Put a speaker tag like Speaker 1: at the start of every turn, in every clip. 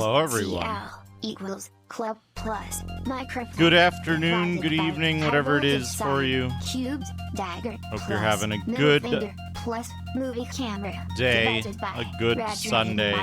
Speaker 1: Hello, everyone.
Speaker 2: TL equals club plus microphone.
Speaker 1: Good afternoon, good evening, whatever it is for you.
Speaker 2: Cubes, dagger.
Speaker 1: Hope you're having a good
Speaker 2: plus movie camera
Speaker 1: day, a good
Speaker 2: red
Speaker 1: Sunday.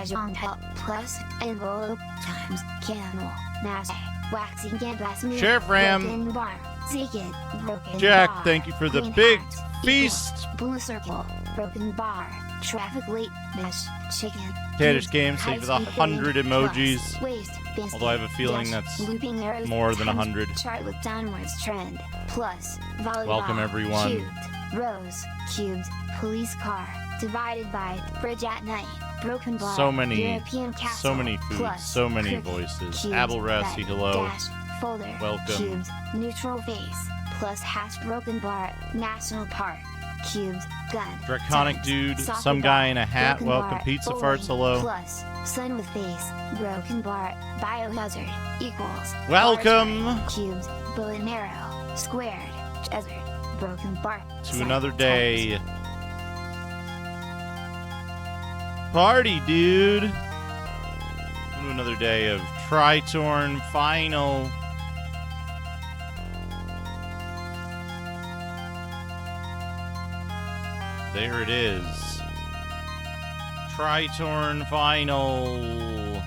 Speaker 2: Plus envelope times camel mask waxing and glass
Speaker 1: Sheriff Ram.
Speaker 2: broken bar Ziggy broken
Speaker 1: Jack,
Speaker 2: bar,
Speaker 1: thank you for the
Speaker 2: green
Speaker 1: big
Speaker 2: hat,
Speaker 1: feast.
Speaker 2: equals blue circle broken bar traffic light mesh chicken
Speaker 1: Tatus Games, thank you for the 100 emojis.
Speaker 2: plus, waist, biscuit,
Speaker 1: Although I have a feeling
Speaker 2: dash,
Speaker 1: that's
Speaker 2: looping arrows
Speaker 1: more than
Speaker 2: times
Speaker 1: 100.
Speaker 2: chart with downwards trend plus volleyball
Speaker 1: Welcome, everyone.
Speaker 2: cubed rows cubed police car divided by bridge at night broken bar
Speaker 1: So many,
Speaker 2: European castle
Speaker 1: so many foods,
Speaker 2: plus,
Speaker 1: so many
Speaker 2: cricket,
Speaker 1: voices.
Speaker 2: cubed,
Speaker 1: Abel
Speaker 2: red,
Speaker 1: Rassi, hello.
Speaker 2: dash, folder
Speaker 1: Welcome.
Speaker 2: cubed neutral face plus hash broken bar national park cubed gun
Speaker 1: Draconic
Speaker 2: times,
Speaker 1: dude,
Speaker 2: soccer
Speaker 1: some guy
Speaker 2: ball,
Speaker 1: in a hat,
Speaker 2: broken
Speaker 1: welcome.
Speaker 2: bar,
Speaker 1: Pizza
Speaker 2: bowling,
Speaker 1: Farts, hello.
Speaker 2: plus sun with face broken bar biohazard equals
Speaker 1: Welcome.
Speaker 2: bar chart, cubed bow and arrow squared desert broken bar
Speaker 1: To
Speaker 2: sun,
Speaker 1: another
Speaker 2: times,
Speaker 1: day. Party, dude. To another day of Tritorn Final. There it is. Tritorn Final.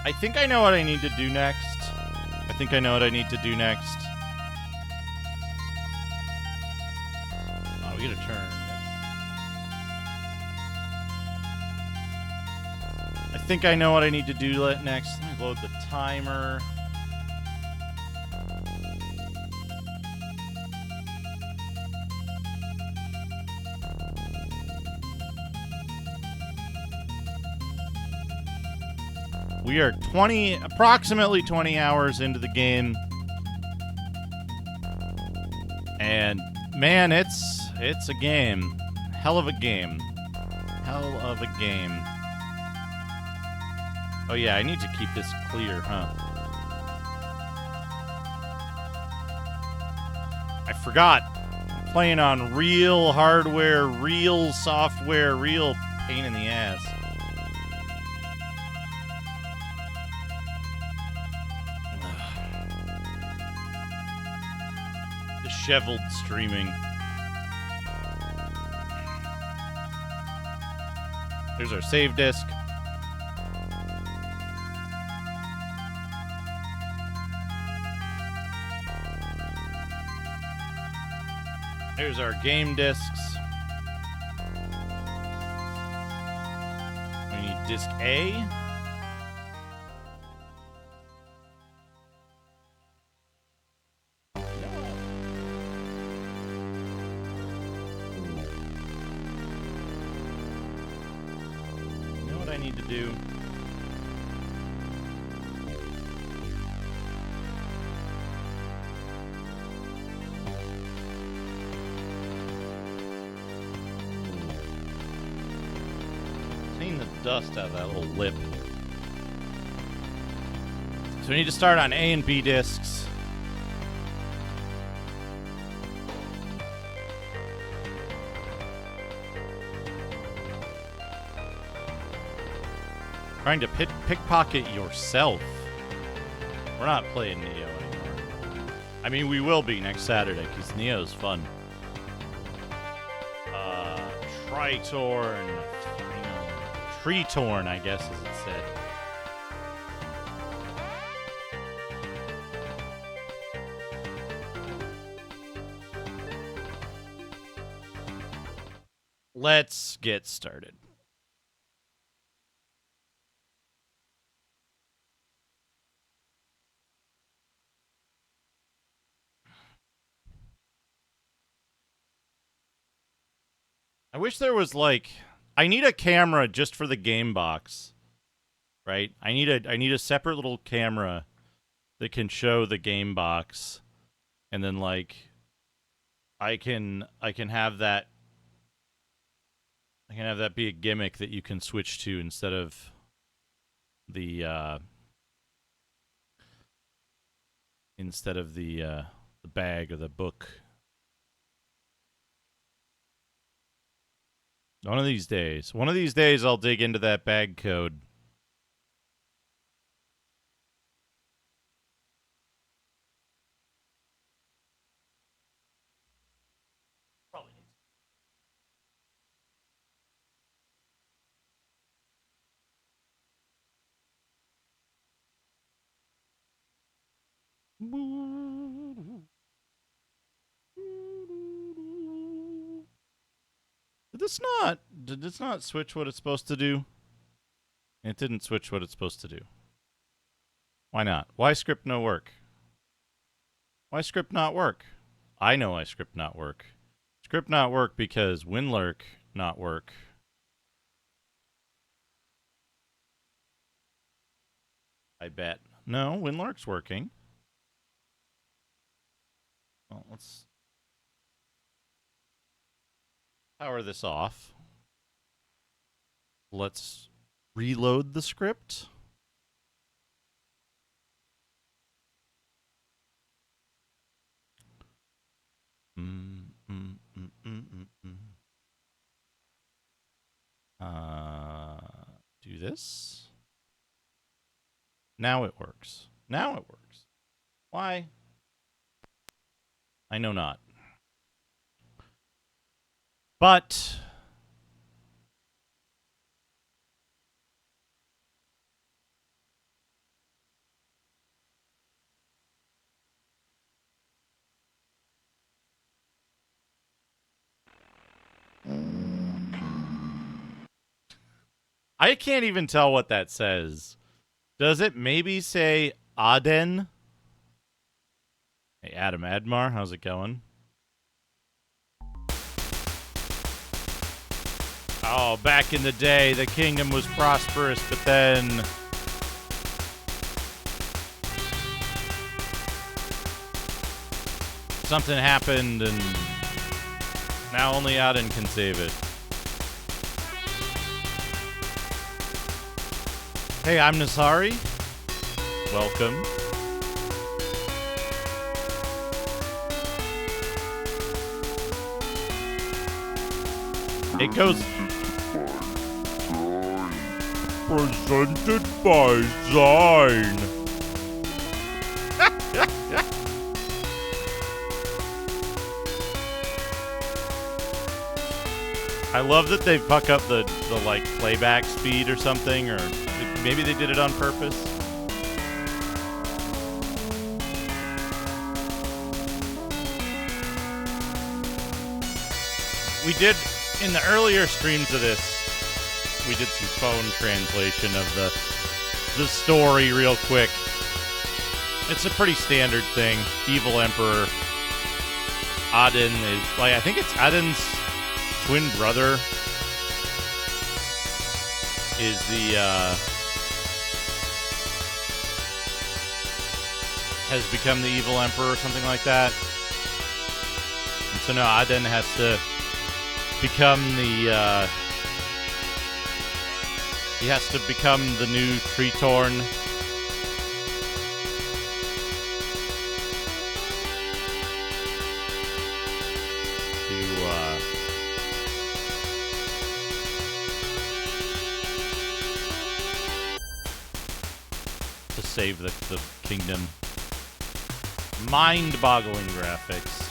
Speaker 1: I think I know what I need to do next. I think I know what I need to do next. Oh, we get a turn. I think I know what I need to do next. Let me load the timer. We are approximately 20 hours into the game. And man, it's a game. Hell of a game. Hell of a game. Oh yeah, I need to keep this clear, huh? I forgot. I'm playing on real hardware, real software, real pain in the ass. Disheveled streaming. There's our save disk. There's our game discs. We need disc A. I need to do. Clean the dust out of that little lip. So we need to start on A and B discs. Trying to pickpocket yourself. We're not playing Neo anymore. I mean, we will be next Saturday, because Neo's fun. Tritorn. Tritorn, I guess, as it said. Let's get started. I wish there was I need a camera just for the game box, right? I need a separate little camera that can show the game box, and then I can have that be a gimmick that you can switch to instead of the the bag or the book. One of these days I'll dig into that bag code. Did this not switch what it's supposed to do? It didn't switch what it's supposed to do. Why not? Why script no work? Why script not work? I know why script not work. Script not work because WinLurk not work. I bet. No, WinLurk's working. Well, let's power this off. Let's reload the script. Do this. Now it works. Now it works. Why? I know not. But I can't even tell what that says. Does it maybe say Aden? Hey, Adam Admar, how's it going? Oh, back in the day, the kingdom was prosperous, but then something happened, and now only Aden can save it. Hey, I'm Nasari. Welcome. It goes... Presented by Zine. I love that they fuck up the like playback speed or something, or maybe they did it on purpose. We did, in the earlier streams of this, we did some phone translation of the story real quick. It's a pretty standard thing. Evil Emperor Aden is, like, I think it's Aden's twin brother is the, has become the evil emperor or something like that. And so now Aden has to become the, he has to become the new Tritorn. To save the kingdom. Mind-boggling graphics.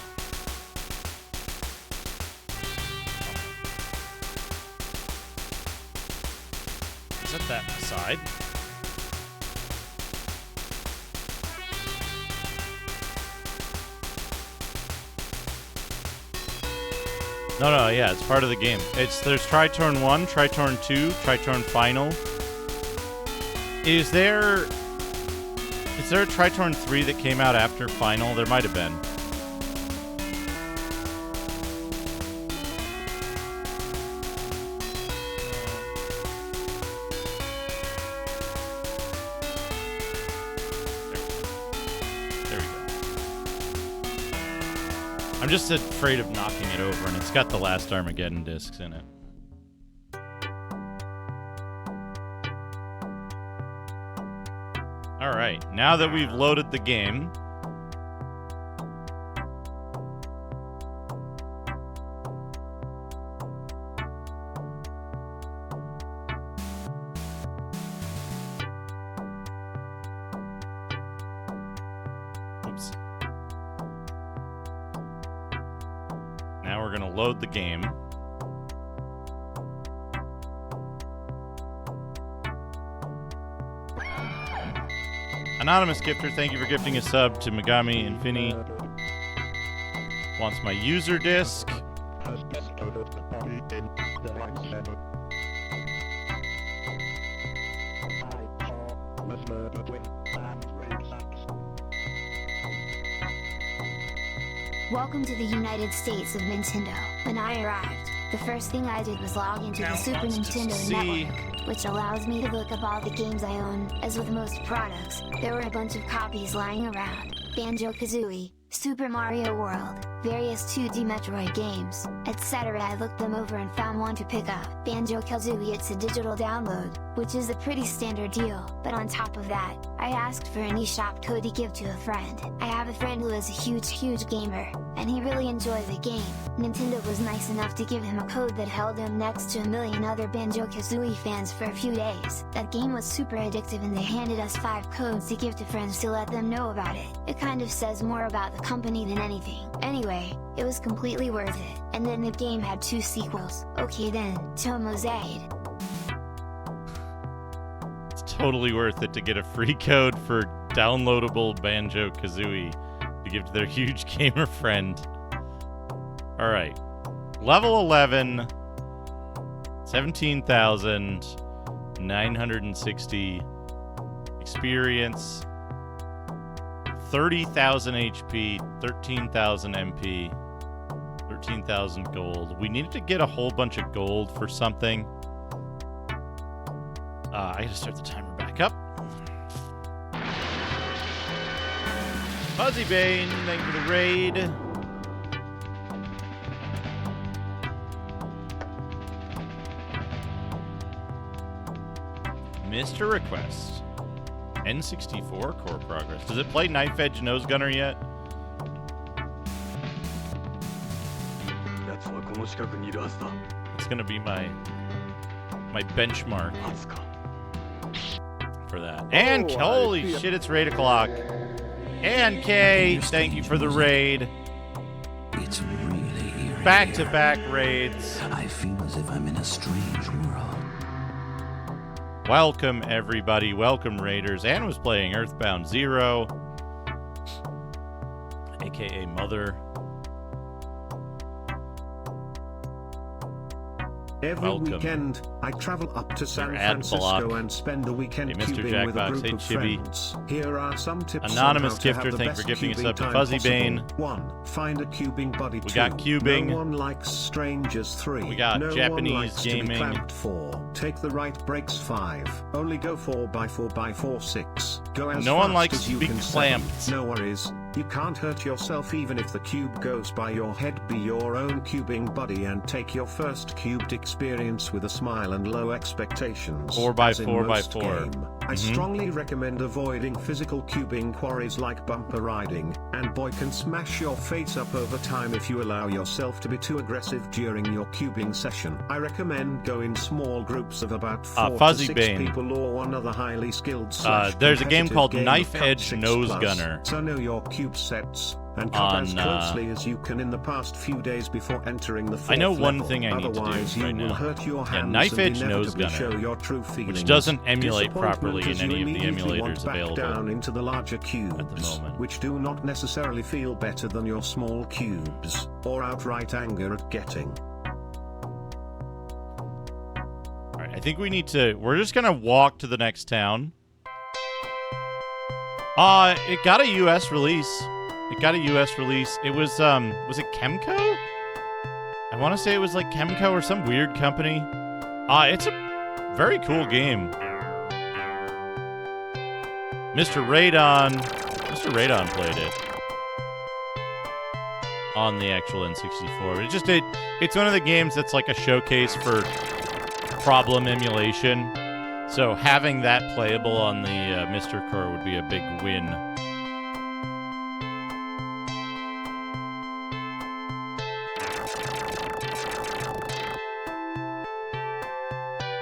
Speaker 1: Set that aside. No, yeah, it's part of the game. There's Tritorn 1, Tritorn 2, Tritorn Final. Is there a Tritorn 3 that came out after Final? There might have been. There we go. I'm just afraid of knocking it over, and it's got the last Armageddon discs in it. Alright, now that we've loaded the game, gonna load the game. Anonymous Gifter, thank you for gifting a sub to Megami Infini. Wants my user disc.
Speaker 2: Welcome to the United States of Nintendo. When I arrived, the first thing I did was log into the Super Nintendo Network, which allows me to look up all the games I own. As with most products, there were a bunch of copies lying around. Banjo-Kazooie, Super Mario World, various 2D Metroid games, etc. I looked them over and found one to pick up. Banjo-Kazooie, it's a digital download, which is a pretty standard deal, but on top of that, I asked for an eShop code to give to a friend. I have a friend who is a huge gamer, and he really enjoyed the game. Nintendo was nice enough to give him a code that held him next to a million other Banjo-Kazooie fans for a few days. That game was super addictive and they handed us 5 codes to give to friends to let them know about it. It kind of says more about the company than anything. Anyway, it was completely worth it. And then the game had 2 sequels. Okay then, Tomozaid.
Speaker 1: It's totally worth it to get a free code for downloadable Banjo-Kazooie to give to their huge gamer friend. Alright. Level 11. 17,960 experience. 30,000 HP, 13,000 MP, 13,000 gold. We needed to get a whole bunch of gold for something. I gotta start the timer back up. Fuzzy Bane, thank you for the raid. Mr. Request. N64 core progress. Does it play Knife Edge Nose Gunner yet? It's gonna be my benchmark for that. And holy shit, it's raid o'clock. And Kay, thank you for the raid.
Speaker 3: It's really eerie.
Speaker 1: Back-to-back raids.
Speaker 3: I feel as if I'm in a strange world.
Speaker 1: Welcome, everybody. Welcome, Raiders. Anne was playing Earthbound Zero, a.k.a. Mother.
Speaker 4: Every
Speaker 1: Welcome.
Speaker 4: weekend, I travel up to San
Speaker 1: Your ad
Speaker 4: Francisco
Speaker 1: block.
Speaker 4: and spend a weekend
Speaker 1: Hey, Mr.
Speaker 4: cubing with a
Speaker 1: Jackbox.
Speaker 4: group
Speaker 1: Hey,
Speaker 4: of
Speaker 1: Chibi.
Speaker 4: friends. Here are some tips
Speaker 1: Anonymous
Speaker 4: on how to
Speaker 1: Gifter,
Speaker 4: have the
Speaker 1: thank you for
Speaker 4: best
Speaker 1: gifting us
Speaker 4: cubing
Speaker 1: up to
Speaker 4: time
Speaker 1: Fuzzy
Speaker 4: possible.
Speaker 1: Bane.
Speaker 4: 1. Find a cubing buddy.
Speaker 1: We
Speaker 4: 2.
Speaker 1: got cubing.
Speaker 4: No one likes strangers. 3.
Speaker 1: We got
Speaker 4: no
Speaker 1: Japanese
Speaker 4: one likes
Speaker 1: gaming.
Speaker 4: To be clamped. 4. Take the right breaks. 5. Only go 4x4x4. 6. Go as
Speaker 1: No one
Speaker 4: fast
Speaker 1: likes
Speaker 4: as
Speaker 1: to
Speaker 4: you
Speaker 1: be
Speaker 4: can.
Speaker 1: clamped.
Speaker 4: 7. No worries. You can't hurt yourself even if the cube goes by your head. Be your own cubing buddy and take your first cubed experience with a smile and low expectations.
Speaker 1: 4x4x4.
Speaker 4: I strongly recommend avoiding physical cubing quarries like bumper riding, and boy can smash your face up over time if you allow yourself to be too aggressive during your cubing session. I recommend go in small groups of about 4
Speaker 1: Fuzzy
Speaker 4: to 6
Speaker 1: Bane.
Speaker 4: people or one other highly skilled
Speaker 1: There's a game
Speaker 4: competitive
Speaker 1: called
Speaker 4: game
Speaker 1: Knife
Speaker 4: of Cup
Speaker 1: Edge
Speaker 4: 6
Speaker 1: Nose
Speaker 4: Plus.
Speaker 1: Gunner.
Speaker 4: So know your cube sets and cut
Speaker 1: On,
Speaker 4: as closely as you can in the past few days before entering the fourth
Speaker 1: I know one
Speaker 4: level.
Speaker 1: thing I need to do
Speaker 4: Otherwise, you
Speaker 1: right
Speaker 4: will
Speaker 1: now.
Speaker 4: hurt your hands
Speaker 1: Knife
Speaker 4: and
Speaker 1: Edge Nose
Speaker 4: inevitably
Speaker 1: Gunner,
Speaker 4: show your true feelings.
Speaker 1: which doesn't emulate
Speaker 4: Disappointment
Speaker 1: properly in
Speaker 4: as you
Speaker 1: any of the
Speaker 4: immediately want
Speaker 1: emulators
Speaker 4: back
Speaker 1: available
Speaker 4: down into the larger cubes,
Speaker 1: moment.
Speaker 4: which do not necessarily feel better than your small cubes, or outright anger at getting.
Speaker 1: Alright, I think we need to... We're just gonna walk to the next town. It got a US release. It got a US release. It was it Chemco? I want to say it was like Chemco or some weird company. It's a very cool game. Mr. Radon played it on the actual N64. It's one of the games that's like a showcase for problem emulation. So having that playable on the Mr. Core would be a big win.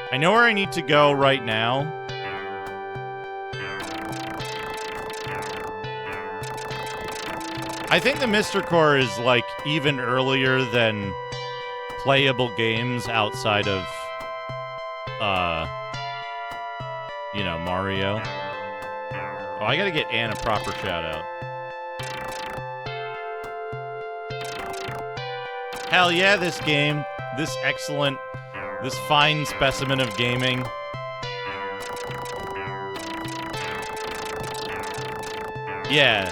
Speaker 1: I know where I need to go right now. I think the Mr. Core is like even earlier than playable games outside of, you know, Mario. Oh, I gotta get Anne a proper shout out. Hell yeah, this game. This excellent, this fine specimen of gaming. Yeah.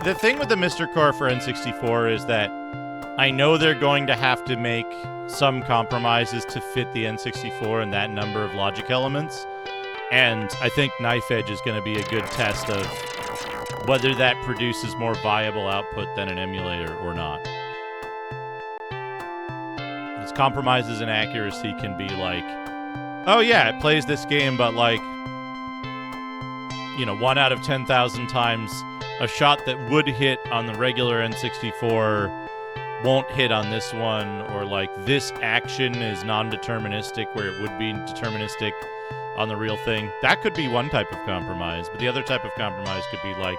Speaker 1: The thing with the Mr. Core for N64 is that I know they're going to have to make some compromises to fit the N64 and that number of logic elements. And I think Knife Edge is going to be a good test of whether that produces more viable output than an emulator or not. Its compromises in accuracy can be like, oh yeah, it plays this game, but like, you know, 1 out of 10,000 times a shot that would hit on the regular N64 won't hit on this one, or like this action is non-deterministic where it would be deterministic on the real thing. That could be one type of compromise, but the other type of compromise could be like,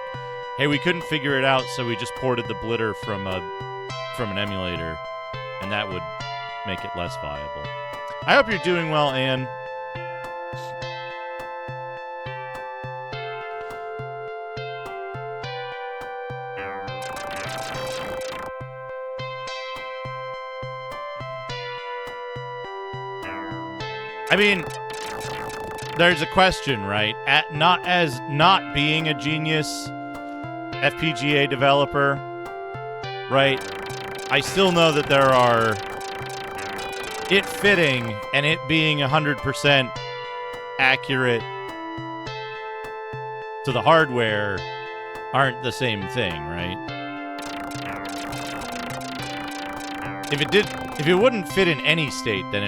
Speaker 1: hey, we couldn't figure it out, so we just ported the blitter from an emulator, and that would make it less viable. I hope you're doing well, Anne. I mean, there's a question, right? Not being a genius FPGA developer, right? I still know that there are it fitting and it being 100% accurate to the hardware aren't the same thing, right? If it wouldn't fit in any state, then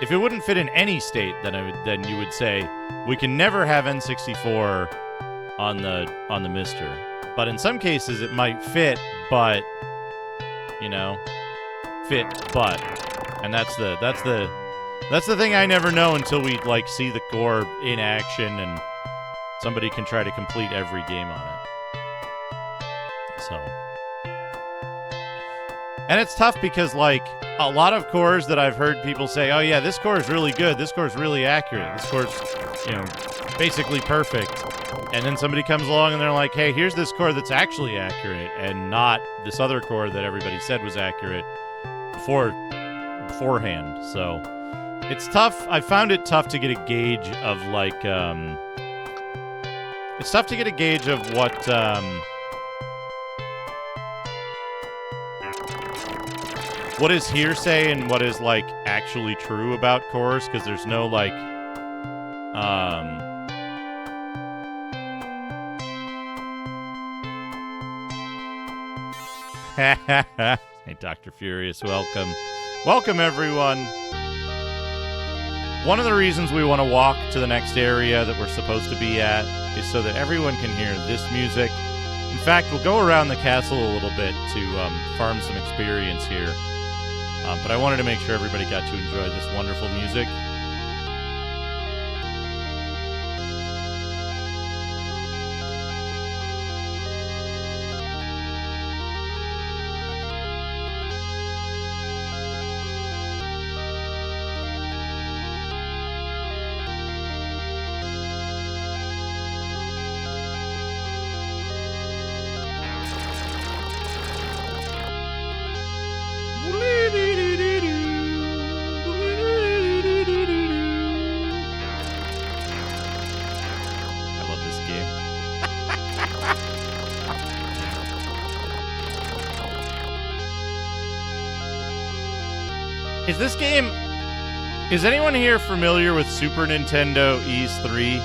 Speaker 1: if it wouldn't fit in any state, then you would say we can never have N64 on the Mister. But in some cases it might fit, but you know, and that's the thing I never know until we like see the core in action and somebody can try to complete every game on it. So. And it's tough because, like, a lot of cores that I've heard people say, oh, yeah, this core is really good, this core is really accurate, this core's, you know, basically perfect. And then somebody comes along and they're like, hey, here's this core that's actually accurate and not this other core that everybody said was accurate beforehand. So it's tough. I found it tough to get a gauge of, like, it's tough to get a gauge of what is hearsay and what is, like, actually true about cores, because there's no, like, Hey, Dr. Furious, welcome. Welcome, everyone. One of the reasons we want to walk to the next area that we're supposed to be at is so that everyone can hear this music. In fact, we'll go around the castle a little bit to farm some experience here. But I wanted to make sure everybody got to enjoy this wonderful music. Is this game... Is anyone here familiar with Super Nintendo Ys 3?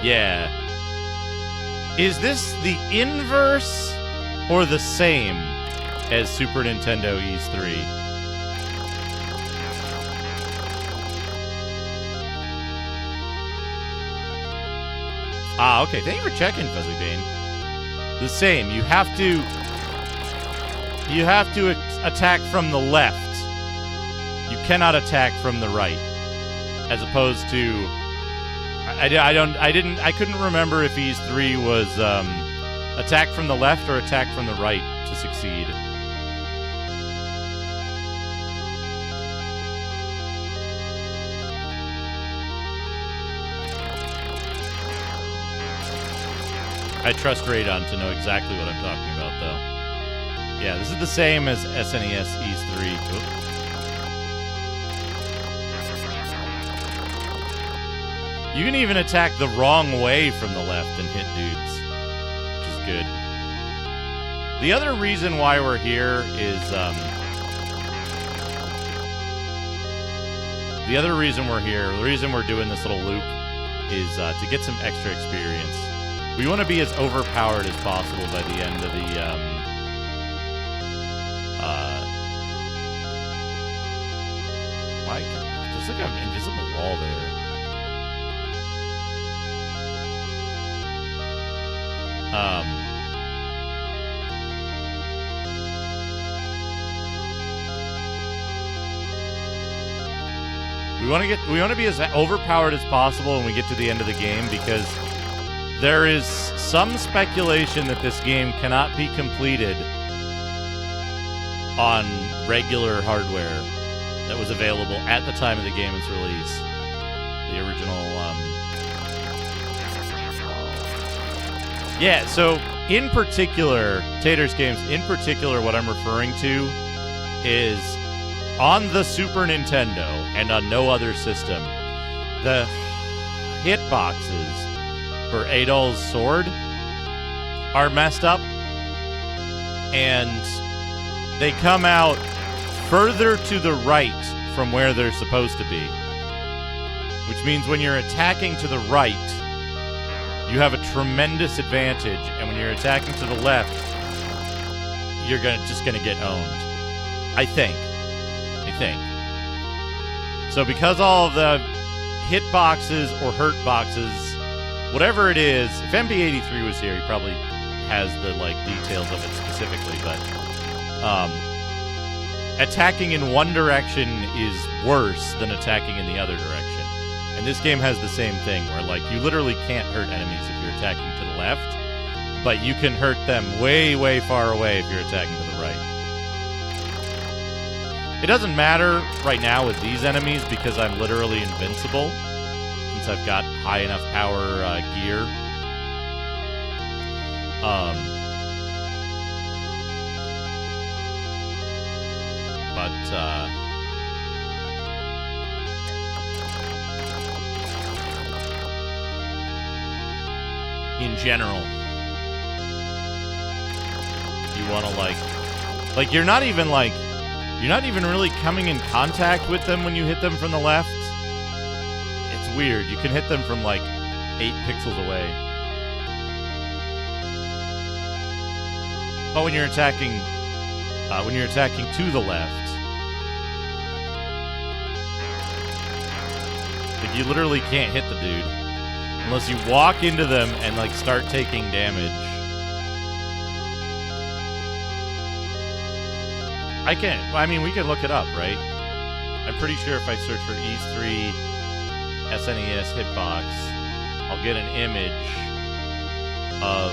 Speaker 1: Yeah. Is this the inverse or the same as Super Nintendo Ys 3? Ah, okay. Thank you for checking, Fuzzy Bane. The same. You have to attack from the left. You cannot attack from the right. As opposed to, I couldn't remember if Ease 3 was attack from the left or attack from the right to succeed. I trust Radon to know exactly what I'm talking about, though. Yeah, this is the same as SNES Ease 3. Oop. You can even attack the wrong way from the left and hit dudes, which is good. The other reason why we're here is, the reason we're doing this little loop is to get some extra experience. We want to be as overpowered as possible by the end of the, there's like an invisible wall there. We want to be as overpowered as possible when we get to the end of the game, because there is some speculation that this game cannot be completed on regular hardware that was available at the time of the game's release. The original, Yeah, so in particular, Tater's Games, in particular, what I'm referring to is on the Super Nintendo and on no other system, the hitboxes for Adol's sword are messed up, and they come out further to the right from where they're supposed to be. Which means when you're attacking to the right, you have a tremendous advantage, and when you're attacking to the left, you're just gonna get owned. I think. So because all of the hitboxes or hurt boxes, whatever it is, if MB83 was here, he probably has the details of it specifically, but attacking in one direction is worse than attacking in the other direction. And this game has the same thing, where you literally can't hurt enemies if you're attacking to the left, but you can hurt them way, way far away if you're attacking to the right. It doesn't matter right now with these enemies because I'm literally invincible, since I've got high enough power gear. In general, you want to you're not even really coming in contact with them when you hit them from the left. It's weird. You can hit them from 8 pixels away. But when you're attacking to the left, you literally can't hit the dude unless you walk into them and start taking damage. We can look it up, right? I'm pretty sure if I search for Ease 3 SNES hitbox, I'll get an image of...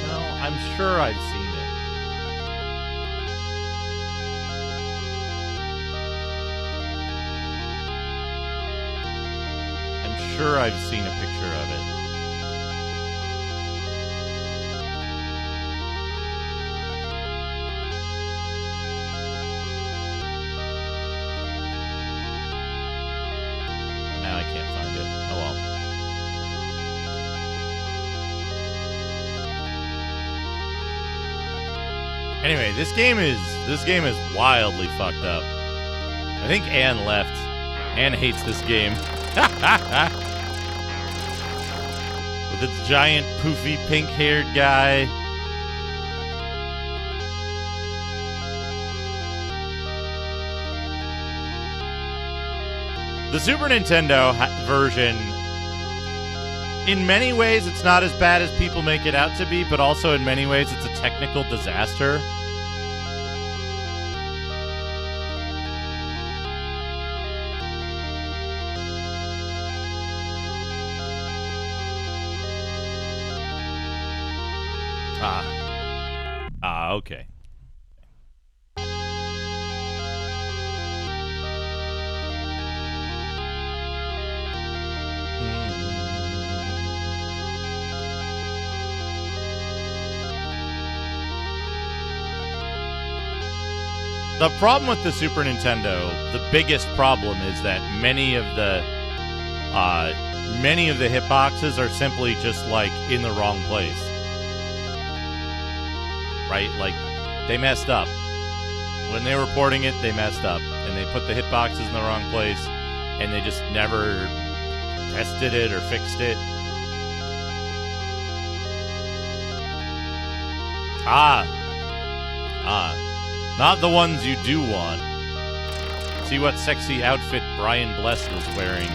Speaker 1: No, I'm sure I've seen it. I'm sure I've seen a picture of it. Now I can't find it. Oh well. Anyway, this game is wildly fucked up. I think Anne left. Anne hates this game. With its giant, poofy, pink-haired guy. The Super Nintendo version, in many ways, it's not as bad as people make it out to be, but also in many ways, it's a technical disaster. Okay. The problem with the Super Nintendo, the biggest problem is that many of the hitboxes are simply just like in the wrong place. Right? Like they messed up. When they were porting it, they messed up and they put the hitboxes in the wrong place and they just never tested it or fixed it. Not the ones you do want. See what sexy outfit Brian Blessed is wearing.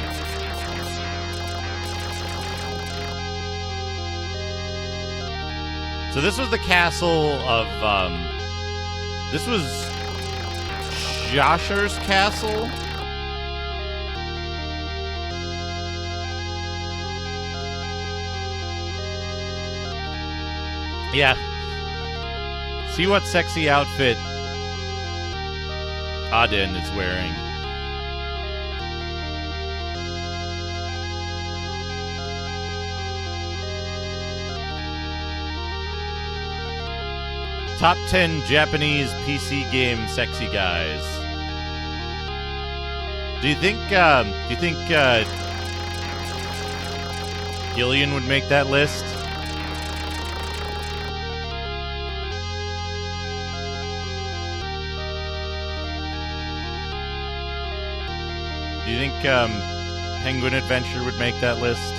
Speaker 1: So this was the castle of, this was Josher's castle? Yeah. See what sexy outfit Aden is wearing. Top 10 Japanese PC game sexy guys. Do you think Gillian would make that list? Do you think Penguin Adventure would make that list?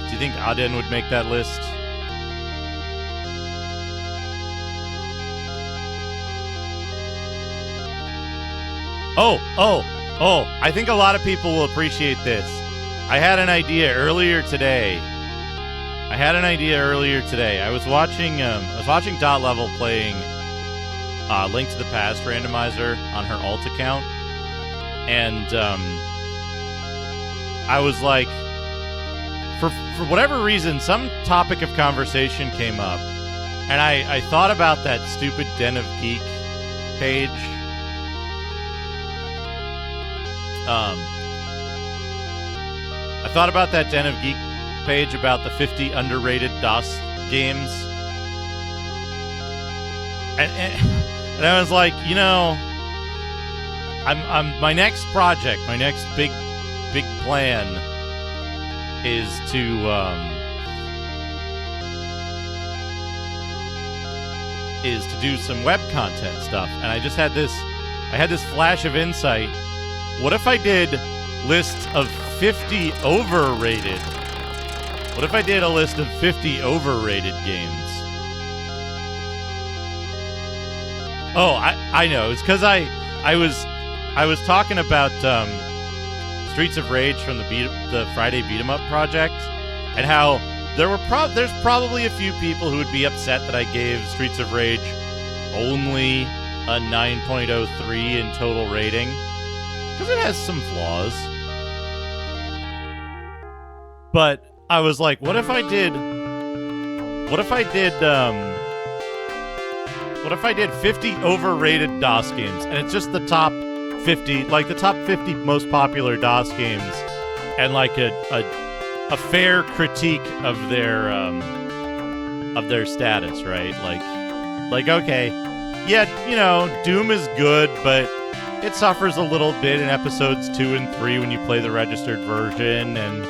Speaker 1: Do you think Aden would make that list? Oh, I think a lot of people will appreciate this. I had an idea earlier today. I was watching Dot Level playing Link to the Past randomizer on her alt account, and I was like, for whatever reason, some topic of conversation came up, and I thought about that stupid Den of Geek page. I thought about that Den of Geek page about the 50 underrated DOS games, and I was like, you know, I'm my next project, my next big plan is to do some web content stuff, and I just had this flash of insight. What if I did lists of 50 overrated? What if I did a list of 50 overrated games? Oh, I know. It's because I was talking about Streets of Rage from the Friday Beat 'em Up project, and how there's probably a few people who would be upset that I gave Streets of Rage only a 9.03 in total rating, because it has some flaws. But I was like, what if I did 50 overrated DOS games, and it's just the top 50, like the top 50 most popular DOS games, and like a fair critique of their status, right? Like okay, yeah, you know, Doom is good, but it suffers a little bit in episodes 2 and 3 when you play the registered version, and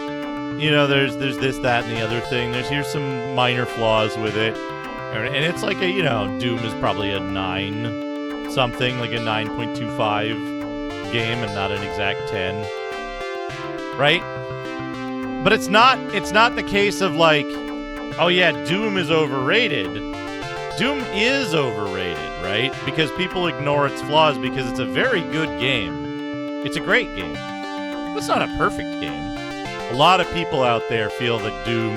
Speaker 1: you know, there's this, that, and the other thing. Here's some minor flaws with it, and it's like a, you know, Doom is probably a 9 something, like a 9.25 game, and not an exact 10, right? But it's not the case of like, oh yeah, Doom is overrated. Doom is overrated, right? Because people ignore its flaws because it's a very good game. It's a great game. But it's not a perfect game. A lot of people out there feel that Doom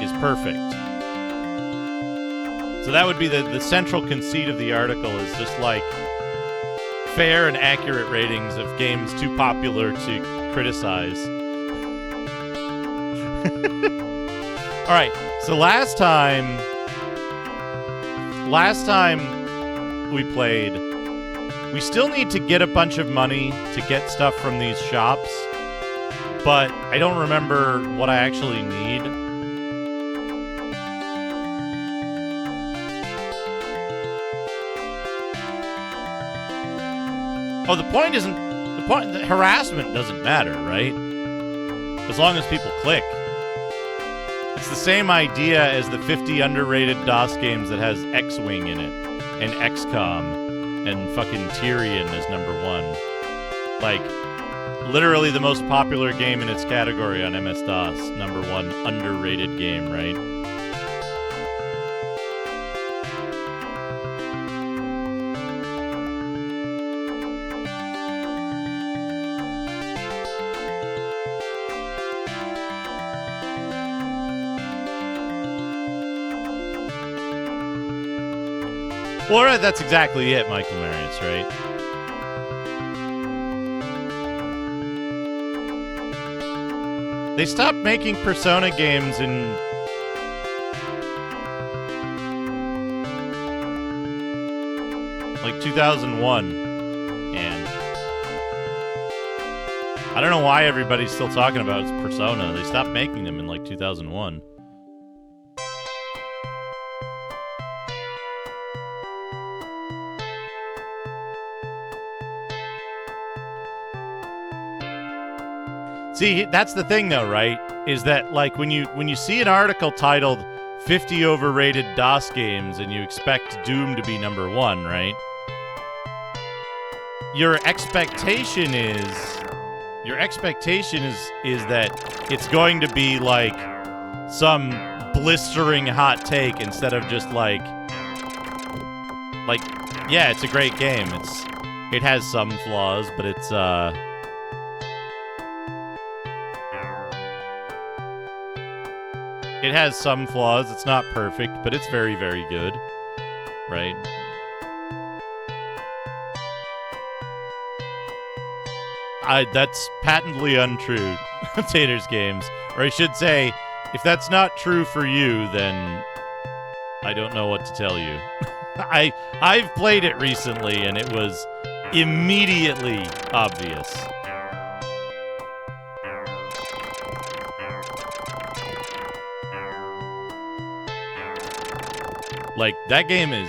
Speaker 1: is perfect. So that would be the central conceit of the article, is just like fair and accurate ratings of games too popular to criticize. All right, so last time we played, we still need to get a bunch of money to get stuff from these shops, but I don't remember what I actually need. Oh, the harassment doesn't matter, right? As long as people click. It's the same idea as the 50 underrated DOS games that has X-Wing in it, and XCOM, and fucking Tyrion as number 1. Like, literally the most popular game in its category on MS-DOS, number 1 underrated game, right? Well, right, that's exactly it, Michael Marius, right? They stopped making Persona games in... like 2001. And... I don't know why everybody's still talking about Persona. They stopped making them in like 2001. See, that's the thing though, right? Is that like when you see an article titled 50 overrated DOS games and you expect Doom to be number 1, right? Your expectation is that it's going to be like some blistering hot take instead of just like yeah, it's a great game. It has some flaws, but it's it has some flaws. It's not perfect, but it's very, very good. Right? That's patently untrue, Tater's Games. Or I should say, if that's not true for you, then I don't know what to tell you. I've played it recently, and it was immediately obvious. Like, that game is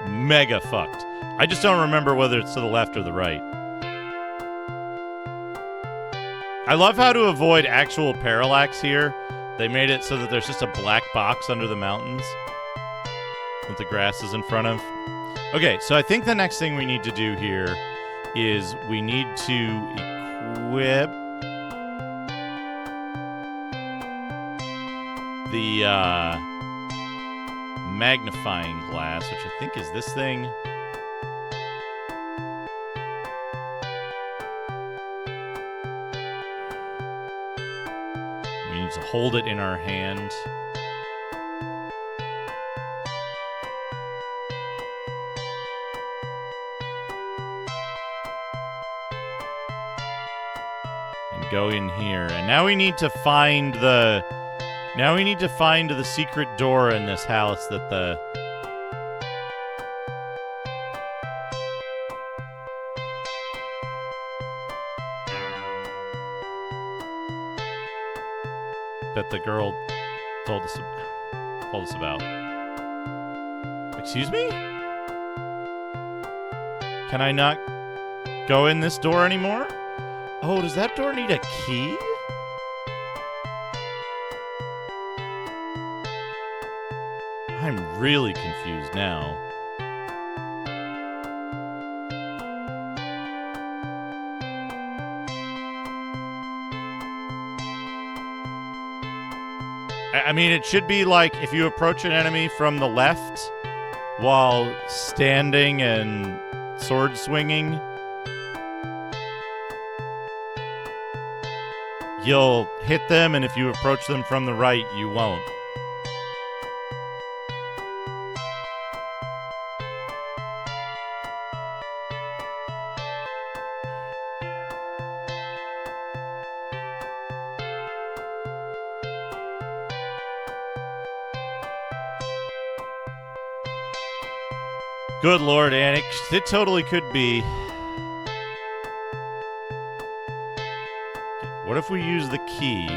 Speaker 1: mega fucked. I just don't remember whether it's to the left or the right. I love how to avoid actual parallax here. They made it so that there's just a black box under the mountains that the grass is in front of. Okay, so I think the next thing we need to do here is we need to equip the magnifying glass, which I think is this thing. We need to hold it in our hand. And go in here. And now we need to find the... Now we need to find the secret door in this house that the girl told us about. Excuse me? Can I not go in this door anymore? Oh, does that door need a key? I'm really confused now. I mean, it should be like if you approach an enemy from the left while standing and sword swinging, you'll hit them, and if you approach them from the right, you won't. Good Lord, Annick. It totally could be. What if we use the key?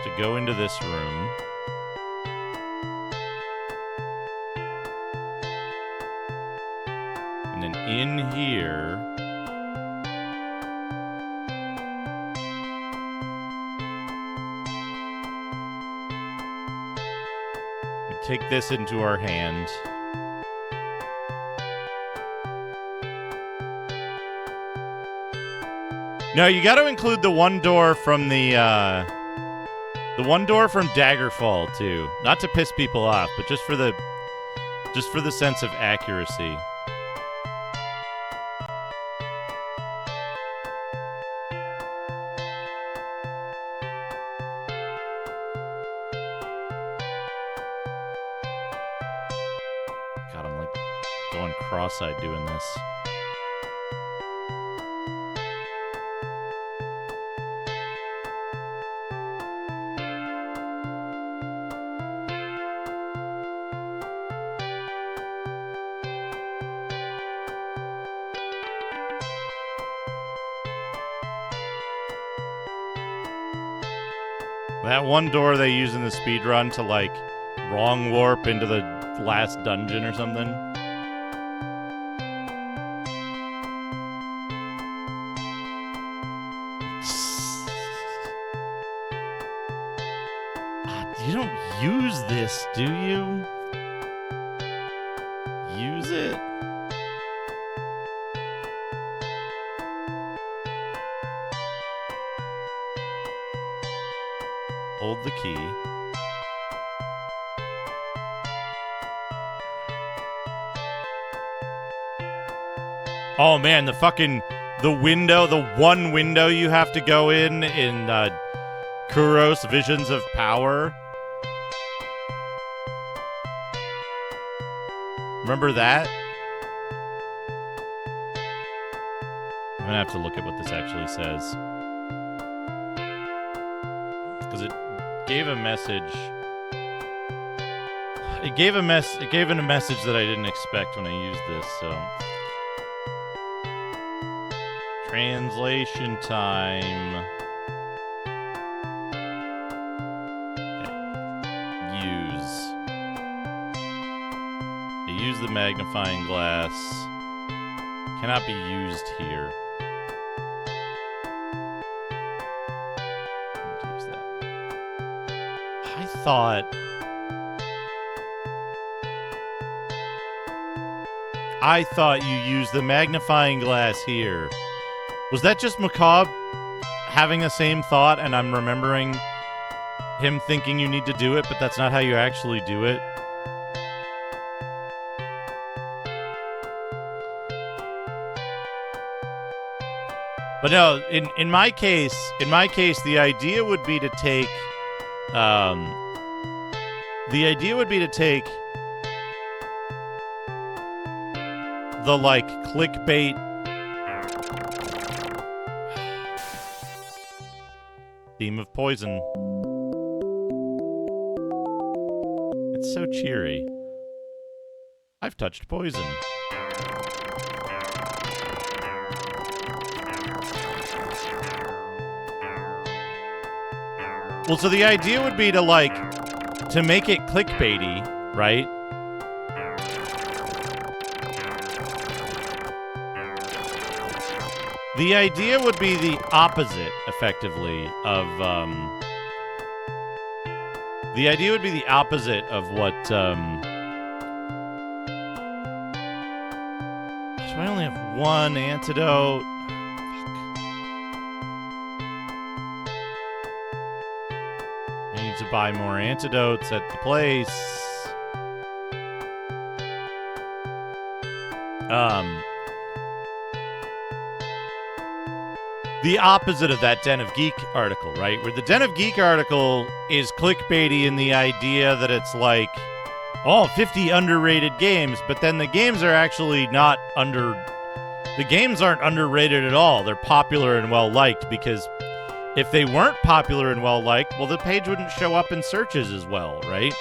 Speaker 1: To go into this room. And then in here... take this into our hand. No, you got to include the one door from the one door from Daggerfall too. Not to piss people off, but just for the sense of accuracy. Cross-eyed doing this. That one door they use in the speedrun to, like, wrong warp into the last dungeon or something. You don't use this, do you? Use it. Hold the key. Oh man, the one window you have to go in Kuros Visions of Power. Remember that? I'm gonna have to look at what this actually says. Because it gave a message. It gave a message that I didn't expect when I used this, so. Translation time. Use the magnifying glass. Cannot be used here. Use that. I thought you used the magnifying glass here. Was that just Macabre having the same thought and I'm remembering him thinking you need to do it, but that's not how you actually do it? But no, in my case, the idea would be to take, the like clickbait theme of Poison. It's so cheery. I've touched poison. Well, so the idea would be to, like, to make it clickbaity, right? The idea would be the opposite, effectively, of, the idea would be the opposite of what, so I only have one antidote. To buy more antidotes at the place. The opposite of that Den of Geek article, right? Where the Den of Geek article is clickbaity in the idea that it's like, oh, 50 underrated games, but then the games are actually not the games aren't underrated at all. They're popular and well-liked because if they weren't popular and well-liked, well, the page wouldn't show up in searches as well, right?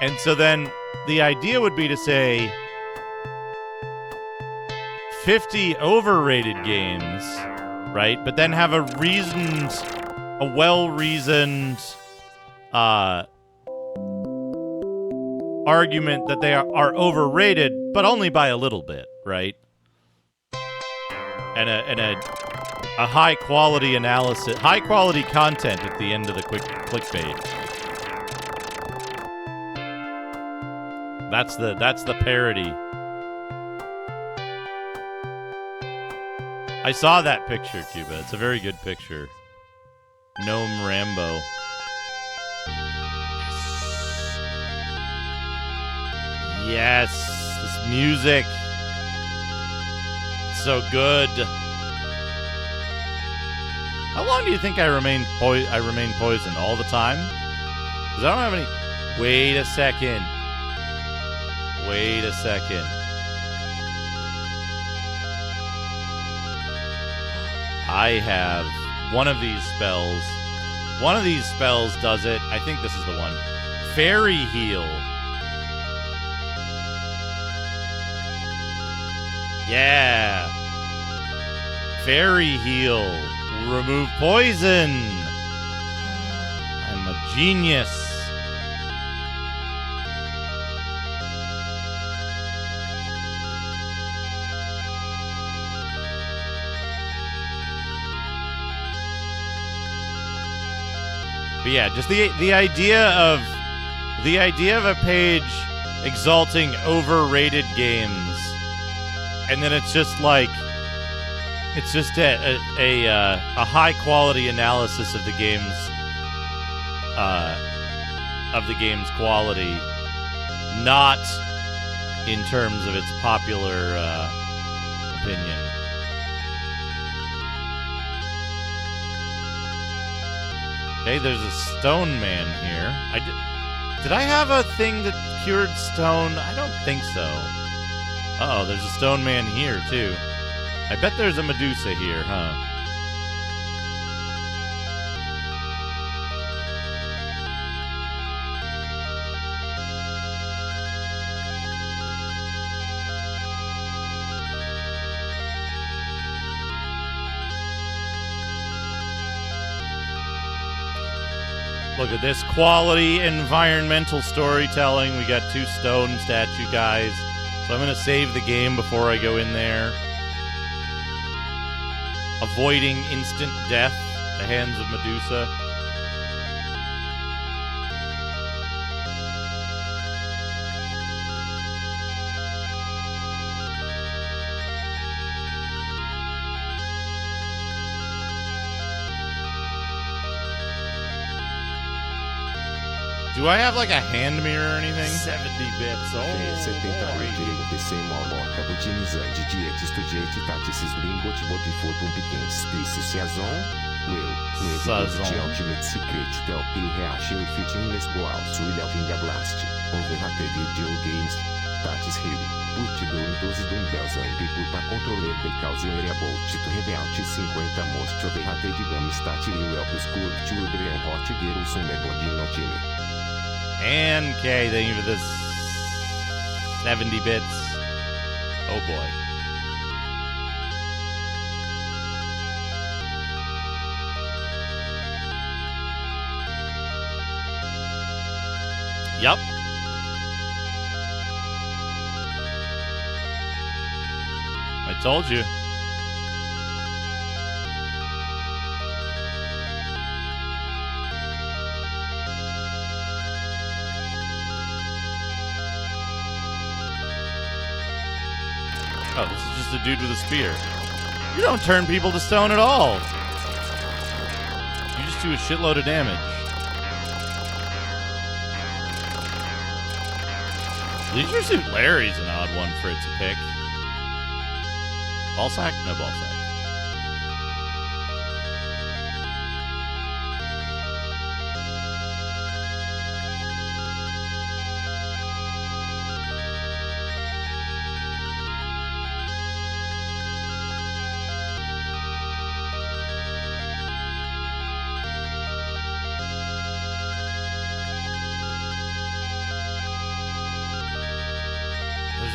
Speaker 1: And so then the idea would be to say 50 overrated games, right? But then have a well-reasoned argument that they are overrated, but only by a little bit, right? And a high-quality analysis, high-quality content at the end of the clickbait. That's the parody. I saw that picture, Cuba. It's a very good picture. Gnome Rambo. Yes, this music. It's so good. How long do you think I remain poisoned? All the time? Because I don't have any... Wait a second. Wait a second. I have one of these spells. One of these spells does it. I think this is the one. Fairy Heal. Yeah. Fairy Heal will remove poison. I'm a genius. But yeah, just the idea of a page exalting overrated games, and then it's just like it's just a high quality analysis of the game's quality, not in terms of its popular opinion. Okay, there's a stone man here. Did I have a thing that cured stone? I don't think so. Uh-oh, there's a stone man here, too. I bet there's a Medusa here, huh? Look at this quality environmental storytelling. We got 2 stone statue guys. So I'm going to save the game before I go in there. Avoiding instant death at the hands of Medusa. Do I have like a hand mirror or anything? 70 bits. Oh, And K, thank you for this 70 bits. Oh boy. Yup. I told you. Oh, this is just a dude with a spear. You don't turn people to stone at all. You just do a shitload of damage. Leisure Suit Larry's an odd one for it to pick. Ball sack? No ball sack.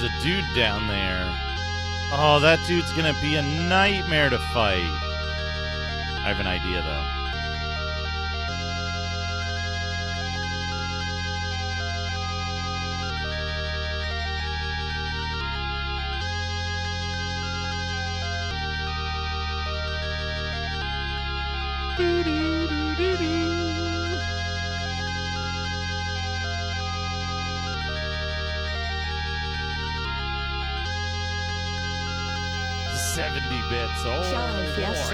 Speaker 1: There's a dude down there. Oh, that dude's gonna be a nightmare to fight. I have an idea, though. 70 bits. Oh,
Speaker 5: 76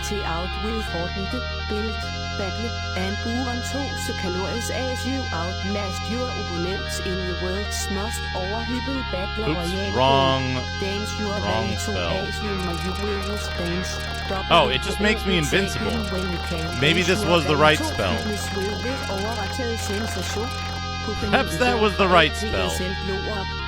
Speaker 5: til out with Fortnite, build, battle, and Buron 2 calories as you outlast your opponents in the world's most overhyped battle
Speaker 1: oops,
Speaker 5: royale.
Speaker 1: wrong
Speaker 5: Dance your
Speaker 1: wrong
Speaker 5: way to
Speaker 1: spell.
Speaker 5: as you will dance.
Speaker 1: Oh, it just makes me invincible. Maybe this was the right spell. Perhaps that was the right spell.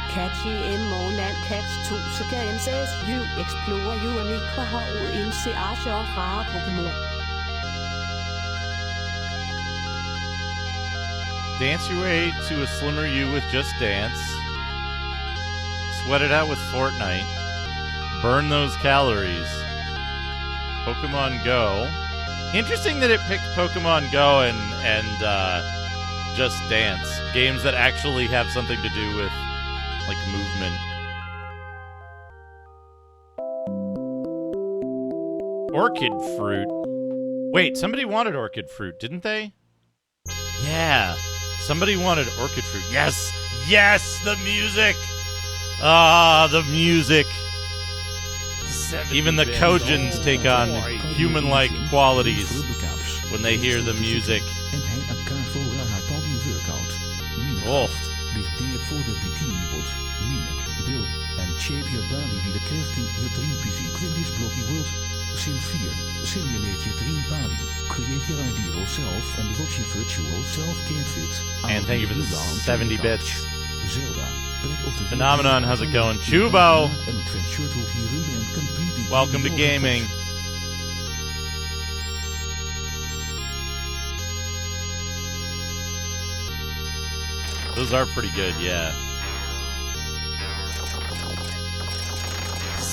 Speaker 5: Catchy in Moland Catch 2 Seconds as you explore unique behovet indse archer og rare Pokémon.
Speaker 1: Dance your way to a slimmer you with Just Dance. Sweat it out with Fortnite. Burn those calories. Pokemon Go. Interesting that it picked Pokemon Go and Just Dance. Games that actually have something to do with like movement. Orchid fruit. Wait, somebody wanted orchid fruit, didn't they? Yeah. Somebody wanted orchid fruit. Yes. Yes, the music. Ah, the music. Even the Kojins take on human-like qualities when they hear the music.
Speaker 3: En hij een kaartvol haar body workout.
Speaker 1: Oh.
Speaker 3: Ligt deer voor de bikini-bot. Minek, build, and shape your body with the crafting your dream PC. Quindis Blocky World. Sim 4. Simulate your dream body. Create your ideal self and watch your virtual self get fit.
Speaker 1: And thank you for the 70 bits.
Speaker 3: Zelda.
Speaker 1: Phenomenon, how's it going? Chubo!
Speaker 3: An adventure to heal and completing.
Speaker 1: Welcome to gaming. Those are pretty good, yeah.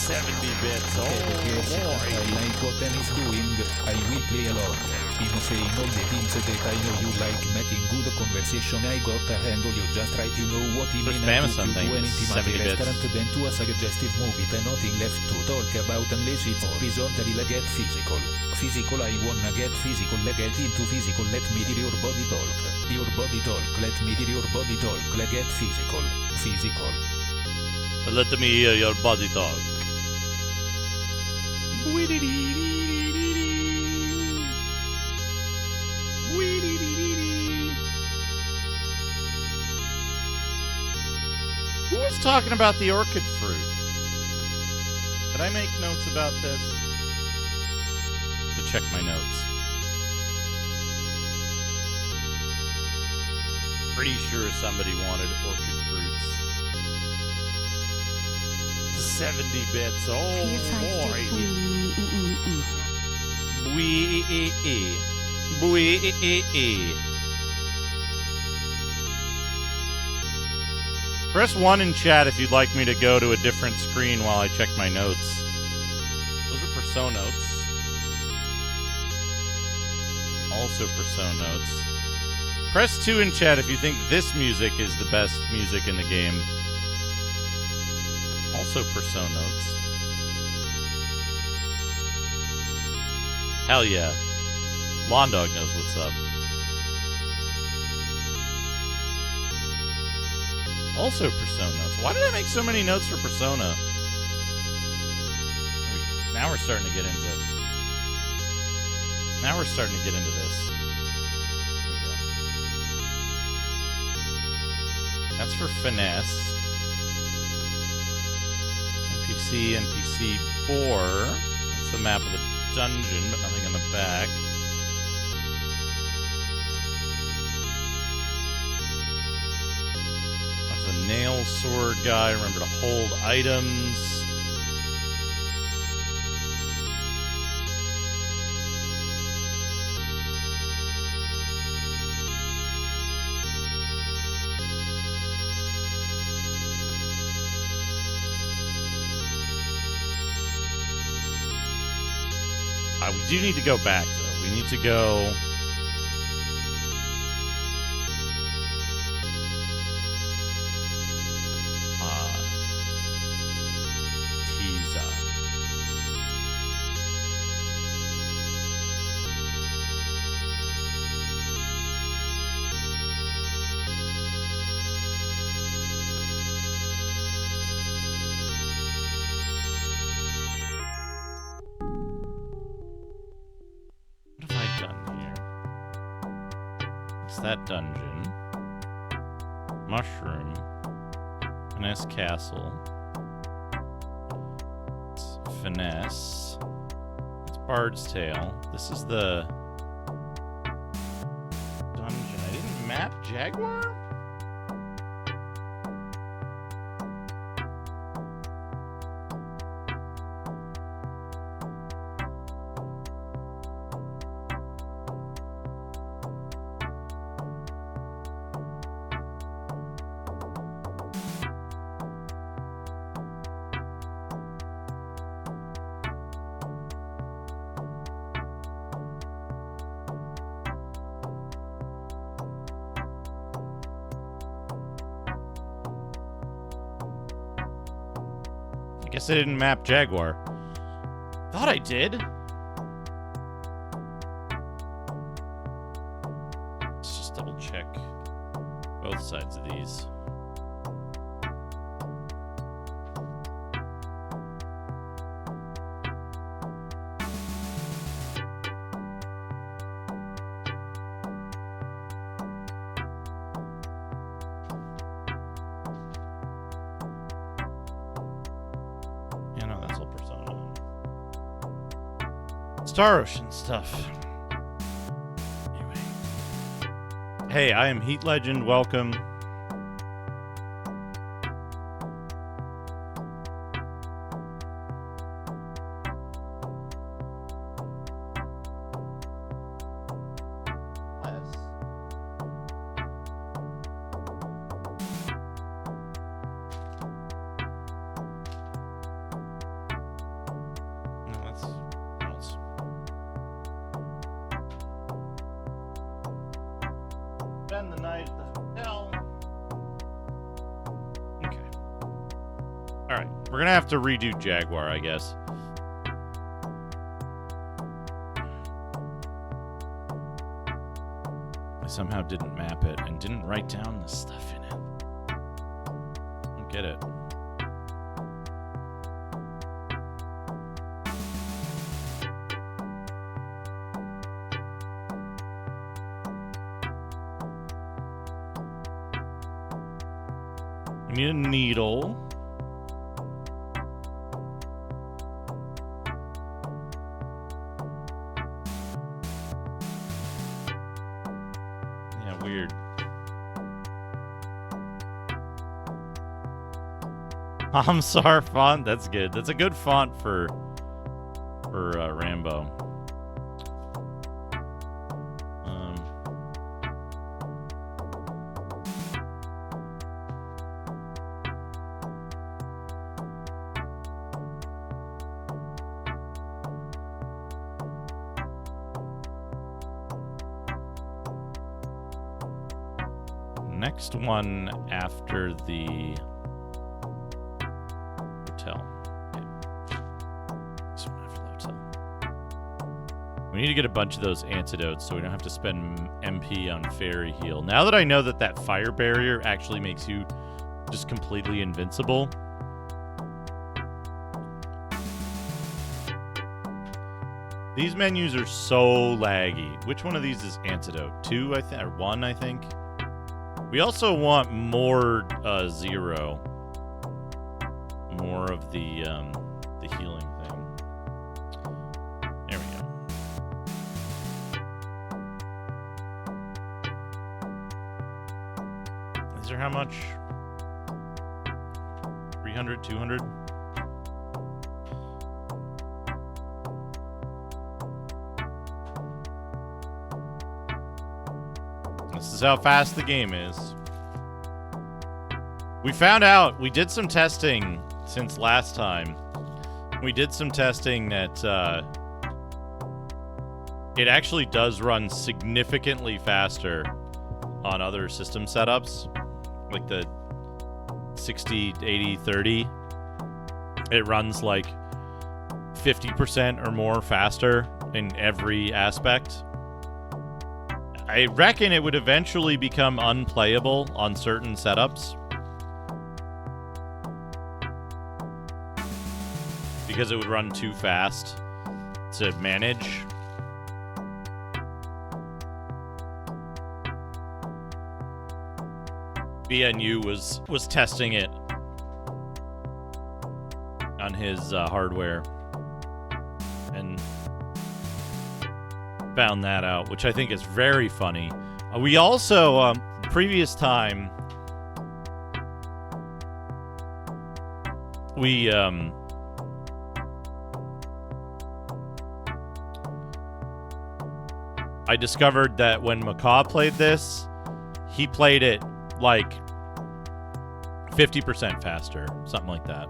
Speaker 1: 70 bits. Oh, boy.
Speaker 6: I like what Dan is doing. I will play along. In saying all the things that I know you like making good conversation. I got to handle you just right. You know what I
Speaker 1: So
Speaker 6: mean.
Speaker 1: spam
Speaker 6: I
Speaker 1: is
Speaker 6: took you
Speaker 1: something.
Speaker 6: to an intimate
Speaker 1: 70 bits.
Speaker 6: restaurant, then to a suggestive movie. Then nothing left to talk about unless it's horizontal. Get physical. Physical, I wanna get physical. Get into physical. Let me hear your body talk. Your body talk. Let me hear your body talk. Get physical. Physical.
Speaker 1: Let me hear your body talk. Who was talking about the orchid fruit? Did I make notes about this? To check my notes. Pretty sure somebody wanted orchid fruits. 70 bits. Oh, boy. Bwee. Press 1 in chat if you'd like me to go to a different screen while I check my notes. Those are Persona notes. Also Persona notes. Press 2 in chat if you think this music is the best music in the game. Also Persona notes. Hell yeah. Londog knows what's up. Also Persona notes. Why did I make so many notes for Persona? Now we're starting to get into... Now we're starting to get into this. There we go. That's for Finesse. NPC 4. That's the map of the dungeon, but nothing on the back. There's a nail sword guy. Remember to hold items. do need to go back, though. We need to go... Tiza. What have I done here? It's that dungeon. Mushroom. Finesse Castle. It's Finesse. It's Bard's Tale. This is the dungeon. I didn't map Jaguar? I guess I didn't map Jaguar. Thought I did. Let's just double check both sides of these. Star Ocean stuff. Anyway. Hey, I am Heat Legend. Welcome. Spend the night at the hotel. Okay. Alright. We're gonna have to redo Jaguar, I guess. I somehow didn't map it and didn't write down the stuff in it. I don't get it. Need a needle. Yeah, weird. Hamsar font. That's good. That's a good font for Rambo. Next one after the hotel. Okay. This one after the hotel. We need to get a bunch of those antidotes so we don't have to spend MP on Fairy Heal. Now that I know that that fire barrier actually makes you just completely invincible. These menus are so laggy. Which one of these is antidote? 2, I think, or 1, I think. We also want more 0. More of the healing thing. There we go. These are how much? 300, 200? This is how fast the game is. We found out, we did some testing since last time. We did some testing that it actually does run significantly faster on other system setups, like the 60, 80, 30. It runs like 50% or more faster in every aspect. I reckon it would eventually become unplayable on certain setups because it would run too fast to manage. BNU was testing it on his hardware and found that out, which I think is very funny. We also, previous time, we I discovered that when Macaw played this, he played it like 50% faster, something like that,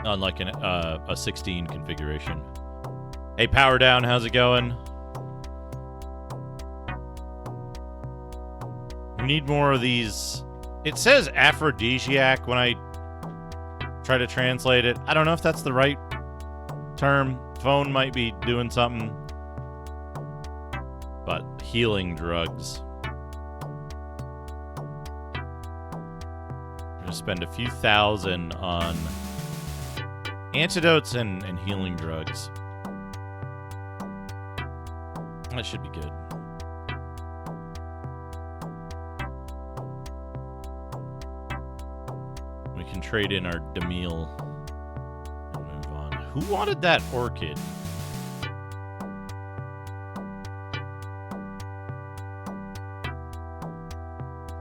Speaker 1: on like a 16 configuration. Hey, Power Down, how's it going? We need more of these. It says aphrodisiac when I try to translate it. I don't know if that's the right term. Phone might be doing something. But healing drugs. I'm gonna spend a few thousand on antidotes and healing drugs. That should be good. We can trade in our Demille and move on. Who wanted that orchid?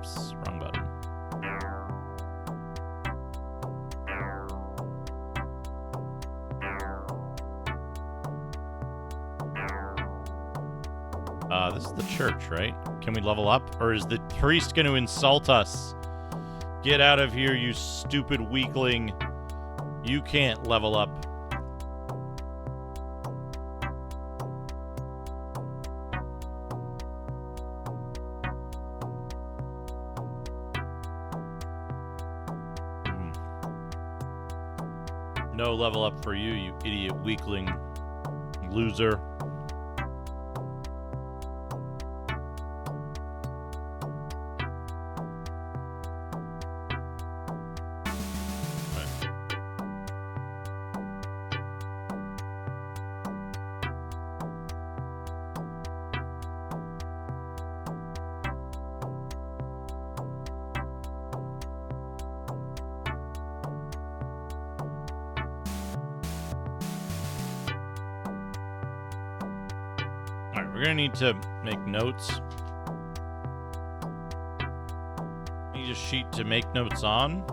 Speaker 1: Oops, wrong button. This is the church, right? Can we level up? Or is the priest going to insult us? Get out of here, you stupid weakling. You can't level up. No level up for you, you idiot weakling. Loser. We're gonna need to make notes. Need a sheet to make notes on.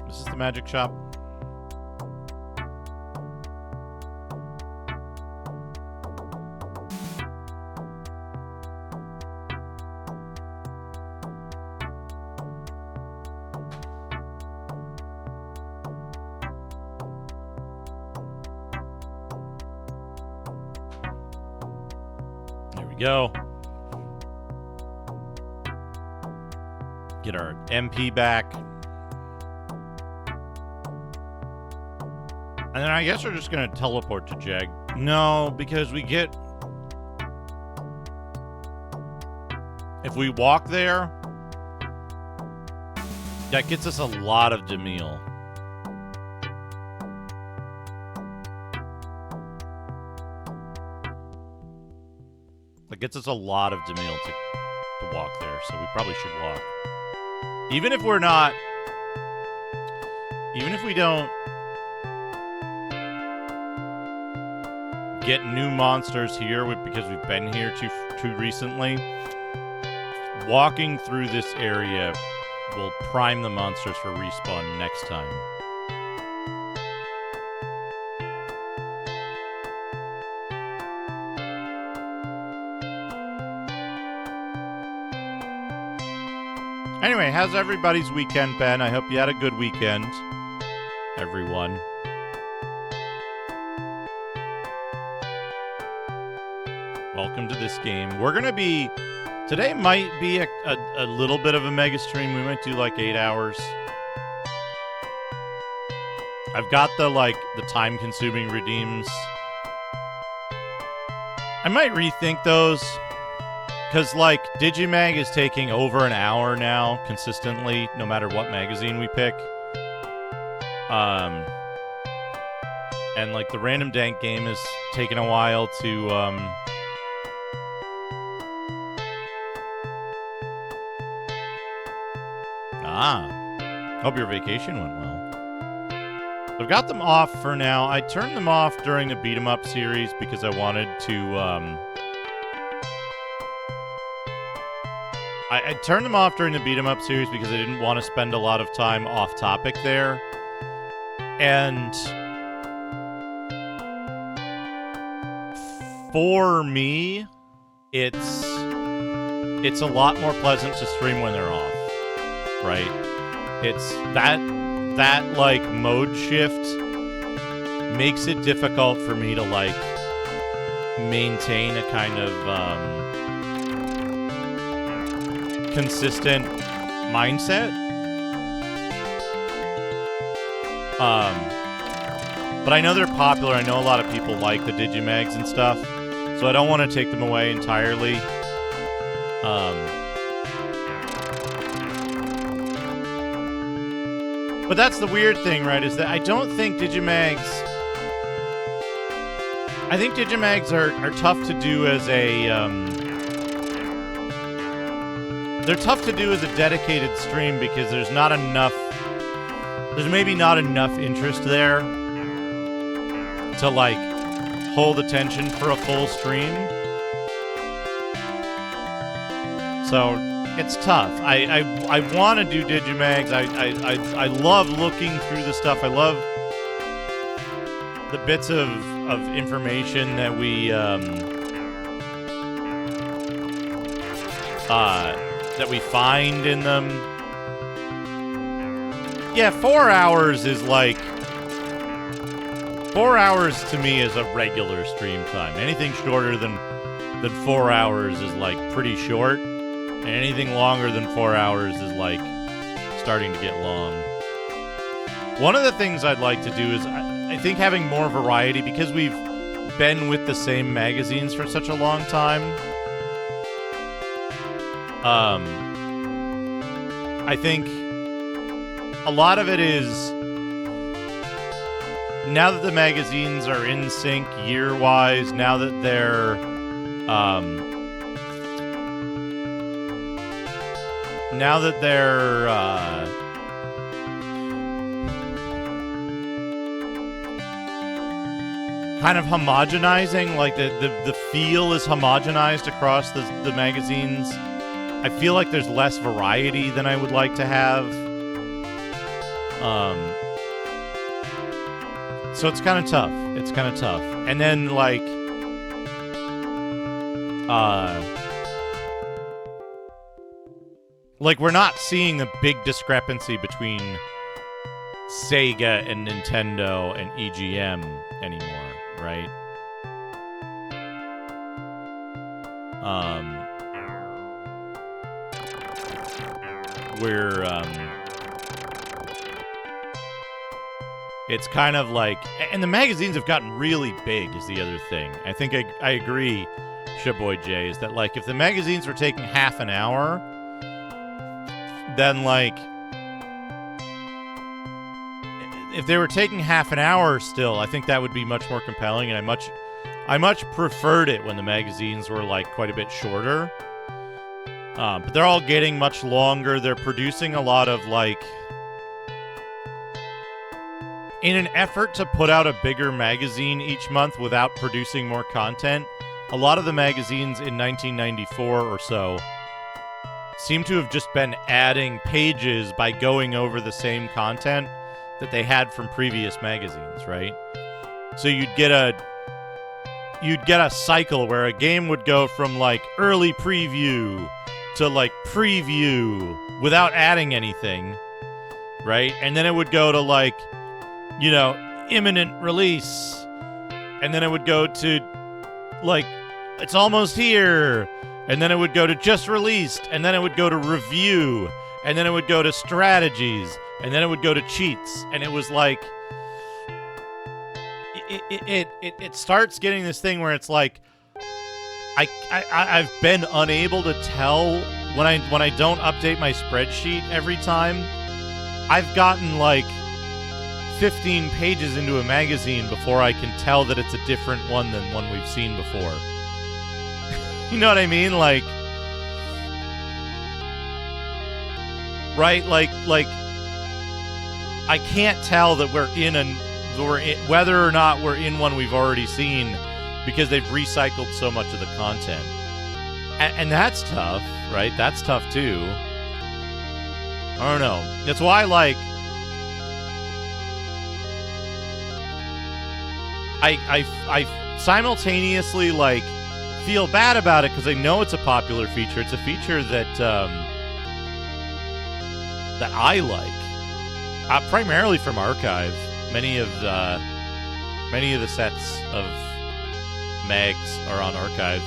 Speaker 1: This is the magic shop. Go. Get our MP back. And then I guess we're just going to teleport to Jag. No, because we get... If we walk there, that gets us a lot of Demille. It gets us a lot of Demille to walk there, so we probably should walk. Even if we're not... Even if we don't get new monsters here because we've been here too recently, walking through this area will prime the monsters for respawn next time. Anyway, how's everybody's weekend been? I hope you had a good weekend, everyone. Welcome to this game. We're gonna be... Today might be a little bit of a mega stream. We might do like 8 hours. I've got the time-consuming redeems. I might rethink those. Because, Digimag is taking over an hour now, consistently, no matter what magazine we pick. And, the Random Dank game is taking a while to, hope your vacation went well. I've got them off for now. I turned them off during the Beat 'em Up series because I wanted to, I turned them off during the Beat 'em Up series because I didn't want to spend a lot of time off topic there. And for me, it's a lot more pleasant to stream when they're off, right? It's that mode shift makes it difficult for me to maintain a kind of consistent mindset. But I know they're popular. I know a lot of people like the Digimags and stuff, so I don't want to take them away entirely. But that's the weird thing, right, is that I don't think Digimags... I think Digimags are tough to do as a... they're tough to do as a dedicated stream because there's not enough... There's maybe not enough interest there to, hold attention for a full stream. So... It's tough. I want to do Digimags. I love looking through the stuff. I love the bits of information that we find in them. Yeah, 4 hours is 4 hours to me is a regular stream time. Anything shorter than 4 hours is pretty short. And anything longer than 4 hours is, starting to get long. One of the things I'd like to do is, I think having more variety, because we've been with the same magazines for such a long time, I think a lot of it is, now that the magazines are in sync year-wise, now that they're, kind of homogenizing, the feel is homogenized across the magazines. I feel like there's less variety than I would like to have. So it's kind of tough. It's kind of tough. And then, we're not seeing the big discrepancy between Sega and Nintendo and EGM anymore, right? It's kind of and the magazines have gotten really big is the other thing. I think I agree, Shaboy J, is that, if the magazines were taking half an hour, then, if they were taking half an hour still, I think that would be much more compelling, and I much preferred it when the magazines were, quite a bit shorter. But they're all getting much longer. They're producing a lot of, in an effort to put out a bigger magazine each month without producing more content, a lot of the magazines in 1994 or so seem to have just been adding pages by going over the same content that they had from previous magazines, right? So you'd get a cycle where a game would go from early preview to preview without adding anything, right? And then it would go to imminent release, and then it would go to it's almost here. And then it would go to just released, and then it would go to review, and then it would go to strategies, and then it would go to cheats. And it was like, it starts getting this thing where it's like, I've been unable to tell when I don't update my spreadsheet every time. I've gotten like 15 pages into a magazine before I can tell that it's a different one than one we've seen before. You know what I mean? Like, right? Like I can't tell that whether or not we're in one we've already seen because they've recycled so much of the content. And that's tough, right? That's tough too. I don't know. That's why, like, I simultaneously, like, feel bad about it because I know it's a popular feature. It's a feature that that I like, primarily from Archive. Many of the sets of mags are on Archive,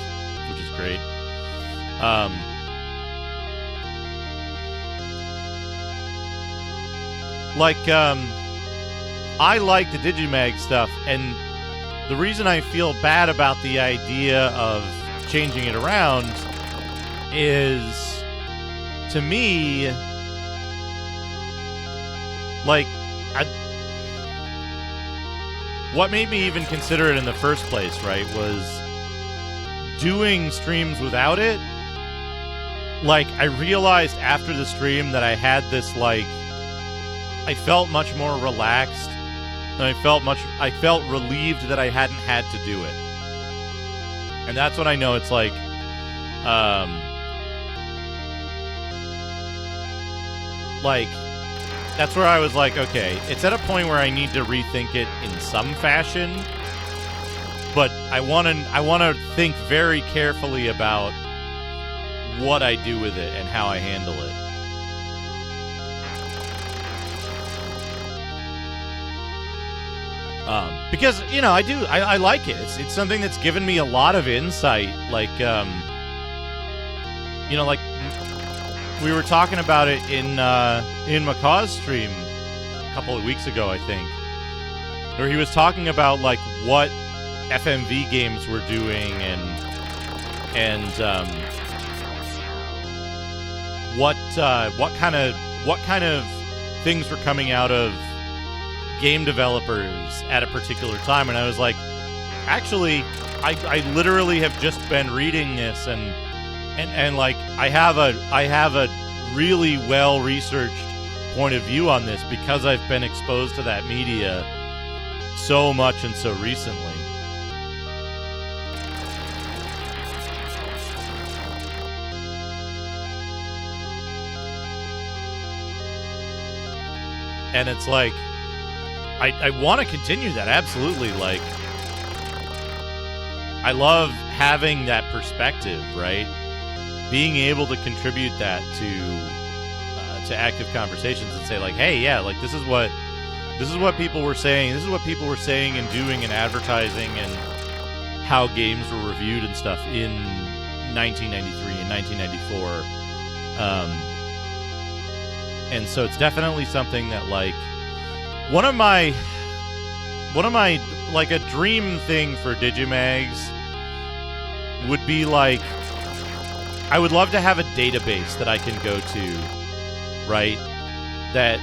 Speaker 1: which is great. I like the Digimag stuff, and the reason I feel bad about the idea of changing it around is, to me, like, what made me even consider it in the first place, right, was doing streams without it. Like, I realized after the stream that I had this, like, I felt much more relaxed, and I felt relieved that I hadn't had to do it. And that's when I know it's like, that's where I was like, okay, it's at a point where I need to rethink it in some fashion, but I want to think very carefully about what I do with it and how I handle it. Because, you know, I like it. It's something that's given me a lot of insight. Like, you know, like, we were talking about it in Macaw's stream a couple of weeks ago, I think, where he was talking about, like, what FMV games were doing and what kind of things were coming out of game developers at a particular time. And I was like, actually, I literally have just been reading this and like I have a really well researched point of view on this because I've been exposed to that media so much and so recently. And it's like, I want to continue that, absolutely. Like, I love having that perspective, right? Being able to contribute that to active conversations and say, like, hey, yeah, like, this is what people were saying. This is what people were saying and doing and advertising and how games were reviewed and stuff in 1993 and 1994. And so it's definitely something that, like, one of my like, a dream thing for Digimags would be, like, I would love to have a database that I can go to, right? That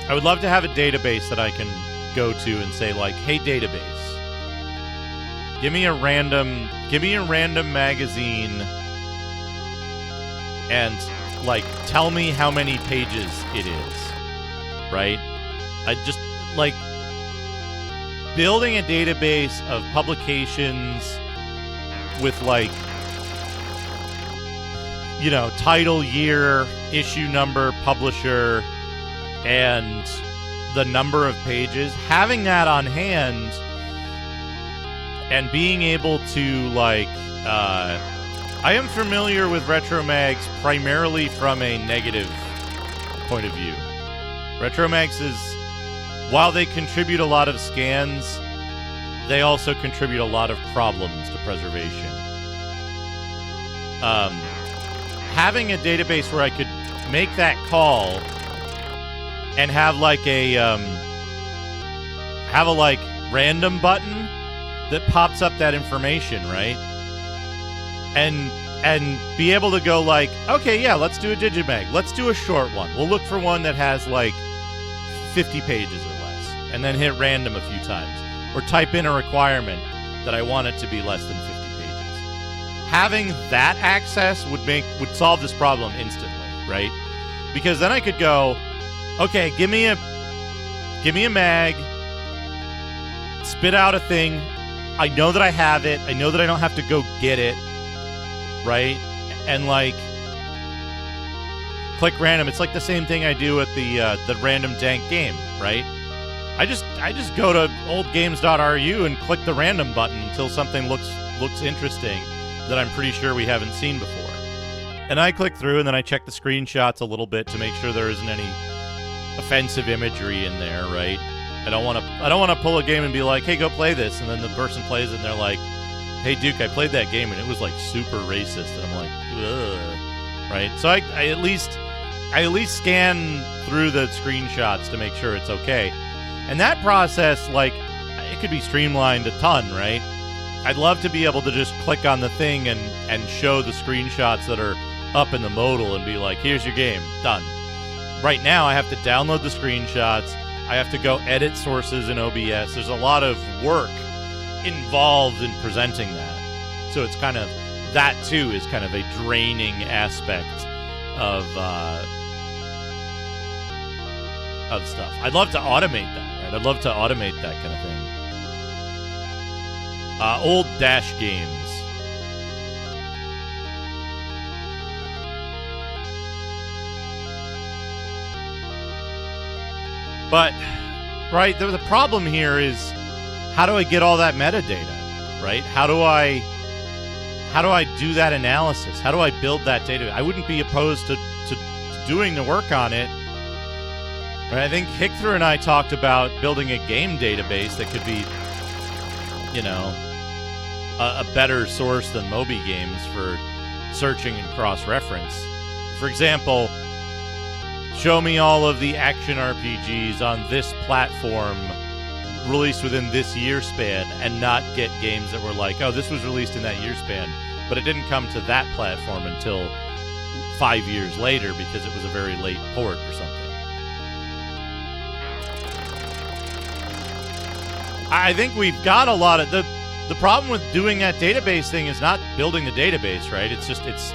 Speaker 1: I would love to have a database that I can go to and say, like, hey, database, give me a random magazine and, like, tell me how many pages it is, right? I just, like, building a database of publications with, like, you know, title, year, issue number, publisher, and the number of pages. Having that on hand and being able to, like, I am familiar with Retromags primarily from a negative point of view. Retromags is, while they contribute a lot of scans, they also contribute a lot of problems to preservation. Having a database where I could make that call and have like a random button that pops up that information, right? And be able to go like, okay, yeah, let's do a Digimag. Let's do a short one. We'll look for one that has like 50 pages or less, and then hit random a few times, or type in a requirement that I want it to be less than 50 pages. Having that access would solve this problem instantly, right? Because then I could go, okay, give me a mag, spit out a thing. I know that I have it. I know that I don't have to go get it, right? And like, click random. It's like the same thing I do with the random dank game, right? I just go to oldgames.ru and click the random button until something looks interesting that I'm pretty sure we haven't seen before. And I click through, and then I check the screenshots a little bit to make sure there isn't any offensive imagery in there, right? I don't want to pull a game and be like, hey, go play this, and then the person plays it and they're like, hey, Duke, I played that game and it was like super racist, and I'm like, ugh, right? So I at least scan through the screenshots to make sure it's okay. And that process, like, it could be streamlined a ton, right? I'd love to be able to just click on the thing and show the screenshots that are up in the modal and be like, here's your game, done. Right now, I have to download the screenshots. I have to go edit sources in OBS. There's a lot of work involved in presenting that. So it's kind of, that too is kind of a draining aspect of stuff. I'd love to automate that, right? I'd love to automate that kind of thing. Old Dash games. But, right, the problem here is, how do I get all that metadata, right? How do I do that analysis? How do I build that data? I wouldn't be opposed to doing the work on it. Right? I think Hickthrough and I talked about building a game database that could be, you know, a better source than Moby Games for searching and cross-reference. For example, show me all of the action RPGs on this platform released within this year span, and not get games that were like, oh, this was released in that year span, but it didn't come to that platform until 5 years later because it was a very late port or something. I think we've got a lot of... The problem with doing that database thing is not building the database, right? It's just, it's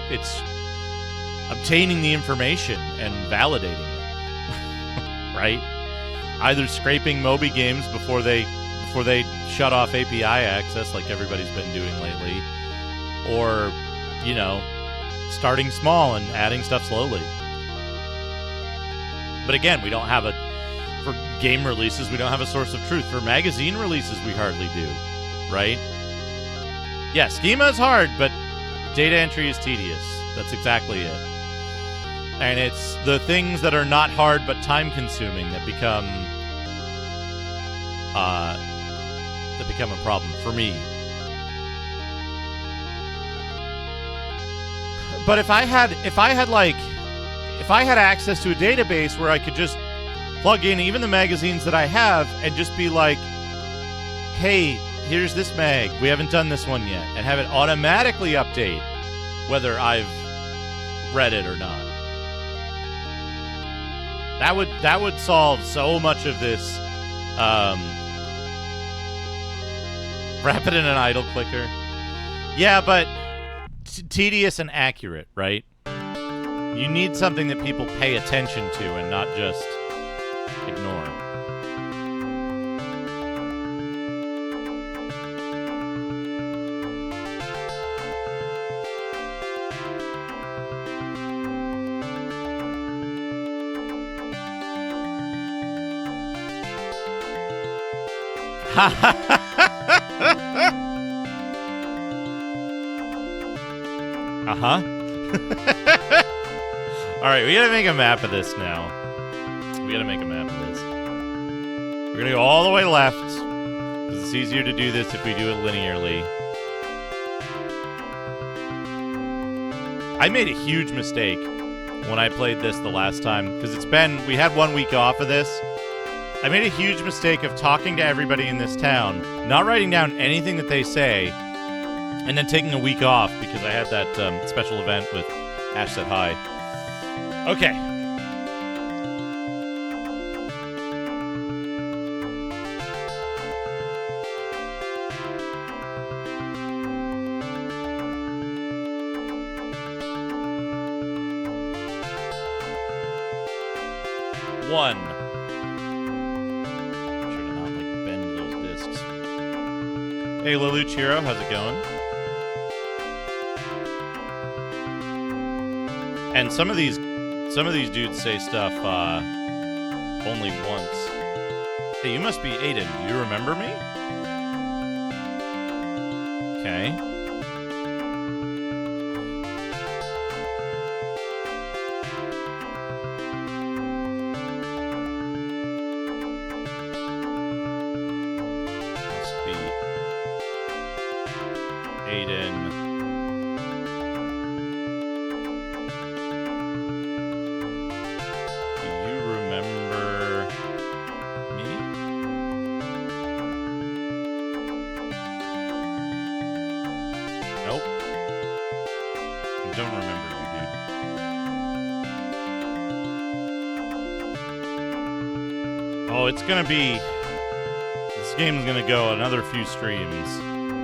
Speaker 1: obtaining the information and validating it, right? Either scraping Moby Games before they shut off API access like everybody's been doing lately, or, you know, starting small and adding stuff slowly. But again, we don't have for game releases, we don't have a source of truth. For magazine releases, we hardly do, right? Yeah, schema is hard, but data entry is tedious. That's exactly it. And it's the things that are not hard but time-consuming that become a problem for me. But if I had access to a database where I could just plug in even the magazines that I have and just be like, hey, here's this mag, we haven't done this one yet, and have it automatically update whether I've read it or not. That would solve so much of this. Rapid in an idle clicker. Yeah, but tedious and accurate, right? You need something that people pay attention to and not just ignore. Uh-huh. Alright, we gotta make a map of this now. We gotta make a map of this. We're gonna go all the way left. Because it's easier to do this if we do it linearly. I made a huge mistake when I played this the last time, because we had 1 week off of this. I made a huge mistake of talking to everybody in this town, not writing down anything that they say, and then taking a week off because I had that special event with Ash Said Hi. Okay. One. Sure to not bend those discs. Hey Leluchiro, how's it going? And some of these dudes say stuff only once. Hey, you must be Aiden. Do you remember me? Okay. Aiden. Do you remember me? Nope. I don't remember you, dude. Oh, it's gonna be... This game's gonna go another few streams.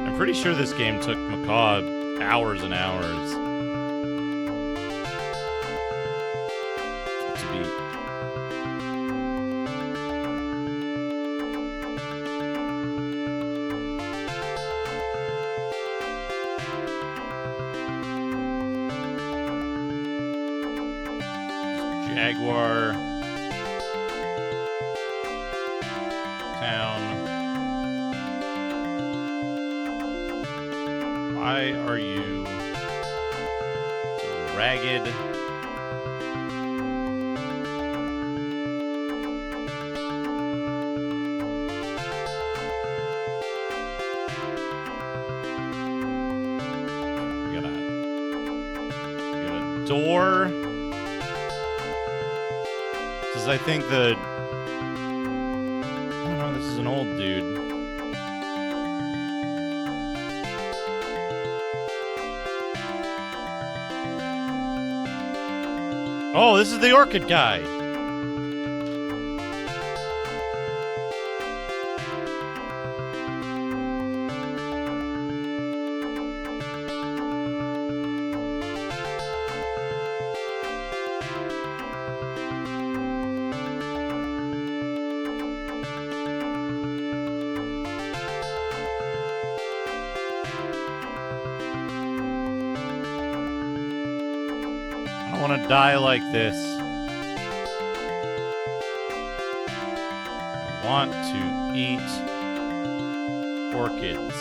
Speaker 1: I'm pretty sure this game took Macaw hours and hours to beat. Jaguar Town. Why are you so ragged? We got a door. This is, I think, I don't know, this is an old dude. Oh, this is the orchid guy. I want to die like this. I want to eat orchids.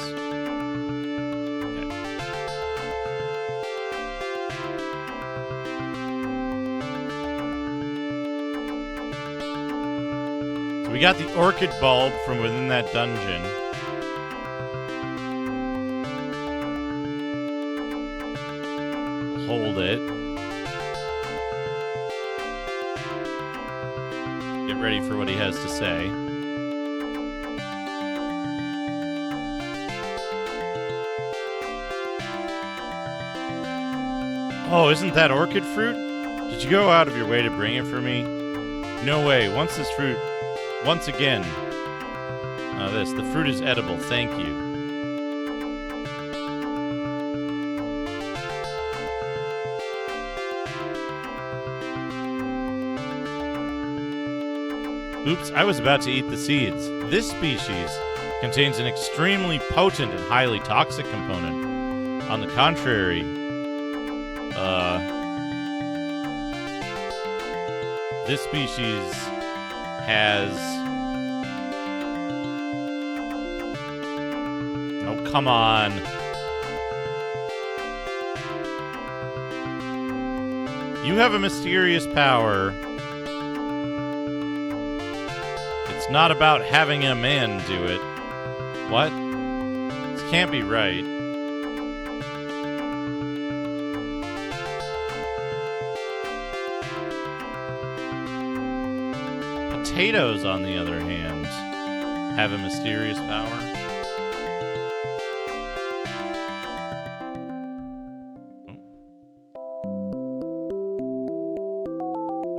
Speaker 1: Okay. So we got the orchid bulb from within that dungeon. Hold it. Get ready for what he has to say. Oh, isn't that orchid fruit? Did you go out of your way to bring it for me? No way. Once again. The fruit is edible. Thank you. Oops, I was about to eat the seeds. This species contains an extremely potent and highly toxic component. On the contrary, this species has... Oh, come on. You have a mysterious power. It's not about having a man do it. What? This can't be right. Potatoes, on the other hand, have a mysterious power.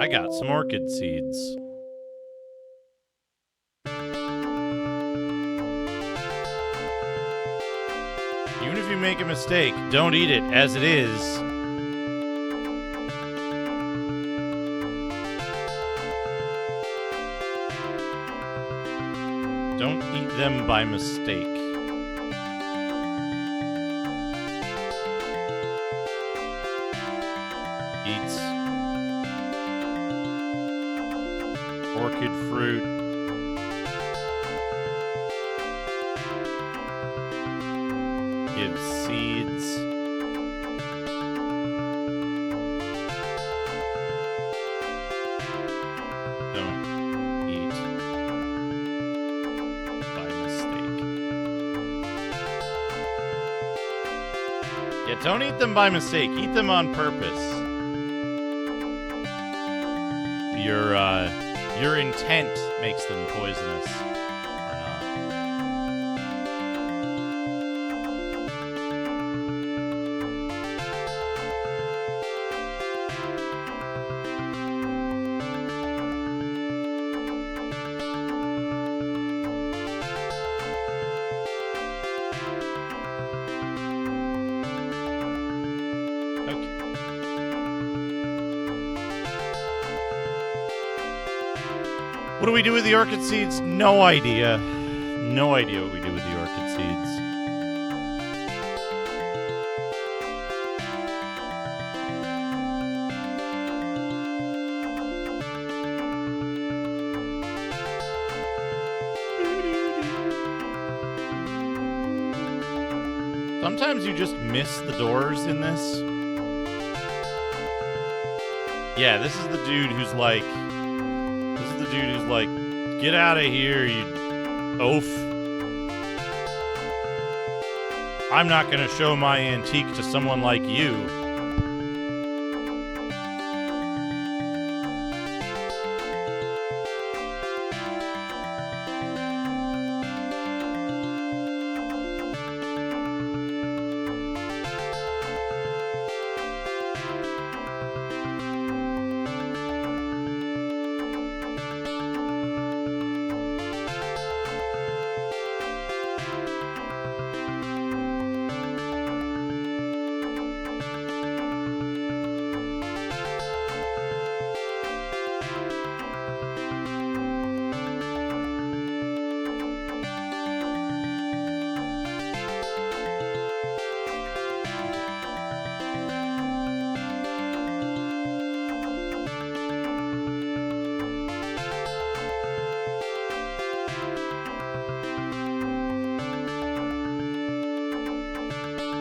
Speaker 1: I got some orchid seeds. Even if you make a mistake, don't eat it as it is. Don't eat them by mistake. Eats orchid fruit. Gives seeds. Don't eat by mistake. Yeah, don't eat them by mistake. Eat them on purpose. Your intent makes them poisonous or not. What do we do with the orchid seeds? No idea. No idea what we do with the orchid seeds. Sometimes you just miss the doors in this. Yeah, this is the dude who's like... Dude who's like, get out of here, you oaf. I'm not gonna show my antique to someone like you.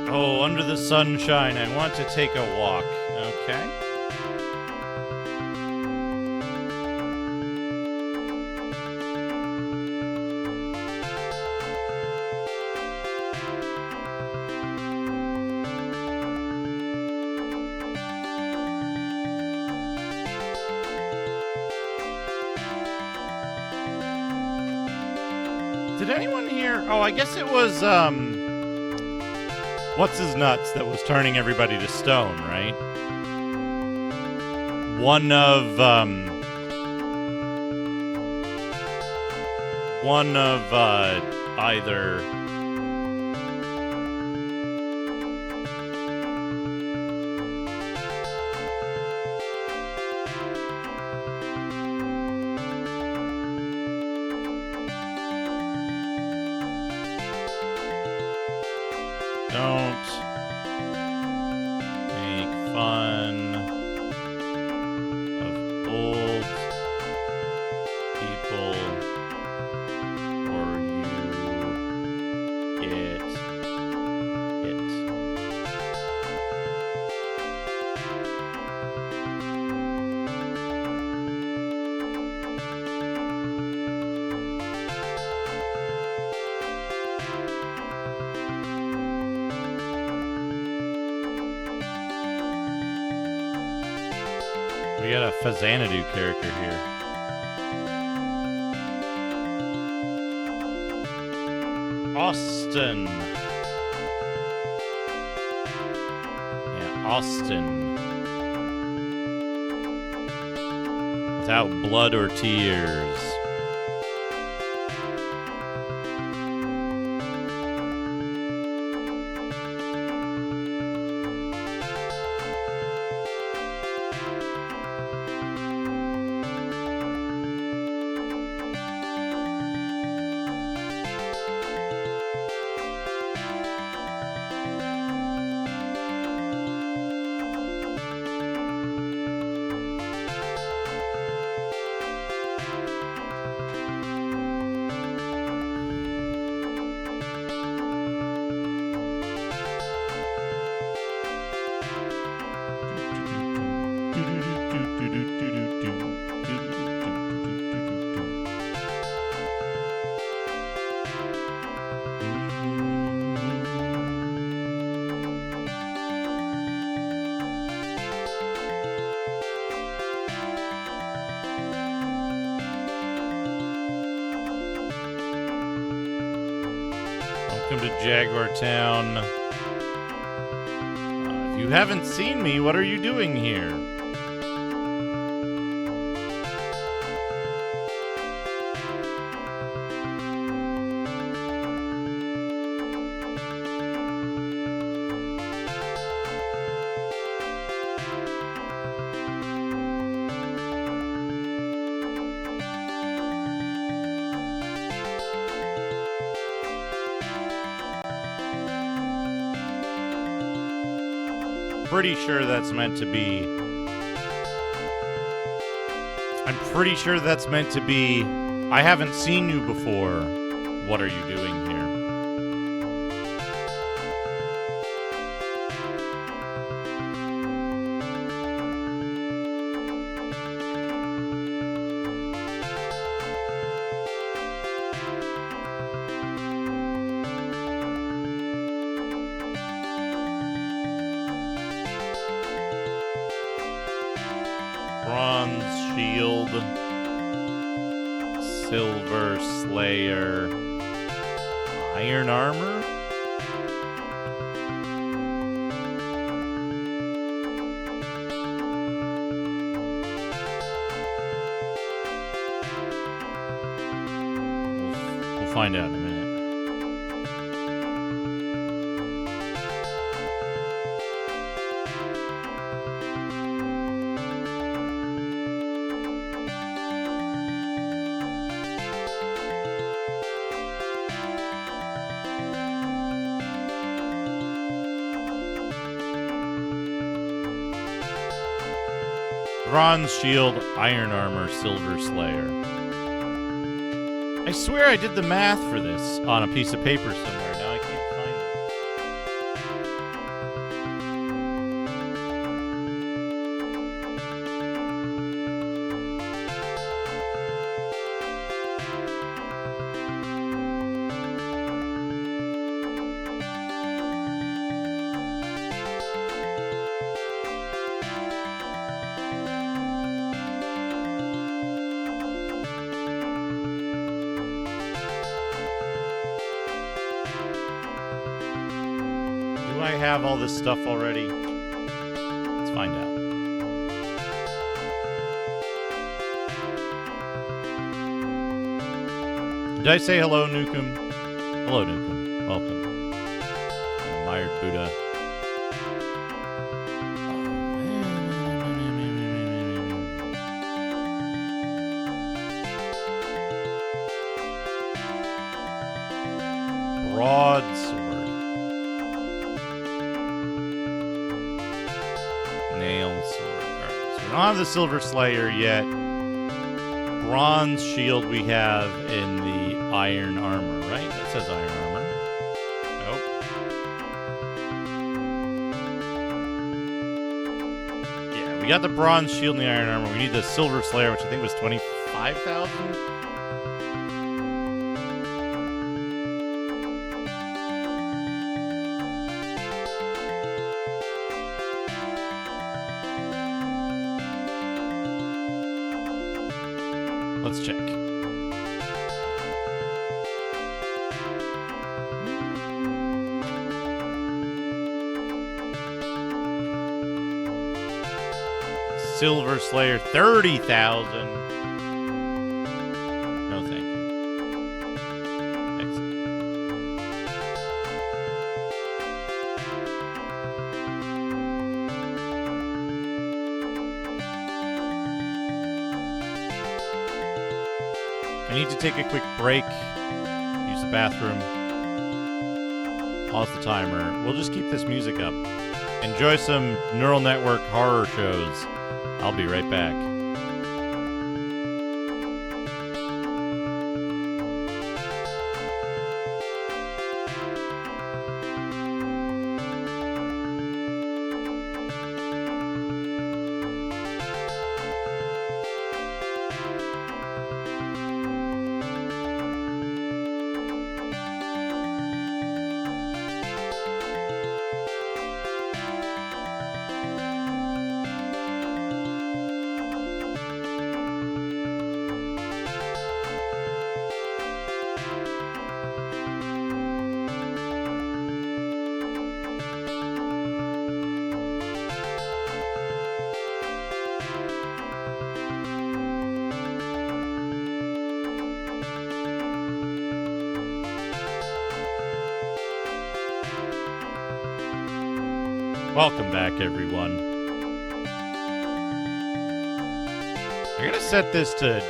Speaker 1: Oh, under the sunshine, I want to take a walk. Okay. Did anyone hear? Oh, I guess it was, what's his nuts that was turning everybody to stone, right? One of either don't make fun of old people or you get it. We got a Fazanadu character here. Austin. Yeah, Austin. Without blood or tears. Welcome to Jaguar Town. If you haven't seen me, what are you doing here? Pretty sure that's meant to be. I'm pretty sure that's meant to be. I haven't seen you before. What are you doing here? Bronze shield, silver slayer, iron armor. We'll find out in a minute. Bronze shield, iron armor, silver slayer. I swear I did the math for this on a piece of paper somewhere. Now I can't find it. Do I have all this stuff already? Let's find out. Did I say hello, Nukem? Hello, Nukem. Welcome. Admired Buddha. Broadsword. Nail sword. Alright, so we don't have the Silver Slayer yet. Bronze shield we have in the iron armor, right? That says iron armor. Nope. Yeah, we got the bronze shield and the iron armor. We need the Silver Slayer, which I think was 25,000. Let's check. Silver Slayer, 30,000. No, thank you. Exit. I need to take a quick break, use the bathroom, pause the timer. We'll just keep this music up. Enjoy some neural network horror shows. I'll be right back. Welcome back, everyone. I'm gonna set this to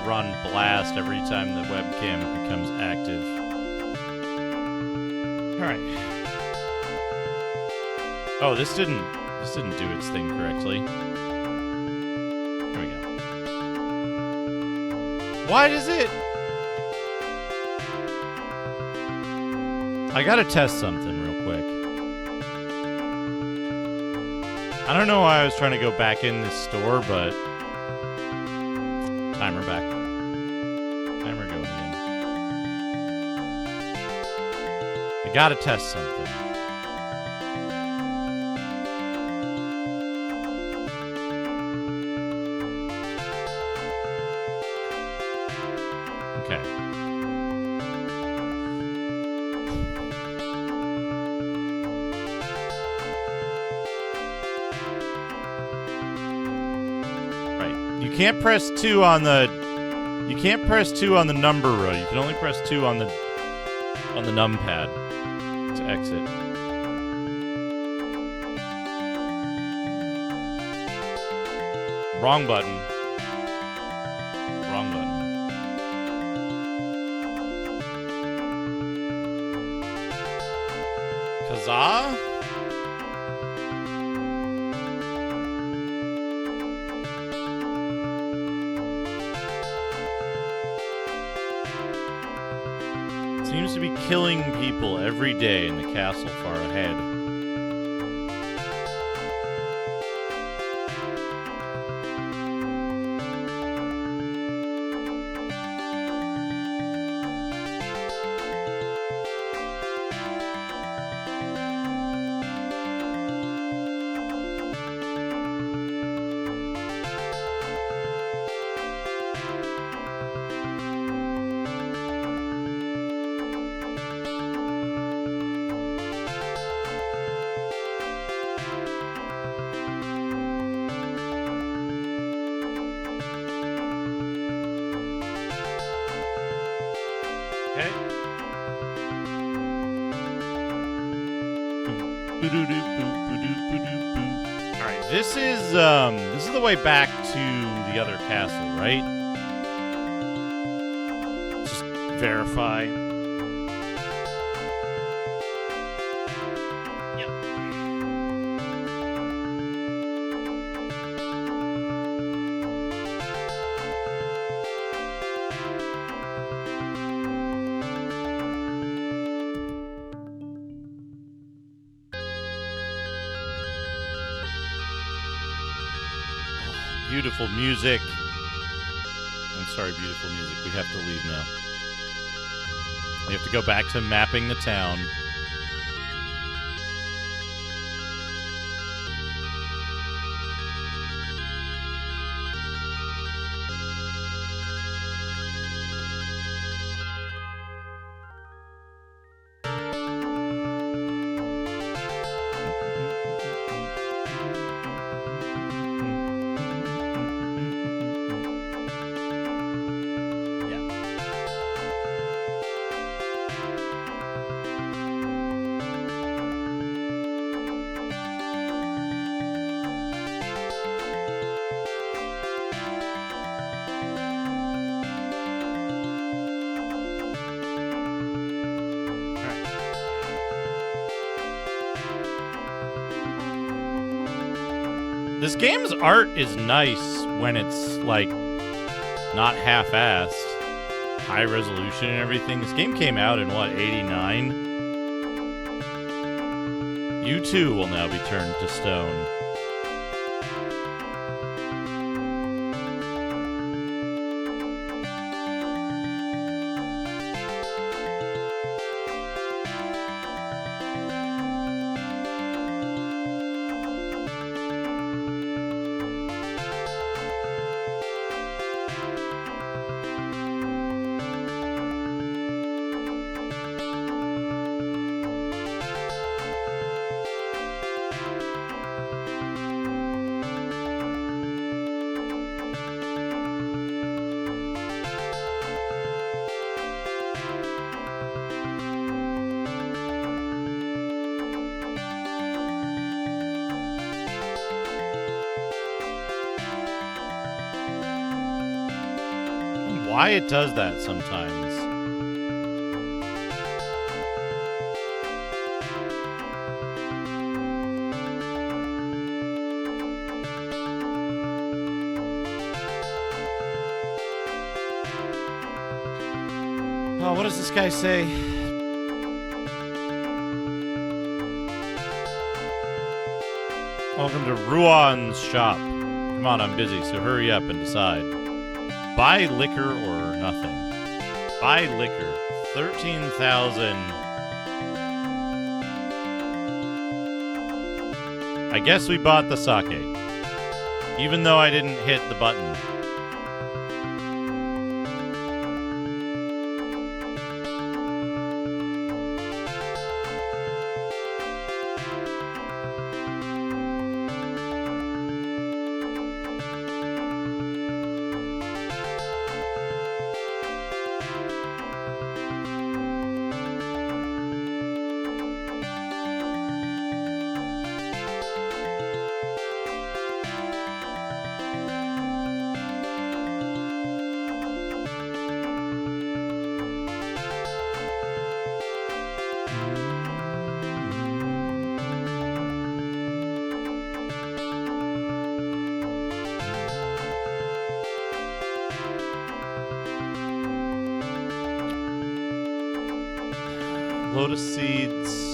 Speaker 1: run blast every time the webcam becomes active. All right. Oh, this didn't do its thing correctly. There we go. Why does it? I gotta test something real quick. I don't know why I was trying to go back in this store, but timer back. Timer going again. I gotta test something. Okay. You can't press 2 on the number row. You can only press 2 on the numpad to exit. Wrong button. Wrong button. Kazaa? Seems to be killing people every day in the castle far ahead. Okay. All right, this is the way back to the other castle, right? Just verify. Yep. Beautiful music. I'm sorry, beautiful music. We have to leave now. We have to go back to mapping the town. This game's art is nice when it's, like, not half-assed. High resolution and everything. This game came out in, what, 89? You too will now be turned to stone. Why it does that sometimes. Oh, what does this guy say? Welcome to Ruan's shop. Come on, I'm busy, so hurry up and decide. Buy liquor or nothing. Buy liquor. 13,000. I guess we bought the sake. Even though I didn't hit the button. Lotus seeds.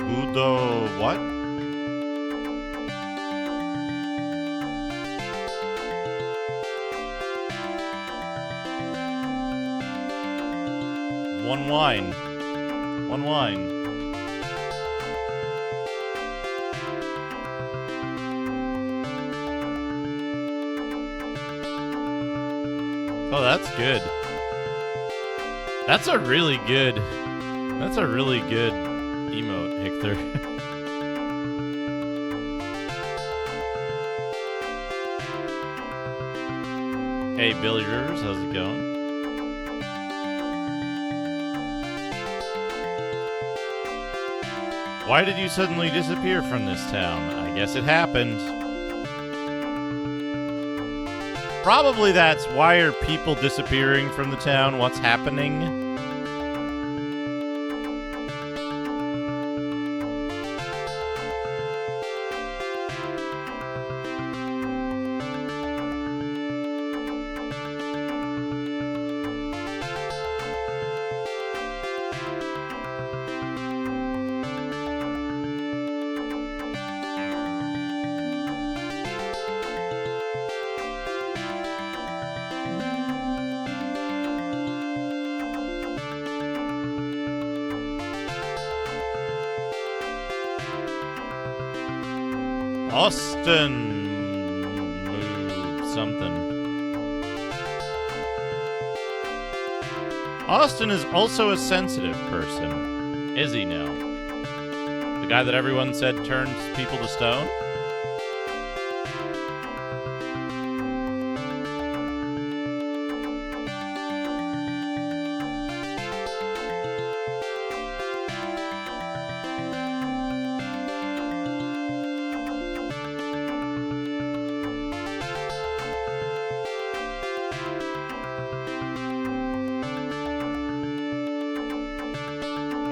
Speaker 1: Budo what? One wine. One wine. Oh, that's good. That's a really good emote, Hector. Hey, Billy Rivers, how's it going? Why did you suddenly disappear from this town? I guess it happened. Probably that's why are people disappearing from the town? What's happening? Austin moved something. Austin is also a sensitive person. Is he now? The guy that everyone said turns people to stone?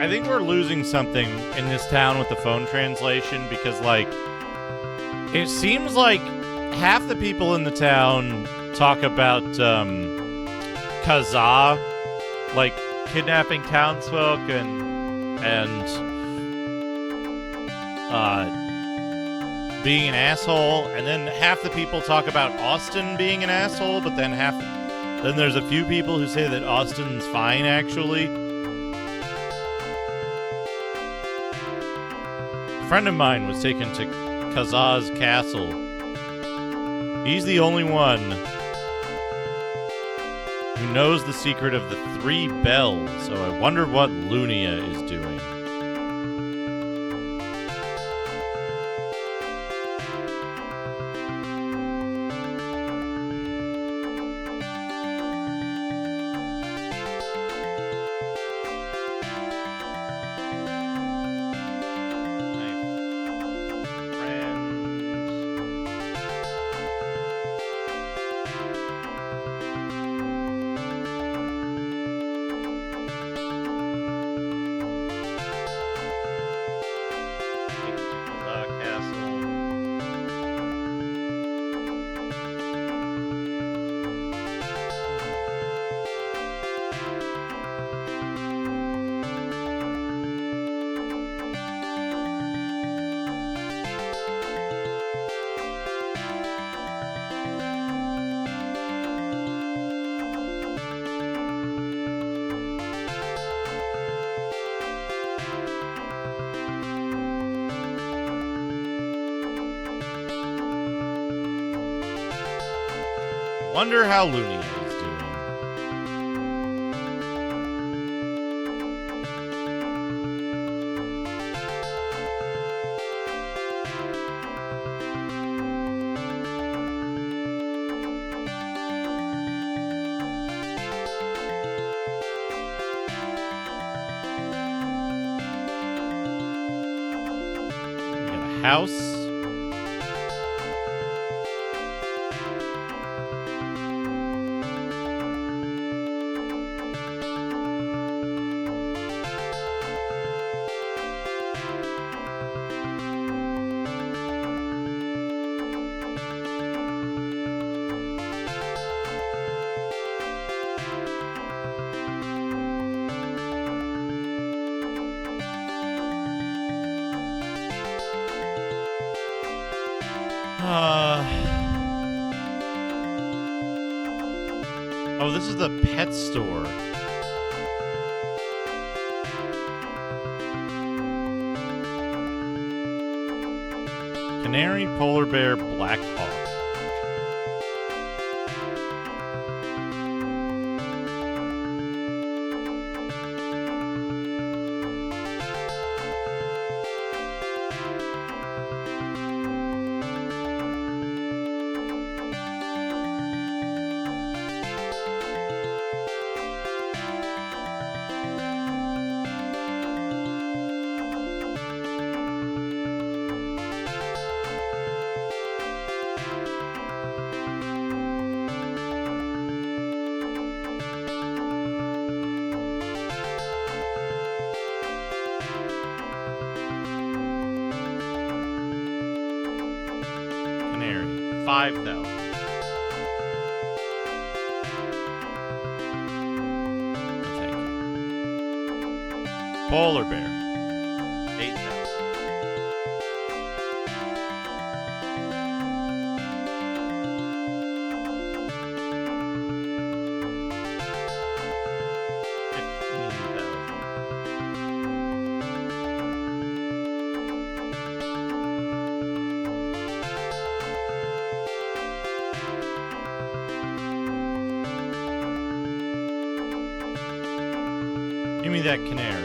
Speaker 1: I think we're losing something in this town with the phone translation because, like, it seems like half the people in the town talk about Kazaa, like kidnapping townsfolk and being an asshole, and then half the people talk about Austin being an asshole, but then there's a few people who say that Austin's fine, actually. A friend of mine was taken to Kazaa's castle. He's the only one who knows the secret of the 3 bells, so I wonder what Lunia is doing. Wonder how Lunia is doing. We got a house. Oh, this is the pet store. Canary, polar bear, black hawk. Canary, 5,000. Thank you. Polar bear, 8,000. Give me that canary.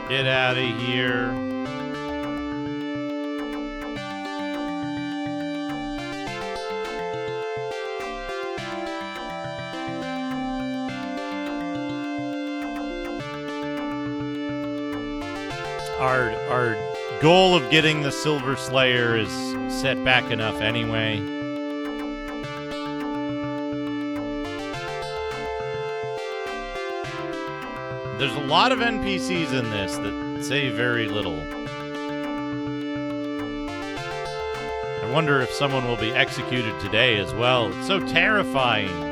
Speaker 1: Get out of here. Our goal of getting the Silver Slayer is set back enough anyway. There's a lot of NPCs in this that say very little. I wonder if someone will be executed today as well. It's so terrifying.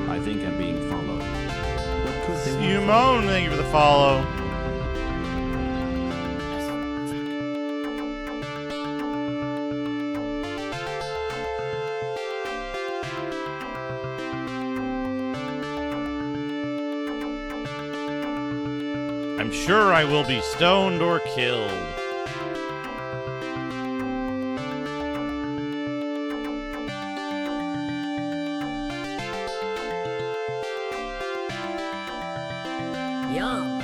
Speaker 7: I think I'm being followed. What could they want?
Speaker 1: Simone, thank you for the follow. I'm sure I will be stoned or killed.
Speaker 5: Yum.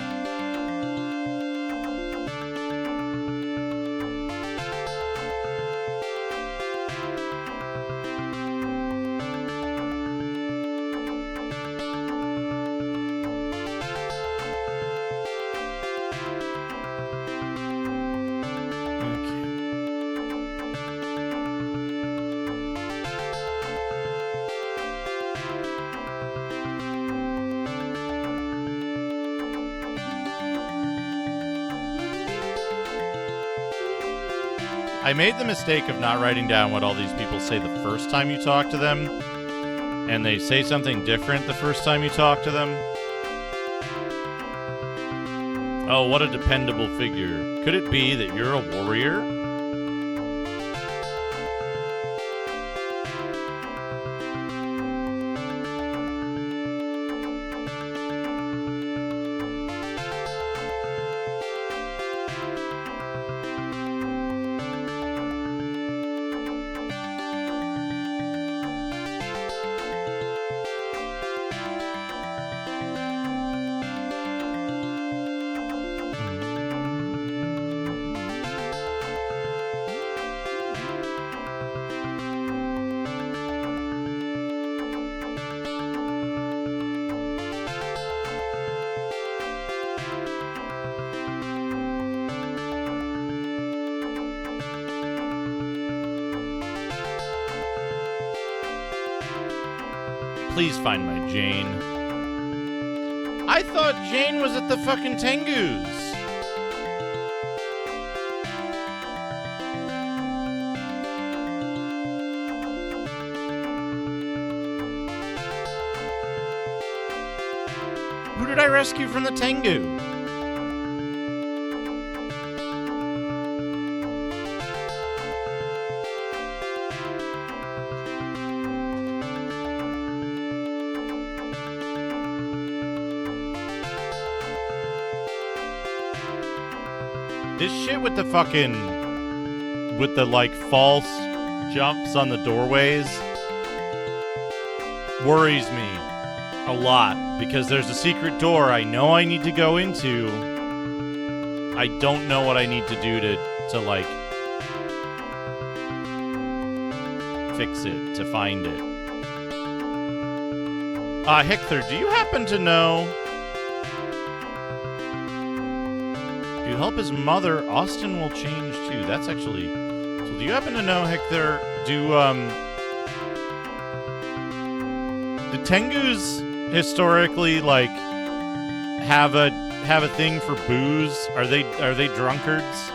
Speaker 1: I made the mistake of not writing down what all these people say the first time you talk to them, and they say something different the first time you talk to them. Oh, what a dependable figure. Could it be that you're a warrior? Please find my Jane. I thought Jane was at the fucking Tengus. Who did I rescue from the Tengu? This shit with the fucking... with the, like, false jumps on the doorways worries me a lot. Because there's a secret door I know I need to go into. I don't know what I need to do to like... fix it, to find it. Hector, do you happen to know... If you help his mother, Austin will change too. That's actually... So do you happen to know, Hector, do Tengus historically, like, have a thing for booze? Are they drunkards?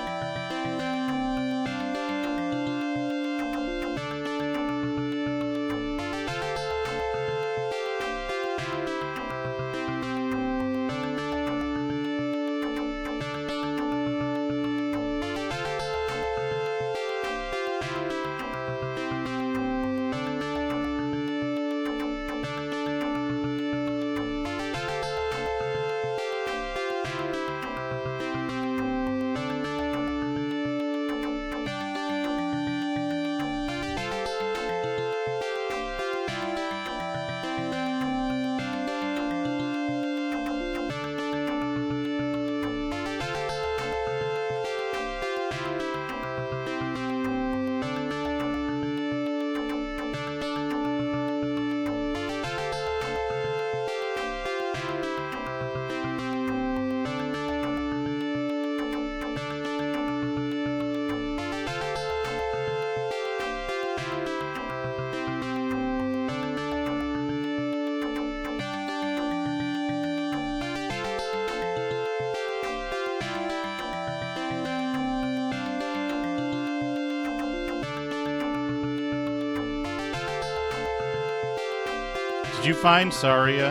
Speaker 1: Did you find Saria?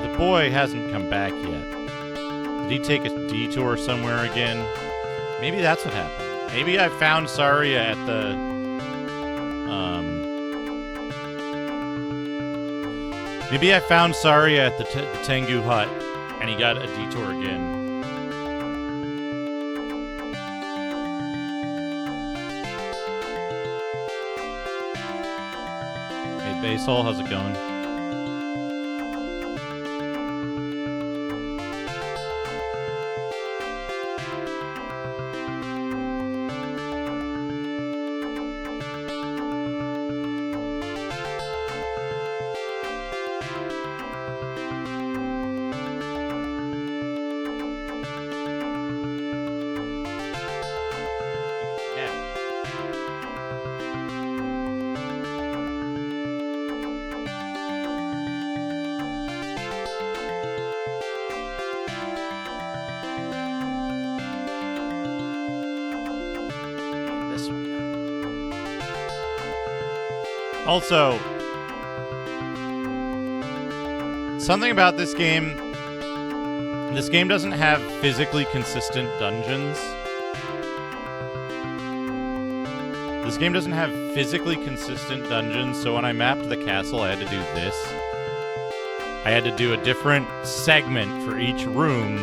Speaker 1: The boy hasn't come back yet. Did he take a detour somewhere again? Maybe that's what happened. Maybe I found Saria at the... Maybe I found Saria at the Tengu hut, and he got a detour again. Basol, how's it going? Also, something about this game doesn't have physically consistent dungeons. This game doesn't have physically consistent dungeons, so when I mapped the castle, I had to do this. I had to do a different segment for each room,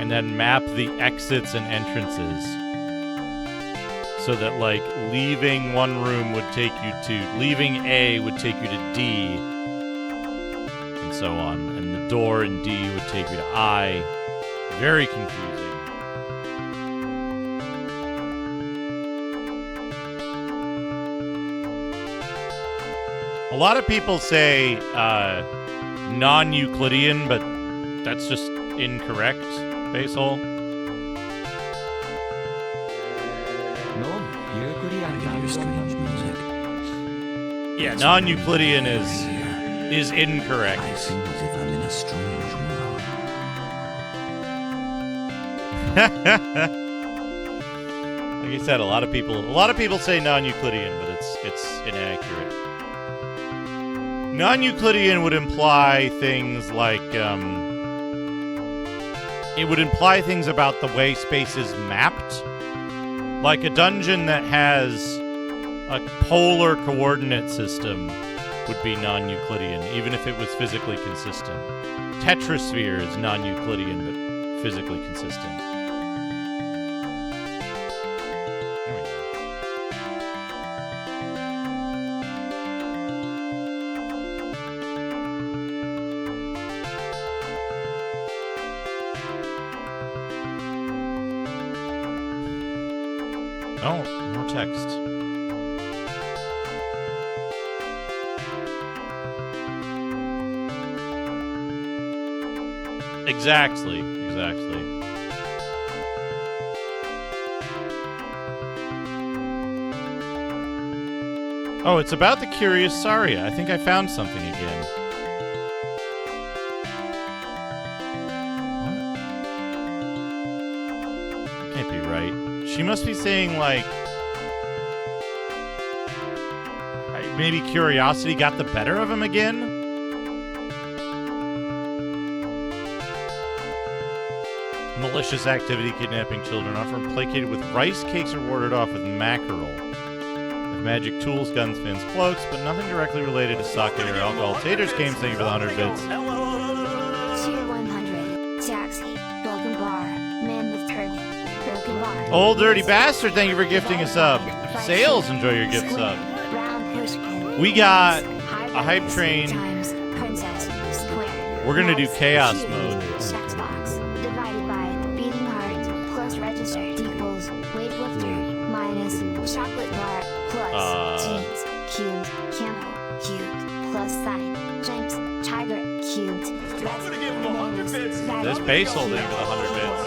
Speaker 1: and then map the exits and entrances. So that, like, leaving one room would take you to... Leaving A would take you to D. And so on. And the door in D would take you to I. Very confusing. A lot of people say non-Euclidean, but that's just incorrect, Basel. Yeah, non-Euclidean is incorrect.
Speaker 3: I feel as if I'm in a strange world.
Speaker 1: Like I said, a lot of people say non-Euclidean, but it's inaccurate. Non-Euclidean would imply things like it would imply things about the way space is mapped. Like a dungeon that has a polar coordinate system would be non-Euclidean, even if it was physically consistent. Tetrasphere is non-Euclidean, but physically consistent. Oh, no text. Exactly. Oh, it's about the Curious Saria. I think I found something again. What? Can't be right. She must be saying, like... maybe curiosity got the better of him again? Malicious activity, kidnapping children, often placated with rice cakes or warded off with mackerel. Magic tools, guns, fins, cloaks, but nothing directly related to sake or alcohol. Taters Games, thank you for the 100 bits.
Speaker 2: Tier 100, Taxi, Broken Bar, Man with Turban, Broken Bar.
Speaker 1: Old Dirty Bastard, thank you for gifting us up. Sales, enjoy your gift sub. We got a hype train. We're gonna do chaos mode.
Speaker 2: Checkbox, divided by beating heart, plus registered equals weightlifter, minus chocolate bar. Plus jeans, cubed, camel, cubed, plus sign, James, tiger, cubed,
Speaker 1: This base holding for the 100 bits.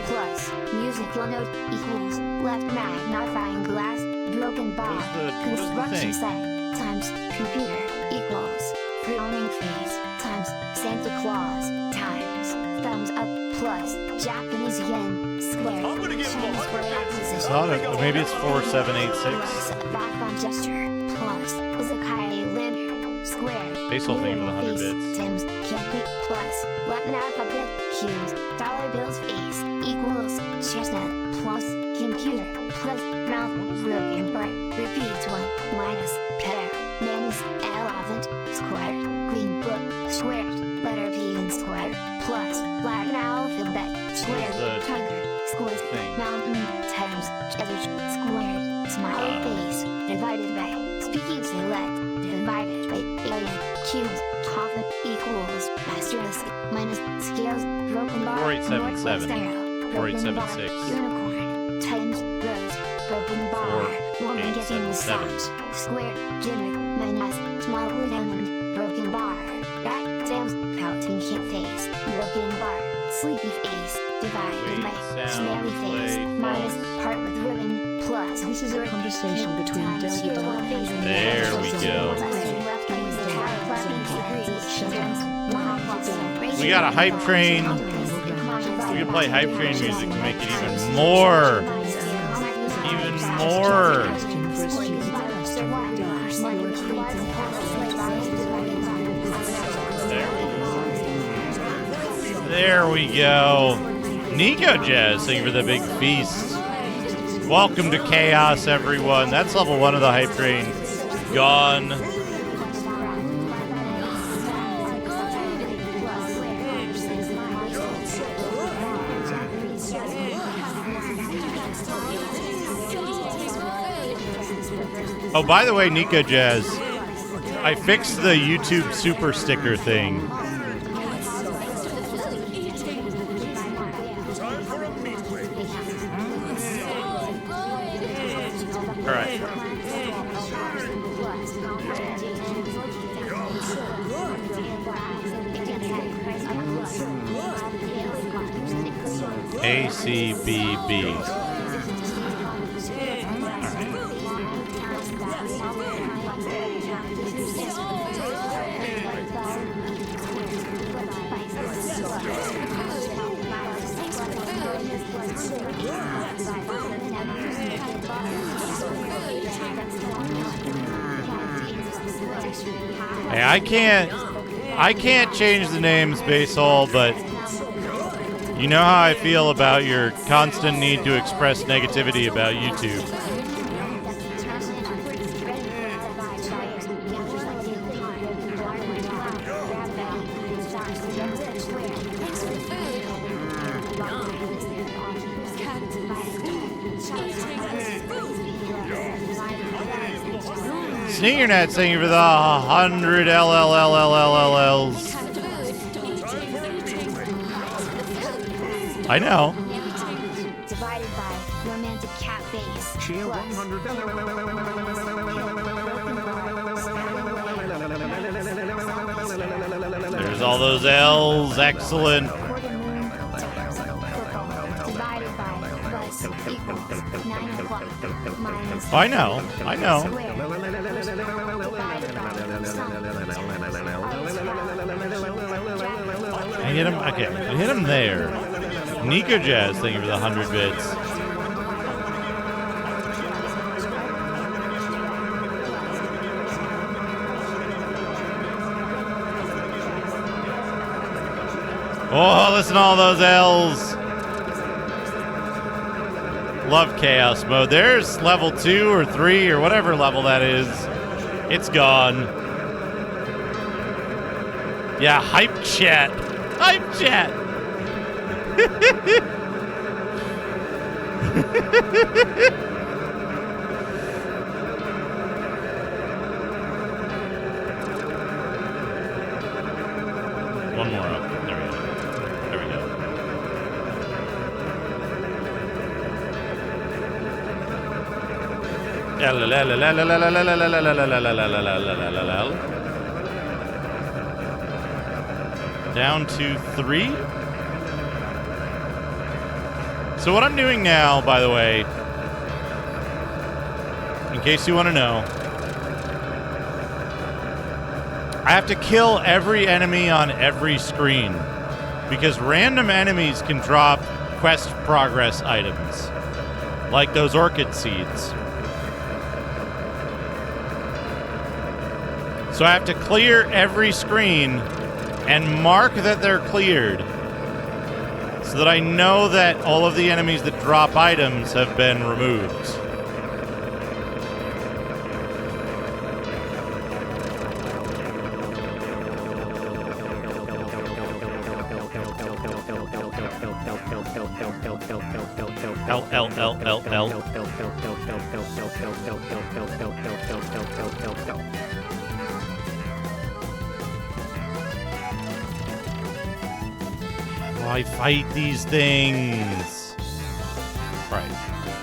Speaker 2: Plus, musical note equals left magnifying glass, broken bar, construction site, times computer, equals frowning face, times Santa Claus, times thumbs up, plus Japanese yen, square, Chinese word acquisition.
Speaker 1: Maybe it's 4786.
Speaker 2: Background gesture, plus Uzakai lantern, square.
Speaker 1: Base holding for the 100 bits.
Speaker 2: Times candy, plus Latin alphabet, cubes, dollar bills face, equals chestnut, plus computer, plus mouth, broken bar, repeat one, minus pear, man's elephant, squared, green book, squared, letter P and squared, plus Latin alphabet, squared, tiger, squared, mountain, times, cheddar, squared, smiley face, divided by, speaking select, divided by, area, cubes, coffin, equals, asterisk, minus, scales, broken bar,
Speaker 1: 4877.
Speaker 2: northwest arrow,
Speaker 1: 4876.
Speaker 2: unicorn, times, rose, broken bar, woman getting massage, square, dinner, minus, small blue diamond, broken bar, rat, Sam's, pouting hit face, broken bar, sleepy face, divided by, smelly face, minus, heart with ribbon, plus,
Speaker 5: This is a conversation between Delta and
Speaker 1: There we go. We got a hype train. We can play hype train music to make it even more. There we go. Nico Jazz, thank you for the big feast. Welcome to Chaos, everyone. That's level 1 of the hype train. Gone. Oh, by the way, Nico Jazz, I fixed the YouTube super sticker thing. All right. ACBB. Hey, I can't change the names, Basehole, but you know how I feel about your constant need to express negativity about YouTube. Sneakernet, thank you for the 100 LLLLLLLs. I know.
Speaker 2: Divided by romantic cat face.
Speaker 4: Cheer
Speaker 2: Plus,
Speaker 4: 100.
Speaker 1: There's all those L's. Excellent.
Speaker 2: quarter moon times football divided by plus equals 9 o'clock minus
Speaker 1: I know. I know.
Speaker 2: square divided by sun.
Speaker 1: I hit him. Okay, I hit him there. Nico Jazz, thank you for the 100 bits. Oh, listen to all those L's. Love chaos mode. There's level 2 or 3 or whatever level that is. It's gone. Yeah, hype chat. Hype chat. One more up. There we go. There we go. Down to 3. So what I'm doing now, by the way, in case you want to know, I have to kill every enemy on every screen because random enemies can drop quest progress items, like those orchid seeds. So I have to clear every screen and mark that they're cleared so that I know that all of the enemies that drop items have been removed. L. I fight these things. Right.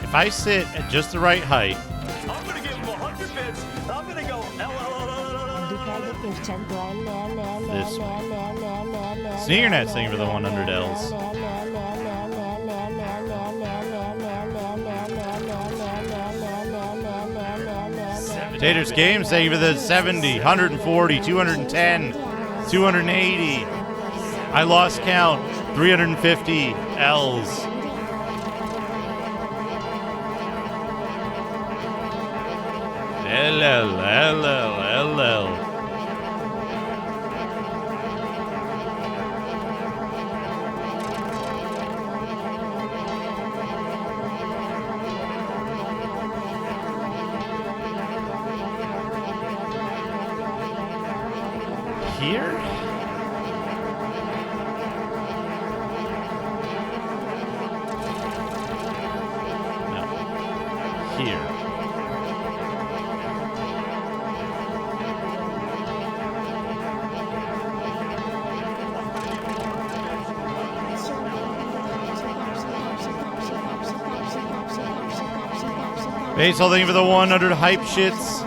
Speaker 1: If I sit at just the right height.
Speaker 8: I'm gonna give him 100 bits. I'm gonna go
Speaker 1: This Sneakernet singing for the 100 L's. Taters Games thank you for the 70, 140, 210, 280. I lost count. 350 L's. LL. Here? Here. Basil, thank you for the 100 hype shits.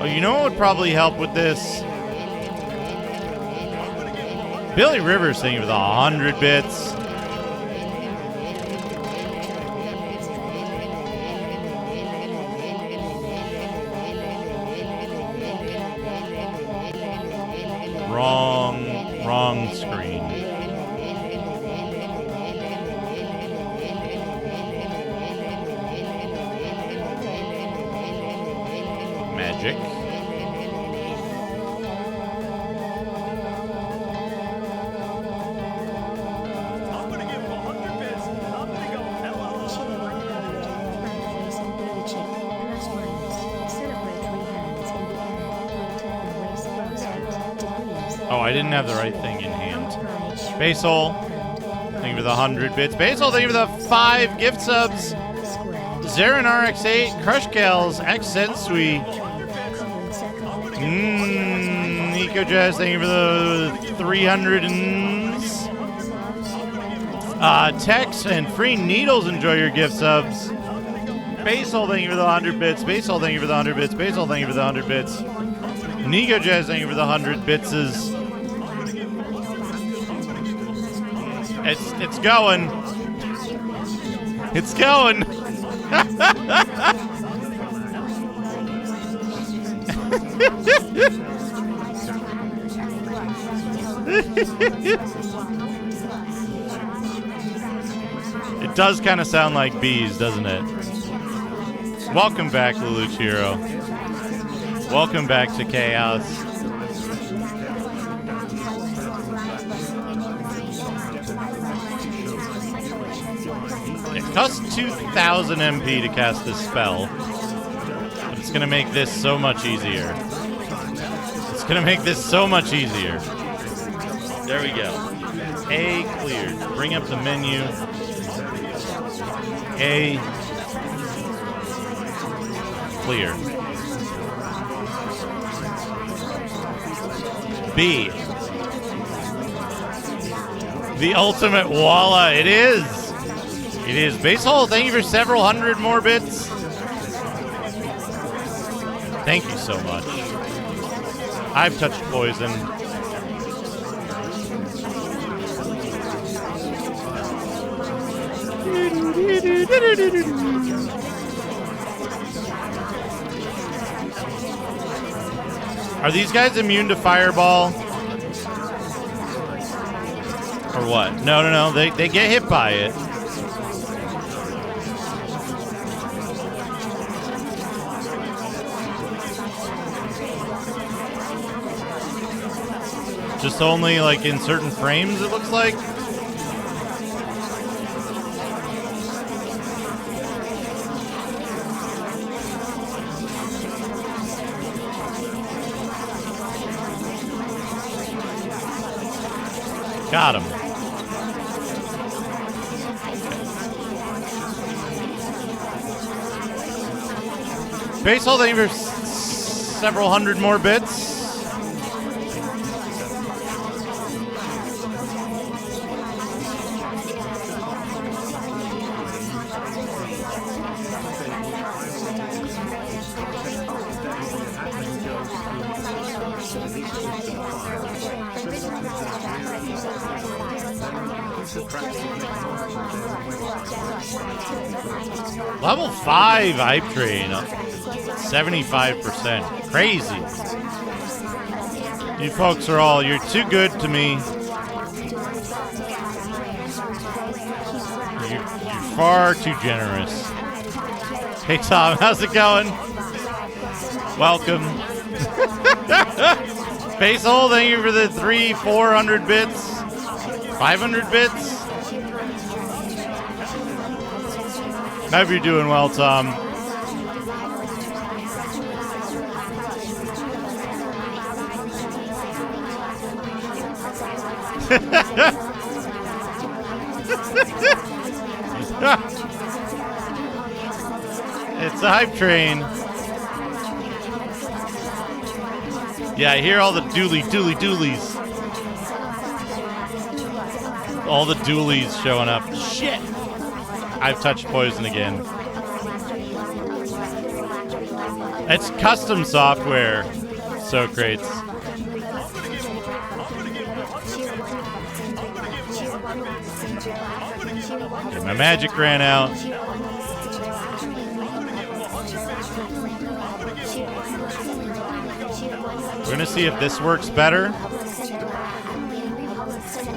Speaker 1: Oh, you know what would probably help with this? Billy Rivers singing with 100 bits. Wrong screen. Magic. Oh, I didn't have the right thing in hand. Basil, thank you for the 100 bits. Basil, thank you for the 5 gift subs. Zarin RX8, Crush Gals, X Sensui. Nico Jazz, thank you for the 300 Tex and Free Needles, enjoy your gift subs. Basil, thank you for the 100 bits. Basil, thank you for the 100 bits. Basil, thank you for the 100 bits. Nico Jazz, thank you for the 100 bitses. It's going. It's going. It does kind of sound like bees, doesn't it? Welcome back, Luluchiro. Welcome back to Chaos. It costs 2,000 MP to cast this spell, but it's going to make this so much easier. It's going to make this so much easier. There we go. A cleared. Bring up the menu. A clear. B. The ultimate Walla. It is. It is. Basehole, thank you for several hundred more bits. Thank you so much. I've touched poison. Are these guys immune to fireball? Or what? No. They get hit by it. Just only like in certain frames, it looks like. Got him. Baseball, thank you for several hundred more bits. Level 5 hype train, 75%. Crazy. You folks are all, you're too good to me. You're far too generous. Hey Tom, how's it going? Welcome. Basehole, thank you for the 400 bits. 500 bits. Hope you're doing well, Tom. It's a hype train. Yeah, I hear all the doolies. All the doolies showing up. Shit! I've touched poison again. It's custom software, so crates. Okay, my magic ran out. We're gonna see if this works better.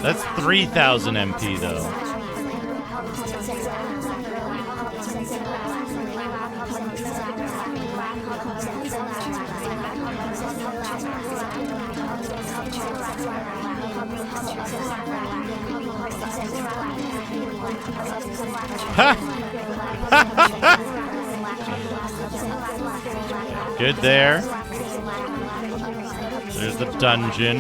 Speaker 1: That's 3,000 MP though. Good there. There's the dungeon.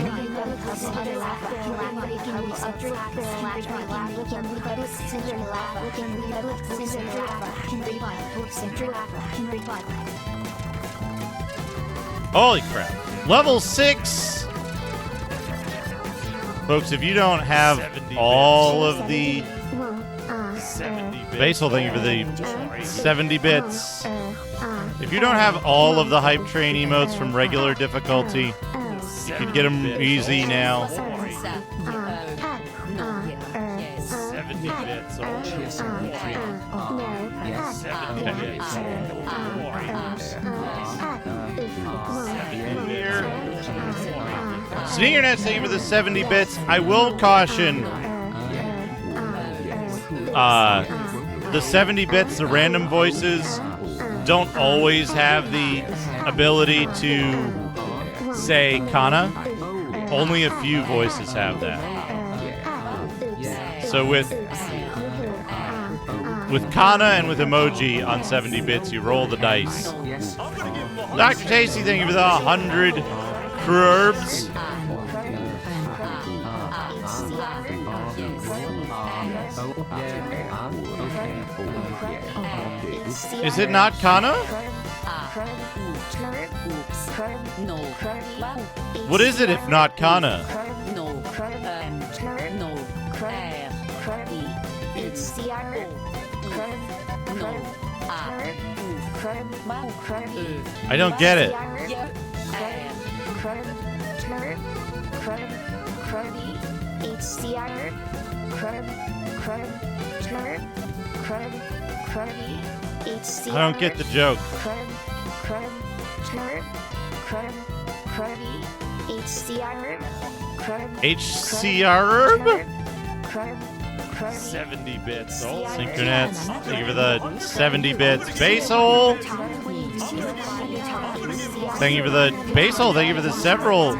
Speaker 1: Holy crap. Level 6! Folks, if you don't have all of the...
Speaker 9: 70 bits.
Speaker 1: Basil, thank you for the 70 bits. If you don't have all of the Hype Train emotes from regular difficulty, you could get them easy now.
Speaker 9: 70 bits. 70 bits.
Speaker 1: Sneakernet, thank you for the 70 bits. I will caution, the 70 bits, the random voices, don't always have the ability to say kana. Only a few voices have that. So with kana and with emoji on 70 bits, you roll the dice. Dr. Tasty, thank you for the 100 crubs. Is it not kana? What is it if not kana? I don't get it. I don't get the joke. HCR?
Speaker 9: 70 bits. Oh,
Speaker 1: Syncronets, thank you for the 70 bits. Basil! Thank you for the Basil, thank you for the several.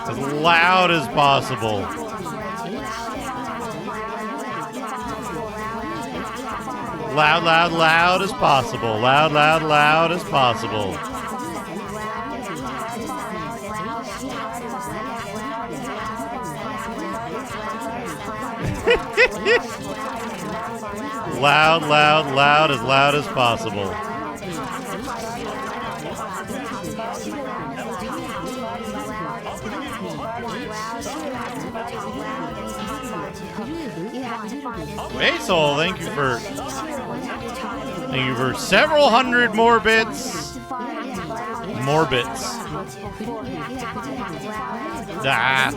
Speaker 1: As loud as possible. Loud, loud, loud as possible. Loud, loud, loud as possible. Loud, loud, loud as possible. Basil, thank you for several hundred more bits. More bits. Ah.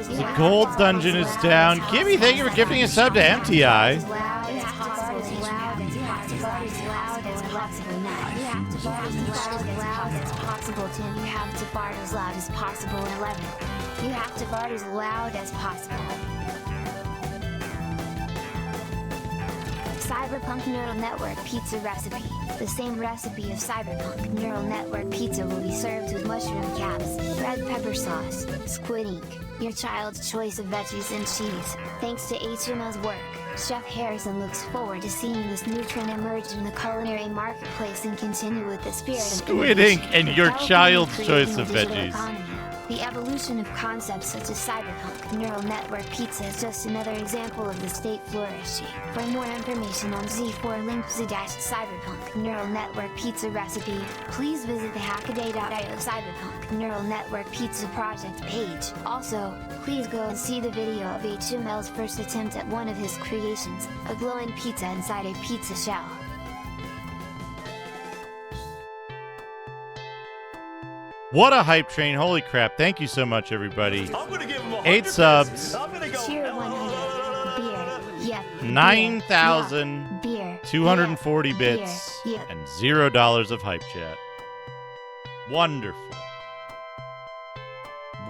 Speaker 1: The gold dungeon is down. Kimmy, thank you for gifting a sub to MTI.
Speaker 2: You have to fart as loud as possible. 11. You have to fart as loud as possible. Cyberpunk Neural Network Pizza Recipe. The same recipe of Cyberpunk Neural Network Pizza will be served with mushroom caps, red pepper sauce, squid ink, your child's choice of veggies and cheese. Thanks to HMO's work, Chef Harrison looks forward to seeing this new trend emerge in the culinary marketplace and continue with the spirit of
Speaker 1: Squid ink and your child's choice of veggies.
Speaker 2: The evolution of concepts such as Cyberpunk Neural Network Pizza is just another example of the state flourishing. For more information on Z4 link Z-Cyberpunk Neural Network Pizza recipe, please visit the hackaday.io Cyberpunk Neural Network Pizza project page. Also, please go and see the video of HML's first attempt at one of his creations, a glowing pizza inside a pizza shell.
Speaker 1: What a hype train. Holy crap. Thank you so much, everybody.
Speaker 8: I'm gonna give him 100
Speaker 1: 8 subs.
Speaker 8: bits. I'm gonna go.
Speaker 2: Cheer 100. Beer. Yep.
Speaker 1: 9,240
Speaker 2: Beer.
Speaker 1: bits
Speaker 2: Yep.
Speaker 1: and $0 of hype chat. Wonderful.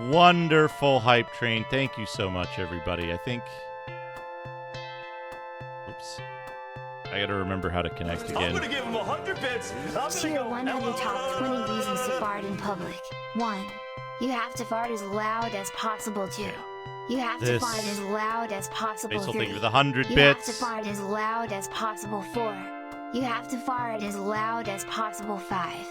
Speaker 1: Wonderful hype train. Thank you so much, everybody. I think... Oops. I gotta remember how to connect
Speaker 8: I'm
Speaker 1: again.
Speaker 8: gonna give him 100 bits. I'm gonna
Speaker 2: Cheer
Speaker 8: go.
Speaker 2: 100 top 20 reasons to fart in public. 1. You have to fart as loud as possible too. You have to
Speaker 1: This-
Speaker 2: fart as loud as possible.
Speaker 1: Basil,
Speaker 2: 3.
Speaker 1: thank you for the 100
Speaker 2: You
Speaker 1: bits.
Speaker 2: have to fart as loud as possible. 4. You have to fart as loud as possible. 5.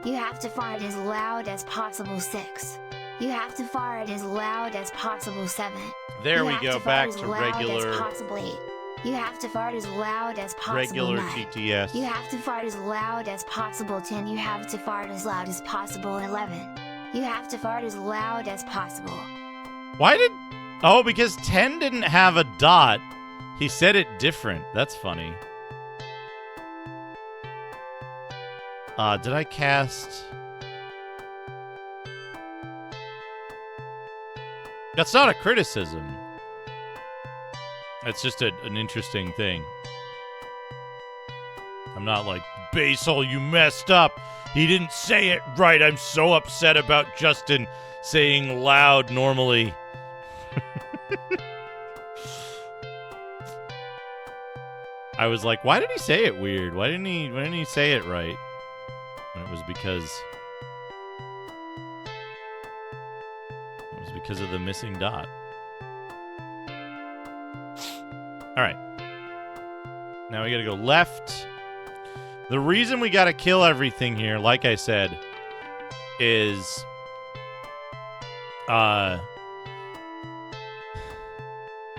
Speaker 2: You have to fart as loud as possible. 6. You have to fart as loud as possible. 7.
Speaker 1: There
Speaker 2: You
Speaker 1: we
Speaker 2: have
Speaker 1: go,
Speaker 2: to fart
Speaker 1: back
Speaker 2: as
Speaker 1: to
Speaker 2: loud
Speaker 1: regular,
Speaker 2: as possible. 8. You have to fart as loud as possible.
Speaker 1: regular
Speaker 2: 9.
Speaker 1: TTS.
Speaker 2: You have to fart as loud as possible. 10. You have to fart as loud as possible. 11. You have to fart as loud as possible.
Speaker 1: Why did... Oh, because 10 didn't have a dot. He said it different. That's funny. Did I cast... That's not a criticism. It's just an interesting thing. I'm not like, Basil, you messed up. He didn't say it right. I'm so upset about Justin saying loud normally. I was like, why did he say it weird? Why didn't he say it right? And it was because of the missing dot. All right. Now we got to go left. The reason we got to kill everything here, like I said, is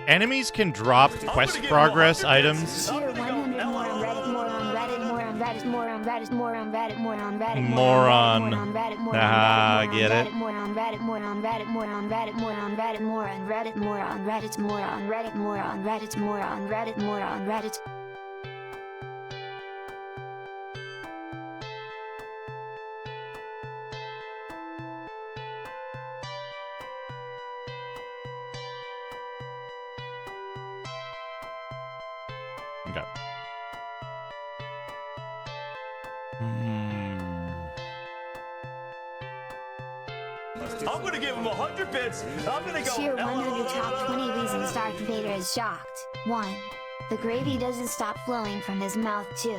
Speaker 1: enemies can drop quest progress items.
Speaker 2: Cheer 100 more on Reddit, more on Reddit, more on Reddit, more on Reddit, more on Reddit, more on Reddit,
Speaker 1: Moron.
Speaker 2: more on Reddit, more on
Speaker 1: Ah,
Speaker 2: Reddit,
Speaker 1: get it?
Speaker 2: more on Reddit, more on Reddit, more on Reddit, more on Reddit, more on Reddit, more on Reddit, more on Reddit, more on Reddit, more on Reddit, more on Reddit.
Speaker 1: Okay.
Speaker 8: I'm gonna give him 100 bits. I'm gonna go.
Speaker 2: Cheer 100 top 20 reasons Darth Vader is shocked. 1. The gravy doesn't stop flowing from his mouth. 2.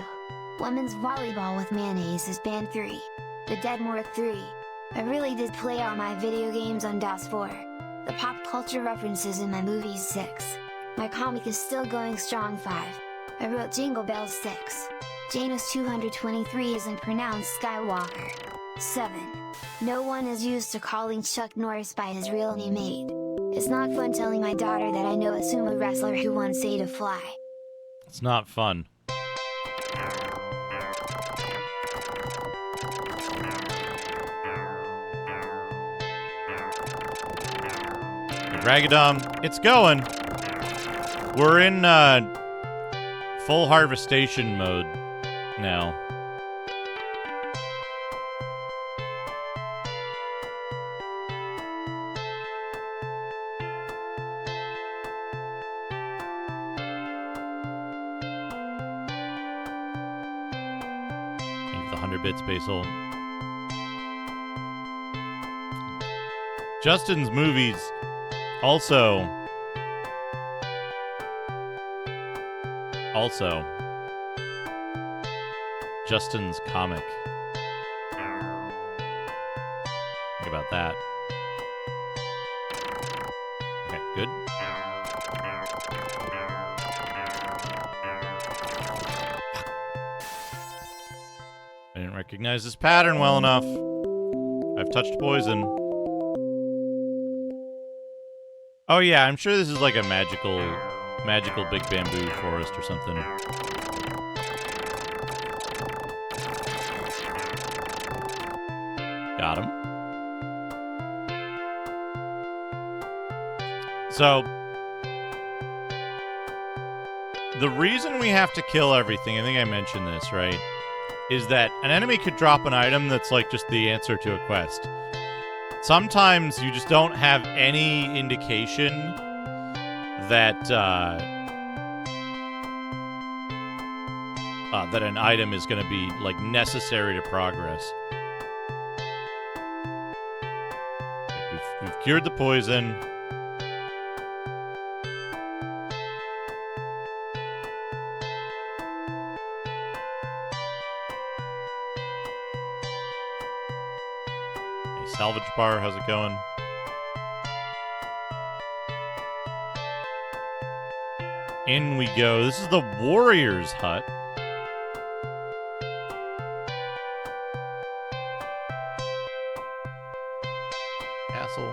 Speaker 2: Women's volleyball with mayonnaise is banned. 3. The Deadmore. 3. I really did play all my video games on DOS. 4. The pop culture references in my movies. 6. My comic is still going strong. 5. I wrote Jingle Bells. 6. Janus 223 isn't pronounced Skywalker. 7. No one is used to calling Chuck Norris by his real name. 8. It's not fun telling my daughter that I know a sumo wrestler who won Say to Fly.
Speaker 1: It's not fun. Dragadom, it's going. We're in full harvestation mode now. Thank you for the 100 bits, Basil. Justin's movies also Justin's comic. Think about that. Okay, good. I didn't recognize this pattern well enough. I've touched poison. Oh yeah, I'm sure this is like a magical big bamboo forest or something. Got him. So, the reason we have to kill everything, I think I mentioned this, right, is that an enemy could drop an item that's like just the answer to a quest. Sometimes you just don't have any indication that that an item is going to be like necessary to progress. We've cured the poison. Hey, salvage bar, how's it going? In we go. This is the Warrior's Hut. Castle.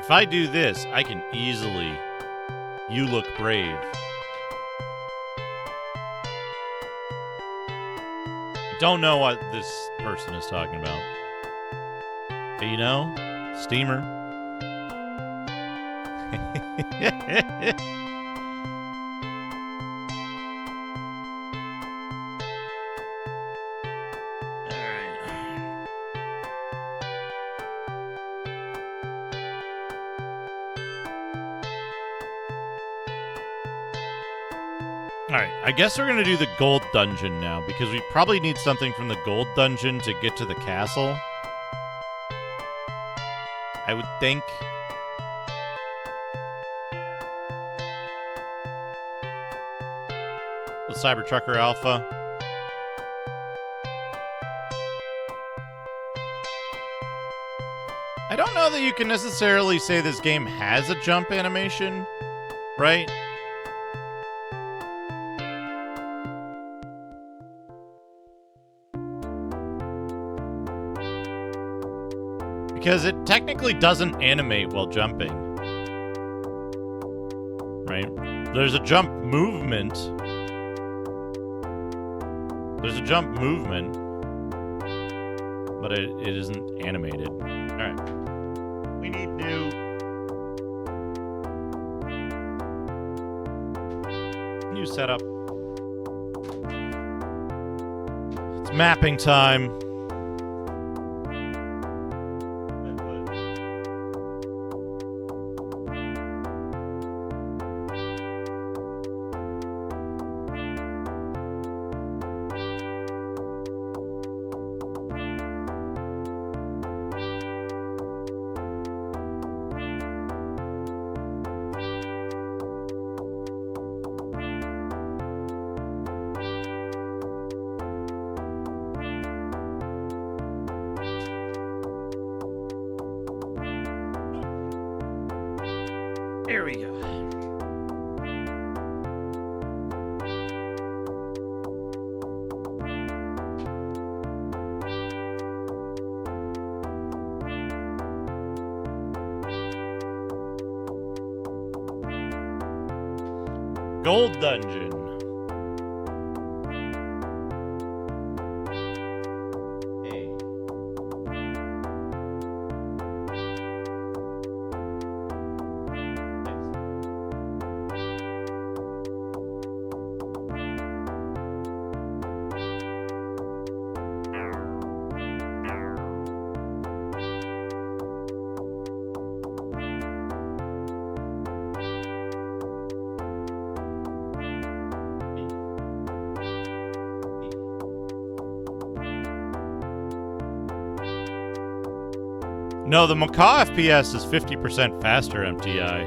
Speaker 1: If I do this, I can easily... You look brave. I don't know what this person is talking about. Hey, you know? Steamer. Alright, I guess we're gonna do the gold dungeon now, because we probably need something from the gold dungeon to get to the castle. I would think. The Cybertrucker Alpha. I don't know that you can necessarily say this game has a jump animation, right? Because it technically doesn't animate while jumping. Right? There's a jump movement. There's a jump movement. But it isn't animated. Alright. We need new setup. It's mapping time. Here we go. Gold Dungeon. No, the Macaw FPS is 50% faster, MTI.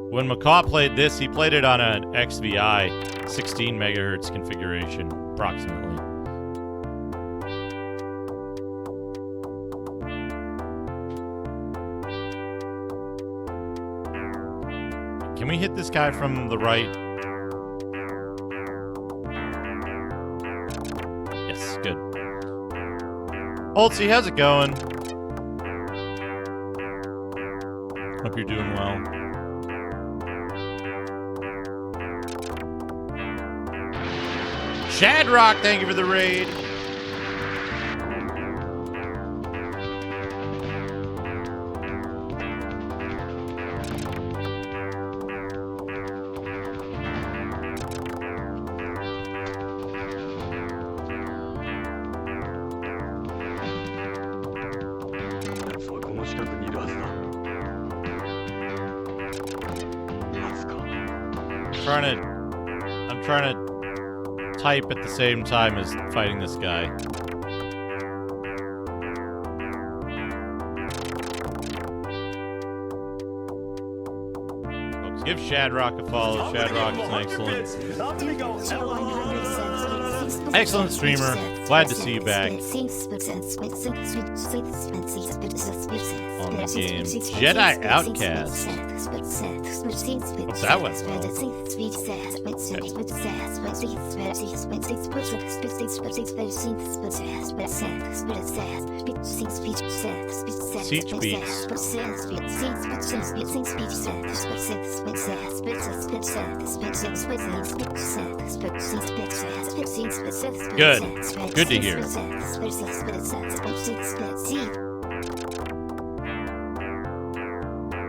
Speaker 1: When Macaw played this, he played it on an XVI 16 megahertz configuration, approximately. Can we hit this guy from the right? Yes, good. Holtzy, how's it going? Hope you're doing well. Shadrock, thank you for the raid. I'm trying to type at the same time as fighting this guy. Focus Give Shadrock a follow. Shadrock is excellent.
Speaker 8: I'm gonna go.
Speaker 1: Excellent streamer. Glad to see you back on the game. Jedi Outcast. Hope that went Siege Beats. Good. Good to hear.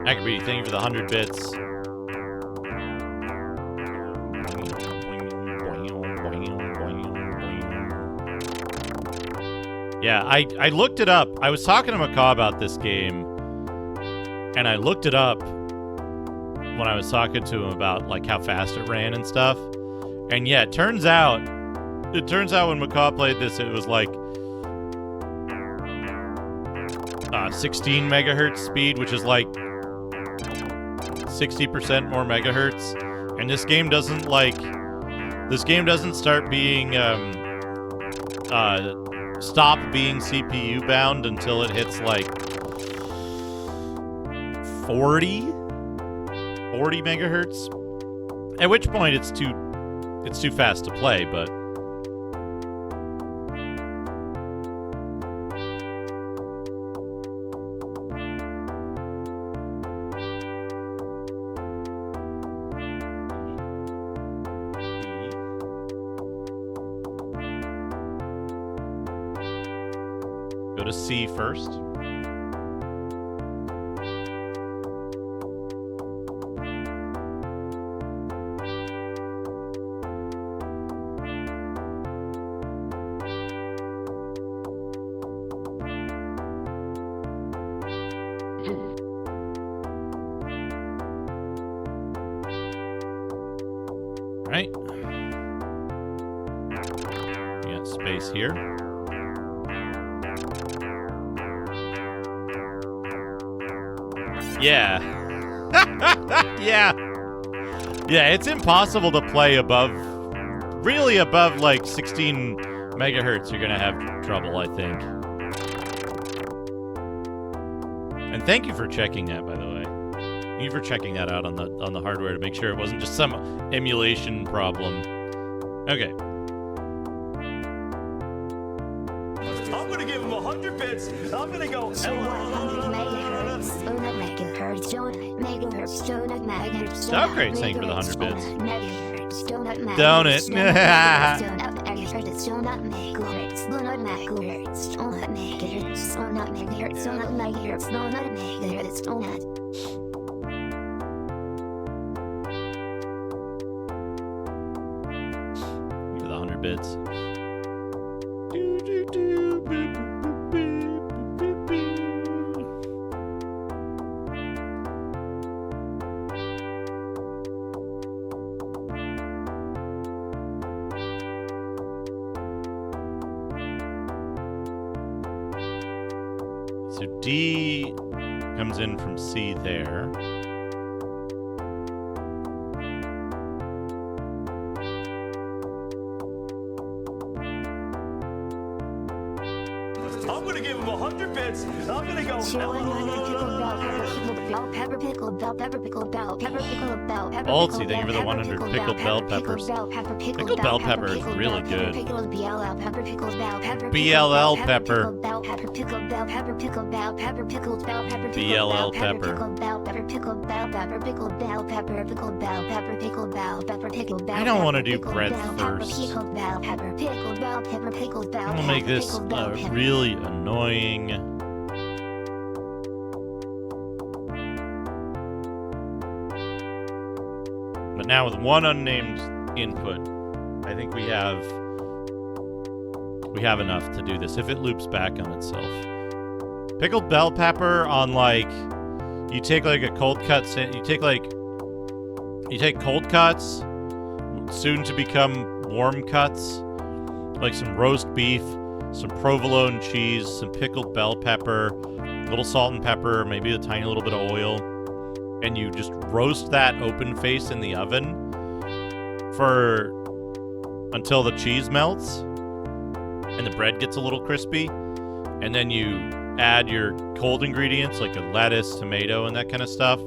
Speaker 1: Ackerby, thank you for the 100 bits. Yeah, I looked it up. I was talking to Macaw about this game, and I looked it up when I was talking to him about like how fast it ran and stuff. And yeah, it turns out when Macaw played this, it was like 16 megahertz speed, which is like 60% more megahertz. And this game doesn't start being stop being CPU bound until it hits like 40 megahertz. At which point it's too fast to play, but go to C first. Right. We got space here. Yeah. Yeah. Yeah, it's impossible to play above like 16 megahertz. You're gonna have trouble, I think. And thank you for checking that, by the way. Thank you for checking that out on the hardware to make sure it wasn't just some emulation problem. Okay.
Speaker 8: I'm gonna give him 100 bits. I'm gonna go.
Speaker 1: Upgrade saying for the 100 bits. Don't it? For the 100 bits. So D comes in from C there.
Speaker 8: I'm gonna give him 100 bits. I'm gonna go.
Speaker 1: Altsy, thank you for the 100 pickled bell peppers. Pickled bell pepper is really good. BLL pepper. BLL pepper. I don't want to do breadth first. I'm gonna make this really annoying. But now with one unnamed input, I think we have enough to do this if it loops back on itself. Pickled bell pepper on like you take like a cold cut, you take cold cuts soon to become warm cuts, like some roast beef, some provolone cheese, some pickled bell pepper, a little salt and pepper, maybe a tiny little bit of oil, and you just roast that open face in the oven until the cheese melts and the bread gets a little crispy, and then you add your cold ingredients like a lettuce, tomato, and that kind of stuff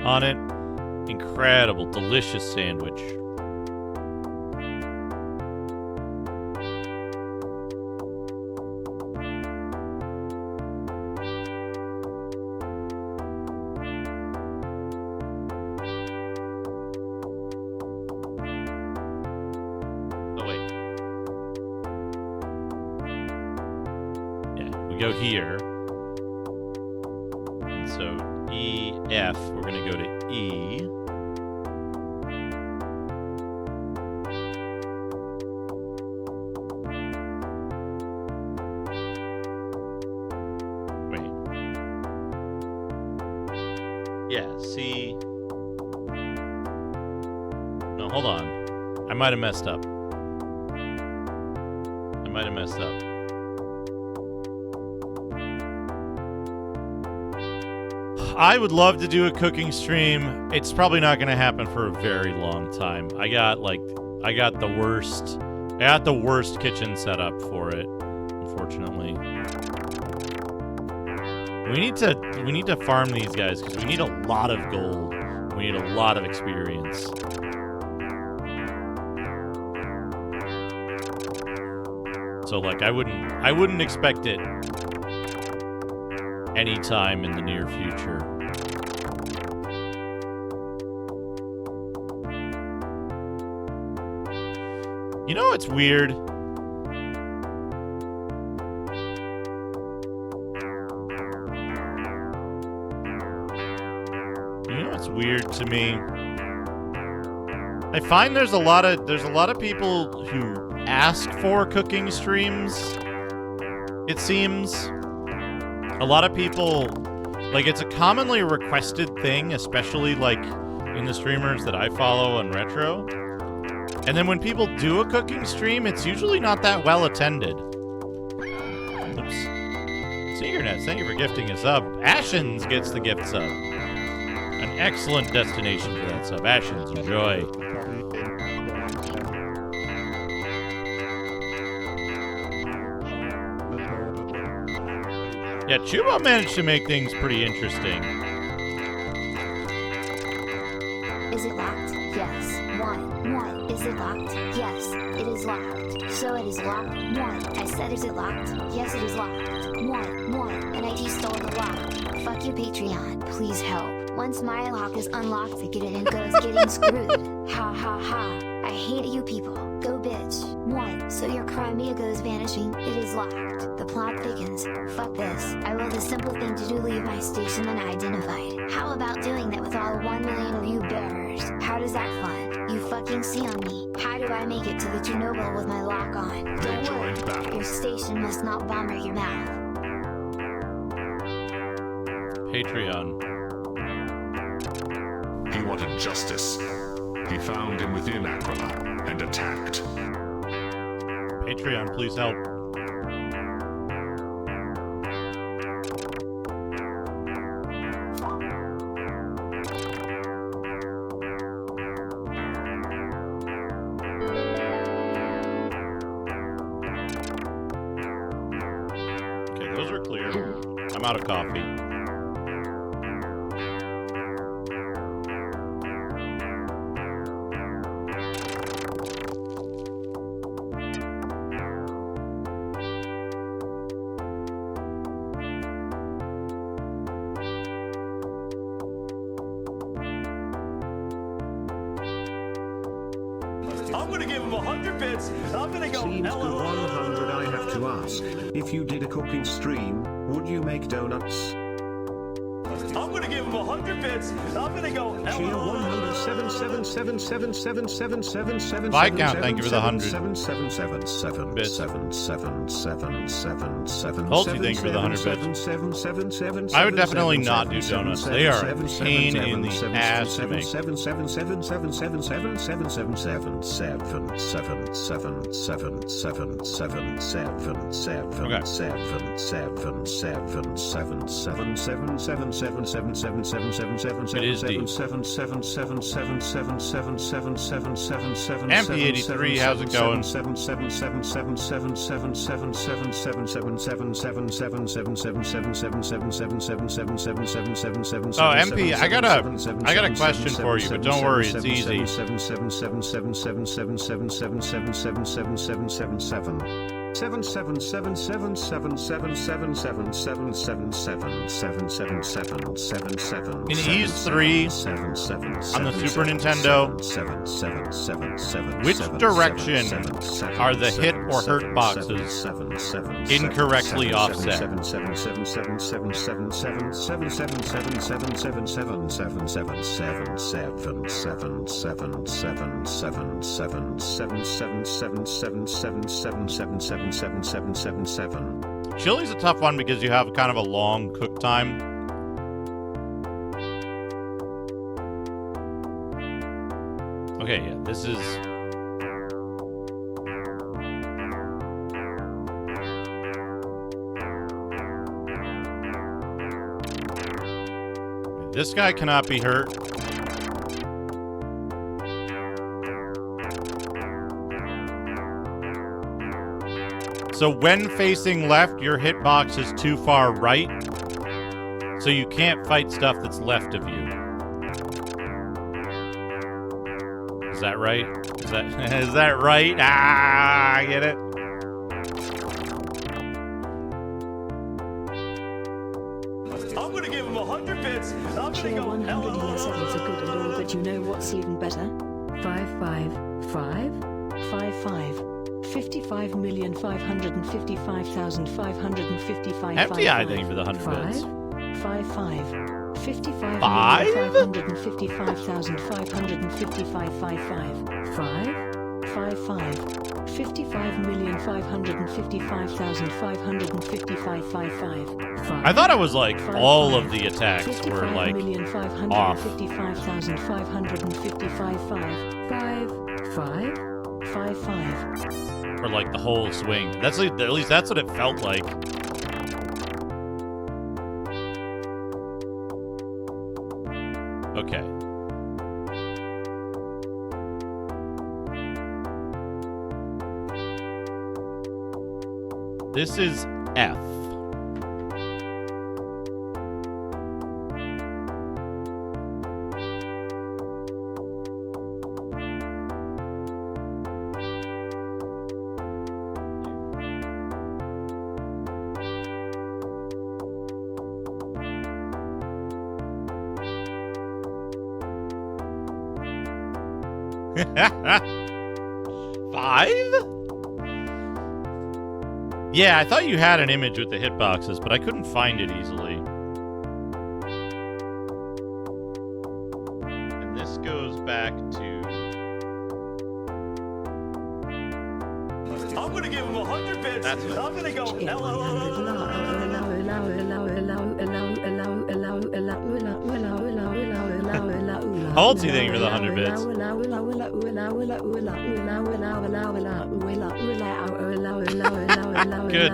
Speaker 1: on it. Incredible, delicious sandwich. Go here. And so E, F, we're going to go to E. Wait. Yeah, C. No, hold on. I might have messed up. I would love to do a cooking stream. It's probably not going to happen for a very long time. I got the worst kitchen setup for it, unfortunately. We need to farm these guys because we need a lot of gold. We need a lot of experience. So like I wouldn't expect it anytime in the near future. You know what's weird? You know what's weird to me? I find there's a lot of people who ask for cooking streams. It seems. A lot of people, like, it's a commonly requested thing, especially, like, in the streamers that I follow on Retro. And then when people do a cooking stream, it's usually not that well attended. Oops. Seegernet, thank you for gifting us up. Ashens gets the gift sub. An excellent destination for that sub. Ashens, enjoy. Yeah, Chuba managed to make things pretty interesting.
Speaker 2: Is it locked? Yes. 1. Is it locked? Yes, it is locked. So it is locked. 1. I said, is it locked? Yes, it is locked. 1. And IT stole the lock. Fuck you, Patreon. Please help. Once my lock is unlocked, the get it and goes getting screwed. Ha ha ha. I hate you people. Go bitch. 1. So your Crimea goes vanishing. It is locked. The plot thickens. Fuck this. I will the simple thing to do, leave my station unidentified. How about doing that with all 1 million of you bearers? How does that fun? You fucking see on me. How do I make it to the Chernobyl with my lock on? Don't worry. Your station must not bomber your mouth.
Speaker 1: Patreon.
Speaker 10: He wanted justice. He found him within Aquila and attacked.
Speaker 1: Patreon, please help. Okay, those are clear. I'm out of coffee.
Speaker 8: I'm gonna give him 100 bits. I'm gonna go.
Speaker 4: Seems good 100. I have to ask, if you did a cooking stream, would you make donuts?
Speaker 8: I'm gonna give him 100 bits. I'm gonna go.
Speaker 4: Cheer 100
Speaker 1: Viscount, thank you for the 100 bits. Tulsi, thank you for the 100 bits. I would definitely not do donuts. They are a pain in the ass to make. MP83, how's it going? Oh, MP, I got a question for you, but don't worry, it's easy. In Ease 3 on the Super Nintendo, which direction are the hit or hurt boxes incorrectly offset? Chili's a tough one because you have kind of a long cook time. Okay, yeah, this is... This guy cannot be hurt. So when facing left, your hitbox is too far right, so you can't fight stuff that's left of you. Is that right? Is that right? Ah, I get it.
Speaker 8: I'm gonna give him 100 bits. I'm gonna go
Speaker 5: 107's are good and all, but you know what's even better? 555 55 55,555,555.
Speaker 1: FTI, thank you for the 100 bits.
Speaker 5: 55 55
Speaker 1: 5?
Speaker 5: 555,555 55 55,555,555.
Speaker 1: I thought it was like all of the attacks were like off.
Speaker 5: 55,555,555.
Speaker 1: Or like the whole swing. That's like, at least that's what it felt like. Okay. This is F. Five? Yeah, I thought you had an image with the hitboxes, but I couldn't find it easily. And this goes back to...
Speaker 8: I'm gonna give him 100 bits. I'm gonna go
Speaker 1: How old's he thinking for the 100 bits? Good.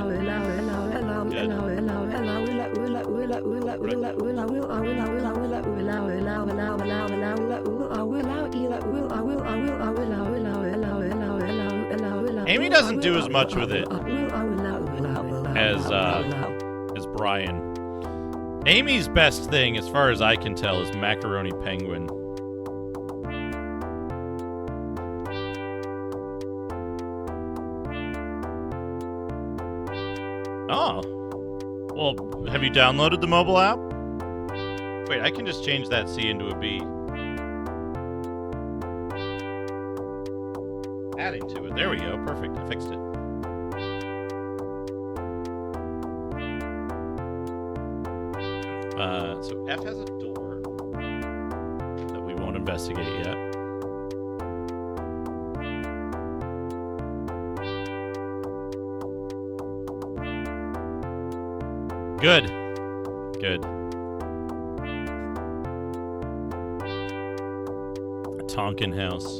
Speaker 1: Amy doesn't do as much with it as Brian. Amy's best thing, as far as I can tell, is Macaroni Penguin. Oh. Well, have you downloaded the mobile app? Wait, I can just change that C into a B. Adding to it. There we go. Perfect. I fixed it. So F has a door that we won't investigate yet. Good. Good. A Tonkin house.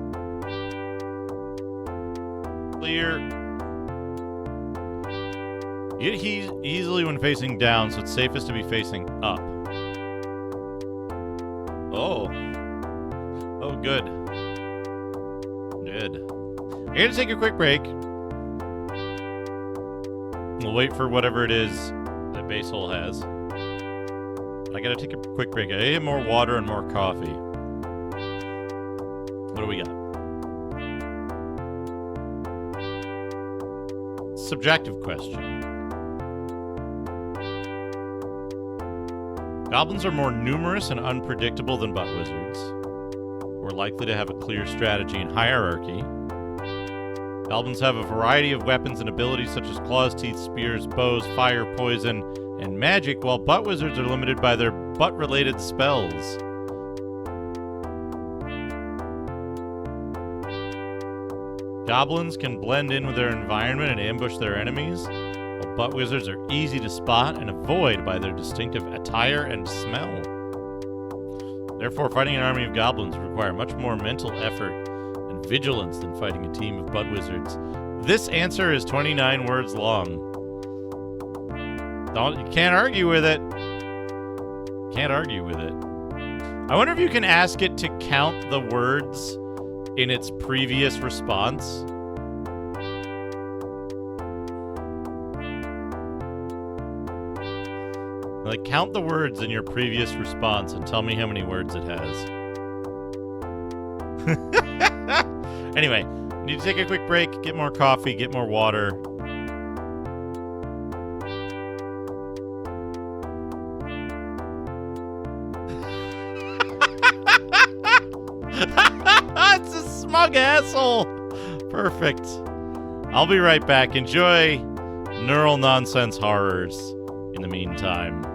Speaker 1: Clear. You get easily when facing down, so it's safest to be facing up. Oh. Oh, good. Good. I'm going to take a quick break. We'll wait for whatever it is that Base Hole has. I got to take a quick break. I need more water and more coffee. What do we got? Subjective question. Goblins are more numerous and unpredictable than butt wizards. We're likely to have a clear strategy and hierarchy. Goblins have a variety of weapons and abilities such as claws, teeth, spears, bows, fire, poison, and magic, while butt wizards are limited by their butt-related spells. Goblins can blend in with their environment and ambush their enemies, while butt wizards are easy to spot and avoid by their distinctive attire and smell. Therefore, fighting an army of goblins would require much more mental effort and vigilance than fighting a team of butt wizards. This answer is 29 words long. You can't argue with it. Can't argue with it. I wonder if you can ask it to count the words in its previous response. Like, count the words in your previous response and tell me how many words it has. Anyway, need to take a quick break, get more coffee, get more water. It's a smug asshole. Perfect. I'll be right back. Enjoy neural nonsense horrors in the meantime.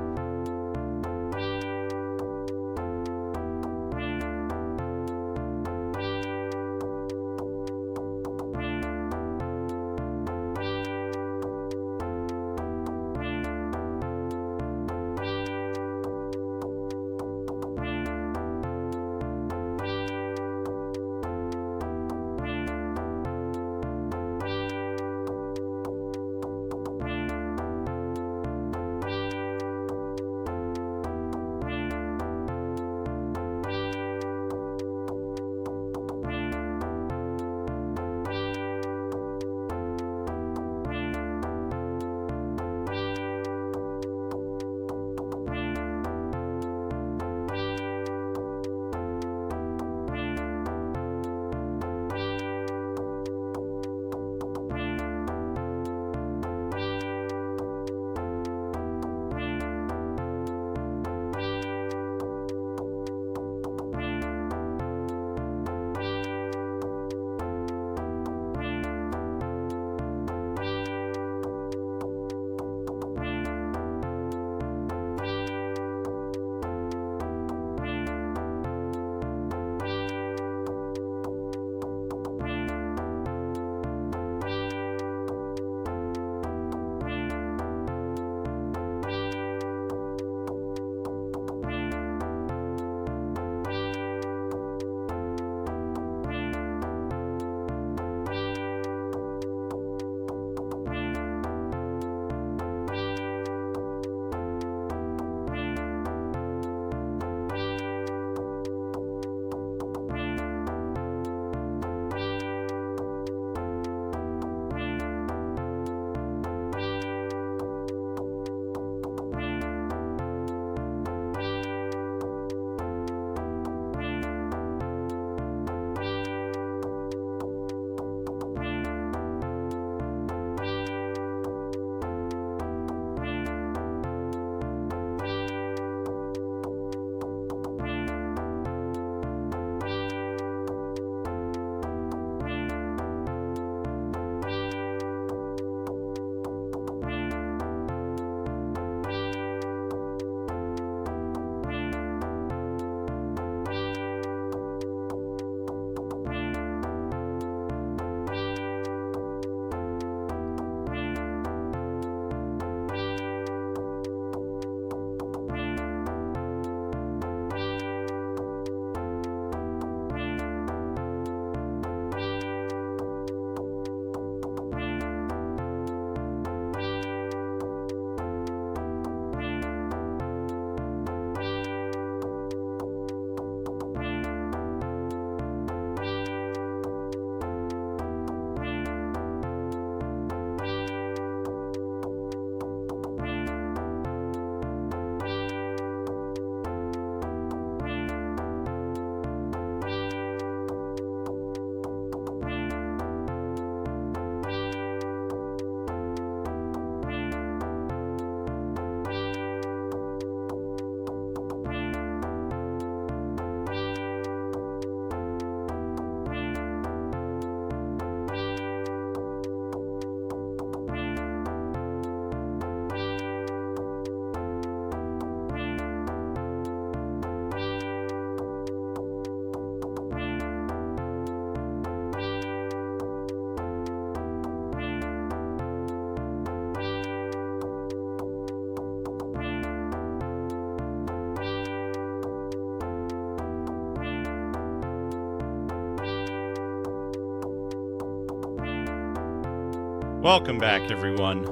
Speaker 1: Welcome back, everyone.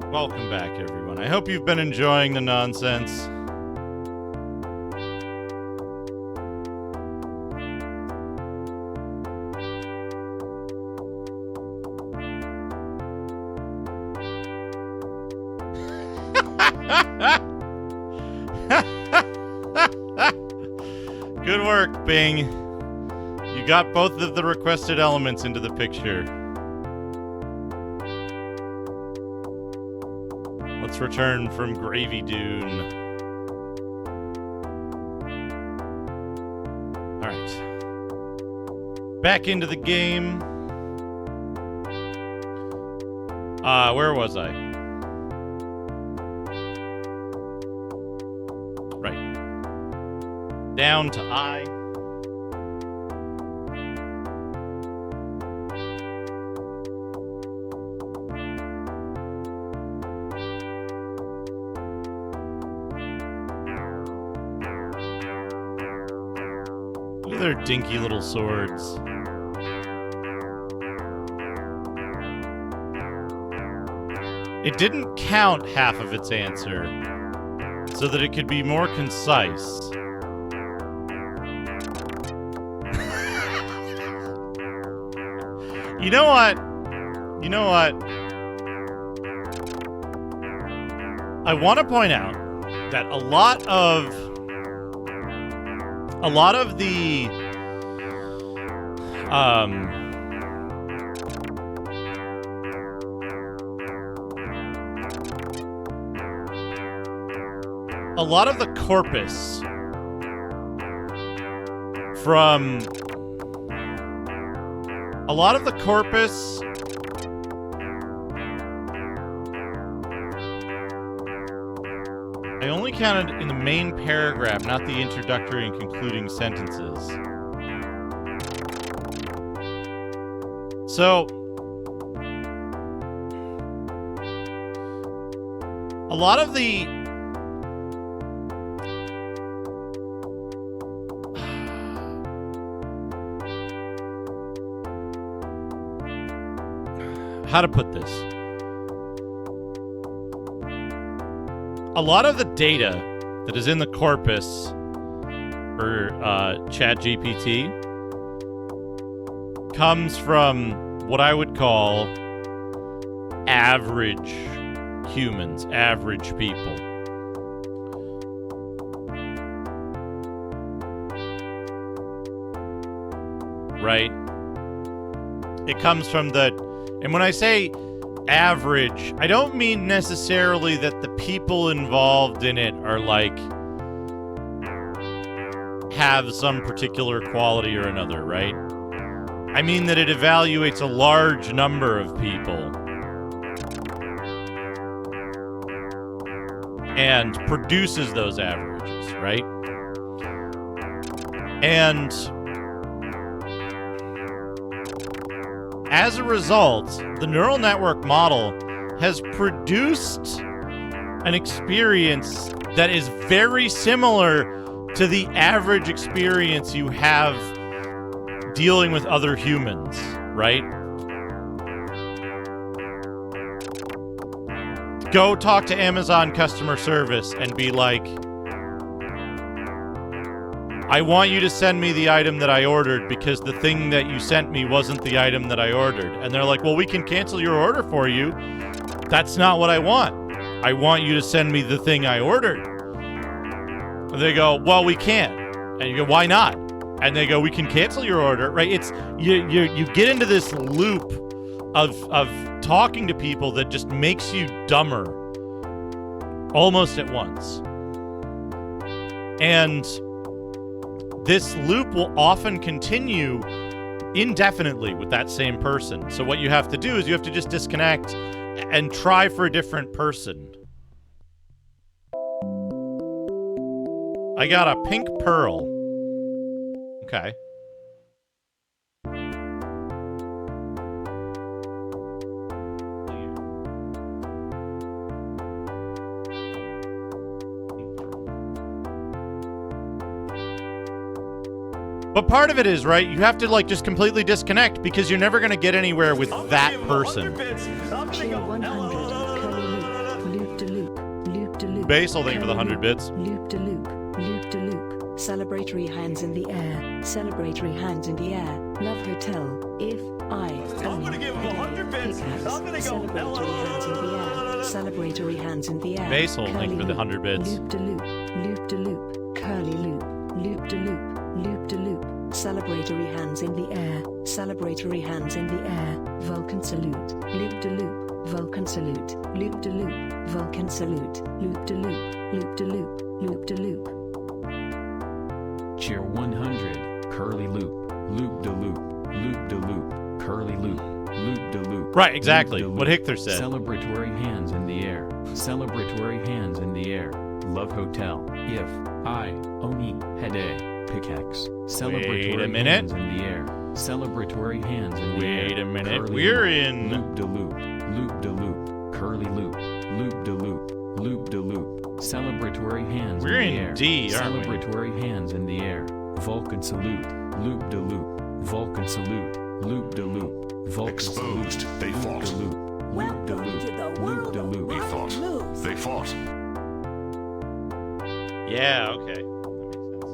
Speaker 1: Welcome back, everyone. I hope you've been enjoying the nonsense. Good work, Bing. You got both of the requested elements into the picture. Let's return from Gravy Dune. Alright. Back into the game. Where was I? Right. Down to I. Look at their dinky little swords. It didn't count half of its answer so that it could be more concise. You know what? You know what? I want to point out that a lot of the corpus from I only counted in the main paragraph, not the introductory and concluding sentences. So, a lot of the how to put this? A lot of the data that is in the corpus for ChatGPT comes from what I would call average humans, average people. Right? It comes from the... And when I say average, I don't mean necessarily that the people involved in it are like have some particular quality or another, right? I mean that it evaluates a large number of people and produces those averages, right? And as a result, the neural network model has produced an experience that is very similar to the average experience you have dealing with other humans, right? Go talk to Amazon customer service and be like, I want you to send me the item that I ordered because the thing that you sent me wasn't the item that I ordered. And they're like, well, we can cancel your order for you. That's not what I want. I want you to send me the thing I ordered. And they go, well, we can't. And you go, why not? And they go, we can cancel your order, right? It's you get into this loop of talking to people that just makes you dumber almost at once. And this loop will often continue indefinitely with that same person. So what you have to do is you have to just disconnect and try for a different person. I got a pink pearl. Okay. But part of it is, right, you have to, like, just completely disconnect because you're never going to get anywhere with that person.
Speaker 5: Cheer 100, curly loop, loop de loop, loop de loop.
Speaker 1: Basil, thank you for the 100 bits.
Speaker 5: Loop de loop, loop de loop. Celebratory hands in the air, celebratory hands in the air. Love Hotel, if I
Speaker 8: I'm gonna give him 100 bits. I'm gonna go.
Speaker 5: Celebratory hands in the air, celebratory hands in the air.
Speaker 1: Basil, thank you for the 100 bits.
Speaker 5: Loop de loop, loop de loop, curly loop, loop de loop, loop de loop. Celebratory hands in the air, celebratory hands in the air. Vulcan salute, loop de loop, Vulcan salute, loop de loop, Vulcan salute, loop de loop, loop de loop, loop de loop.
Speaker 7: Cheer 100, curly loop, loop de loop, loop de loop, curly loop, loop de loop.
Speaker 1: Right, exactly.
Speaker 7: Loop de
Speaker 1: What
Speaker 7: loop.
Speaker 1: Hichter said.
Speaker 7: Celebratory hands in the air, celebratory hands in the air. Love Hotel, if I only had a pickaxe. Celebratory
Speaker 1: minute.
Speaker 7: hands in the air, celebratory hands in the air.
Speaker 1: Wait a minute.
Speaker 7: Curly
Speaker 1: We're
Speaker 7: loop,
Speaker 1: in...
Speaker 7: loop de loop, loop de loop, curly loop, loop de loop, loop de loop. Celebratory hands
Speaker 1: We're
Speaker 7: in the
Speaker 1: in
Speaker 7: air.
Speaker 1: D, aren't we?
Speaker 7: Celebratory hands in the air. Vulcan salute, loop de loop, Vulcan salute, loop de loop, Vulcan
Speaker 10: Exposed,
Speaker 7: salute,
Speaker 10: they
Speaker 7: loop
Speaker 10: fought.
Speaker 7: de loop, loop de loop, loop de loop.
Speaker 10: We fought. They fought.
Speaker 1: Yeah, okay. That makes sense.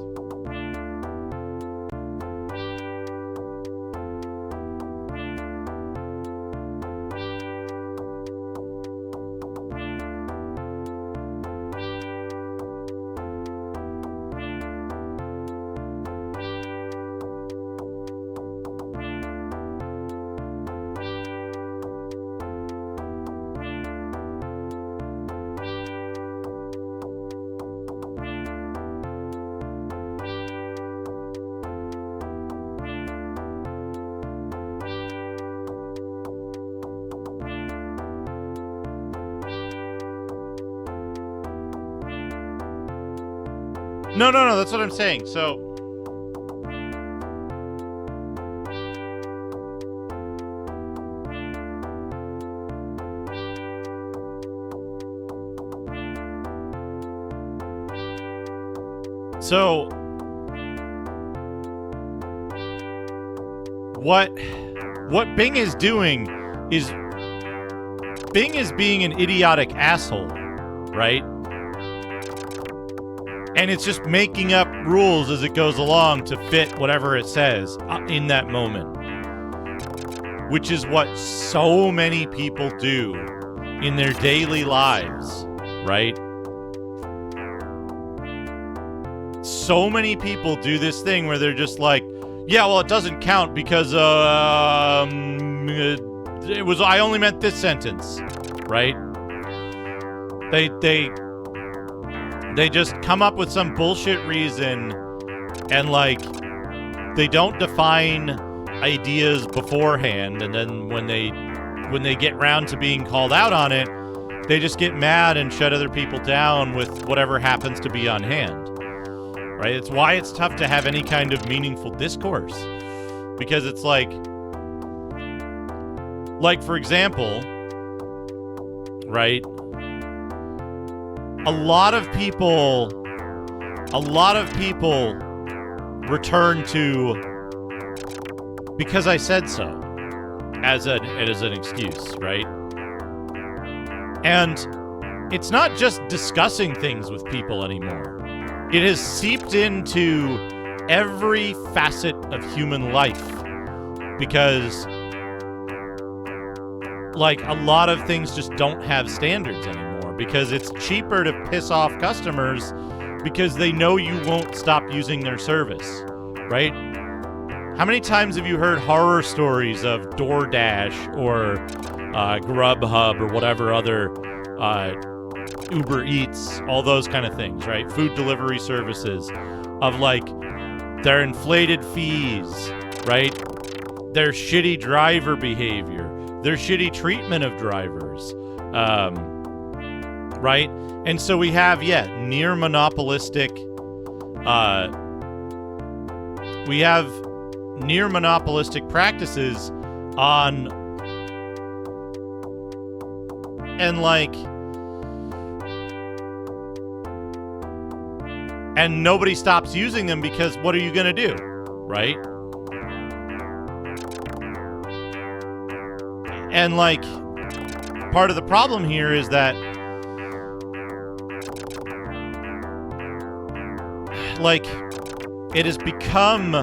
Speaker 1: No, that's what I'm saying. So, what Bing is doing is Bing is being an idiotic asshole, right? And it's just making up rules as it goes along to fit whatever it says in that moment. Which is what so many people do in their daily lives, right? So many people do this thing where they're just like, yeah, well, it doesn't count because I only meant this sentence, right? They just come up with some bullshit reason and, like, they don't define ideas beforehand, and then when they get round to being called out on it, they just get mad and shut other people down with whatever happens to be on hand. Right? It's why it's tough to have any kind of meaningful discourse. Because it's like, for example, right? A lot of people return to because I said so as an excuse, right? And it's not just discussing things with people anymore. It has seeped into every facet of human life because, like, a lot of things just don't have standards anymore because it's cheaper to piss off customers because they know you won't stop using their service, right? How many times have you heard horror stories of DoorDash or Grubhub or whatever other Uber Eats, all those kind of things, right? Food delivery services of, like, their inflated fees, right? Their shitty driver behavior, their shitty treatment of drivers, right? And so we have, near monopolistic, practices on, and, like, and nobody stops using them because what are you going to do, right? And like, part of the problem here is that, like, it has become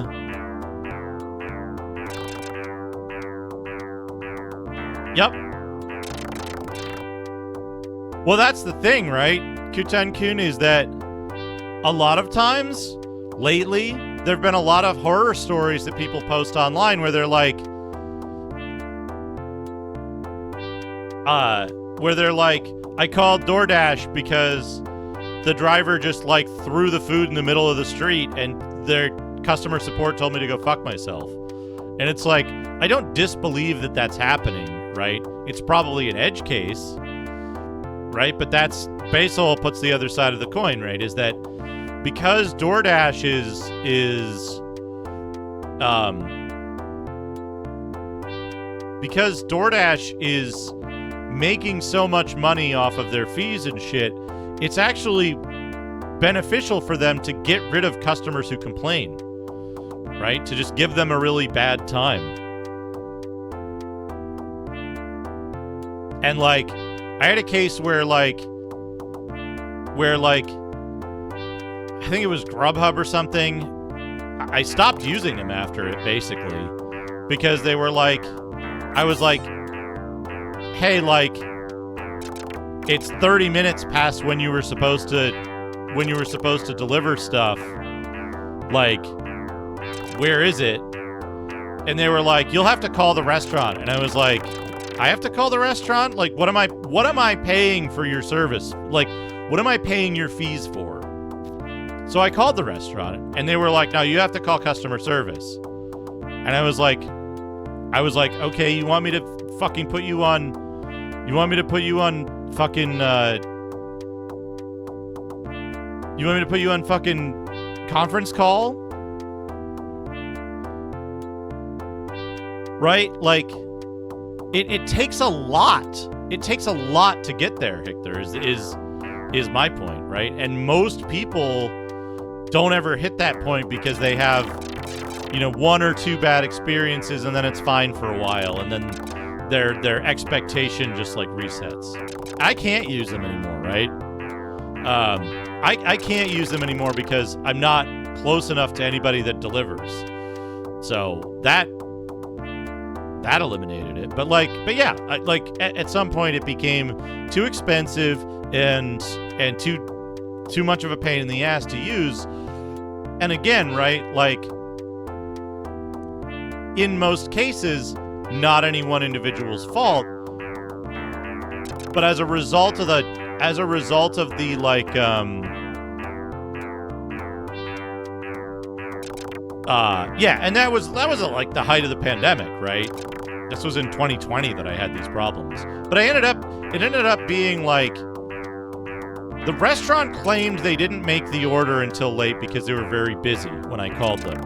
Speaker 1: Yep. Well, that's the thing, right? Kutan-kun, is that a lot of times lately there have been a lot of horror stories that people post online where they're like, I called DoorDash because the driver just like threw the food in the middle of the street and their customer support told me to go fuck myself. And it's like, I don't disbelieve that that's happening, right? It's probably an edge case, right? But that's, Basil puts the other side of the coin, right? Is that because DoorDash because DoorDash is making so much money off of their fees and shit, it's actually beneficial for them to get rid of customers who complain, right? To just give them a really bad time. And like, I had a case where I think it was Grubhub or something. I stopped using them after it, basically, because they were like, I was like, hey, like, it's 30 minutes past when you were supposed to deliver stuff. Like, where is it? And they were like, you'll have to call the restaurant. And I was like, I have to call the restaurant? Like, what am I paying for your service? Like, what am I paying your fees for? So I called the restaurant and they were like, no, you have to call customer service. And I was like, okay, you want me to fucking put you on fucking conference call? Right? Like, it takes a lot. It takes a lot to get there, Hector, is my point, right? And most people don't ever hit that point because they have, one or two bad experiences and then it's fine for a while and then their expectation just like resets. I can't use them anymore, right? I can't use them anymore because I'm not close enough to anybody that delivers. So that eliminated it. But yeah, at some point it became too expensive and too much of a pain in the ass to use. And again, right, like, in most cases, not any one individual's fault, but as a result of the like, yeah, and that was like the height of the pandemic, right? This was in 2020 that I had these problems. But it ended up being like, the restaurant claimed they didn't make the order until late because they were very busy when I called them.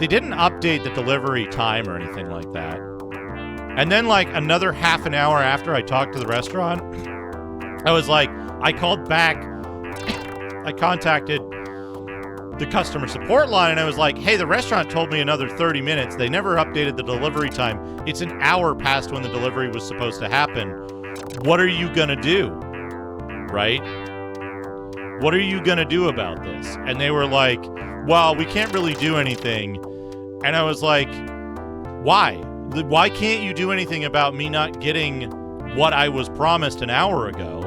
Speaker 1: They didn't update the delivery time or anything like that. And then like another half an hour after I talked to the restaurant, I was like, I called back, I contacted the customer support line and I was like, hey, the restaurant told me another 30 minutes. They never updated the delivery time. It's an hour past when the delivery was supposed to happen. What are you gonna do? Right? What are you gonna do about this? And they were like, well, we can't really do anything. And I was like, why? Why can't you do anything about me not getting what I was promised an hour ago?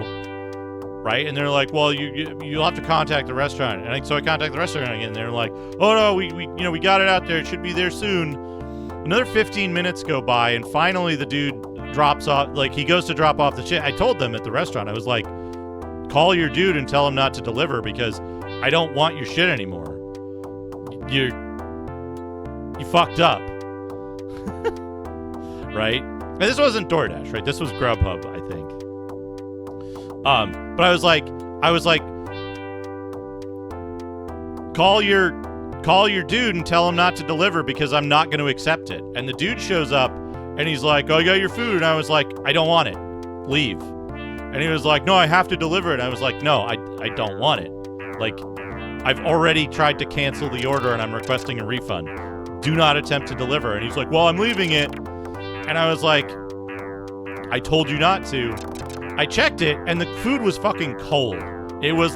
Speaker 1: Right? And they're like, well, you'll have to contact the restaurant. And so I contacted the restaurant again. And they're like, oh no, we got it out there. It should be there soon. Another 15 minutes go by, and finally the dude drops off. Like, he goes to drop off the shit. I told them at the restaurant, I was like, call your dude and tell him not to deliver because I don't want your shit anymore. You fucked up. Right? And this wasn't DoorDash, right? This was Grubhub, I think. But I was like, call your dude and tell him not to deliver because I'm not going to accept it. And the dude shows up and he's like, oh, I got your food. And I was like, I don't want it. Leave. And he was like, no, I have to deliver it. And I was like, no, I don't want it. Like, I've already tried to cancel the order and I'm requesting a refund. Do not attempt to deliver. And he's like, well, I'm leaving it. And I was like, I told you not to. I checked it, and the food was fucking cold. It was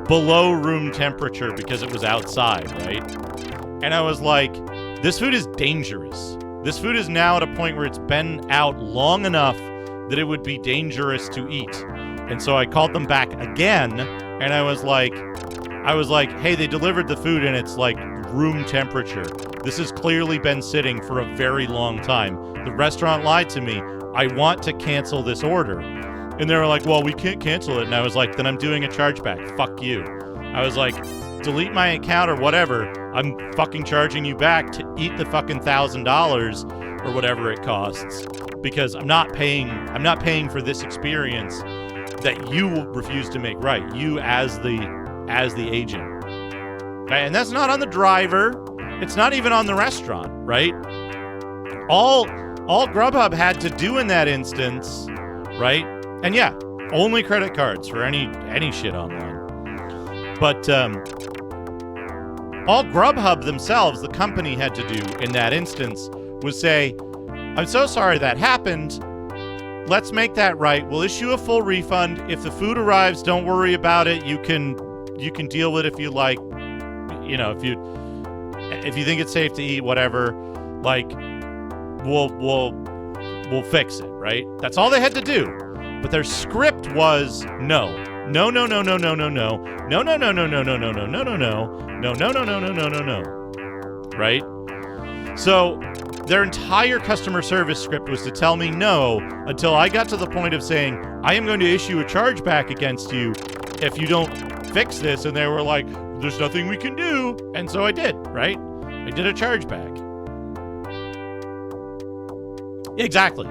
Speaker 1: below room temperature because it was outside, right? And I was like, this food is dangerous. This food is now at a point where it's been out long enough that it would be dangerous to eat. And so I called them back again, and I was like, hey, they delivered the food and it's like room temperature. This has clearly been sitting for a very long time. The restaurant lied to me. I want to cancel this order. And they were like, well, we can't cancel it. And I was like, then I'm doing a chargeback. Fuck you. I was like, delete my account or whatever. I'm fucking charging you back to eat the fucking $1,000 or whatever it costs, because I'm not paying for this experience that you refuse to make right. You as the agent. Right? And that's not on the driver. It's not even on the restaurant, right? All Grubhub had to do in that instance, right? And yeah, only credit cards for any shit online. But all Grubhub themselves, the company, had to do in that instance was say, I'm so sorry that happened. Let's make that right. We'll issue a full refund. If the food arrives, don't worry about it. You can deal with it if you like. You know, if you think it's safe to eat, whatever. Like, we'll fix it, right? That's all they had to do. But their script was no, right? So their entire customer service script was to tell me no until I got to the point of saying, I am going to issue a chargeback against you if you don't fix this. And they were like, there's nothing we can do. And so I did, right? I did a chargeback. Exactly.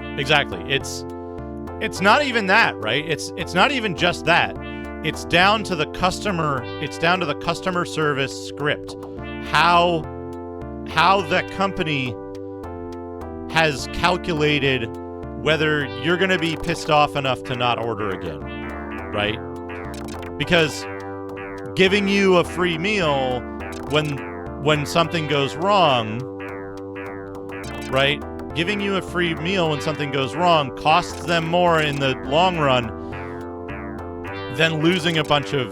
Speaker 1: It's not even that, right? It's not even just that. It's down to the customer service script. How that company has calculated whether you're going to be pissed off enough to not order again, right? Because giving you a free meal when something goes wrong, right? Giving you a free meal when something goes wrong costs them more in the long run than losing a bunch of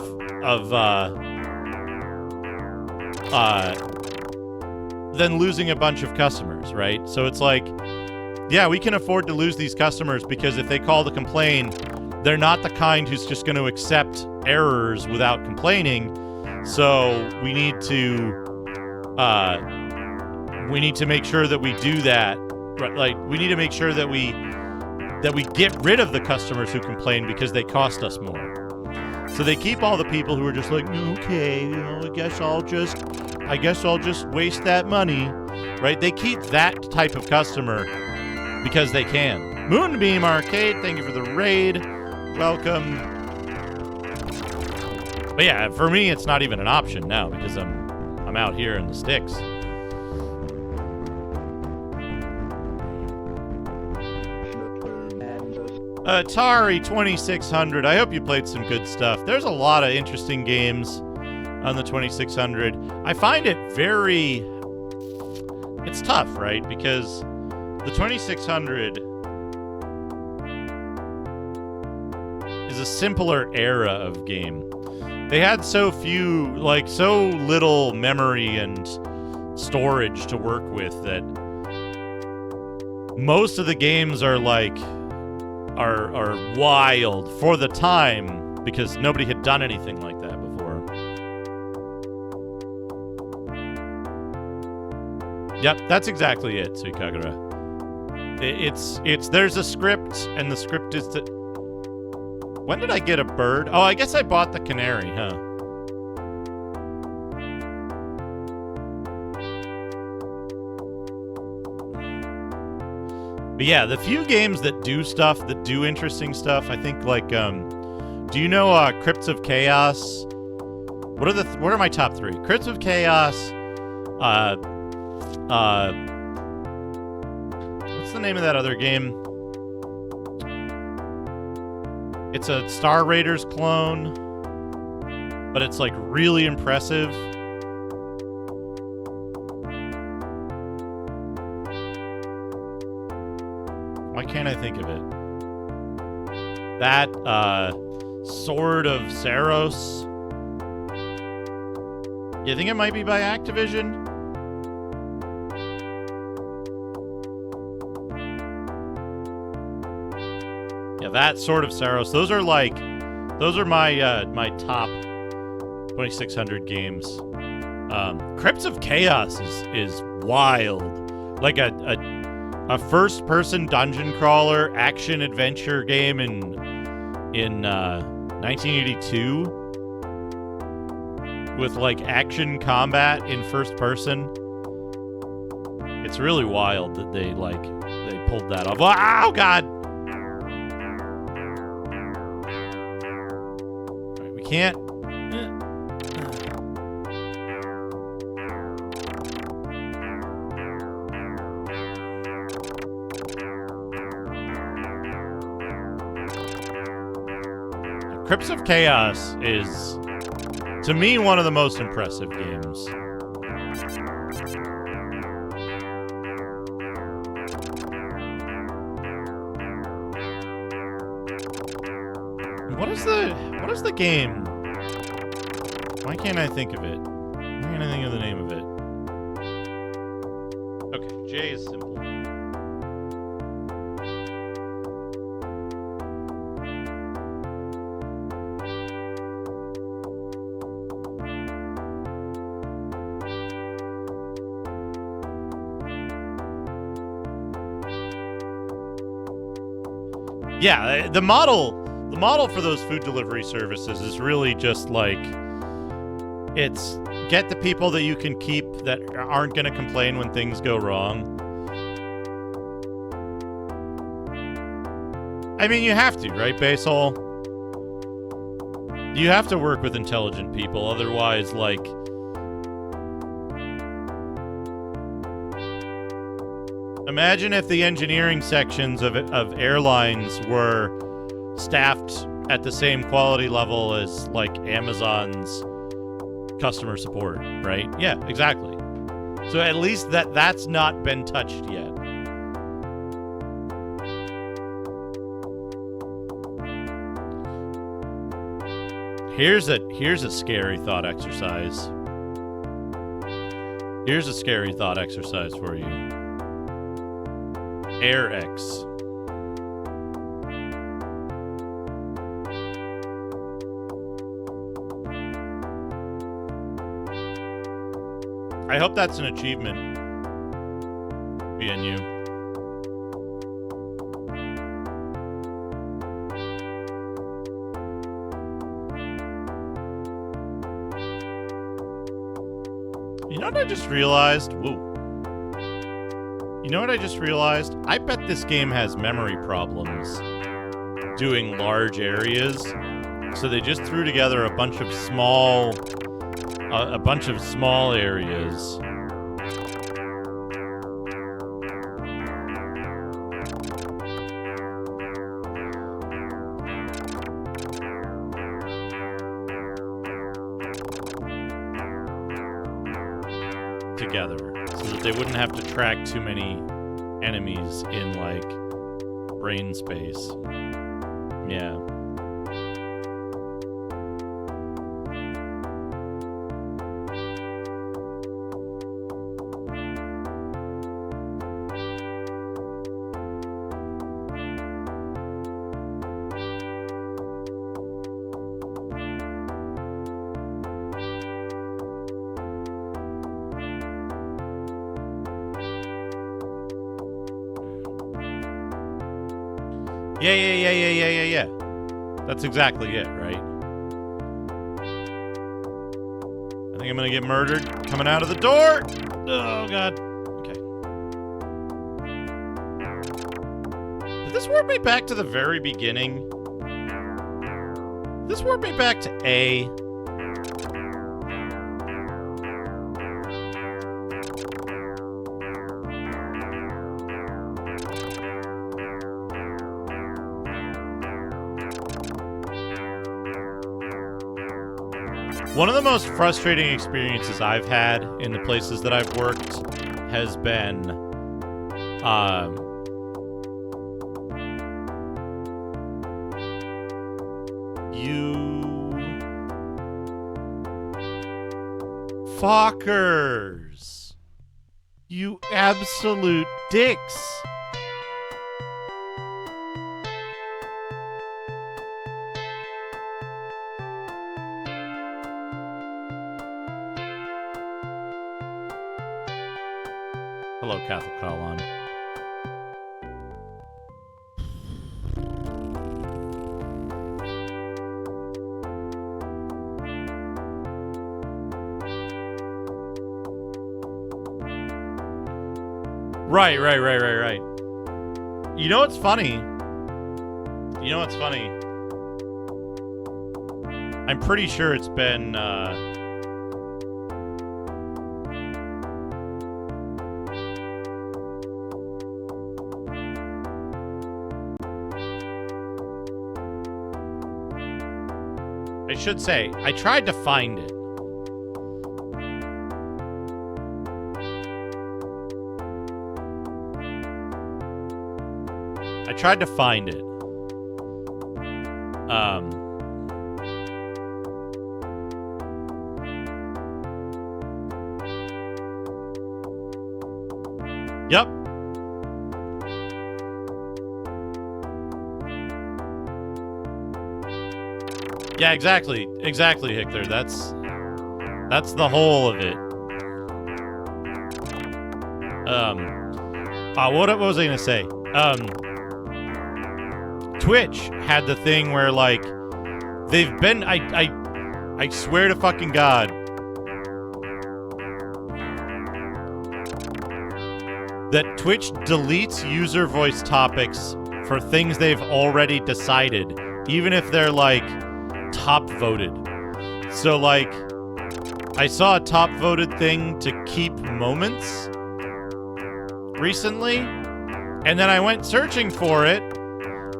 Speaker 1: customers, right? So it's like, yeah, we can afford to lose these customers because if they call to complain, they're not the kind who's just going to accept errors without complaining. So we need to make sure that we do that. Right? Like, we need to make sure that we get rid of the customers who complain because they cost us more. So they keep all the people who are just like, okay, I guess I'll just waste that money, right? They keep that type of customer because they can. Moonbeam Arcade, thank you for the raid. Welcome. But yeah, for me, it's not even an option now because I'm out here in the sticks. Atari 2600. I hope you played some good stuff. There's a lot of interesting games on the 2600. I find it it's tough, right? Because the 2600 is a simpler era of game. They had so little memory and storage to work with that most of the games are wild for the time because nobody had done anything like that before. Yep, that's exactly it, Suikagura. There's a script, and the script is to... When did I get a bird? Oh, I guess I bought the canary, huh? But yeah, the few games that do interesting stuff, I think, like, do you know Crypts of Chaos? What are my top three? Crypts of Chaos, what's the name of that other game? It's a Star Raiders clone. but it's like really impressive. Why can't I think of it? That Sword of Saros. You think it might be by Activision? Yeah, that Sword of Saros. Those are my my top 2600 games. Crypts of Chaos is wild. Like a first-person dungeon crawler action adventure game in 1982 with like action combat in first person. It's really wild that they pulled that off. Oh God! All right, we can't. Crypts of Chaos is, to me, one of the most impressive games. What is the game? Why can't I think of it? Why can't I think of the name of it? Okay, J is simple. Yeah, the model for those food delivery services is really just like, it's get the people that you can keep that aren't going to complain when things go wrong. I mean, you have to, right, Basol? You have to work with intelligent people, otherwise, like, imagine if the engineering sections of airlines were staffed at the same quality level as, like, Amazon's customer support, right? Yeah, exactly. So at least that's not been touched yet. Here's a scary thought exercise. Here's a scary thought exercise for you. AirX. I hope that's an achievement, being you. You know what I just realized? Whoa. You know what I just realized? I bet this game has memory problems doing large areas. So they just threw together a bunch of small areas. Together, so that they wouldn't have to track too many enemies in, like, brain space. Yeah. Yeah. That's exactly it, right? I think I'm gonna get murdered coming out of the door! Oh, God. Okay. Did this warp me back to the very beginning? Did this warp me back to A? One of the most frustrating experiences I've had in the places that I've worked has been you fuckers. You absolute dicks. Hello, Catholic Colon. Right. You know what's funny? I'm pretty sure it's been, I should say, I tried to find it. Yep. Yeah, exactly, Hickler. That's the whole of it. What was I gonna say? Twitch had the thing where, like, they've been, I swear to fucking God, that Twitch deletes user voice topics for things they've already decided, even if they're, like, top voted. So, like, I saw a top voted thing to keep moments recently, and then I went searching for it,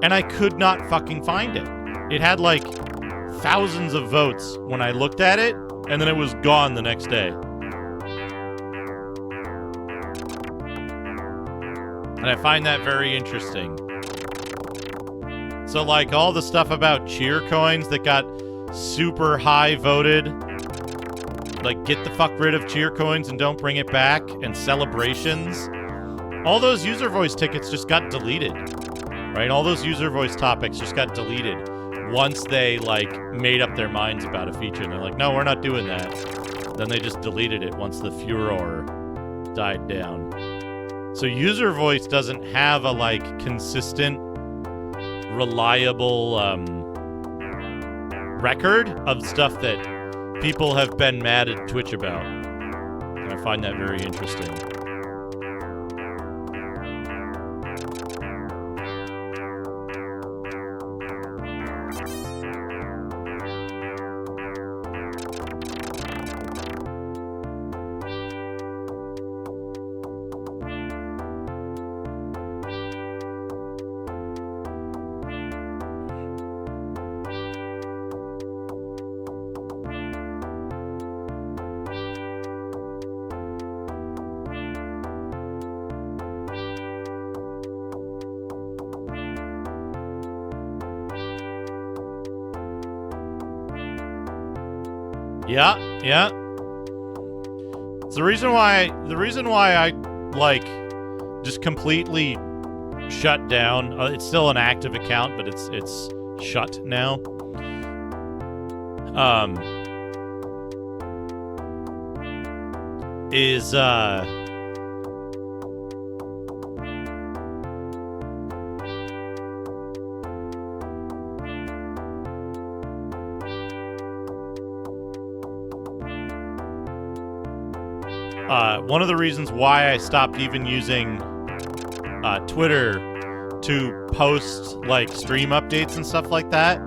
Speaker 1: and I could not fucking find it. It had, like, thousands of votes when I looked at it, and then it was gone the next day. And I find that very interesting. So, like, all the stuff about cheer coins that got super high voted, like, get the fuck rid of cheer coins and don't bring it back, and celebrations, all those user voice tickets just got deleted, right? All those user voice topics just got deleted once they, like, made up their minds about a feature, and they're like, no, we're not doing that. Then they just deleted it once the furor died down. So user voice doesn't have a, like, consistent, reliable record of stuff that people have been mad at Twitch about. And I find that very interesting. Yeah. It's the reason why I, like, just completely shut down. It's still an active account, but it's shut now. One of the reasons why I stopped even using Twitter to post, like, stream updates and stuff like that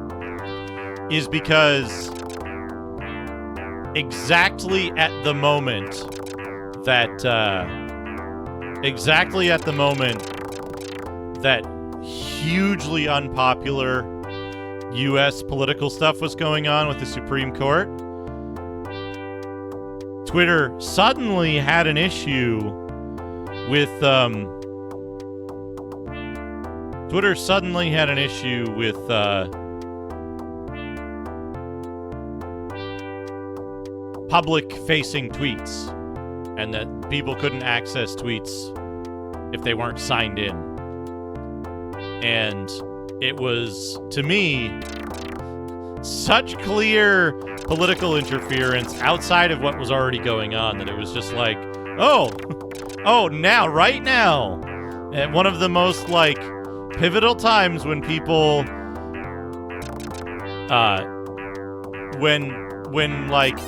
Speaker 1: is because exactly at the moment that hugely unpopular U.S. political stuff was going on with the Supreme Court, Twitter suddenly had an issue with public-facing tweets, and that people couldn't access tweets if they weren't signed in. And it was, to me, such clear political interference outside of what was already going on that it was just like, oh, now, right now, at one of the most, like, pivotal times when people, when like,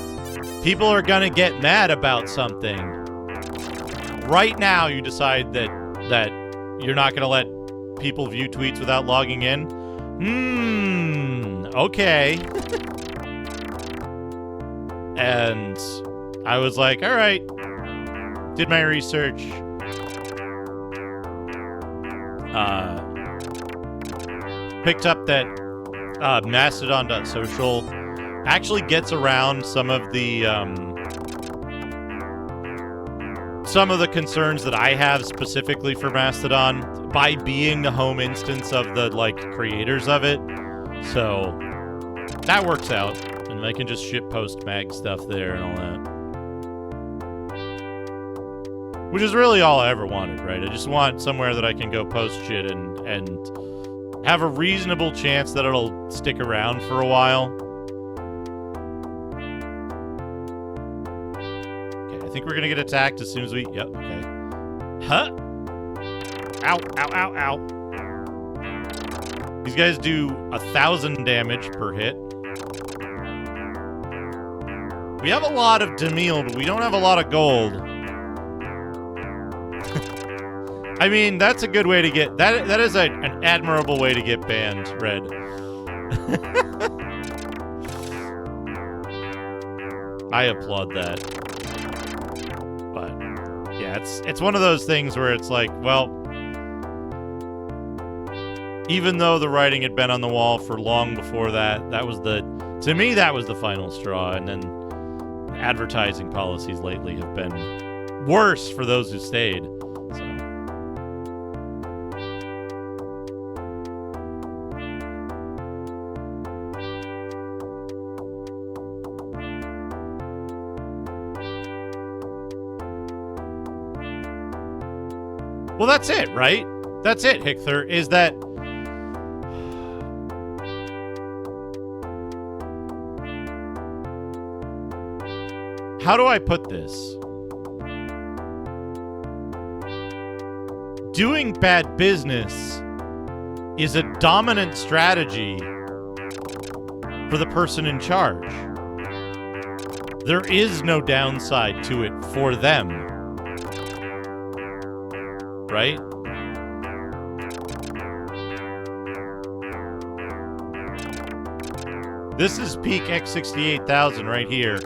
Speaker 1: people are gonna get mad about something, right now you decide that you're not gonna let people view tweets without logging in? Okay. And I was like, all right. Did my research. Picked up that Mastodon.social actually gets around some of the concerns that I have specifically for Mastodon by being the home instance of the, like, creators of it. So that works out, and I can just shitpost mag stuff there and all that. Which is really all I ever wanted, right? I just want somewhere that I can go post shit and have a reasonable chance that it'll stick around for a while. Okay, I think we're gonna get attacked as soon as we... Yep, okay. Huh? Ow, ow, ow, ow. These guys do 1,000 damage per hit. We have a lot of Demille, but we don't have a lot of gold. I mean, that's a good way to get... That is an admirable way to get banned, Red. I applaud that. But, yeah, it's one of those things where it's like, well... Even though the writing had been on the wall for long before that, that was the... To me, that was the final straw, and then advertising policies lately have been worse for those who stayed. So... Well, that's it, right? That's it, Hichther, is that... How do I put this? Doing bad business is a dominant strategy for the person in charge. There is no downside to it for them. Right? This is peak X68000 right here.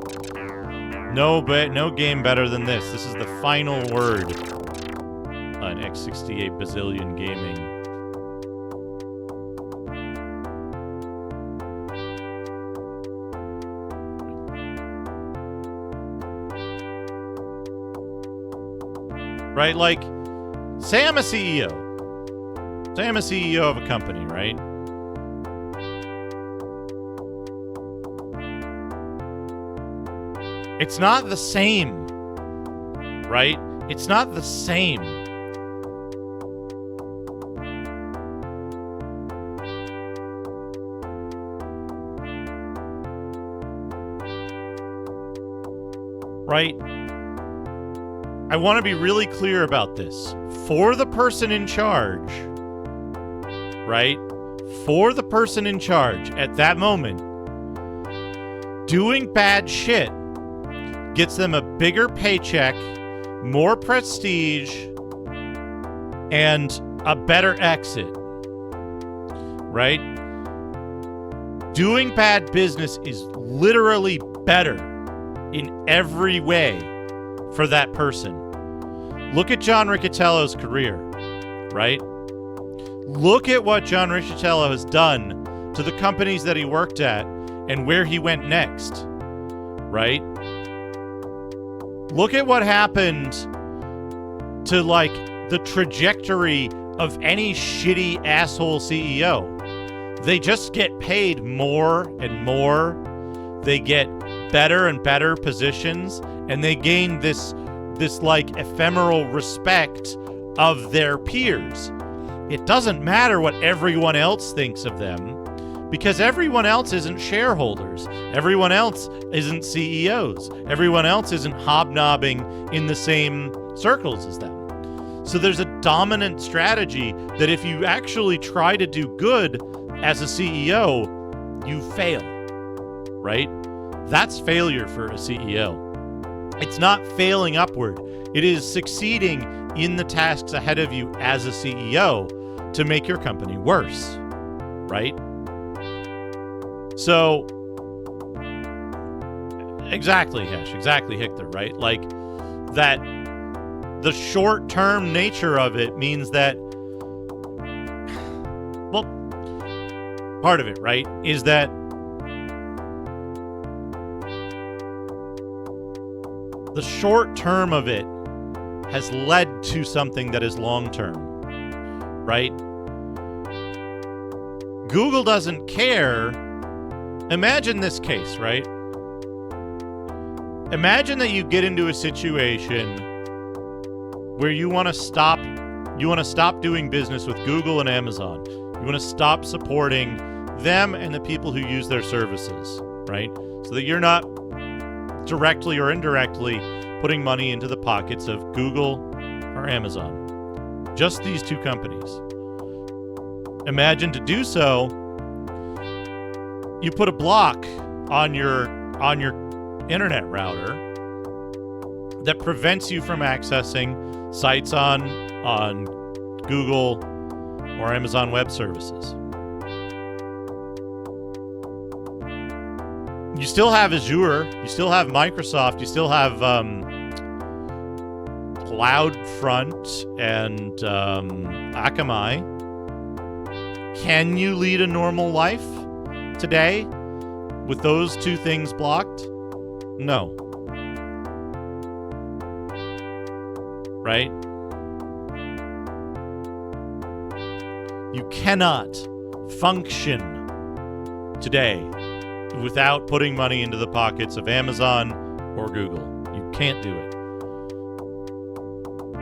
Speaker 1: No game better than this. This is the final word on X68 Bazillion Gaming. Right? Like, say I'm a CEO. Say I'm a CEO of a company, right? It's not the same, right? It's not the same. Right? I want to be really clear about this. For the person in charge, right? For the person in charge at that moment, doing bad shit gets them a bigger paycheck, more prestige, and a better exit. Right? Doing bad business is literally better in every way for that person. Look at John Riccitiello's career, right? Look at what John Riccitiello has done to the companies that he worked at and where he went next, right? Look at what happened to, like, the trajectory of any shitty asshole CEO. They just get paid more and more. They get better and better positions, and they gain this like ephemeral respect of their peers. It doesn't matter what everyone else thinks of them, because everyone else isn't shareholders. Everyone else isn't CEOs. Everyone else isn't hobnobbing in the same circles as them. So there's a dominant strategy that if you actually try to do good as a CEO, you fail, right? That's failure for a CEO. It's not failing upward. It is succeeding in the tasks ahead of you as a CEO to make your company worse, right? So, exactly, Hesh, exactly, Hector, right? Like, that the short-term nature of it means that, well, part of it, right, is that the short term of it has led to something that is long term, right? Google doesn't care. Imagine this case, right? Imagine that you get into a situation where you want to stop doing business with Google and Amazon. You want to stop supporting them and the people who use their services, right? So that you're not directly or indirectly putting money into the pockets of Google or Amazon. Just these two companies. Imagine to do so, you put a block on your internet router that prevents you from accessing sites on Google or Amazon Web Services. You still have Azure, you still have Microsoft, you still have CloudFront and Akamai. Can you lead a normal life today with those two things blocked? No. Right? You cannot function today without putting money into the pockets of Amazon or Google. You can't do it.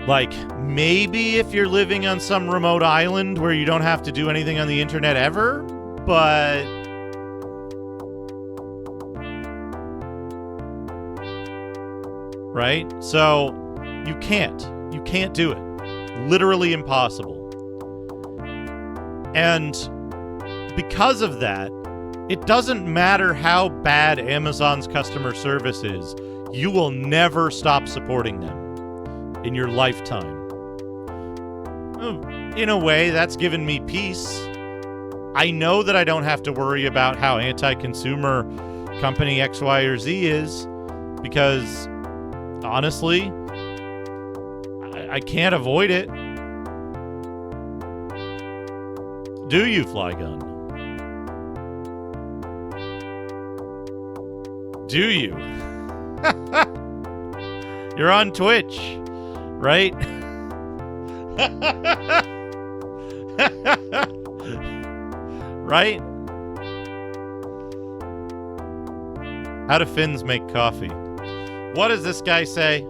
Speaker 1: Like, maybe if you're living on some remote island where you don't have to do anything on the internet ever, but right? So you can't do it. Literally impossible. And because of that, it doesn't matter how bad Amazon's customer service is, you will never stop supporting them in your lifetime. In a way, that's given me peace. I know that I don't have to worry about how anti-consumer company X, Y, or Z is, because honestly, I can't avoid it. Do you, Flygun? Do you? You're on Twitch, right? Right? How do Finns make coffee? What does this guy say?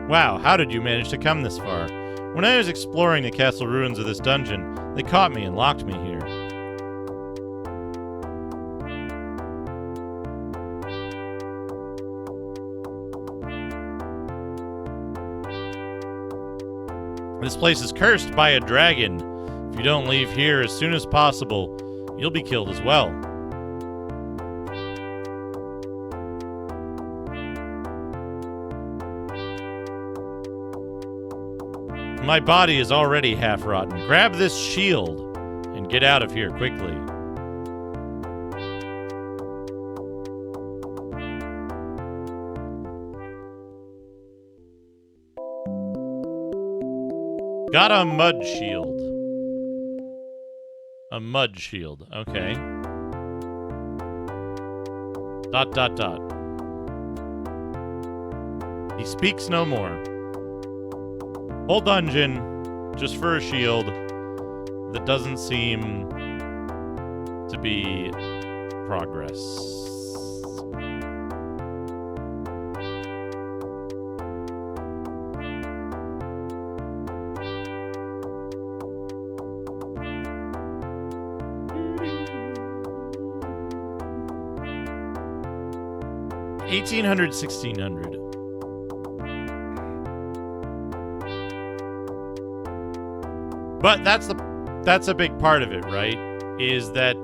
Speaker 1: Wow, how did you manage to come this far? When I was exploring the castle ruins of this dungeon, they caught me and locked me here. This place is cursed by a dragon. If you don't leave here as soon as possible, you'll be killed as well. My body is already half rotten. Grab this shield and get out of here quickly. Got a mud shield. A mud shield, okay. Dot, dot, dot. He speaks no more. Whole dungeon just for a shield that doesn't seem to be progress. $1,800, $1,600. But that's a big part of it, right? Is that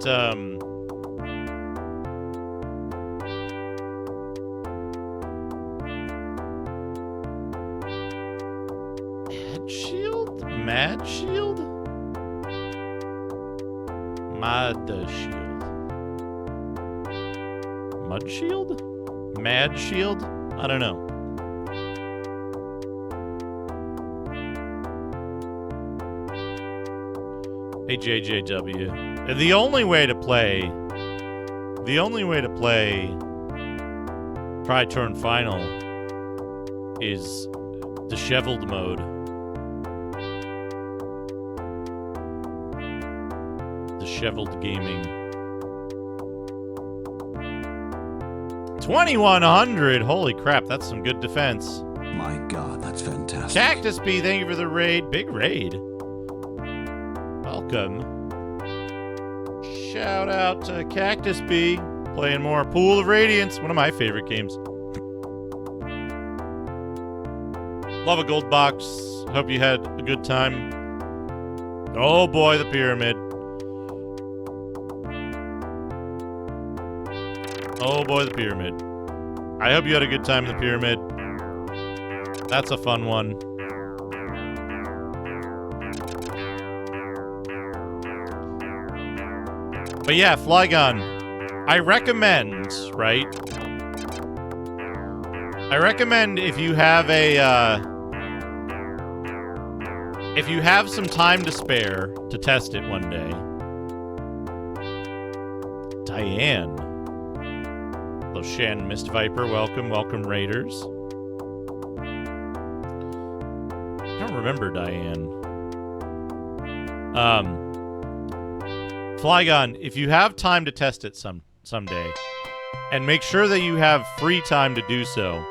Speaker 1: Mad Shield? Mad Shield? Mad Shield. Mud Shield? Mad Shield? I don't know. Hey JJW. The only way to play Tritorn Final is disheveled mode. Disheveled gaming. 2,100! Holy crap, that's some good defense.
Speaker 11: My god, that's fantastic.
Speaker 1: Cactus B, thank you for the raid. Big raid. Welcome. Shout out to Cactus B. Playing more Pool of Radiance, one of my favorite games. Love a gold box. Hope you had a good time. Oh boy, the pyramid. Oh boy, the pyramid. I hope you had a good time in the pyramid. That's a fun one. But yeah, Flygon, I recommend, right? I recommend if you have if you have some time to spare to test it one day. Diane. Hello, Shan Mist Viper. Welcome. Welcome, Raiders. I don't remember Diane. Flygon, if you have time to test it someday, and make sure that you have free time to do so.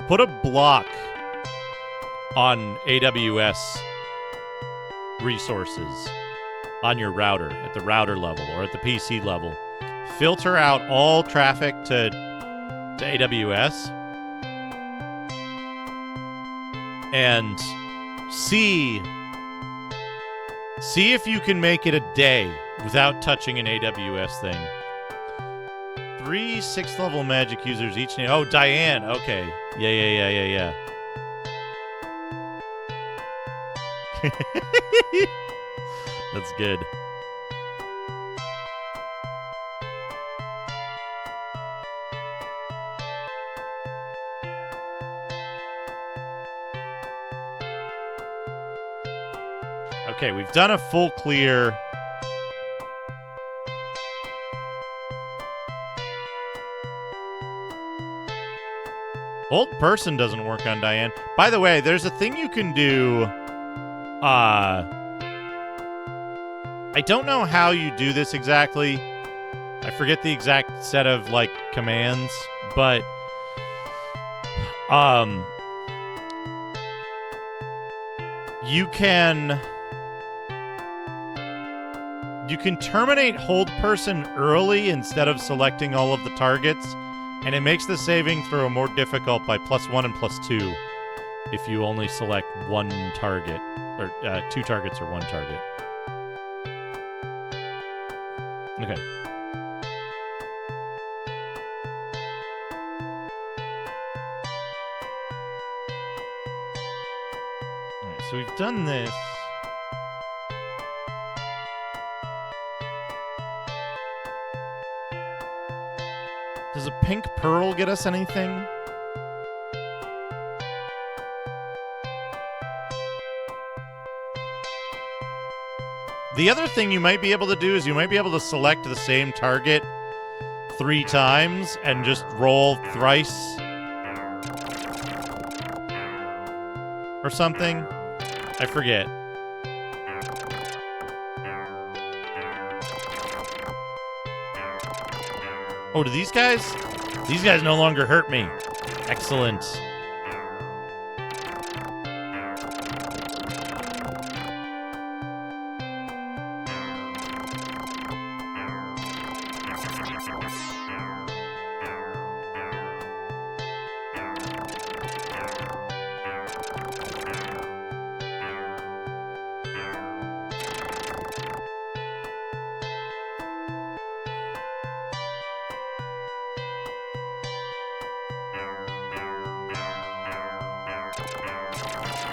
Speaker 1: Put a block on AWS resources on your router, at the router level or at the PC level. Filter out all traffic to AWS and see if you can make it a day without touching an AWS thing. 3 6th level magic users each name. Oh, Diane. Okay. Yeah. That's good. Okay, we've done a full clear. Old person doesn't work on Diane. By the way, there's a thing you can do. I don't know how you do this exactly. I forget the exact set of, like, commands, but you can terminate hold person early instead of selecting all of the targets, and it makes the saving throw more difficult by +1 and +2 if you only select one target, or 2 targets or 1 target. Okay. Alright, so we've done this. Does a pink pearl get us anything? The other thing you might be able to do is you might be able to select the same target 3 times and just roll thrice. Or something. I forget. Oh, do these guys? These guys no longer hurt me. Excellent.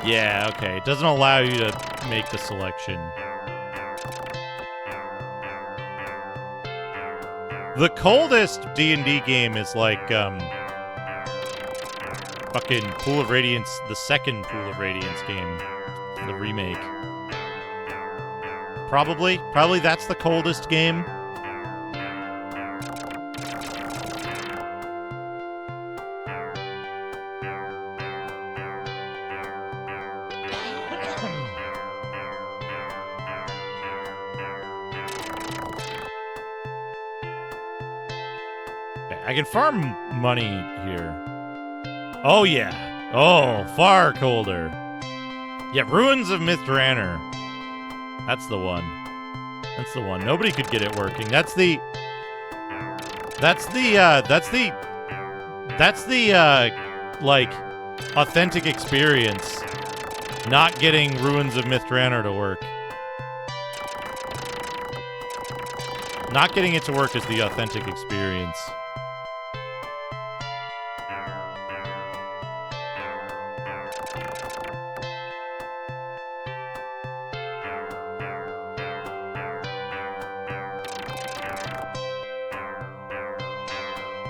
Speaker 1: Yeah, okay. It doesn't allow you to make the selection. The coldest D&D game is like, fucking Pool of Radiance, the second Pool of Radiance game. The remake. Probably that's the coldest game. I can farm money here. Oh, yeah. Oh, far colder. Yeah, Ruins of Mithranor. That's the one. That's the one. Nobody could get it working. That's the like, authentic experience. Not getting Ruins of Mithranor to work. Not getting it to work is the authentic experience.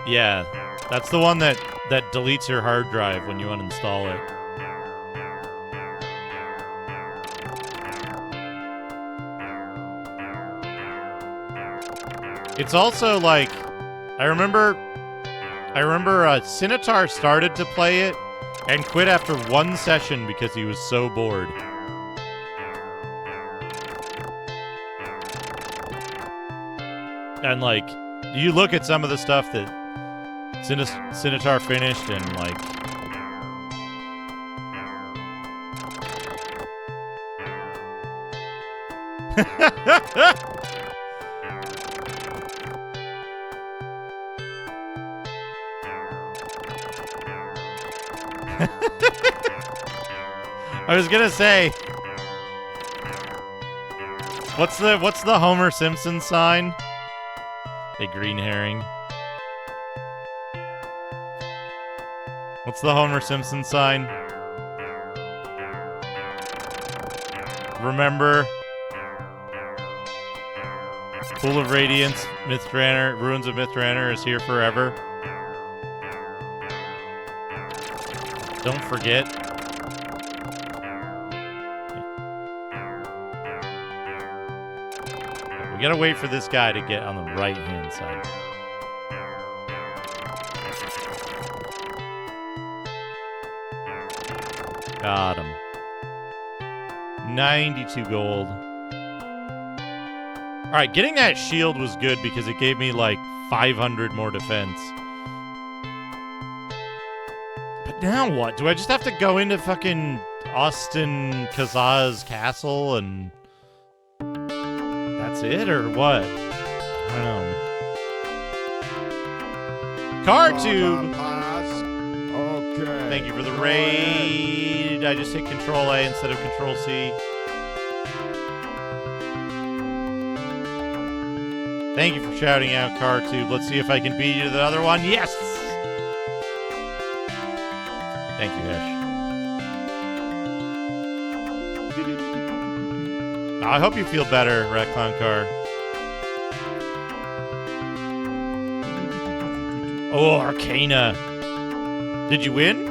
Speaker 1: Yeah, that's the one that deletes your hard drive when you uninstall it. It's also like, I remember Sinitar started to play it and quit after 1 session because he was so bored. And like, you look at some of the stuff that Sinitar finished and like... I was gonna say, what's the Homer Simpson sign? A green herring. What's the Homer Simpson sign? Remember? Pool of Radiance, Mithranor, Ruins of Mithranor is here forever. Don't forget. We gotta wait for this guy to get on the right-hand side. Got him. 92 gold. Alright, getting that shield was good because it gave me like 500 more defense. But now what? Do I just have to go into fucking Austin Kazaz's castle and... that's it, or what? I don't know. CarTube!
Speaker 12: Okay.
Speaker 1: Thank you for the raid. I just hit Control A instead of Control C. Thank you for shouting out, CarTube. Let's see if I can beat you to the other one. Yes! Thank you, Hesh. I hope you feel better, Rat Car. Oh, Arcana. Did you win?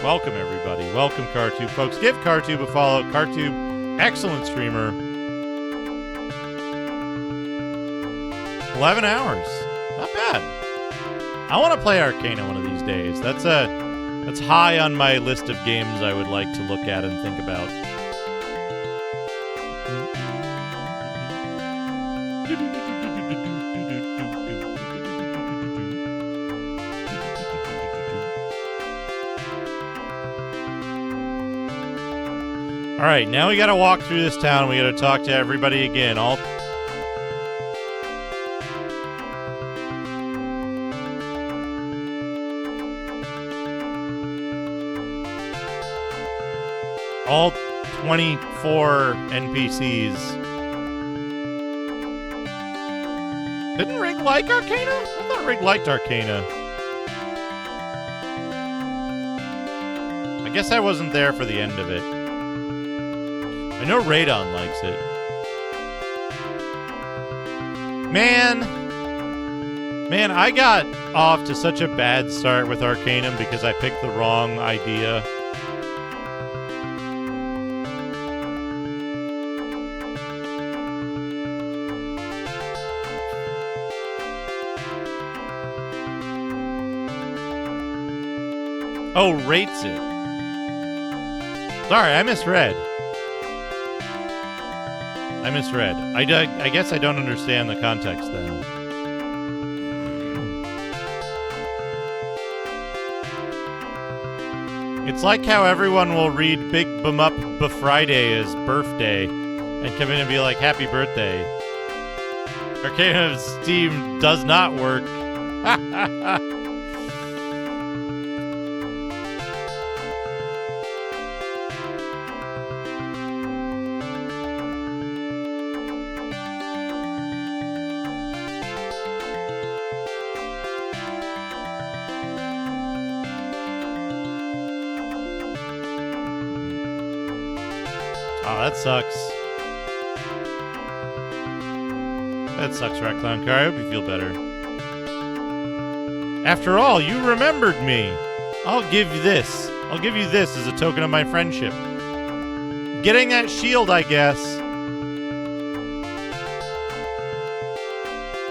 Speaker 1: Welcome, everybody. Welcome, CarTube. Folks, give CarTube a follow. CarTube, excellent streamer. 11 hours. Not bad. I want to play Arcana one of these days. That's high on my list of games I would like to look at and think about. All right, now we got to walk through this town. We got to talk to everybody again. All all 24 NPCs. Didn't Rig like Arcana? I thought Rig liked Arcana. I guess I wasn't there for the end of it. I know Radon likes it. Man, I got off to such a bad start with Arcanum because I picked the wrong idea. Oh, rates it. Sorry, I misread. I guess I don't understand the context then. It's like how everyone will read Big Bum Up Friday as birthday and come in and be like, happy birthday. Arcana's Steam does not work. That sucks. That sucks, Rat Clown Car. I hope you feel better. After all, you remembered me. I'll give you this. I'll give you this as a token of my friendship. Getting that shield, I guess.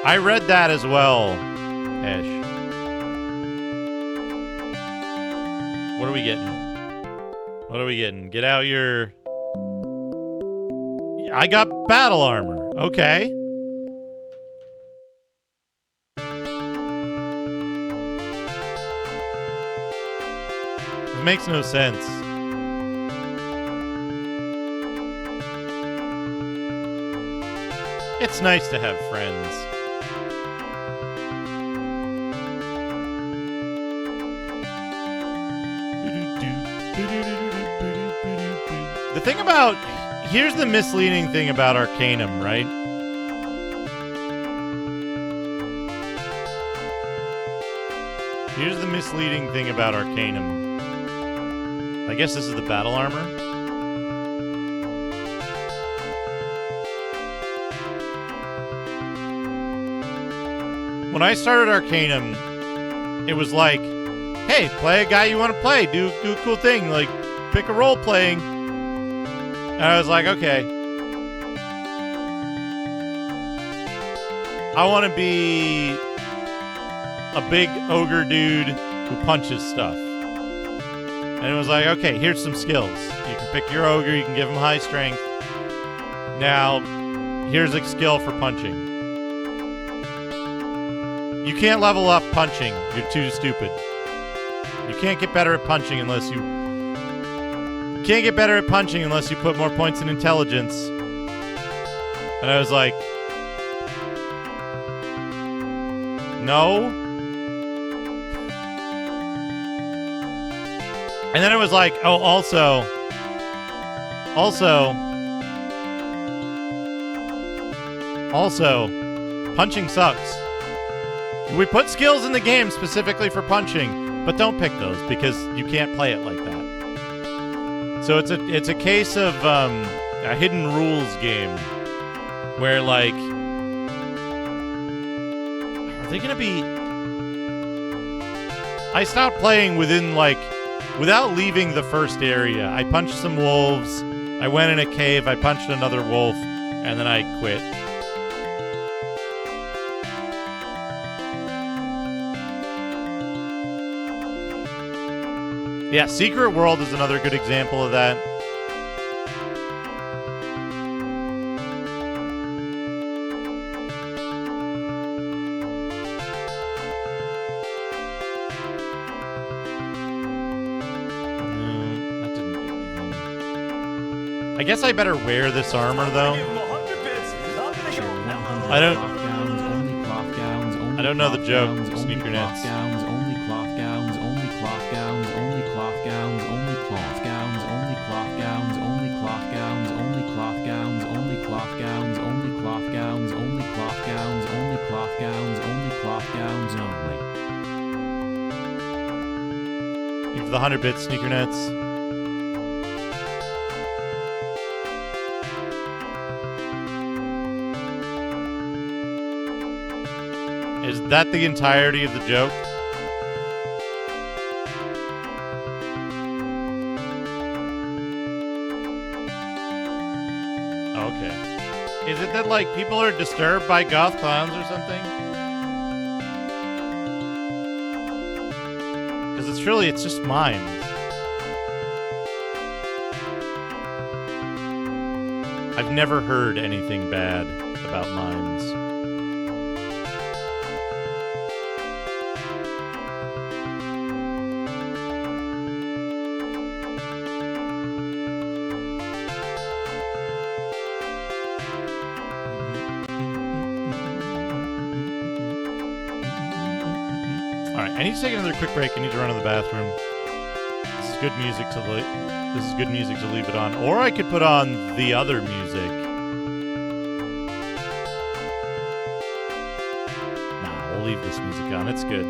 Speaker 1: I read that as well, Ash. What are we getting? What are we getting? Get out your... I got battle armor. Okay. It makes no sense. It's nice to have friends. The thing about... Here's the misleading thing about Arcanum, right? Here's the misleading thing about Arcanum. I guess this is the battle armor. When I started Arcanum, it was like, hey, play a guy you want to play. Do a cool thing. Like, pick a role playing. And I was like, okay. I want to be a big ogre dude who punches stuff. And it was like, okay, here's some skills. You can pick your ogre, you can give him high strength. Now, here's a skill for punching. You can't level up punching. You're too stupid. You can't get better at punching unless you... Can't get better at punching unless you put more points in intelligence. And I was like, no. And then it was like, oh, also, punching sucks. We put skills in the game specifically for punching, but don't pick those because you can't play it like that. So it's a case of a hidden rules game where, like, are they gonna be... I stopped playing within, like, without leaving the first area. I punched some wolves, I went in a cave, I punched another wolf, and then I quit. Yeah, Secret World is another good example of that. I guess I better wear this armor, though. I don't know the joke, sneaker nets.
Speaker 7: Gowns, only cloth gowns, only cloth gowns, only cloth gowns, only cloth gowns, only cloth gowns, only cloth gowns, only cloth gowns, only cloth gowns, only cloth gowns, only cloth gowns, only cloth gowns, only cloth gowns, only.
Speaker 1: For the 100-bit sneaker nets. Is that the entirety of the joke? Okay. Is it that, like, people are disturbed by goth clowns or something? Because it's just mimes. I've never heard anything bad about mimes. I need to take another quick break. I need to run to the bathroom. This is good music to leave it on. Or I could put on the other music. Nah, we'll leave this music on. It's good.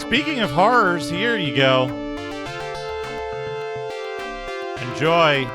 Speaker 1: Speaking of horrors, here you go. Enjoy.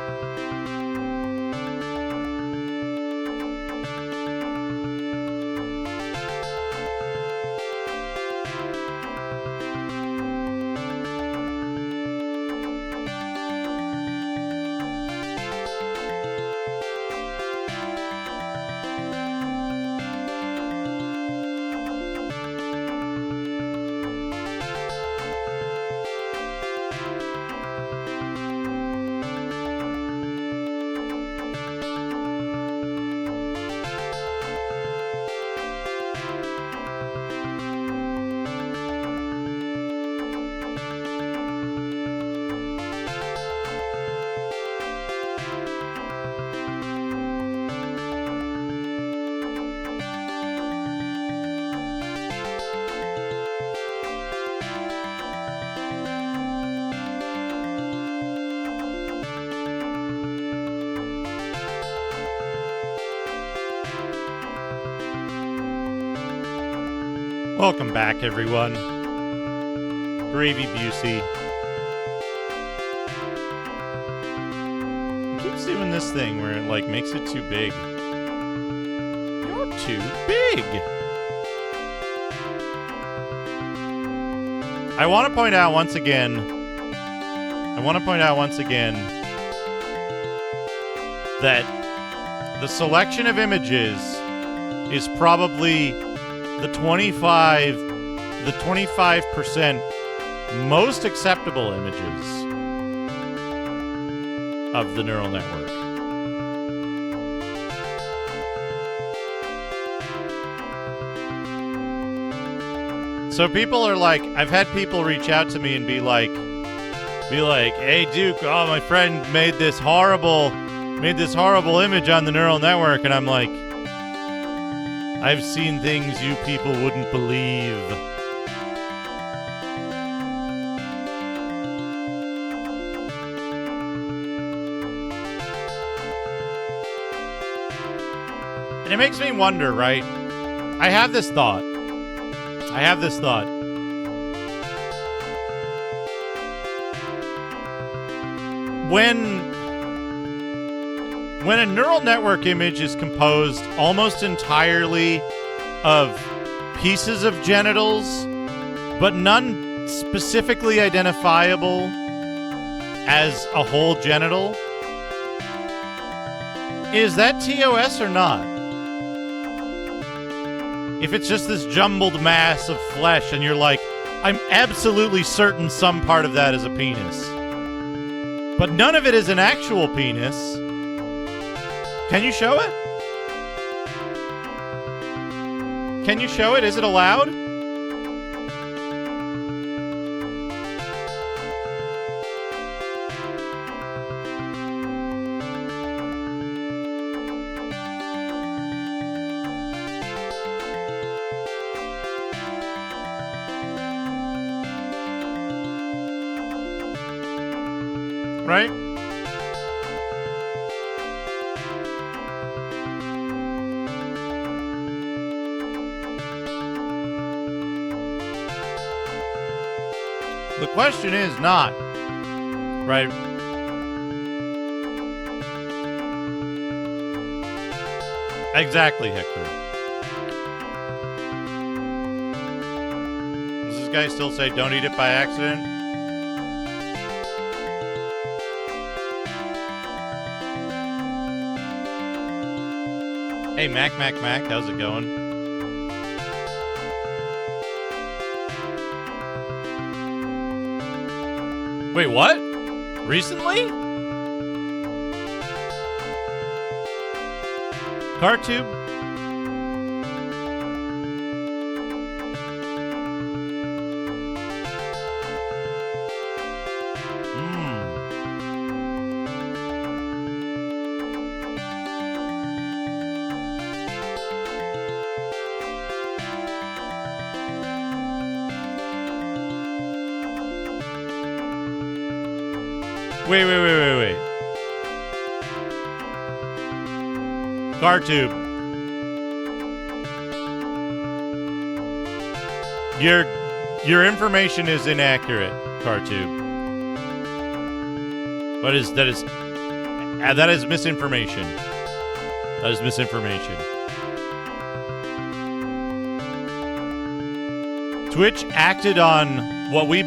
Speaker 1: Welcome back, everyone. Gravy Busey. It keeps doing this thing where it, like, makes it too big. You're too big! I want to point out once again that the selection of images is probably the 25% most acceptable images of the neural network. So people are like, I've had people reach out to me and be like, hey Duke, oh, my friend made this horrible image on the neural network, and I'm like, I've seen things you people wouldn't believe. And it makes me wonder, right? I have this thought. When a neural network image is composed almost entirely of pieces of genitals, but none specifically identifiable as a whole genital, is that TOS or not? If it's just this jumbled mass of flesh and you're like, I'm absolutely certain some part of that is a penis. But none of it is an actual penis. Can you show it? Can you show it? Is it allowed? Right? The question is not, right? Exactly, Hector. Does this guy still say don't eat it by accident? Hey, Mac, how's it going? Wait, what? Recently? CarTube? Wait. CarTube. Your information is inaccurate, CarTube. That is misinformation. That is misinformation. Twitch acted on what we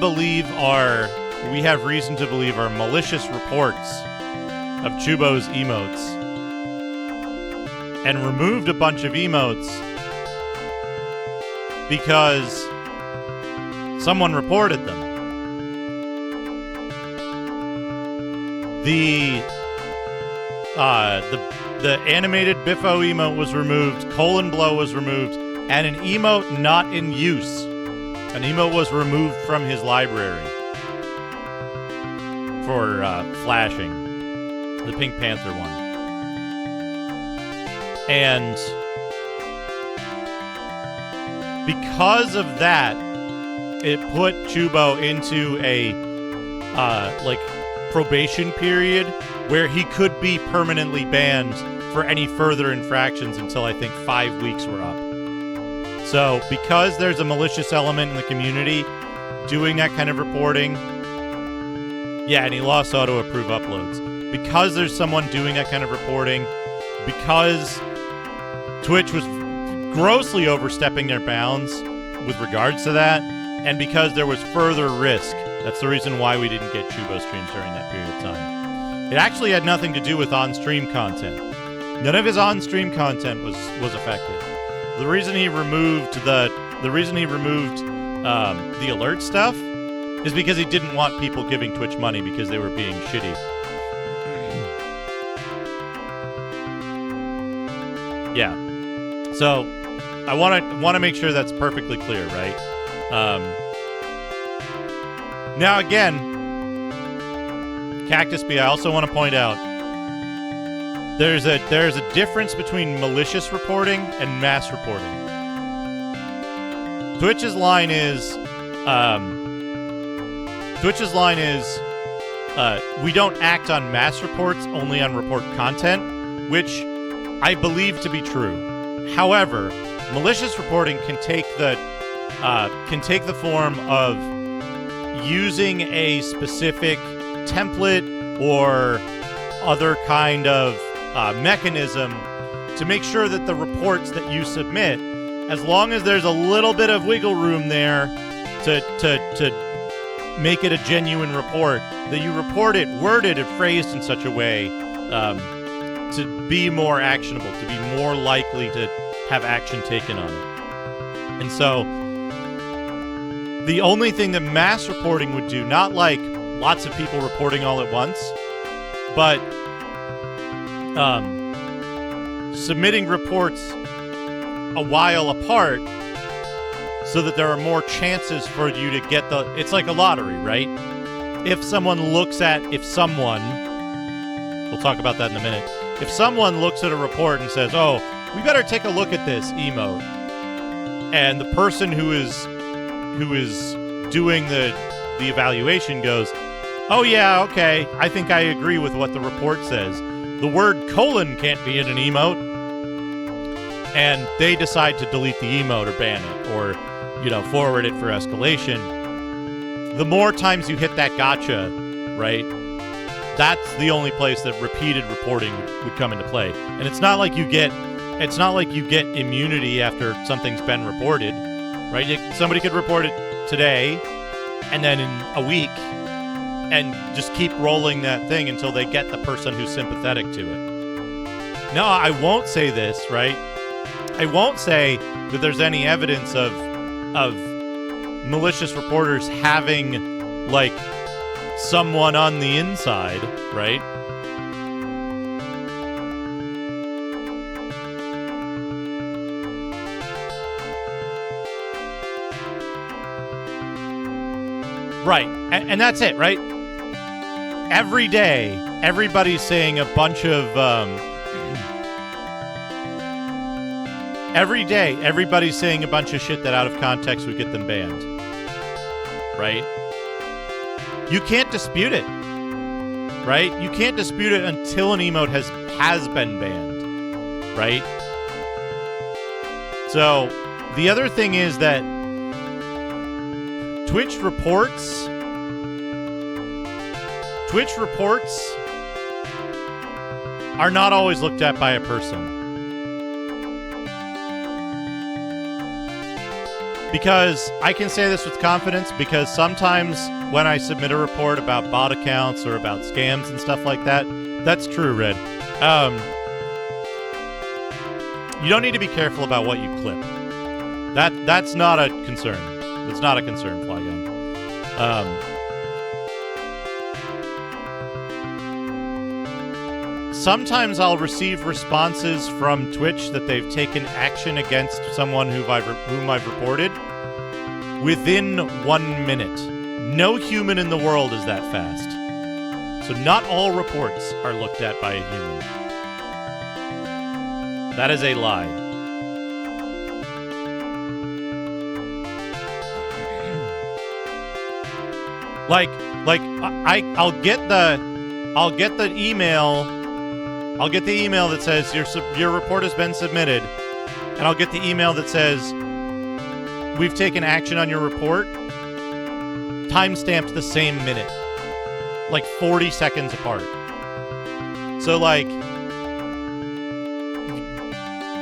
Speaker 1: have reason to believe are malicious reports of Chubo's emotes and removed a bunch of emotes because someone reported them. The animated Biffo emote was removed, colon blow was removed, and an emote not in use. An emote was removed from his library for flashing. The Pink Panther one. And because of that, it put Chubo into a probation period where he could be permanently banned for any further infractions until I think 5 weeks were up. So because there's a malicious element in the community doing that kind of reporting, yeah, and he lost auto-approve uploads. Because there's someone doing that kind of reporting, because Twitch was grossly overstepping their bounds with regards to that, and because there was further risk, that's the reason why we didn't get Chubo streams during that period of time. It actually had nothing to do with on-stream content. None of his on-stream content was affected. The reason he removed the alert stuff is because he didn't want people giving Twitch money because they were being shitty. Yeah. So I want to make sure that's perfectly clear, right? Now again, Cactus Bee, I also want to point out there's a difference between malicious reporting and mass reporting. Twitch's line is we don't act on mass reports, only on report content, which I believe to be true. However, malicious reporting can take the form of using a specific template or other kind of mechanism to make sure that the reports that you submit, as long as there's a little bit of wiggle room there to make it a genuine report, that you report it worded and phrased in such a way to be more actionable, to be more likely to have action taken on it. And so The only thing that mass reporting would do, not like lots of people reporting all at once, but submitting reports a while apart so that there are more chances for you to get the... It's like a lottery, right? If someone... We'll talk about that in a minute. If someone looks at a report and says, oh, we better take a look at this emote, and the person who is doing the evaluation goes, oh yeah, okay, I think I agree with what the report says. The word colon can't be in an emote, and they decide to delete the emote or ban it or, forward it for escalation. The more times you hit that gotcha, right, that's the only place that repeated reporting would come into play. And it's not like you get immunity after something's been reported, right? Somebody could report it today and then in a week and just keep rolling that thing until they get the person who's sympathetic to it. No, I won't say this, right? I won't say that there's any evidence of malicious reporters having, like, someone on the inside, right? Right, and that's it, right? Every day, everybody's saying a bunch of, every day, everybody's saying a bunch of shit that out of context would get them banned. Right? You can't dispute it. Right? You can't dispute it until an emote has been banned. Right? So, the other thing is that Twitch reports are not always looked at by a person. Because I can say this with confidence, because sometimes when I submit a report about bot accounts or about scams and stuff like that, that's true, Red. You don't need to be careful about what you clip. That's not a concern. It's not a concern, Flygun. Sometimes I'll receive responses from Twitch that they've taken action against someone whom I've reported within 1 minute. No human in the world is that fast. So not all reports are looked at by a human. That is a lie. I'll get the email. I'll get the email that says your report has been submitted, and I'll get the email that says we've taken action on your report, time-stamped the same minute, like 40 seconds apart. So, like,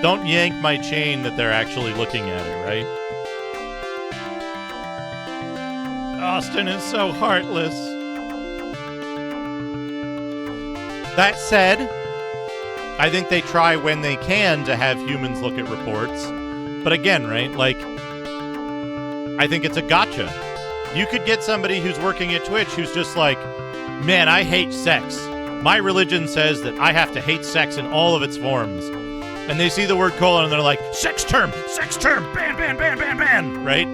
Speaker 1: don't yank my chain that they're actually looking at it, right? Austin is so heartless. That said, I think they try when they can to have humans look at reports. But again, right, like, I think it's a gotcha. You could get somebody who's working at Twitch who's just like, man, I hate sex. My religion says that I have to hate sex in all of its forms. And they see the word colon and they're like, sex term, ban, right?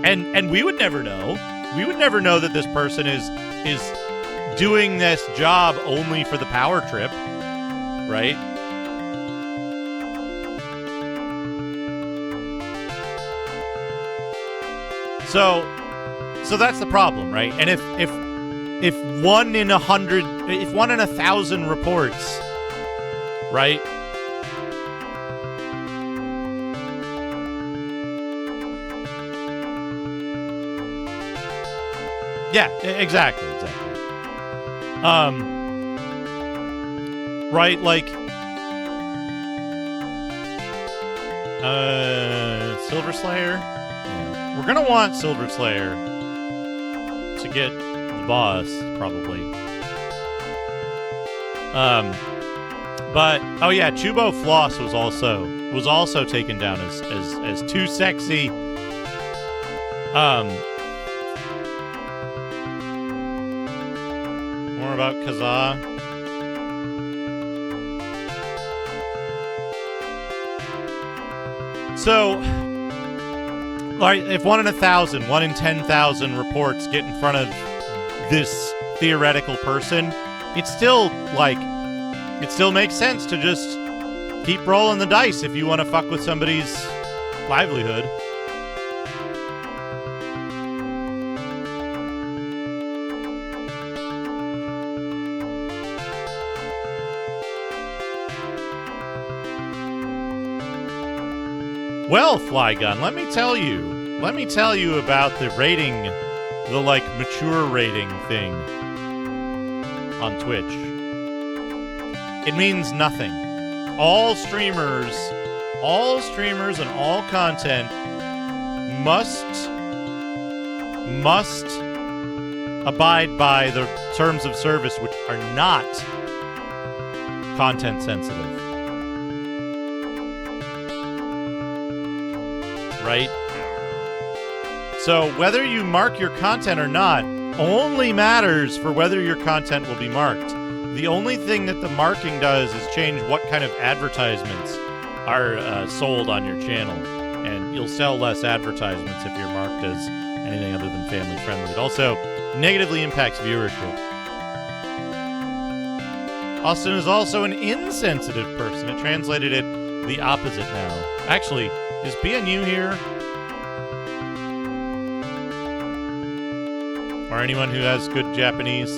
Speaker 1: And we would never know. We would never know that this person is doing this job only for the power trip, right? So that's the problem, right? And if 1 in 100, if 1 in 1,000 reports, right? Yeah, exactly. Right, like, Silver Slayer? Yeah. We're gonna want Silver Slayer to get the boss, probably. But, oh yeah, Chubo Floss was also taken down as too sexy. More about Kazaa. So, like, if 1 in 1,000, 1 in 10,000 reports get in front of this theoretical person, it still makes sense to just keep rolling the dice if you want to fuck with somebody's livelihood. Well, Flygun, let me tell you about the rating, the, like, mature rating thing on Twitch. It means nothing. All streamers and all content must abide by the terms of service, which are not content sensitive. Right? So whether you mark your content or not only matters for whether your content will be marked. The only thing that the marking does is change what kind of advertisements are sold on your channel. And you'll sell less advertisements if you're marked as anything other than family friendly. It also negatively impacts viewership. Austin is also an insensitive person. It translated it the opposite now. Actually, is BNU here? Or anyone who has good Japanese?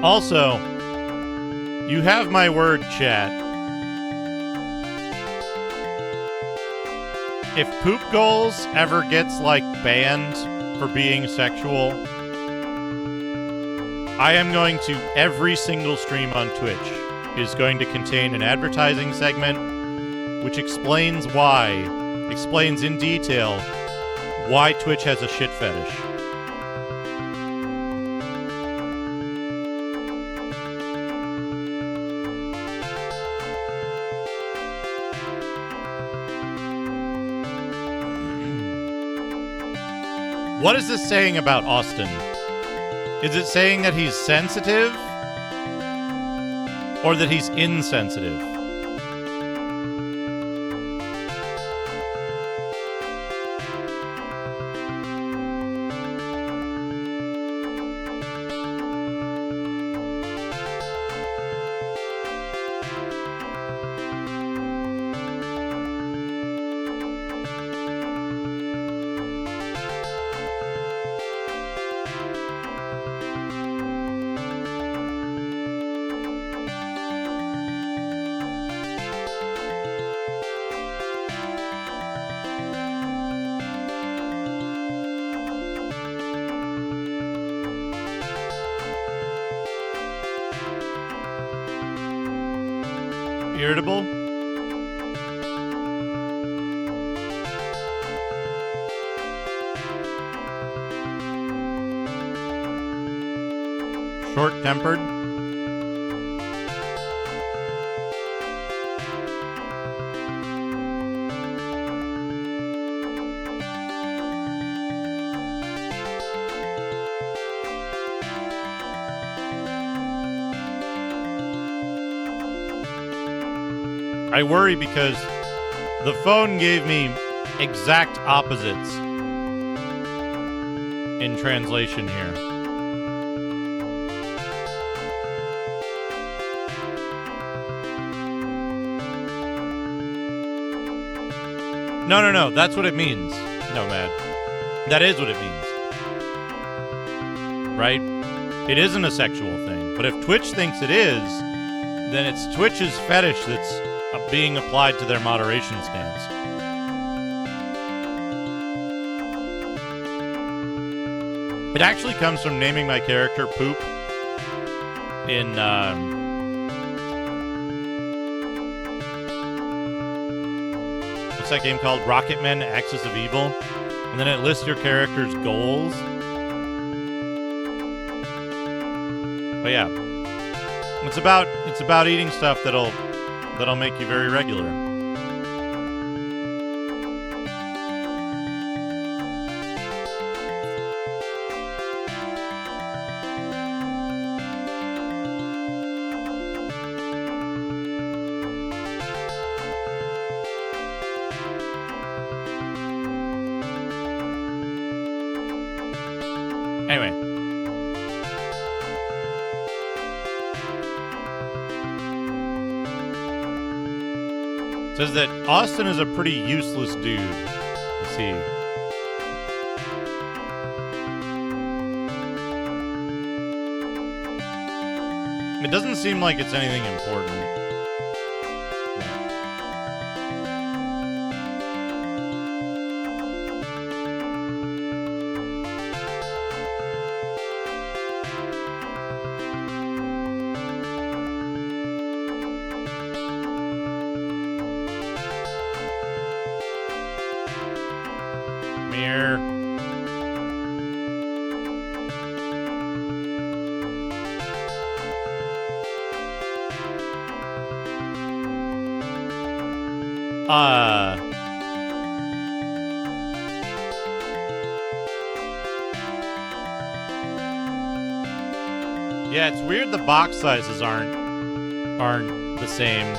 Speaker 1: Also, you have my word, chat. If Poop Goals ever gets, like, banned for being sexual, I am going to, every single stream on Twitch is going to contain an advertising segment which explains in detail why Twitch has a shit fetish. What is this saying about Austin? Is it saying that he's sensitive? Or that he's insensitive? Irritable? Short-tempered? I worry because the phone gave me exact opposites in translation here. No, that's what it means, Nomad. That is what it means. Right? It isn't a sexual thing. But if Twitch thinks it is, then it's Twitch's fetish that's being applied to their moderation stance. It actually comes from naming my character Poop in what's that game called? Rocketman Axis of Evil. And then it lists your character's goals. But yeah, it's about eating stuff that'll make you very regular. Anyway. Says that Austin is a pretty useless dude. Let's see. It doesn't seem like it's anything important. Yeah, it's weird the box sizes aren't the same.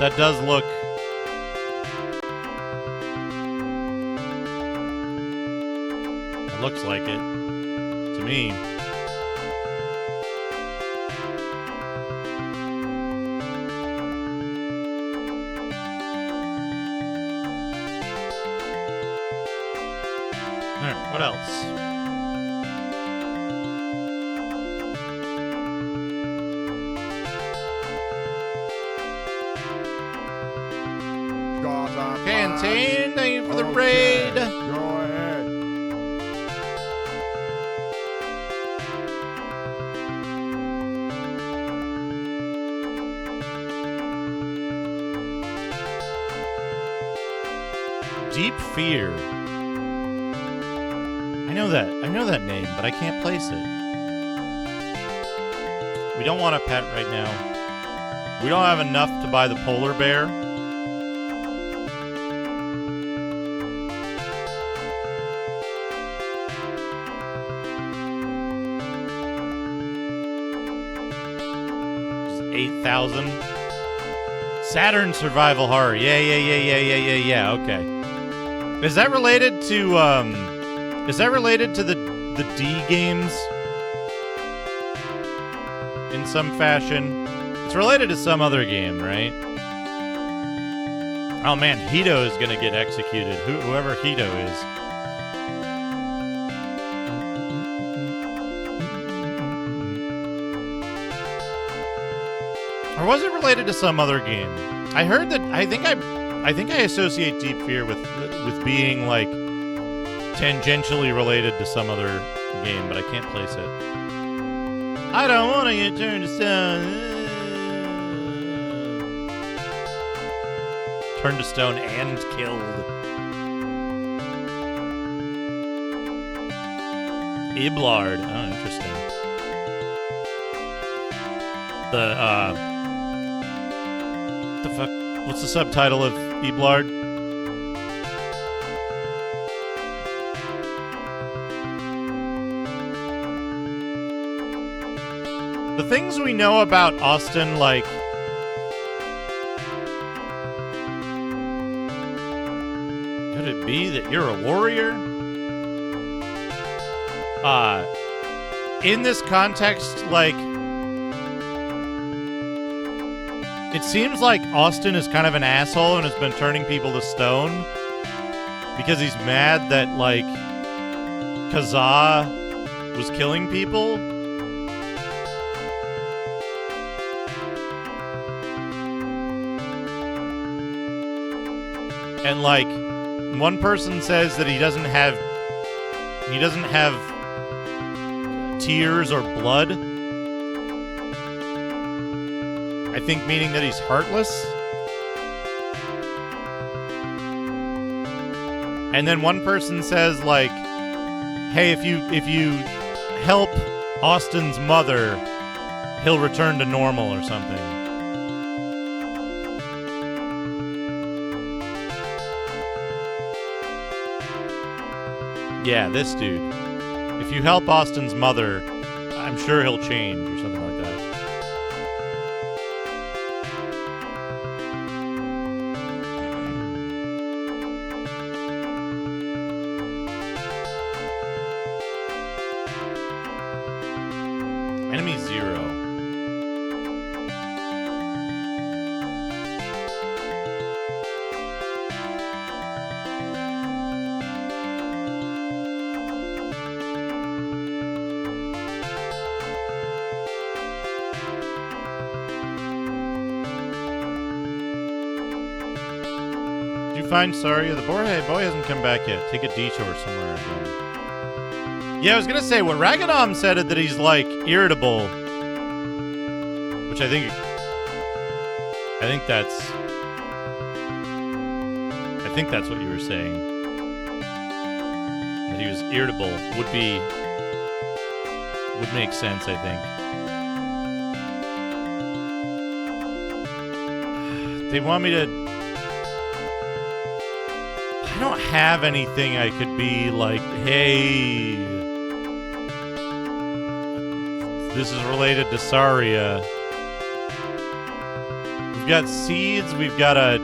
Speaker 1: That does look... It looks like it to me. Alright, what else? Canteen, thank you for the raid.
Speaker 12: Go ahead.
Speaker 1: Deep Fear. I know that name, but I can't place it. We don't want a pet right now. We don't have enough to buy the polar bear. Just 8,000. Saturn survival horror. Yeah. Okay. Is that related to the D games? In some fashion? It's related to some other game, right? Oh man, Hito is gonna get executed. Whoever Hito is. Or was it related to some other game? I heard that. I think I associate Deep Fear with being like tangentially related to some other game, but I can't place it. I don't want to get turned to stone. Turned to stone and killed. Iblard. Oh, interesting. The fuck? What's the subtitle of Iblard? The things we know about Austin, like... Could it be that you're a warrior? In this context, like... It seems like Austin is kind of an asshole and has been turning people to stone because he's mad that, like, Kazaa was killing people. And, like, one person says that he doesn't have tears or blood. I think meaning that he's heartless. and then one person says like, "Hey, if you help Austin's mother, he'll return to normal or something." Yeah, this dude. If you help Austin's mother, I'm sure he'll change or something like that. Enemy 0. Did you find Saria? The boy hasn't come back yet. Take a detour somewhere again. Yeah, I was gonna say, when Ragadom said it, that he's, like, irritable, which I think that's what you were saying. That he was irritable would make sense, I think. They want me to... I don't have anything I could be like, hey, this is related to Saria. We've got seeds, we've got a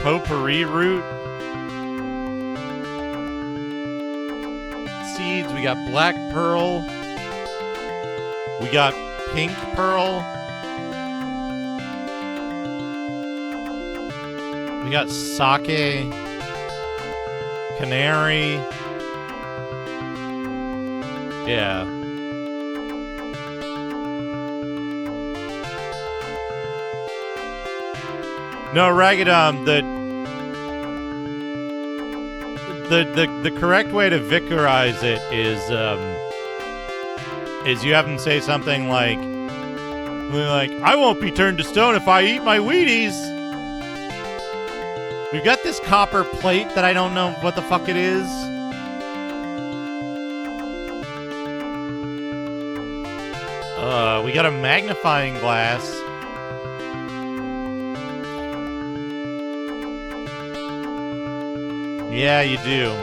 Speaker 1: potpourri root. Seeds, we got black pearl. We got pink pearl. We got sake, canary. Yeah. No, Ragadom, the correct way to vicarize it is you have them say something like, I won't be turned to stone if I eat my Wheaties. We've got this copper plate that I don't know what the fuck it is. We got a magnifying glass. Yeah, you do.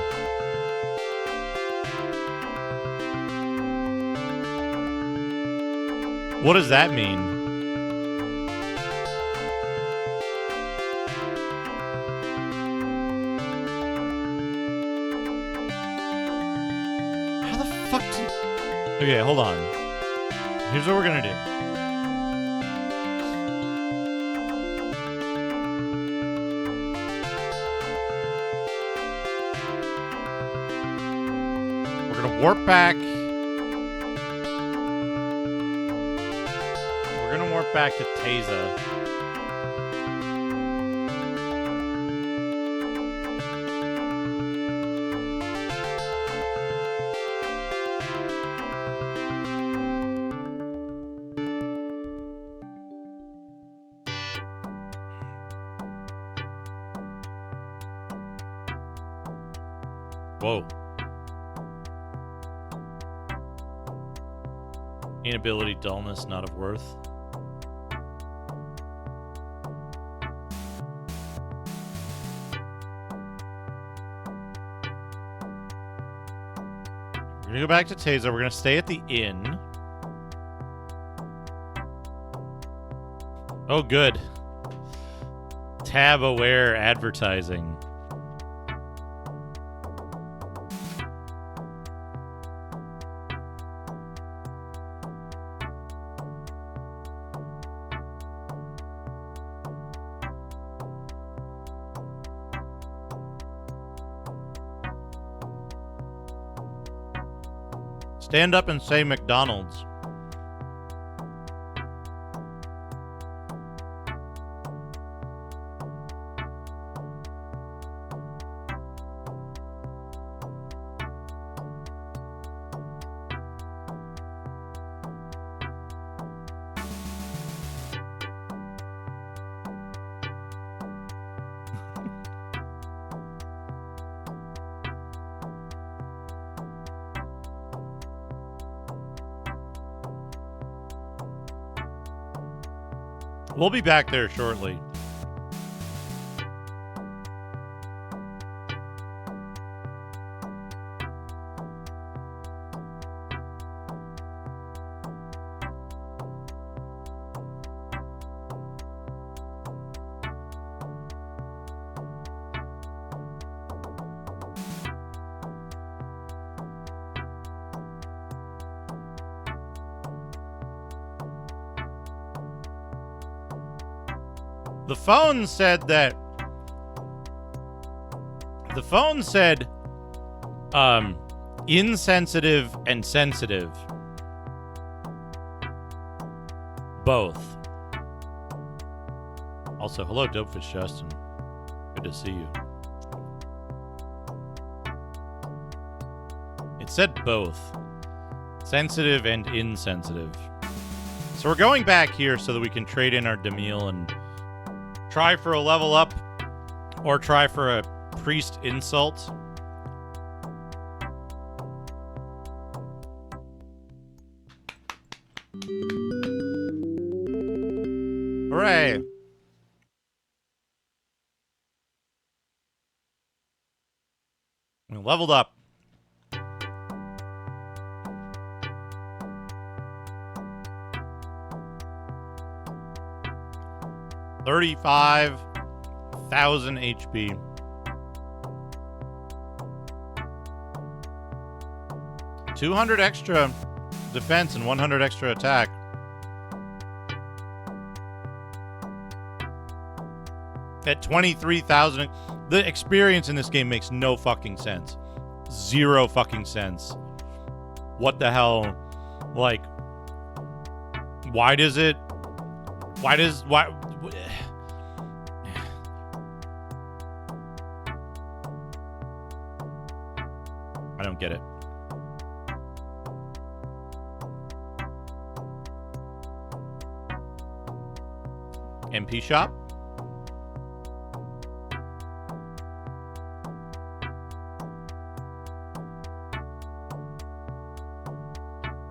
Speaker 1: What does that mean? Okay, hold on. Here's what we're gonna do. We're gonna warp back. We're gonna warp back to Teza. Whoa. Inability, dullness, not of worth. We're gonna go back to Taser. We're gonna stay at the inn. Oh, good. Tab aware advertising. Stand up and say McDonald's. We'll be back there shortly. The phone said that. The phone said, insensitive and sensitive. Both. Also, hello, Dopefish Justin. Good to see you. It said both. Sensitive and insensitive. So we're going back here so that we can trade in our Demille and try for a level up or try for a priest insult. Hooray! We leveled up. $35,000 HP. $200 extra defense and 100 extra attack. At 23,000, the experience in this game makes no fucking sense. Zero fucking sense. What the hell? Like, why? I don't get it. MP shop?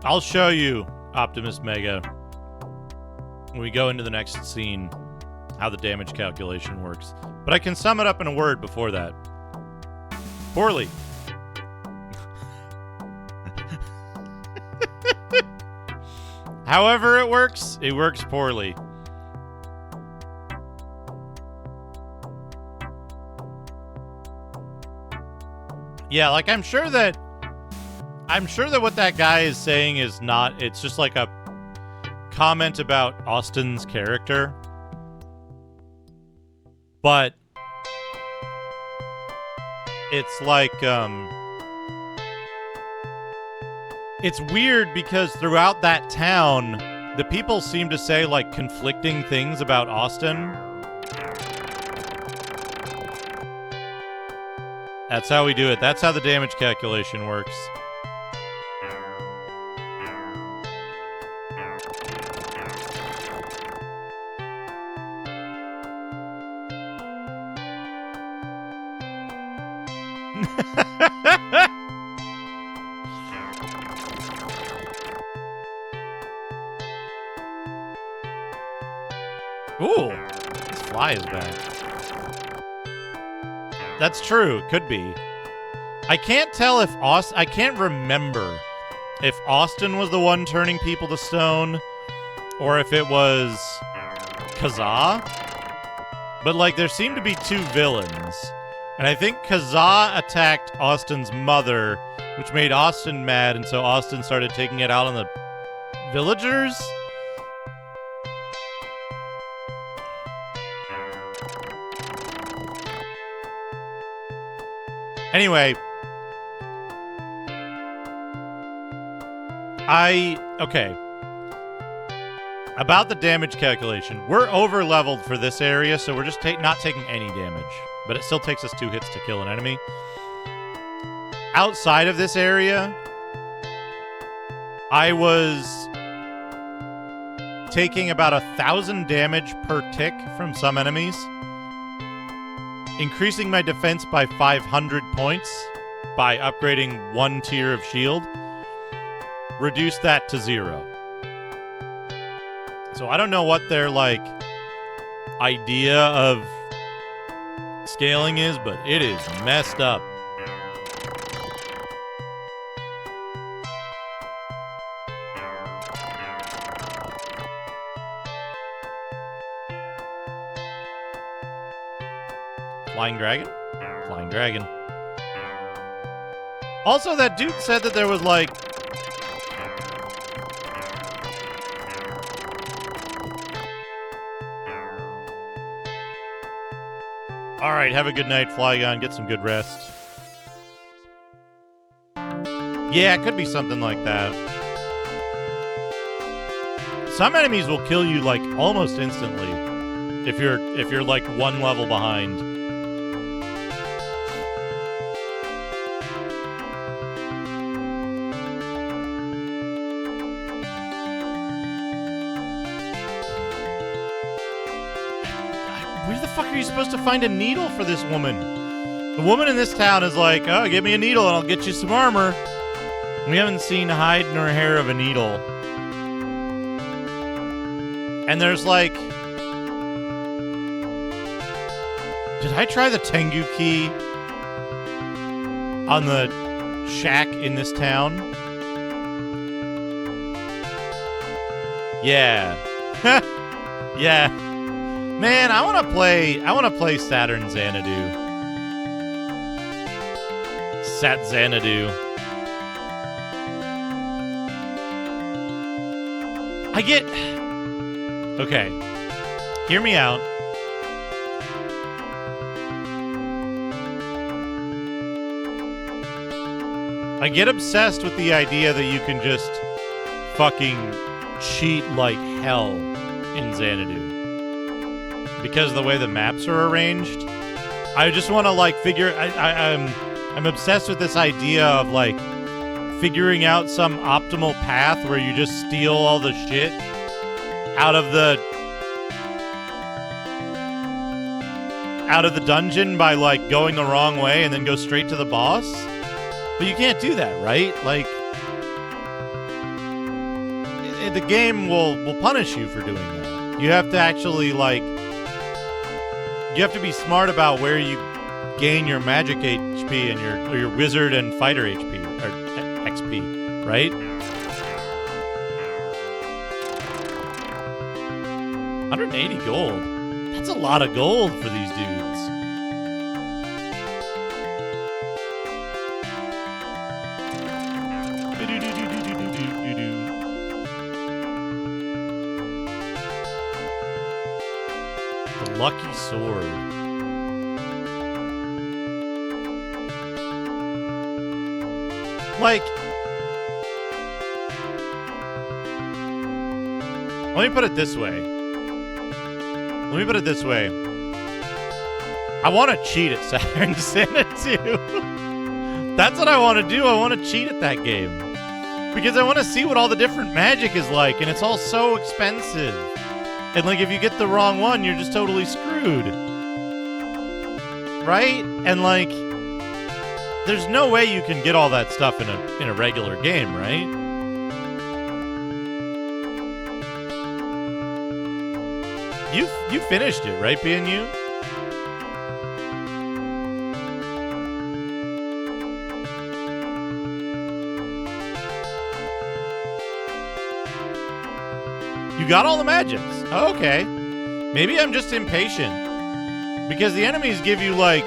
Speaker 1: I'll show you, Optimus Mega, when we go into the next scene, how the damage calculation works. But I can sum it up in a word before that. Poorly. However it works poorly. Yeah, like I'm sure that what that guy is saying is not, it's just like a comment about Austin's character. But it's like, it's weird because throughout that town, the people seem to say like conflicting things about Austin. That's how we do it. That's how the damage calculation works. Ooh, this fly is back. That's true. It could be. I can't tell if I can't remember if Austin was the one turning people to stone or if it was Kazaa. But, like, there seemed to be two villains. And I think Kazaa attacked Austin's mother, which made Austin mad, and so Austin started taking it out on the villagers? Anyway, okay. About the damage calculation, we're over-leveled for this area, so we're just not taking any damage. But it still takes us 2 hits to kill an enemy. Outside of this area, I was taking about 1,000 damage per tick from some enemies. Increasing my defense by 500 points by upgrading 1 tier of shield. Reduce that to 0. So I don't know what their, like, idea of scaling is, but it is messed up. Flying dragon? Flying dragon. Also, that dude said that there was like... Alright, have a good night, Flygon. Get some good rest. Yeah, it could be something like that. Some enemies will kill you like almost instantly if you're like one level behind. Where the fuck are you supposed to find a needle for this woman? The woman in this town is like, oh, give me a needle and I'll get you some armor. We haven't seen hide nor hair of a needle. And there's like... Did I try the Tengu key on the shack in this town? Yeah. Yeah. Man, I want to play Saturn Xanadu. Sat Xanadu. I get... Okay. Hear me out. I get obsessed with the idea that you can just fucking cheat like hell in Xanadu. Because of the way the maps are arranged. I just want to like figure... I'm obsessed with this idea of like figuring out some optimal path where you just steal all the shit out of the dungeon by like going the wrong way and then go straight to the boss. But you can't do that, right? Like the game will punish you for doing that. You have to actually like you have to be smart about where you gain your magic HP and your wizard and fighter HP or XP, right? 180 gold. That's a lot of gold for these dudes. The lucky sword. Like, let me put it this way. I want to cheat at Saturn Xanadu. That's what I want to do. I want to cheat at that game. Because I want to see what all the different magic is like, and it's all so expensive. And like, if you get the wrong one, you're just totally screwed. Right? And like, there's no way you can get all that stuff in a regular game, right? You finished it, right, BNU? You got all the magics. Oh, okay. Maybe I'm just impatient. Because the enemies give you, like,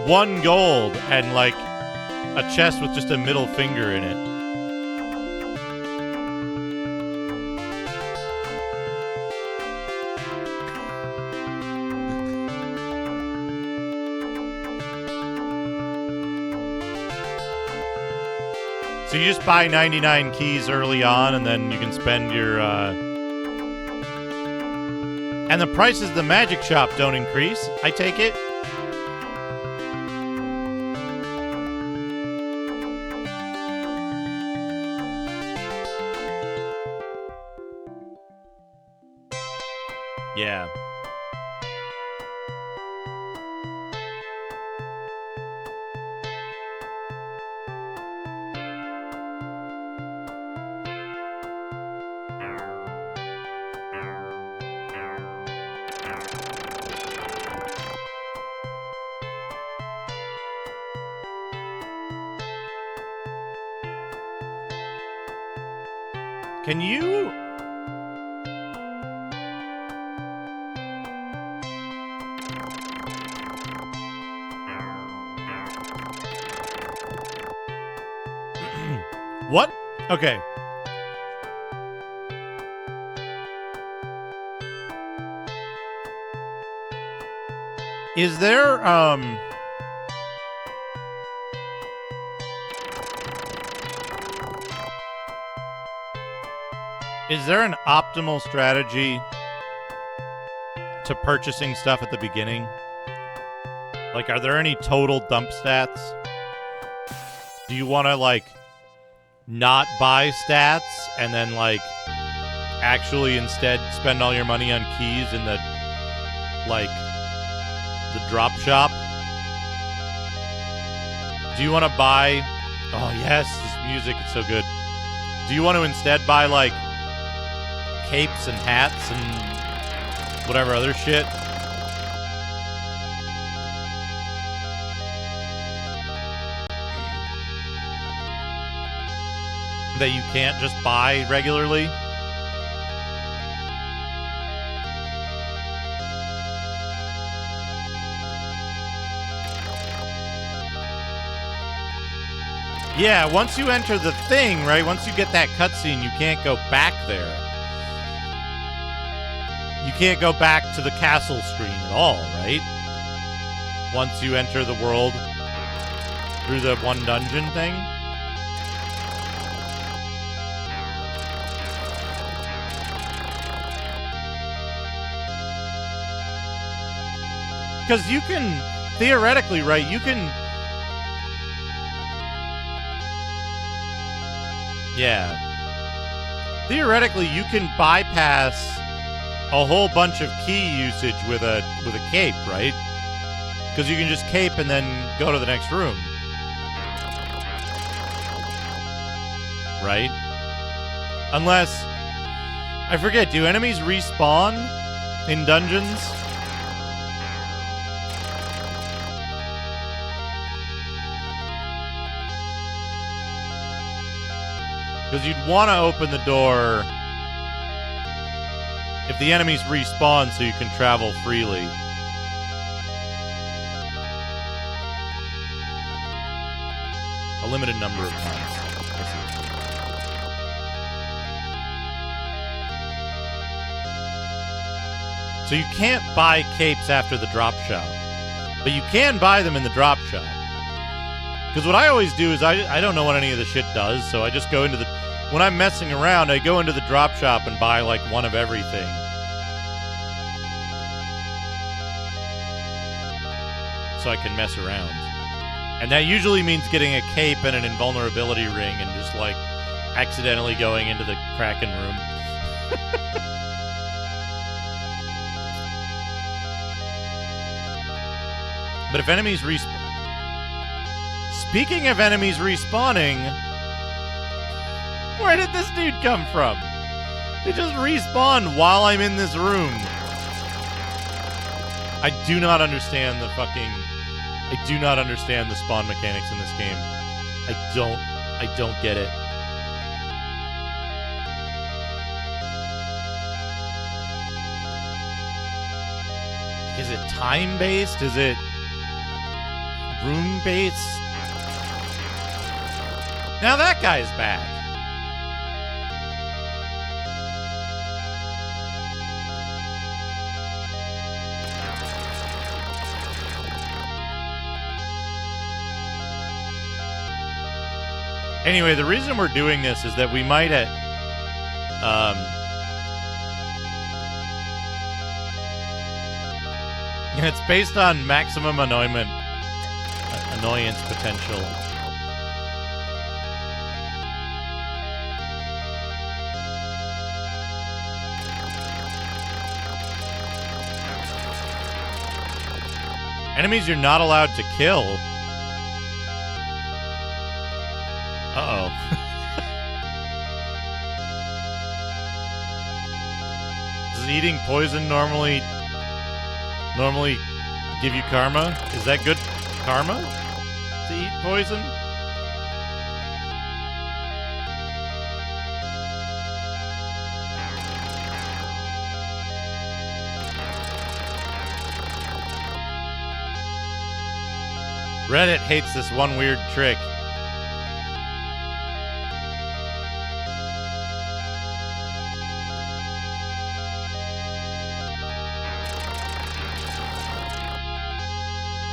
Speaker 1: 1 gold and, like, a chest with just a middle finger in it. So you just buy 99 keys early on, and then you can spend your, And the prices of the magic shop don't increase, I take it? Yeah. Can you... What? Okay. Is there, is there an optimal strategy to purchasing stuff at the beginning? Like, are there any total dump stats? Do you want to, like, not buy stats and then, like, actually instead spend all your money on keys in the, like, the drop shop? Do you want to buy... Oh, yes, this music is so good. Do you want to instead buy, like, capes and hats and whatever other shit? That you can't just buy regularly? Yeah, once you enter the thing, right? Once you get that cutscene, you can't go back there. You can't go back to the castle screen at all, right? Once you enter the world through the one dungeon thing. Because you can, theoretically, right, you can... Yeah. Theoretically, you can bypass a whole bunch of key usage with a cape, right? Because you can just cape and then go to the next room. Right? Unless... I forget, do enemies respawn in dungeons? Because you'd want to open the door if the enemies respawn so you can travel freely. A limited number of times. So you can't buy capes after the drop shop. But you can buy them in the drop shop. Because what I always do is I don't know what any of the shit does, so I just go into the... When I'm messing around, I go into the drop shop and buy, like, one of everything. So I can mess around. And that usually means getting a cape and an invulnerability ring and just, like, accidentally going into the Kraken room. But if enemies respawn... Speaking of enemies respawning, where did this dude come from? They just respawn while I'm in this room. I do not understand the fucking... I do not understand the spawn mechanics in this game. I don't get it. Is it time-based? Is it room-based? Now that guy's back. Anyway, the reason we're doing this is that we might it's based on maximum annoyance potential. Enemies you're not allowed to kill. Uh-oh. Does eating poison normally give you karma? Is that good karma to eat poison? Reddit hates this one weird trick.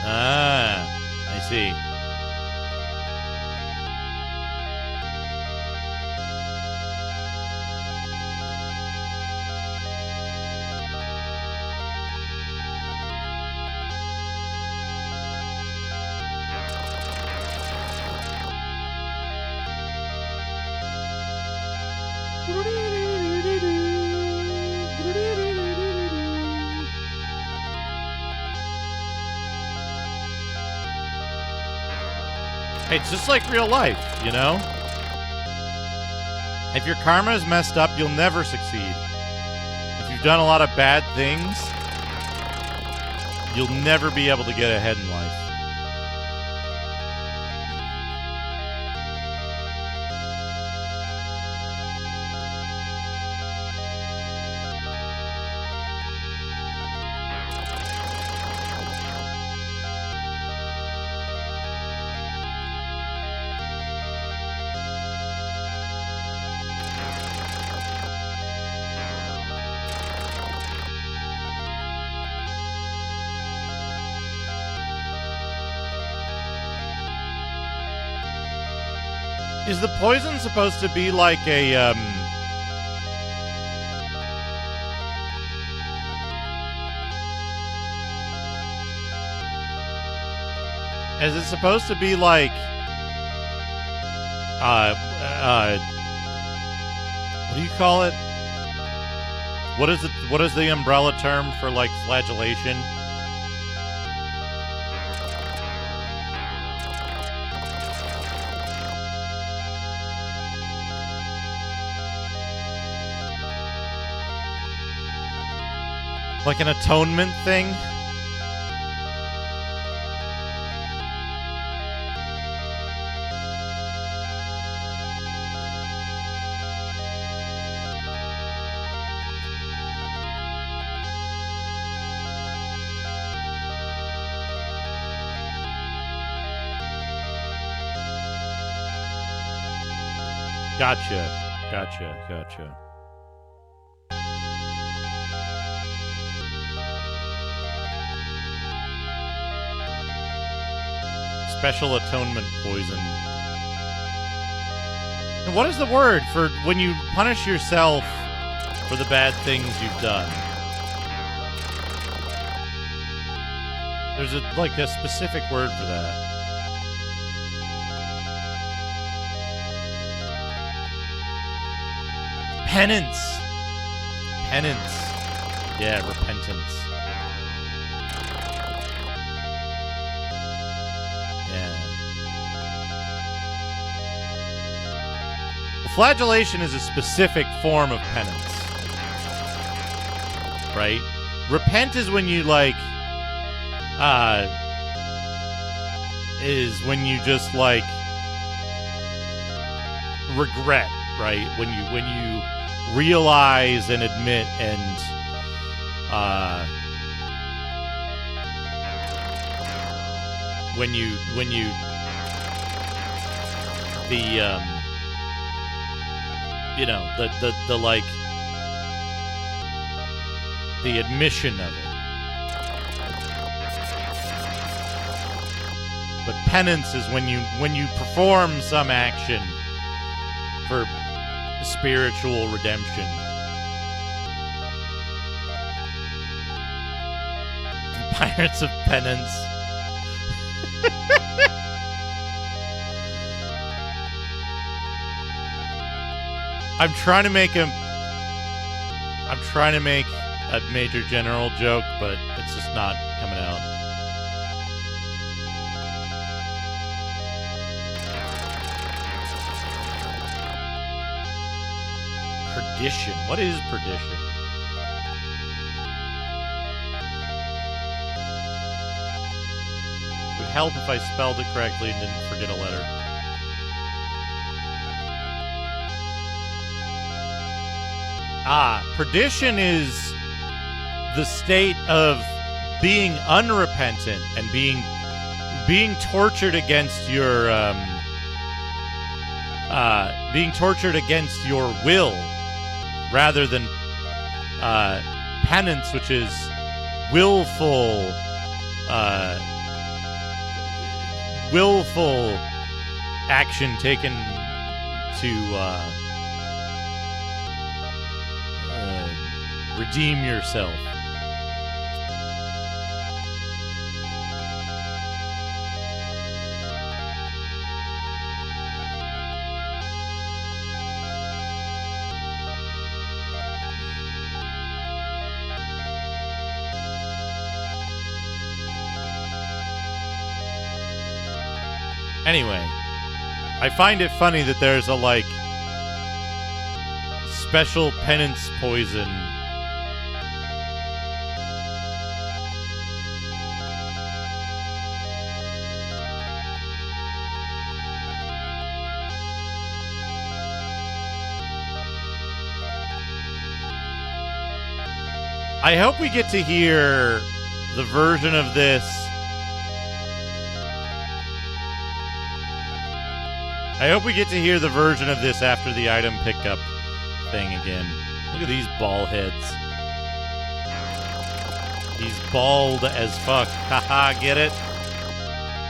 Speaker 1: Ah, I see. It's just like real life, you know? If your karma is messed up, you'll never succeed. If you've done a lot of bad things, you'll never be able to get ahead in life. Is the poison supposed to be like a, is it supposed to be like, what do you call it? What is the umbrella term for, like, flagellation? Like an atonement thing? Gotcha. Special atonement poison. And what is the word for when you punish yourself for the bad things you've done? There's a specific word for that. Penance. Yeah, repentance. Flagellation is a specific form of penance, right? Repent is when you, like, is when you just, like, regret, right? When you realize and admit and, when you, you know, the like, the admission of it. But penance is when you perform some action for spiritual redemption. Pirates of Penance. I'm trying to make a Major General joke, but it's just not coming out. Perdition. What is perdition? It would help if I spelled it correctly and didn't forget a letter. Perdition is the state of being unrepentant and being being tortured against your will rather than penance, which is willful action taken to redeem yourself. Anyway, I find it funny that there's a, like, special penance poison. I hope we get to hear the version of this. I hope we get to hear the version of this after the item pickup thing again. Look at these ball heads. He's bald as fuck. Haha, get it?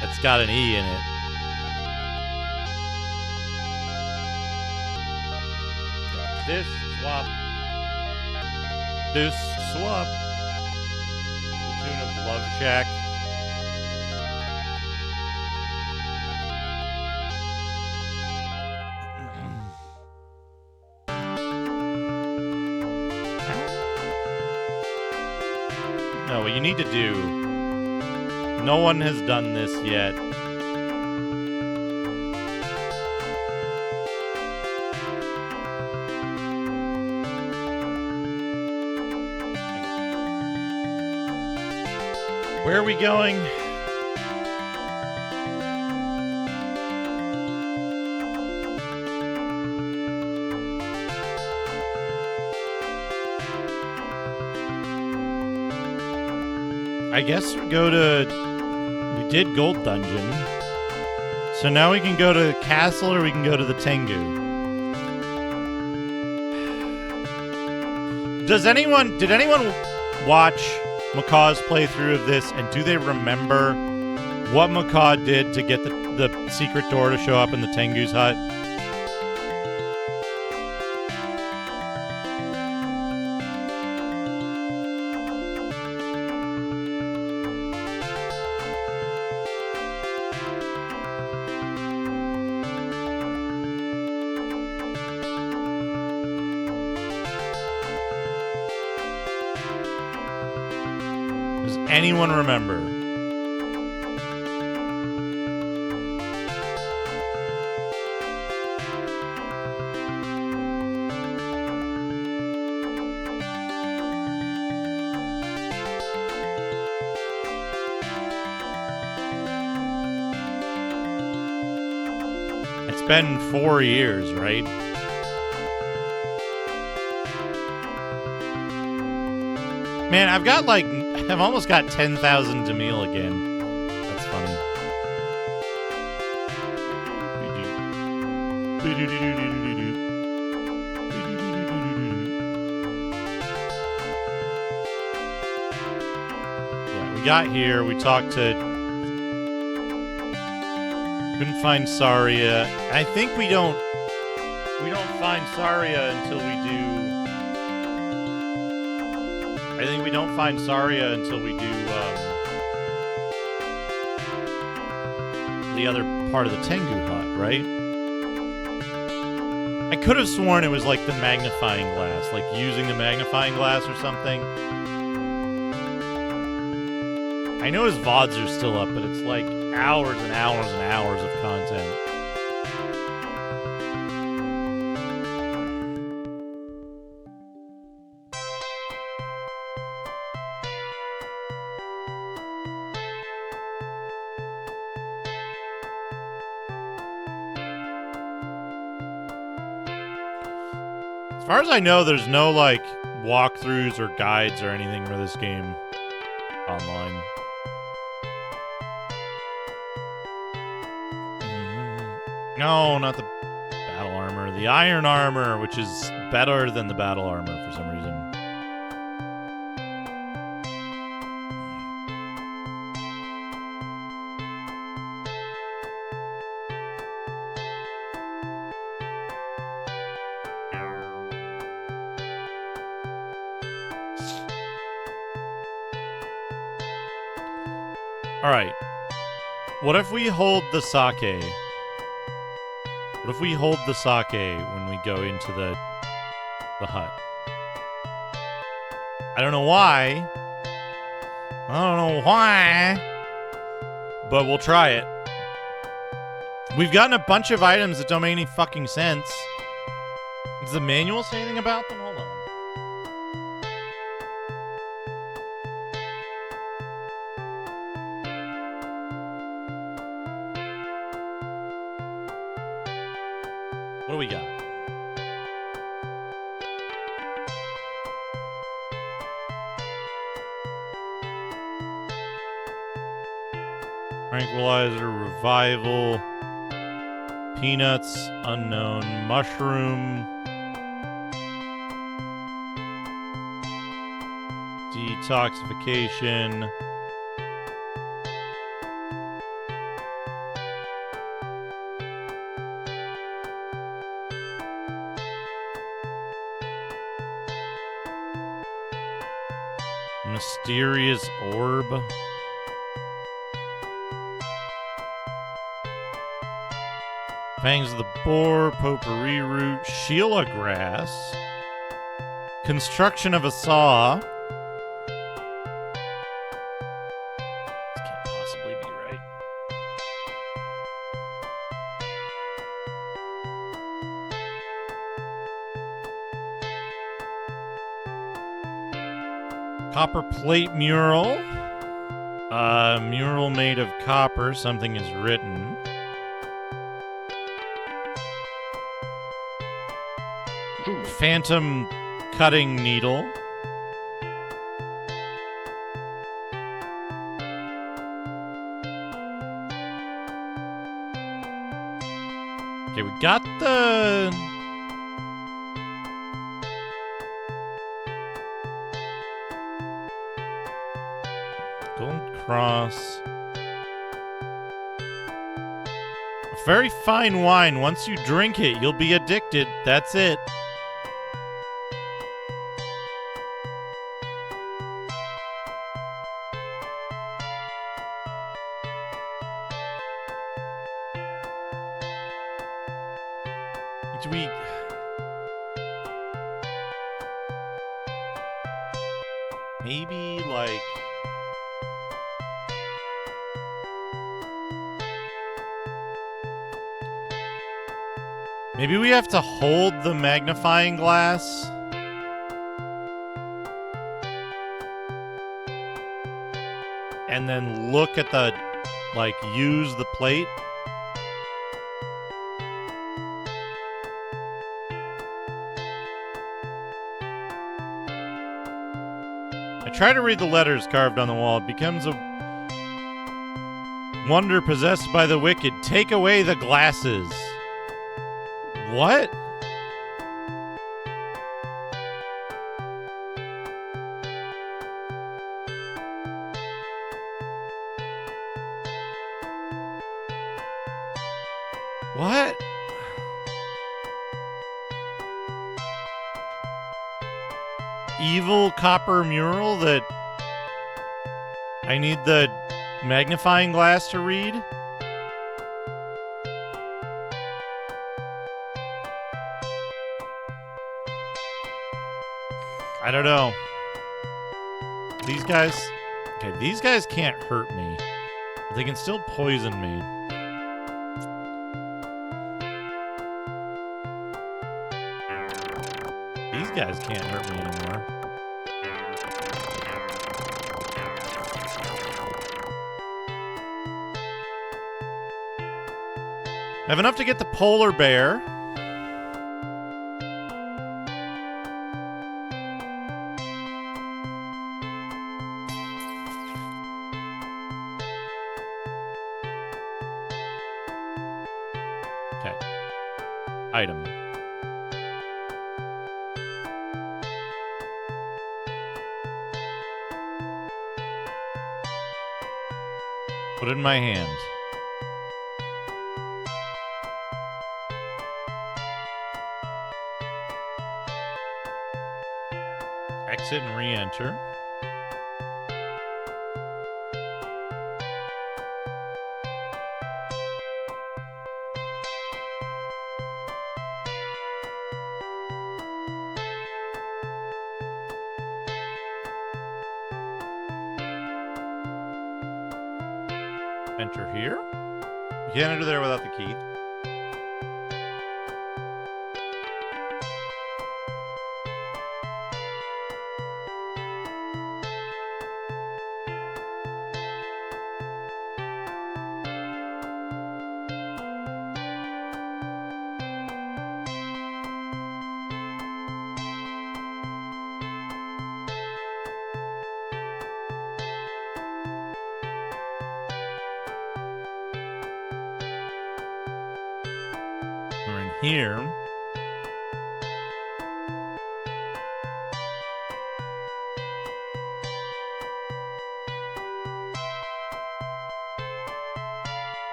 Speaker 1: That's got an E in it. This swap. This swap. The tune of Love Shack. No, what you need to do, no one has done this yet. Where are we going? I guess we go to... We did Gold Dungeon. So now we can go to the castle or we can go to the Tengu. Did anyone watch Macaw's playthrough of this, and do they remember what Macaw did to get the secret door to show up in the Tengu's hut? Anyone remember? It's been 4 years, right? Man, I've almost got 10,000 Demille again. That's funny. Yeah, we got here, we talked to... Couldn't find Saria. I think we don't find Saria until we do... I think we don't find Saria until we do the other part of the Tengu hut, right? I could have sworn it was like the magnifying glass, like using the magnifying glass or something. I know his VODs are still up, but it's like hours and hours and hours of content. As far as I know, there's no, like, walkthroughs or guides or anything for this game online. No, not the battle armor. The iron armor, which is better than the battle armor for some reason. Alright. What if we hold the sake? What if we hold the sake when we go into the hut? I don't know why. But we'll try it. We've gotten a bunch of items that don't make any fucking sense. Does the manual say anything about them? Hold on. What do we got? Tranquilizer, revival, peanuts, unknown, mushroom, detoxification, mysterious orb. Fangs of the boar, potpourri root, Sheila grass, construction of a saw. This can't possibly be right. Copper plate mural. Mural made of copper. Something is written. Phantom cutting needle. Okay, we got the... Gold cross. A very fine wine. Once you drink it, you'll be addicted. That's it. Do we... Maybe, like... Maybe we have to hold the magnifying glass? And then look at the... Like, use the plate? Try to read the letters carved on the wall. It becomes a wonder possessed by the wicked. Take away the glasses. What? What? Evil copper mural that I need the magnifying glass to read? I don't know. These guys... Okay, these guys can't hurt me. But they can still poison me. These guys can't hurt me anymore. I have enough to get the polar bear. Okay. Item. Put it in my hand. Exit and re-enter. Enter here. You can't enter there without the key. We're in here.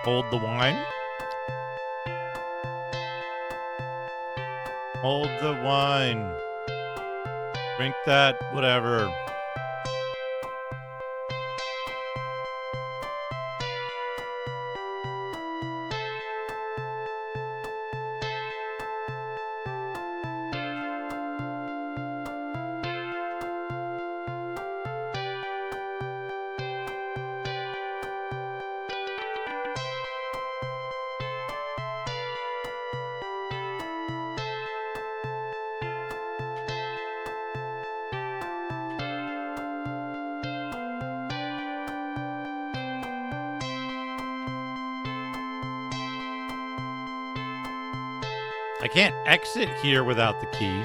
Speaker 1: Hold the wine. Hold the wine. Drink that, whatever. I can't exit here without the key.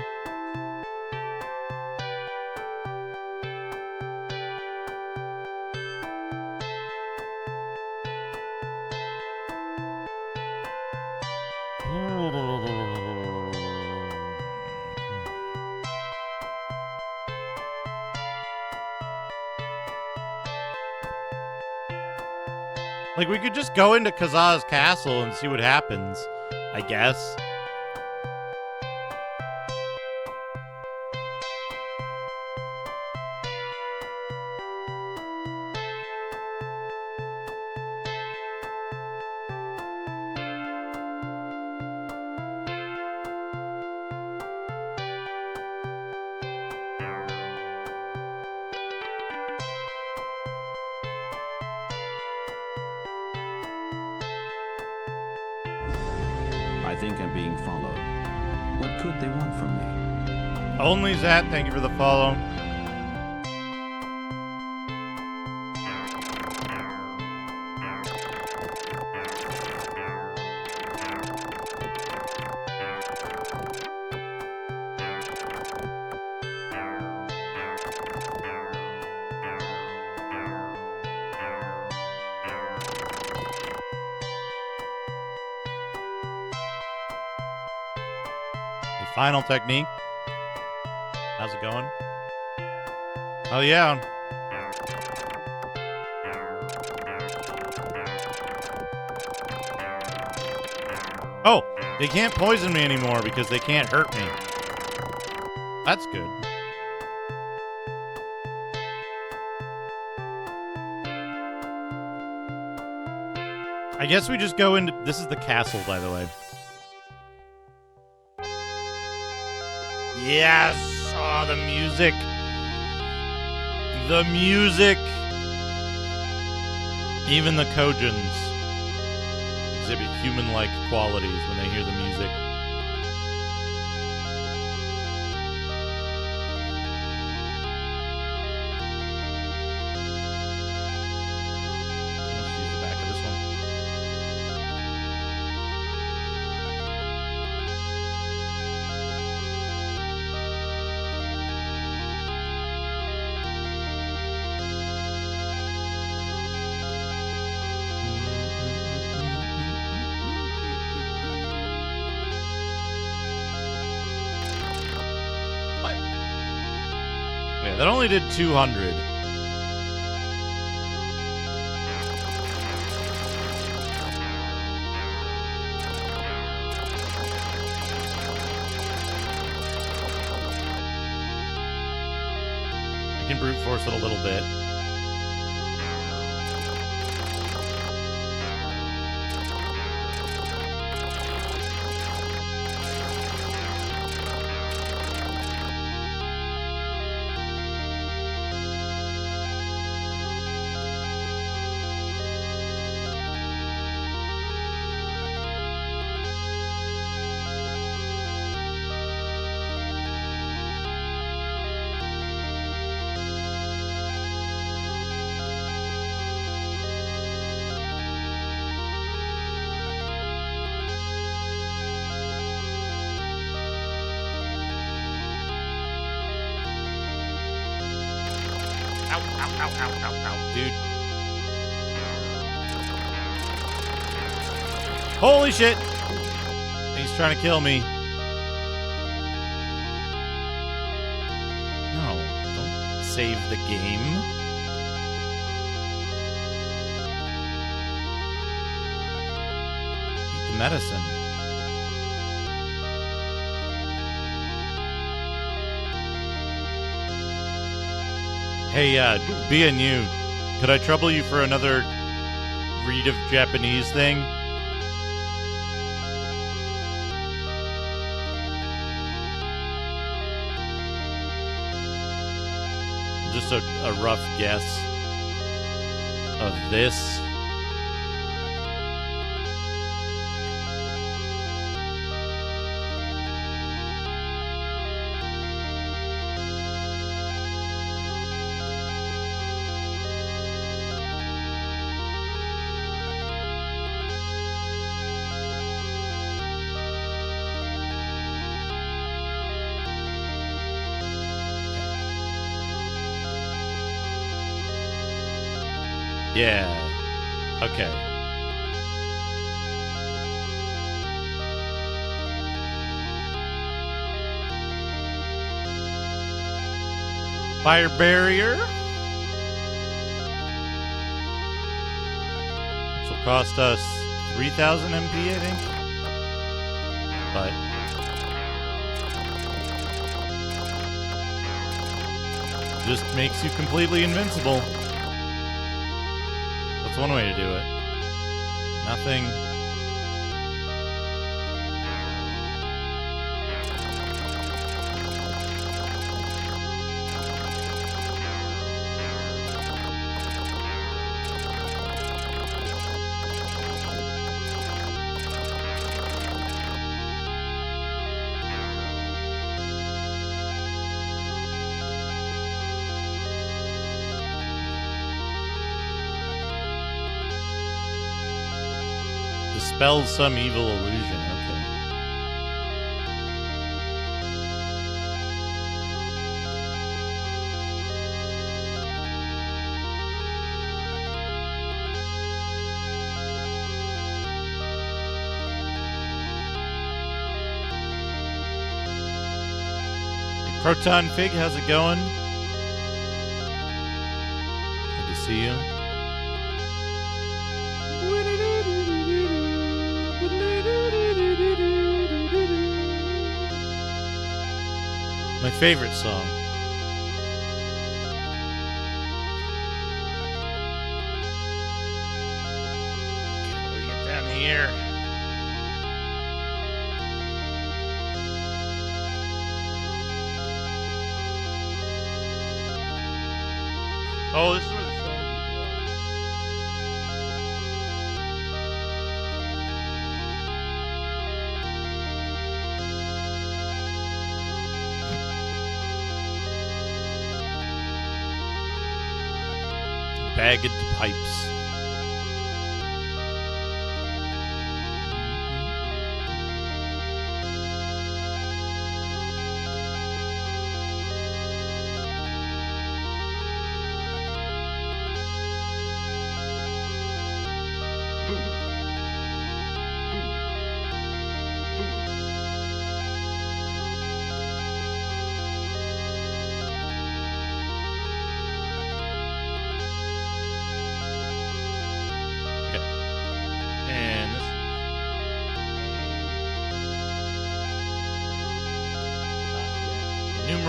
Speaker 1: Like, we could just go into Kazaa's castle and see what happens, I guess.
Speaker 11: I think I'm being followed. What could they want from me?
Speaker 1: Only Zat, thank you for the follow. Final technique. How's it going? Oh, yeah. Oh, they can't poison me anymore because they can't hurt me. That's good. I guess we just go into... This is the castle, by the way. Yes! Oh, the music. The music. Even the Kojans exhibit human-like qualities when they hear the music. Let's use the back of this one. That only did 200. I can brute force it a little bit. Dude. Holy shit! He's trying to kill me. No, don't save the game. Eat the medicine. Hey, being you, could I trouble you for another read of Japanese thing? Just a rough guess of this. Yeah. Okay. Fire barrier. Which will cost us 3,000 MP, I think. But just makes you completely invincible. That's one way to do it. Nothing. Dispels some evil illusion. Okay. Hey, Proton Fig, how's it going? Good to see you. My favorite song. Okay, what do we get down here? Oh, this is where the stone people are. Bagged pipes.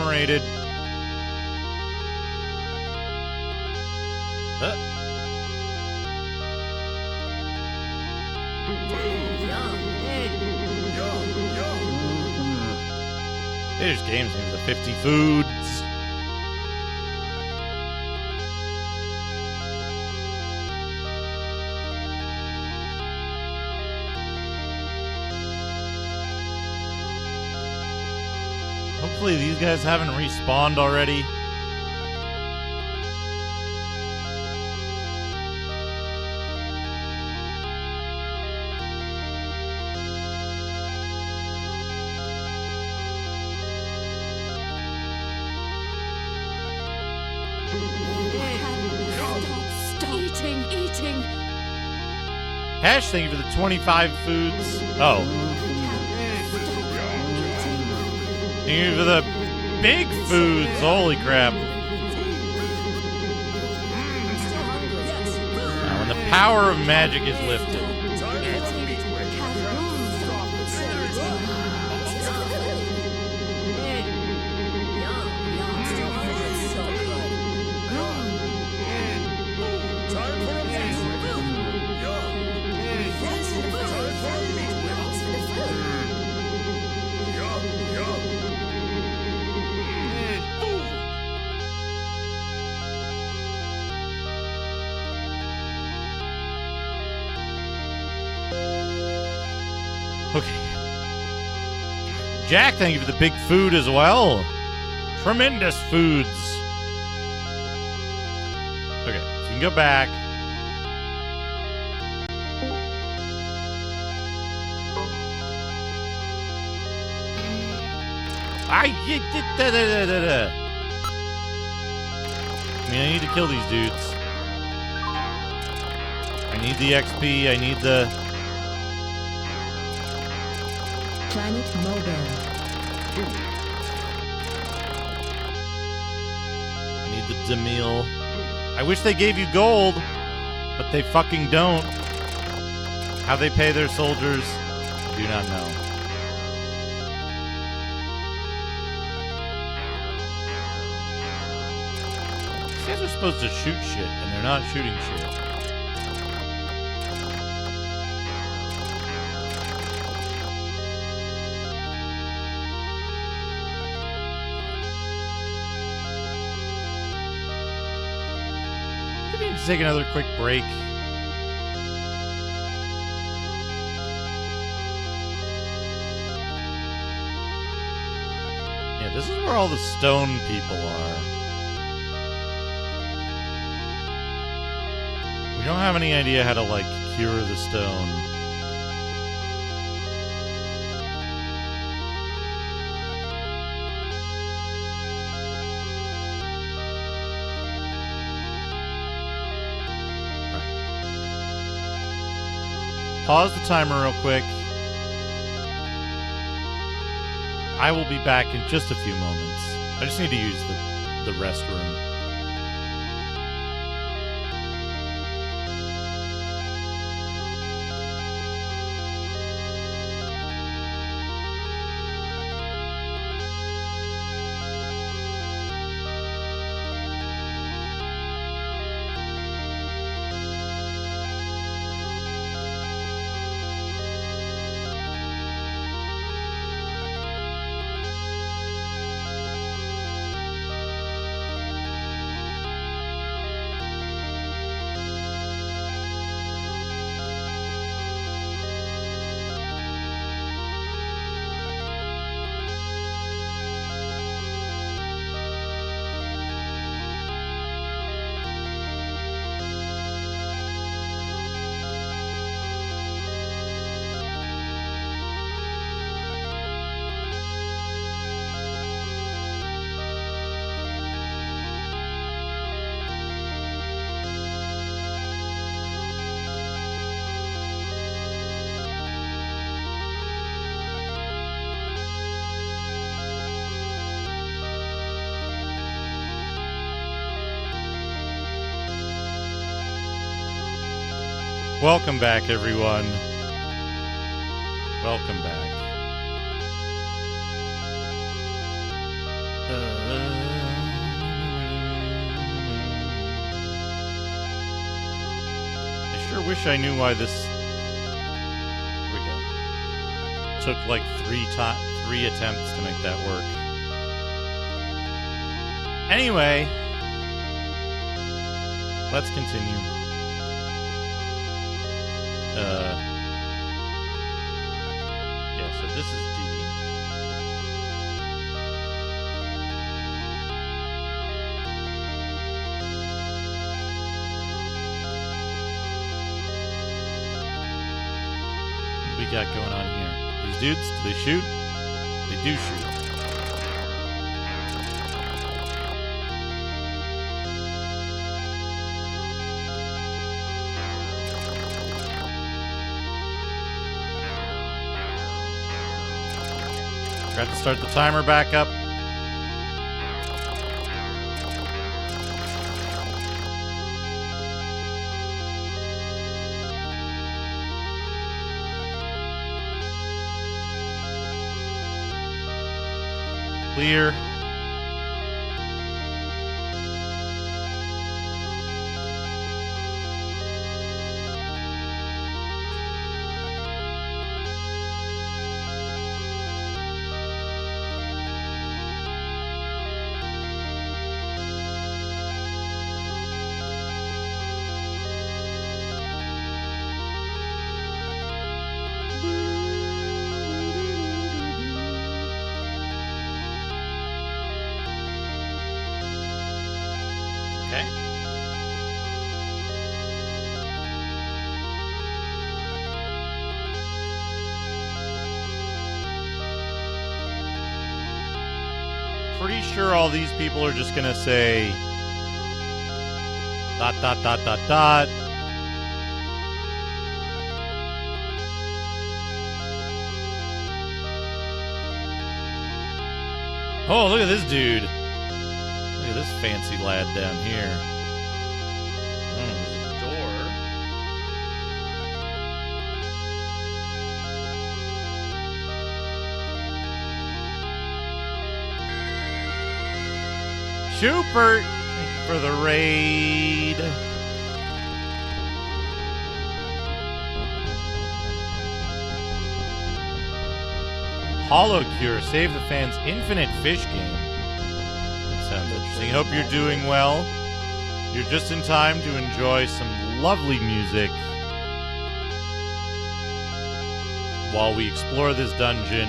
Speaker 1: regenerated. There's games named the 50 Foods. Hopefully these guys haven't respawned already. Hash, thank you for the 25 foods. Oh. Thank you for the big foods. Holy crap. Now, when the power of magic is lifted. Okay. Jack, thank you for the big food as well. Tremendous foods. Okay, so we can go back. I mean, I need to kill these dudes. I need the XP. I need the...
Speaker 5: Planet Mobile.
Speaker 1: I need the Demille. I wish they gave you gold, but they fucking don't. How they pay their soldiers, I do not know. These guys are supposed to shoot shit, and they're not shooting shit. Take another quick break. Yeah, this is where all the stone people are. We don't have any idea how to, like, cure the stone. Pause the timer real quick. I will be back in just a few moments. I just need to use the restroom. Welcome back, everyone. Welcome back. wish I knew why this... Here we go. Took like 3 attempts to make that work. Anyway, let's continue. Yeah, so this is D. What we got going on here? These dudes, do they shoot? They do shoot. Forgot to start the timer back up. Clear. Okay. Pretty sure all these people are just gonna say dot dot dot dot dot. Oh, look at this dude. Look at this fancy lad down here. Oh, there's a door. Schubert, thank you for the raid. Hollow Cure, save the fans infinite fish game. That sounds interesting. Hope you're doing well. You're just in time to enjoy some lovely music while we explore this dungeon.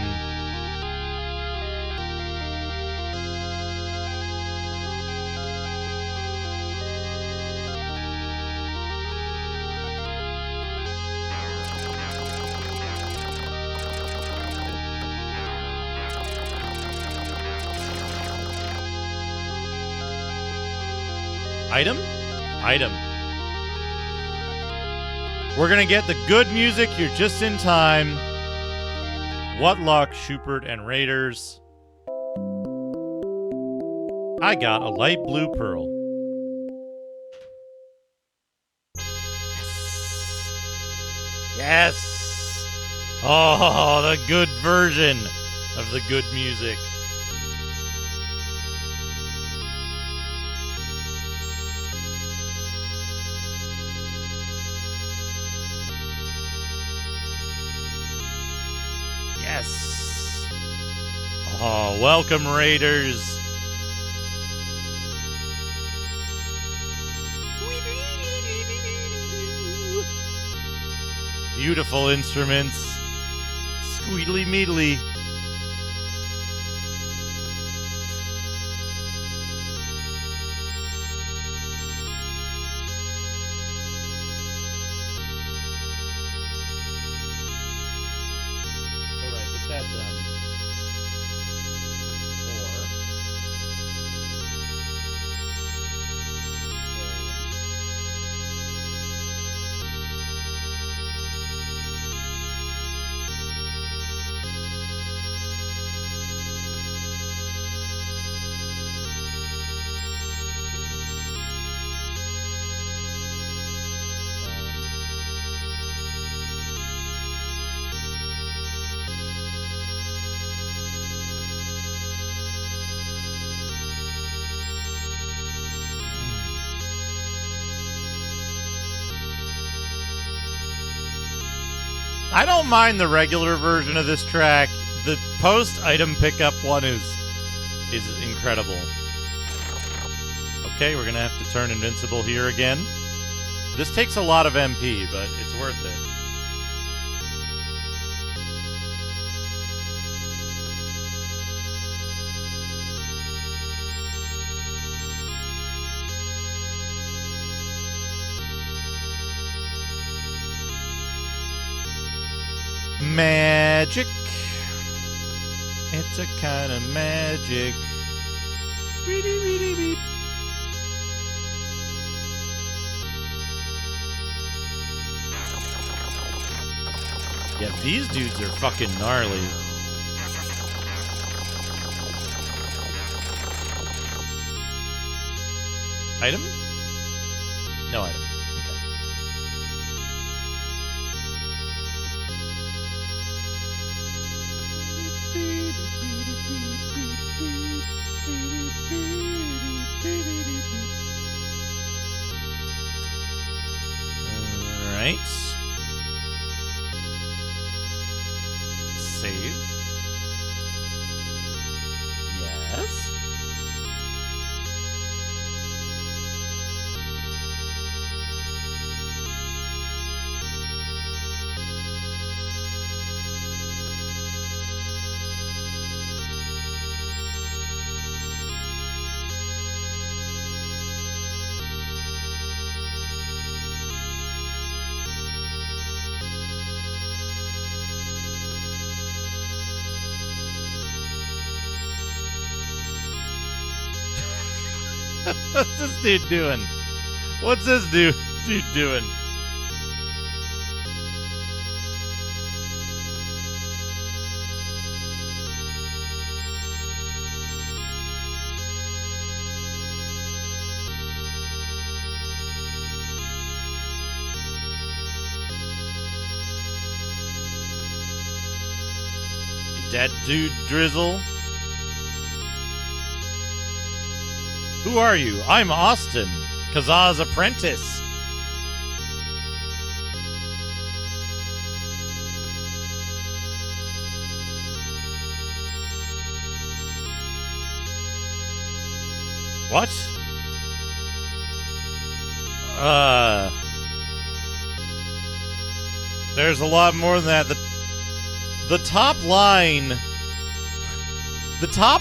Speaker 1: Item? Item. We're gonna get the good music. You're just in time. What luck, Schubert and Raiders. I got a light blue pearl. Yes! Oh, the good version of the good music. Yes. Oh, welcome, Raiders. Beautiful instruments. Squeedly meedly. Alright, just that down. 4. I don't mind the regular version of this track. The post-item pickup one is incredible. Okay, we're gonna have to turn invincible here again. This takes a lot of MP, but it's worth it. Magic. It's a kind of magic. Weedy, weedy, weep. Yeah, these dudes are fucking gnarly. Item? No item. Okay. All right. Save. Yes. What's this dude doing? What's this dude doing? That dude Drizzle? Who are you? I'm Austin, Kazaa's apprentice. What? There's a lot more than that. The top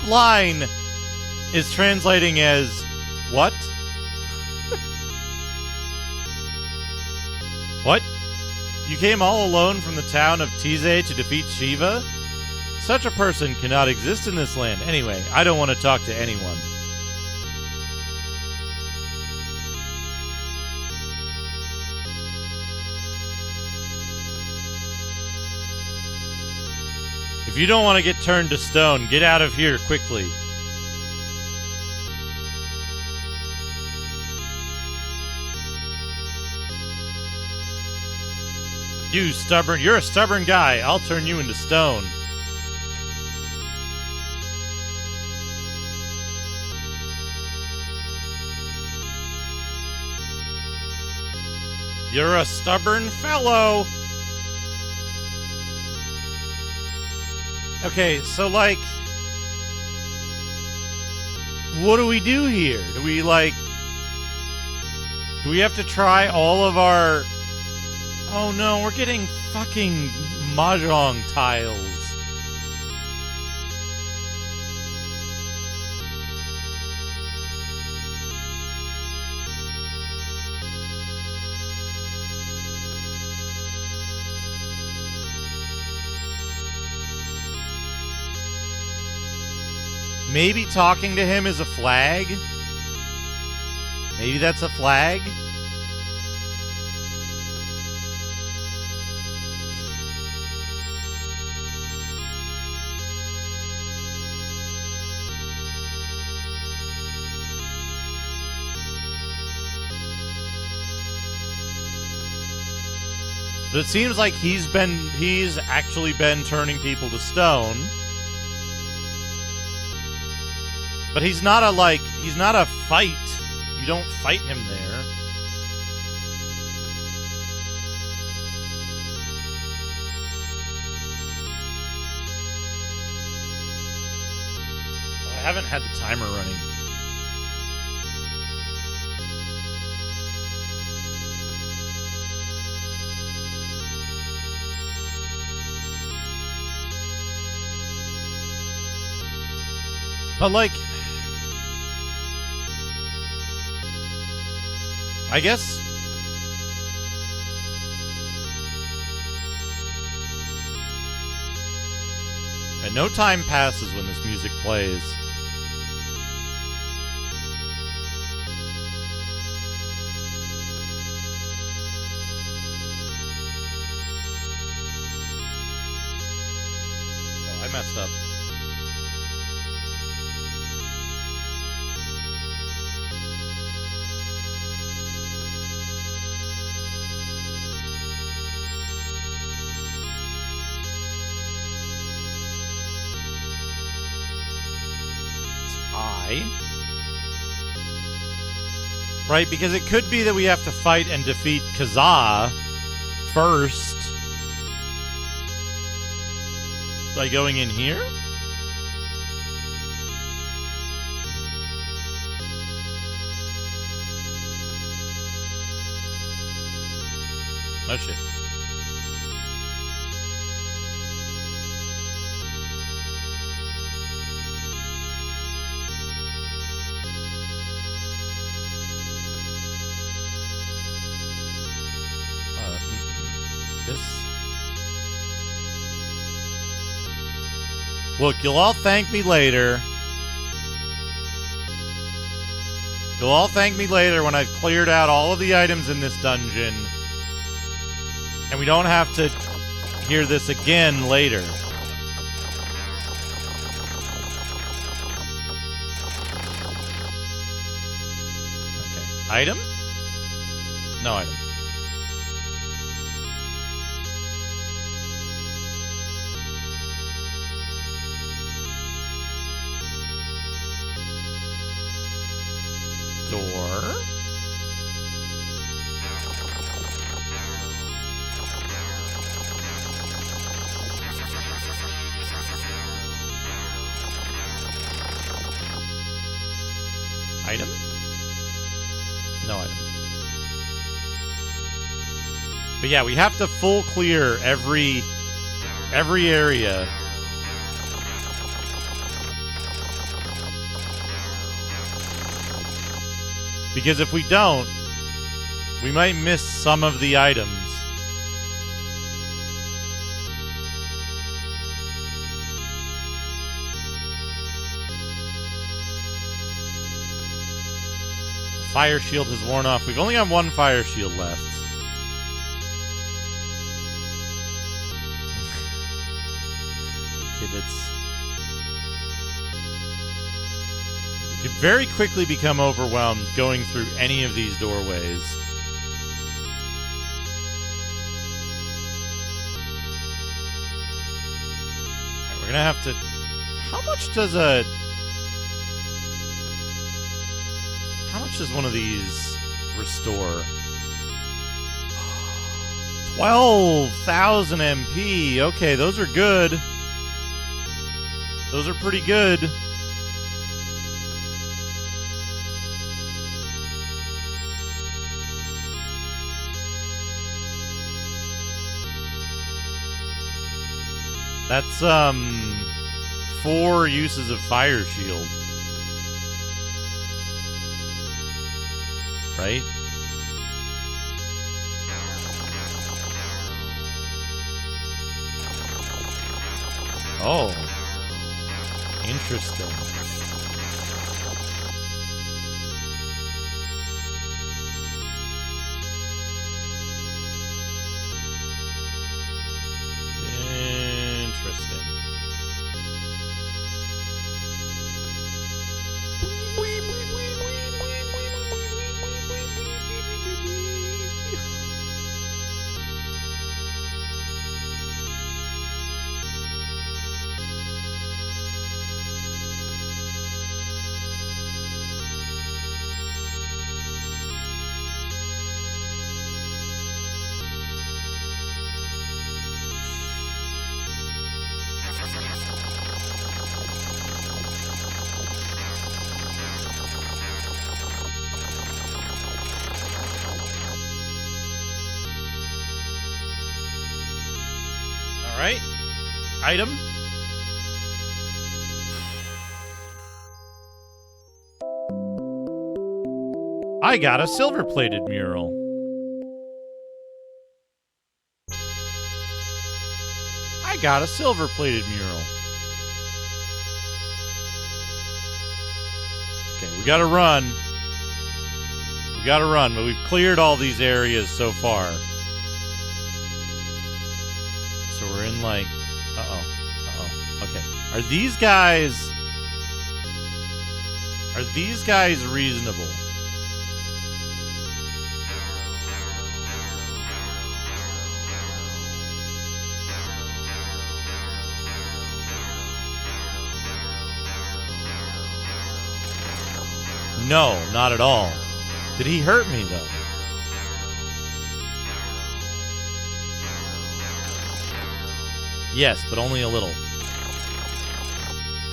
Speaker 1: line is translating as what? What? You came all alone from the town of Tize to defeat Shiva? Such a person cannot exist in this land. Anyway, I don't want to talk to anyone. If you don't want to get turned to stone, get out of here quickly. You're a stubborn guy. I'll turn you into stone. You're a stubborn fellow. Okay, so, like, what do we do here? Do we have to try all of our... Oh no, we're getting fucking mahjong tiles. Maybe talking to him is a flag? Maybe that's a flag? But it seems like he's actually been turning people to stone. But he's not a fight. You don't fight him there. haven't had the timer running. But, like, I guess and no time passes when this music plays. Oh, I messed up. Right, because it could be that we have to fight and defeat Kazaa first by going in here? Oh shit. Look, you'll all thank me later. You'll all thank me later when I've cleared out all of the items in this dungeon. And we don't have to hear this again later. Okay. Item? No item. Door. Item? No item. But yeah, we have to full clear every area. Because if we don't, we might miss some of the items. The fire shield has worn off. We've only got one fire shield left. Kid, could very quickly become overwhelmed going through any of these doorways. Alright, we're gonna have to... How much does one of these restore? 12,000 MP. Okay, those are good. Those are pretty good. That's 4 uses of fire shield. Right? Oh. Interesting. Interesting. Alright. Item. I got a silver-plated mural. I got a silver-plated mural. Okay, we gotta run. We gotta run, but we've cleared all these areas so far. So we're in like... Okay. Are these guys reasonable? No, not at all. Did he hurt me, though? Yes, but only a little.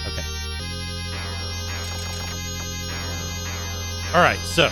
Speaker 1: Okay. Alright, so.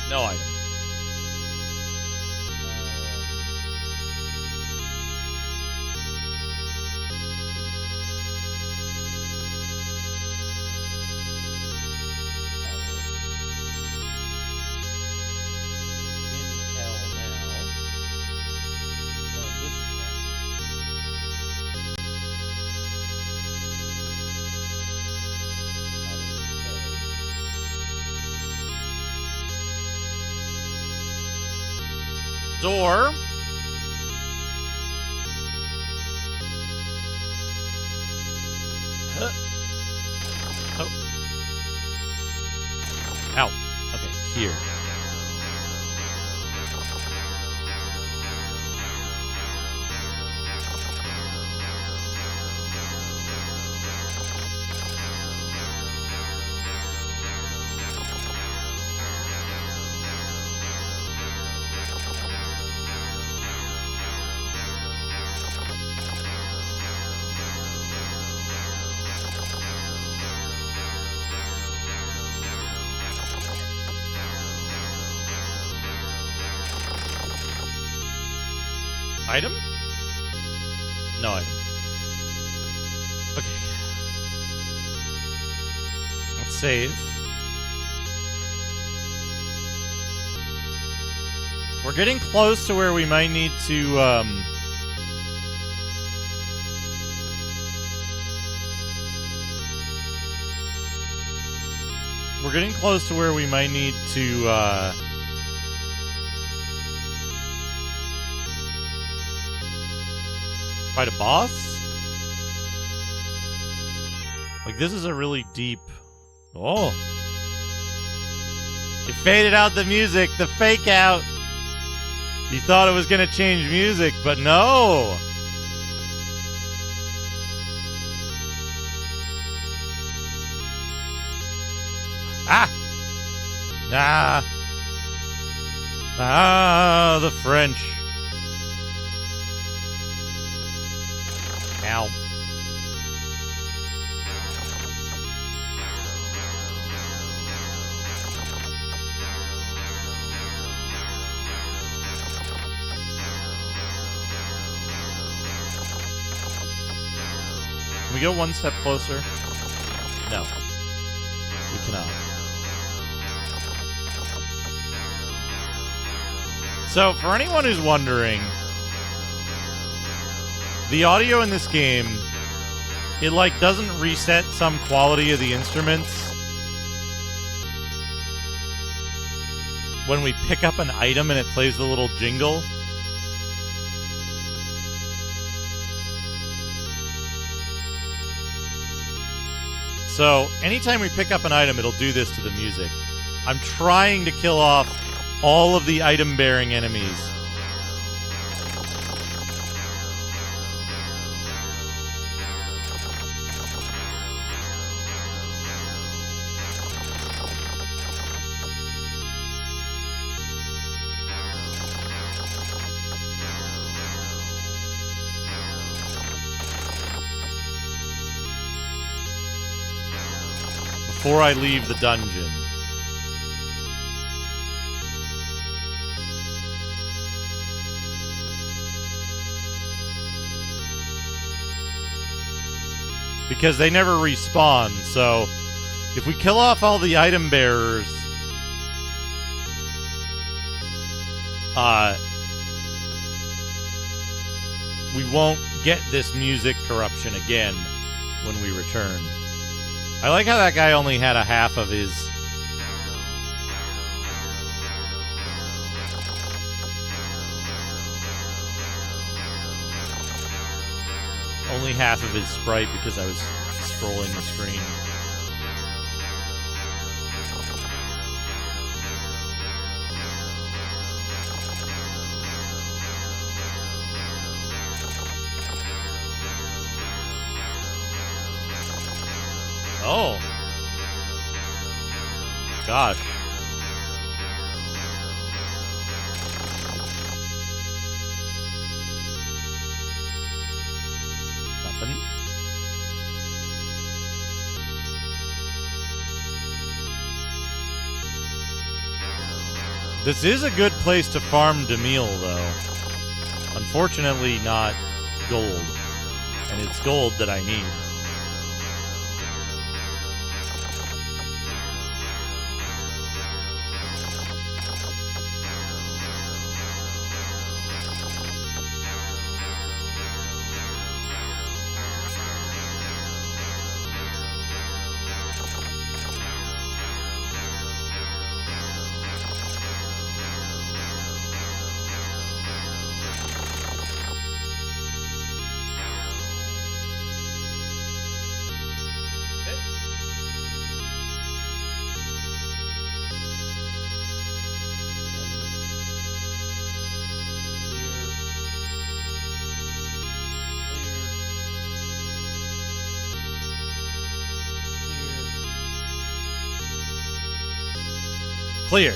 Speaker 1: No item. Door. Huh. Oh. Ow. Okay, here. Item? No item. Okay. Let's save. We're getting close to where we might need to, we're getting close to where we might need to, fight a boss? Like, this is a really deep... Oh. It faded out the music, the fake out. You thought it was gonna change music, but no. Ah! Ah, the French. Ow. Can we go one step closer? No. We cannot. So, for anyone who's wondering, the audio in this game, it, like, doesn't reset some quality of the instruments when we pick up an item and it plays the little jingle. So, anytime we pick up an item, it'll do this to the music. I'm trying to kill off all of the item-bearing enemies before I leave the dungeon. Because they never respawn, so if we kill off all the item bearers, we won't get this music corruption again when we return. I like how that guy only had a half of his... Only half of his sprite because I was scrolling the screen. Oh. Gosh. Nothing. This is a good place to farm Demille, though. Unfortunately, not gold. And it's gold that I need. Clear.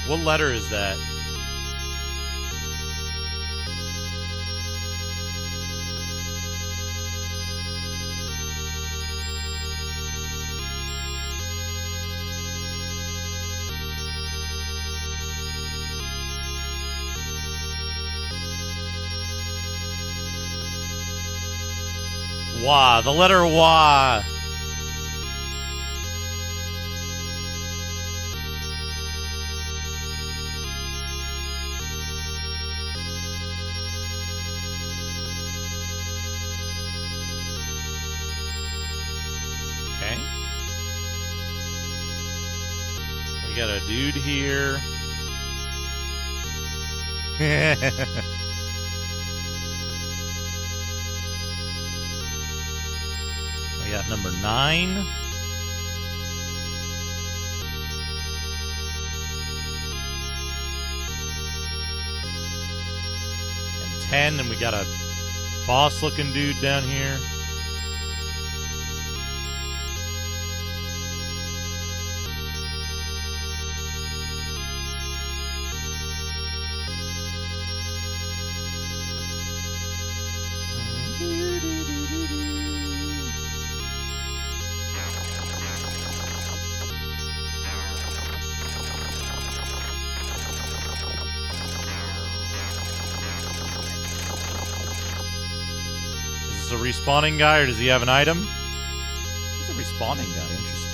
Speaker 1: What letter is that? Wah, the letter wah. We got a dude here. We got number 9. And 10, and we got a boss-looking dude down here. Is this a respawning guy, or does he have an item? He's a respawning guy. Interesting.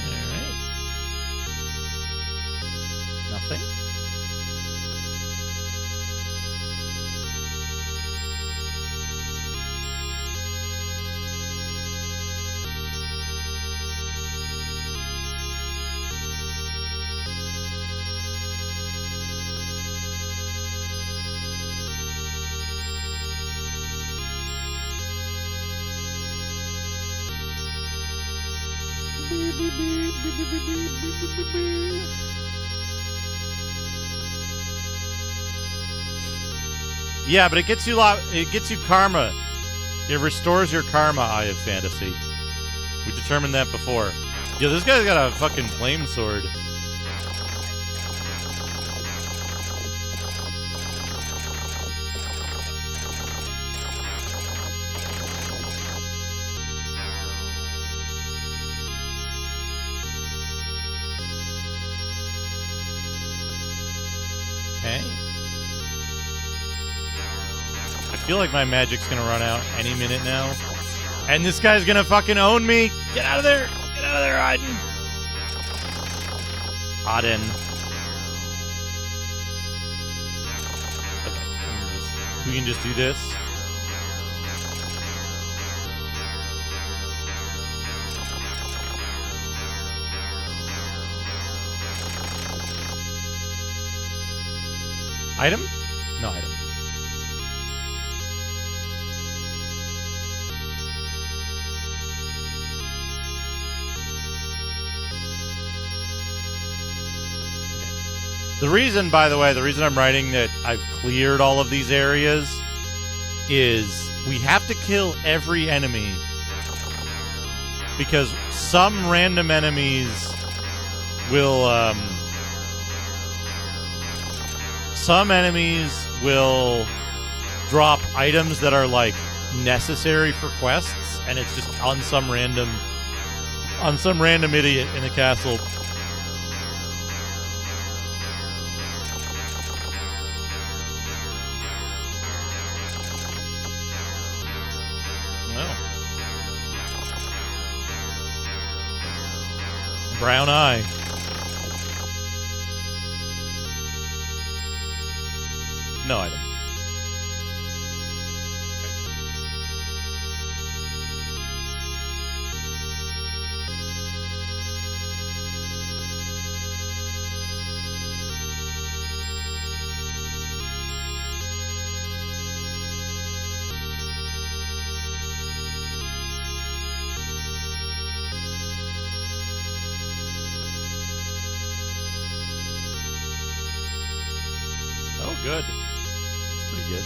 Speaker 1: Alright. Nothing. Yeah, but it gets you karma. It restores your karma, Eye of Fantasy. We determined that before. Yo, this guy's got a fucking flame sword. Okay. I feel like my magic's gonna run out any minute now. And this guy's gonna fucking own me! Get out of there! Get out of there, Aiden! Auden. Okay, we can just do this. Item? No item. The reason, by the way, the reason I'm writing that I've cleared all of these areas is we have to kill every enemy because some random enemies will, drop items that are, like, necessary for quests, and it's just on some random idiot in the castle. Brown eye. No item. Good. That's pretty good.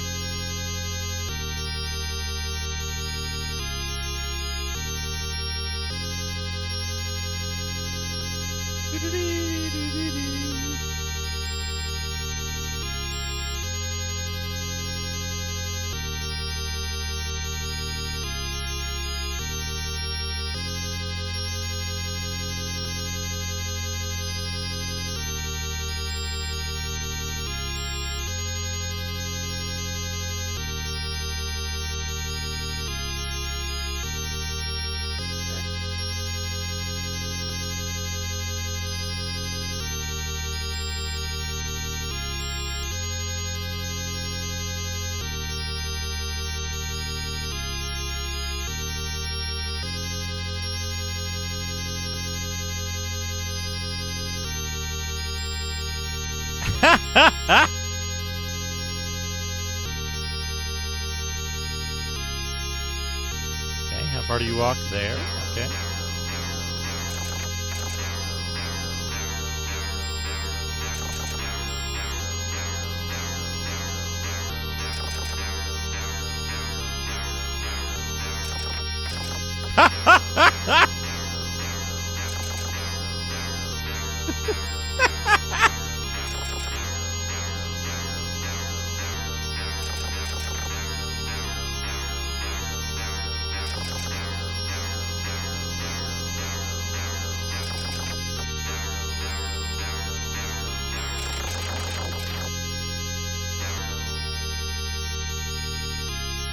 Speaker 1: Okay, how far do you walk? There. Okay.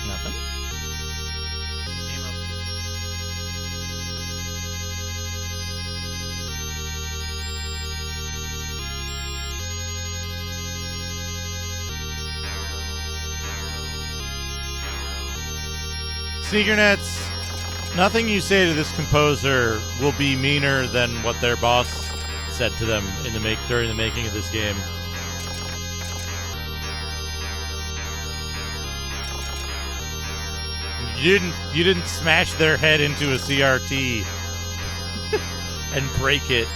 Speaker 1: Nothing. Came up. Sneaker Nets, nothing you say to this composer will be meaner than what their boss said to them during the making of this game. You didn't smash their head into a CRT. and break it.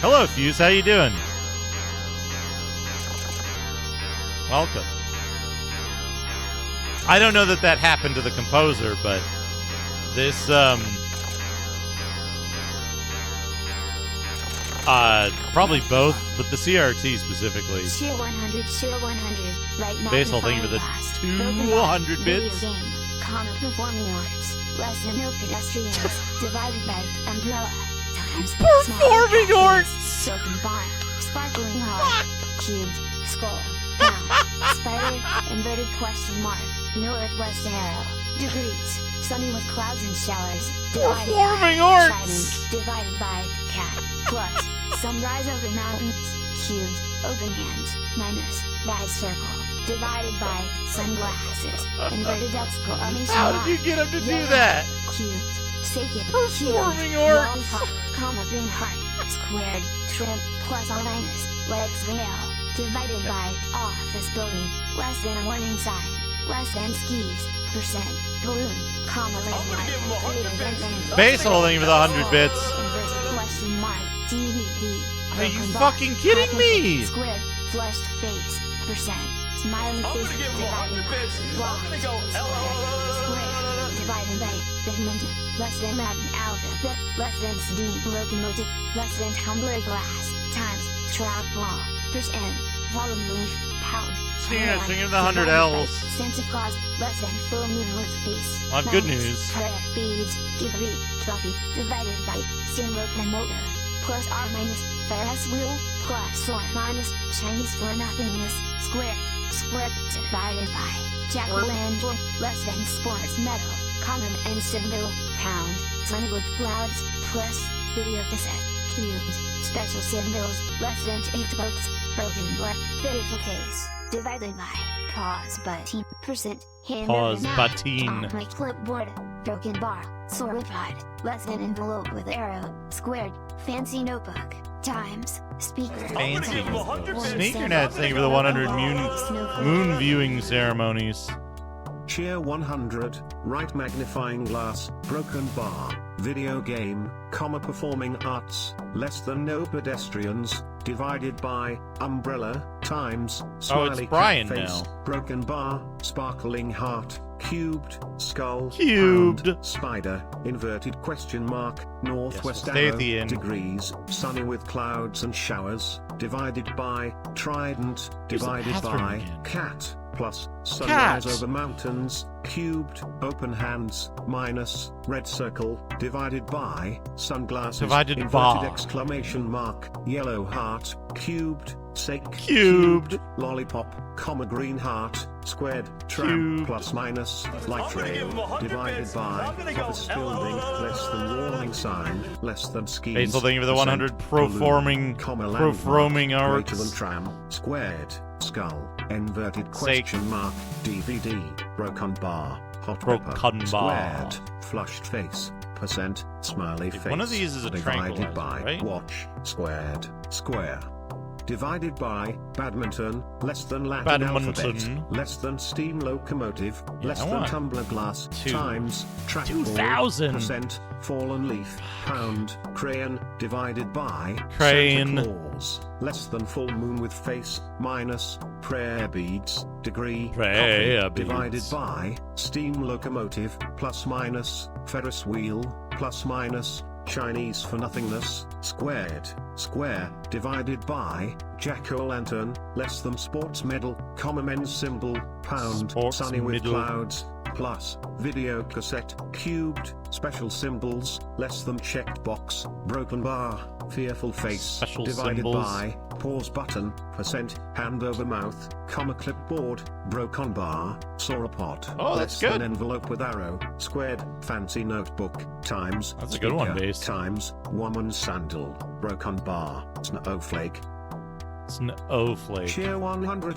Speaker 1: Hello, Fuse. How you doing? Welcome. I don't know that happened to the composer, but this, probably both, but the CRT specifically.
Speaker 2: Cheer 100, cheer 100. Right now.
Speaker 1: Basal, thank you for the 200 bits.
Speaker 2: Video game. Common performing arts. Less than no pedestrians. Divided by umbrella. Times.
Speaker 1: Performing arts!
Speaker 2: Silken bar. Sparkling heart. Cubed. Skull. Pound. Spider. Inverted question mark. Northwest arrow. Degrees. Sunny with clouds and showers. Divided
Speaker 1: Performing
Speaker 2: by
Speaker 1: arts!
Speaker 2: Trident. Divided by cat. Plus. Sunrise over mountains. Cubed. Open hands. Minus. Rise circle. Divided by sunglasses. Inverted exclamation
Speaker 1: How
Speaker 2: mark.
Speaker 1: did you get him to do
Speaker 2: Yellow.
Speaker 1: that?
Speaker 2: Cubed. Sacred.
Speaker 1: Performing
Speaker 2: cubed.
Speaker 1: arts.
Speaker 2: Lollipop. Comma green heart. Squared. Trim. Plus or minus. Legs veil. Divided by office building. Less than a warning sign. Less than skis. Percent. Balloon. Comma landmark. Greater than random.
Speaker 1: Basal, thank you for the 100 bits.
Speaker 2: Inverted question mark. DVD.
Speaker 1: Are you
Speaker 2: Broken
Speaker 1: fucking
Speaker 2: bar.
Speaker 1: kidding me?
Speaker 2: Squared. Flushed face. Percent. Smiling
Speaker 8: I'm
Speaker 2: face.
Speaker 8: gonna give him 100 bits. I'm gonna go
Speaker 2: Square. Divided by badminton. Less than Madden alphabet. Less than steam locomotive. Less than tumbler glass. Times. Trap ball. Percent. Volume leaf. Pound.
Speaker 1: Sneer, sing him the
Speaker 2: Divided
Speaker 1: 100
Speaker 2: by
Speaker 1: L's.
Speaker 2: Santa Claus. Less than full moon with face.
Speaker 1: Well, I have good
Speaker 2: Minus.
Speaker 1: news.
Speaker 2: Prayer. Beads. Degree. Fluffy. Divided by steam locomotive. Plus or minus. Ferris wheel. Plus or minus. Chinese for nothingness. Squared. Squared. Divided by jack-o'-lantern. Less than sports medal. Common and symbol. Pound. Sunny with clouds. Plus video cassette. Cubed. Special symbols. Less than 8 votes. Broken bar. Pitiful case. Divided by pause button. Percent. Hand
Speaker 1: Pause
Speaker 2: over
Speaker 1: button.
Speaker 2: On my clipboard. Broken bar. Sauropod. Less than envelope with arrow. Squared. Fancy notebook. Times. Speaker.
Speaker 1: Fancy. Sneakernet, thank you for the 100 moon viewing ceremonies.
Speaker 4: Cheer 100, right magnifying glass, broken bar, video game, comma performing arts, less than no pedestrians, divided by, umbrella, times, smiley
Speaker 1: Brian
Speaker 4: cat face,
Speaker 1: now.
Speaker 4: broken bar, sparkling heart, cubed, skull,
Speaker 1: Cubed.
Speaker 4: pound, spider, inverted question mark, northwest
Speaker 1: Yes, we'll stay at
Speaker 4: arrow,
Speaker 1: the end.
Speaker 4: degrees, sunny with clouds and showers, divided by, trident,
Speaker 1: Use the
Speaker 4: divided
Speaker 1: bathroom
Speaker 4: by,
Speaker 1: again.
Speaker 4: cat, plus, sunrise
Speaker 1: Cat.
Speaker 4: over mountains, cubed, open hands, minus, red circle, divided by, sunglasses,
Speaker 1: Divided
Speaker 4: inverted
Speaker 1: by.
Speaker 4: exclamation mark, yellow heart, cubed, sake,
Speaker 1: Cubed.
Speaker 4: lollipop, comma green heart, squared, tram,
Speaker 1: Cubed.
Speaker 4: plus minus, light
Speaker 8: I'm gonna give
Speaker 4: rail,
Speaker 8: him 100
Speaker 4: divided
Speaker 8: bits.
Speaker 4: by,
Speaker 8: I'm gonna go
Speaker 4: office building, less than warning sign, less than skis,
Speaker 1: Basal, thank you for the 100
Speaker 4: balloon, comma landmark,
Speaker 1: performing
Speaker 4: greater
Speaker 1: arts.
Speaker 4: than tram, squared, skull, inverted
Speaker 1: Sake.
Speaker 4: question mark, DVD, broken bar, hot
Speaker 1: Broken
Speaker 4: pepper,
Speaker 1: bar.
Speaker 4: squared, flushed face, percent, smiley face,
Speaker 1: One of these is a
Speaker 4: divided
Speaker 1: tranquilizer,
Speaker 4: by,
Speaker 1: right?
Speaker 4: watch, squared, square. Divided by, badminton, less than Latin
Speaker 1: Badminton.
Speaker 4: alphabet, less than steam locomotive,
Speaker 1: Yeah,
Speaker 4: less
Speaker 1: I
Speaker 4: than
Speaker 1: want
Speaker 4: tumbler glass, times, trackball,
Speaker 1: 2,000.
Speaker 4: percent, fallen leaf, pound, crayon, divided by,
Speaker 1: Crayon.
Speaker 4: Santa Claus, less than full moon with face, minus, prayer beads, degree,
Speaker 1: Prayer
Speaker 4: coffee, divided
Speaker 1: beads.
Speaker 4: by, steam locomotive, plus minus, Ferris wheel, plus minus, Chinese for nothingness, squared, square, divided by, jack-o'-lantern, less than sports medal, comma men's symbol, pound,
Speaker 1: Sports
Speaker 4: sunny with
Speaker 1: medal.
Speaker 4: clouds, plus, video cassette, cubed, special symbols, less than checked box, broken bar, fearful face,
Speaker 1: Special
Speaker 4: divided
Speaker 1: symbols.
Speaker 4: by, pause button, percent, hand over mouth, comma clipboard, broken bar, sauropod,
Speaker 1: Oh, that's
Speaker 4: less than
Speaker 1: good.
Speaker 4: envelope with arrow, squared, fancy notebook, times,
Speaker 1: That's a good one,
Speaker 4: speaker,
Speaker 1: Base.
Speaker 4: times, woman's sandal, broken bar, snowflake,
Speaker 1: Snowflake.
Speaker 4: cheer 100,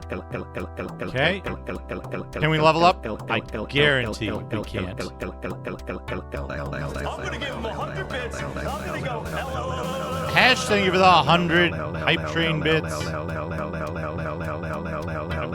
Speaker 1: Okay. Can we level up? I guarantee we can't.
Speaker 8: I'm gonna give him 100 bits. I'm gonna go
Speaker 1: Hash, thank you for the 100 hype train bits.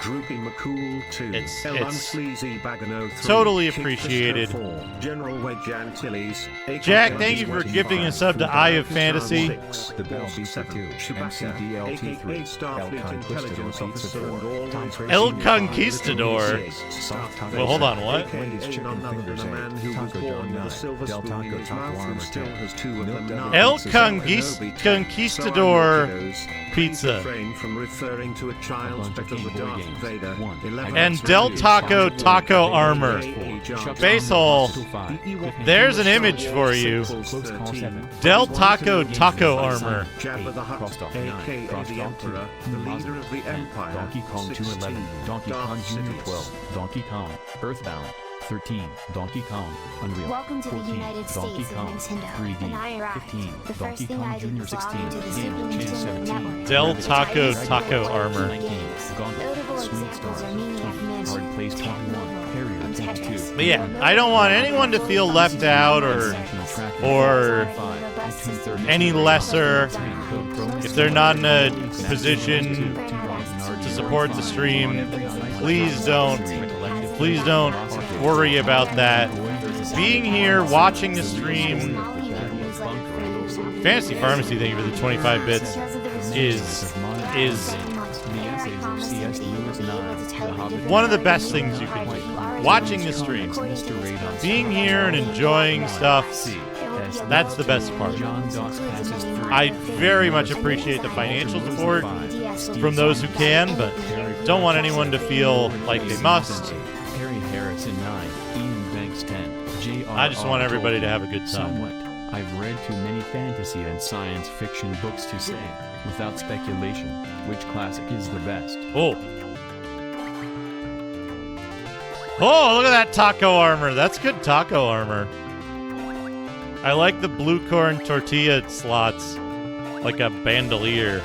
Speaker 4: Droopy McCool 2.
Speaker 1: It's
Speaker 4: Unsleazy Bagano 3.
Speaker 1: totally
Speaker 4: Kick
Speaker 1: appreciated.
Speaker 4: 4. General Wedge Antilles.
Speaker 1: Jack, thank you for gifting a sub to Eye of Fantasy.
Speaker 3: The Bell Beaver 2, MCDLT 3, El Conquistador,
Speaker 1: El Conquistador. Well, hold on, what?
Speaker 3: Wendy's Chicken Fingers Egg, Taco John 9, Del Taco Taco Armor 10,
Speaker 1: El Conquistador Pizza.
Speaker 4: From referring to a child's because of Darth Vader.
Speaker 1: And Del Taco Taco Armor. Basehole, there's an image for you. Del Taco Taco Armor.
Speaker 4: Jabba the Hutt, aka the Emperor, the leader of the Empire.
Speaker 7: Donkey Kong 211, Donkey Kong Jr. 12, Donkey Kong, Earthbound, 13, Donkey Kong, Unreal,
Speaker 2: Welcome to the
Speaker 7: 14,
Speaker 2: United
Speaker 7: Donkey
Speaker 2: States of
Speaker 7: Kong,
Speaker 2: Nintendo.
Speaker 7: 3D,
Speaker 2: When I arrived,
Speaker 7: 15,
Speaker 2: the first
Speaker 7: Donkey
Speaker 2: thing I
Speaker 7: Kong
Speaker 2: did
Speaker 7: Jr.
Speaker 2: was log
Speaker 7: 16,
Speaker 2: into the
Speaker 7: Game
Speaker 2: Super
Speaker 7: Chain
Speaker 2: Nintendo
Speaker 7: 17,
Speaker 2: Network.
Speaker 1: Del
Speaker 2: Which
Speaker 1: Taco
Speaker 2: I used
Speaker 1: Taco
Speaker 2: to
Speaker 1: Armor.
Speaker 2: play games.
Speaker 7: Gauntlet,
Speaker 2: Notable
Speaker 7: Sweet
Speaker 2: examples
Speaker 7: Stars,
Speaker 2: are Maniac
Speaker 7: 20,
Speaker 2: Mansion,
Speaker 7: Hard Plays 21, Harrier
Speaker 2: and
Speaker 7: 22,
Speaker 2: Tetris.
Speaker 1: But yeah, I don't want anyone to feel left out or any lesser if they're not in a position to support the stream. Please don't worry about that. Being here, watching the stream, Fantasy Pharmacy, thank you for the 25 bits, is one of the best things you can do. Watching the stream, being here and enjoying stuff, that's the best part. I very much appreciate the financial support from those who can, but don't want anyone to feel like they must.
Speaker 7: Harry Harrison 9, Ian Banks 10, J.R.
Speaker 1: I just want everybody to have a good time.
Speaker 7: Somewhat. I've read too many fantasy and science fiction books to say, without speculation, which classic is the best.
Speaker 1: Oh, look at that taco armor. That's good taco armor. I like the blue corn tortilla slots, like a bandolier.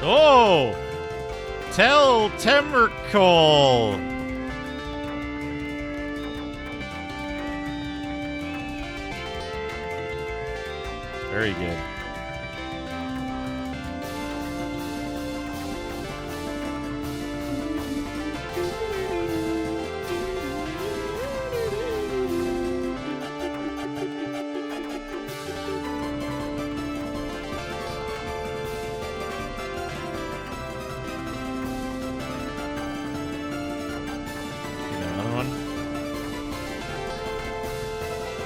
Speaker 1: Oh! Tell Temercol! Very good.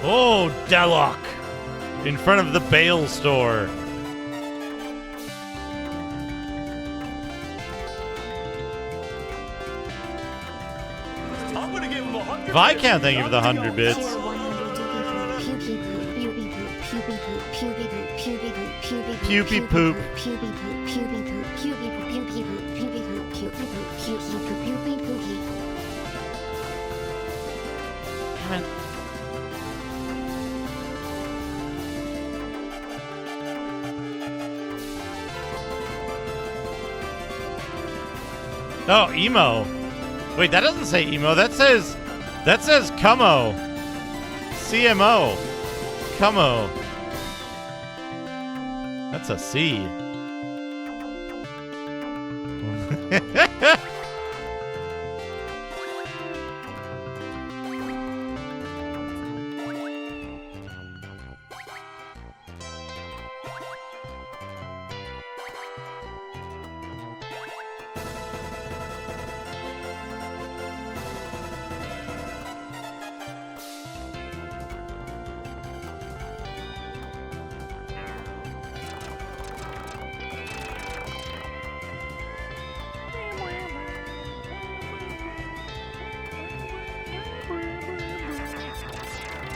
Speaker 1: Oh, Deloc! In front of the Bale store.
Speaker 8: I'm gonna give him 100.
Speaker 1: Viscount, thank you for the 100 bits. Pupy poop. Damn it. Oh, emo. Wait, that doesn't say emo. That says Cummo. CMO. Cummo. That's a C.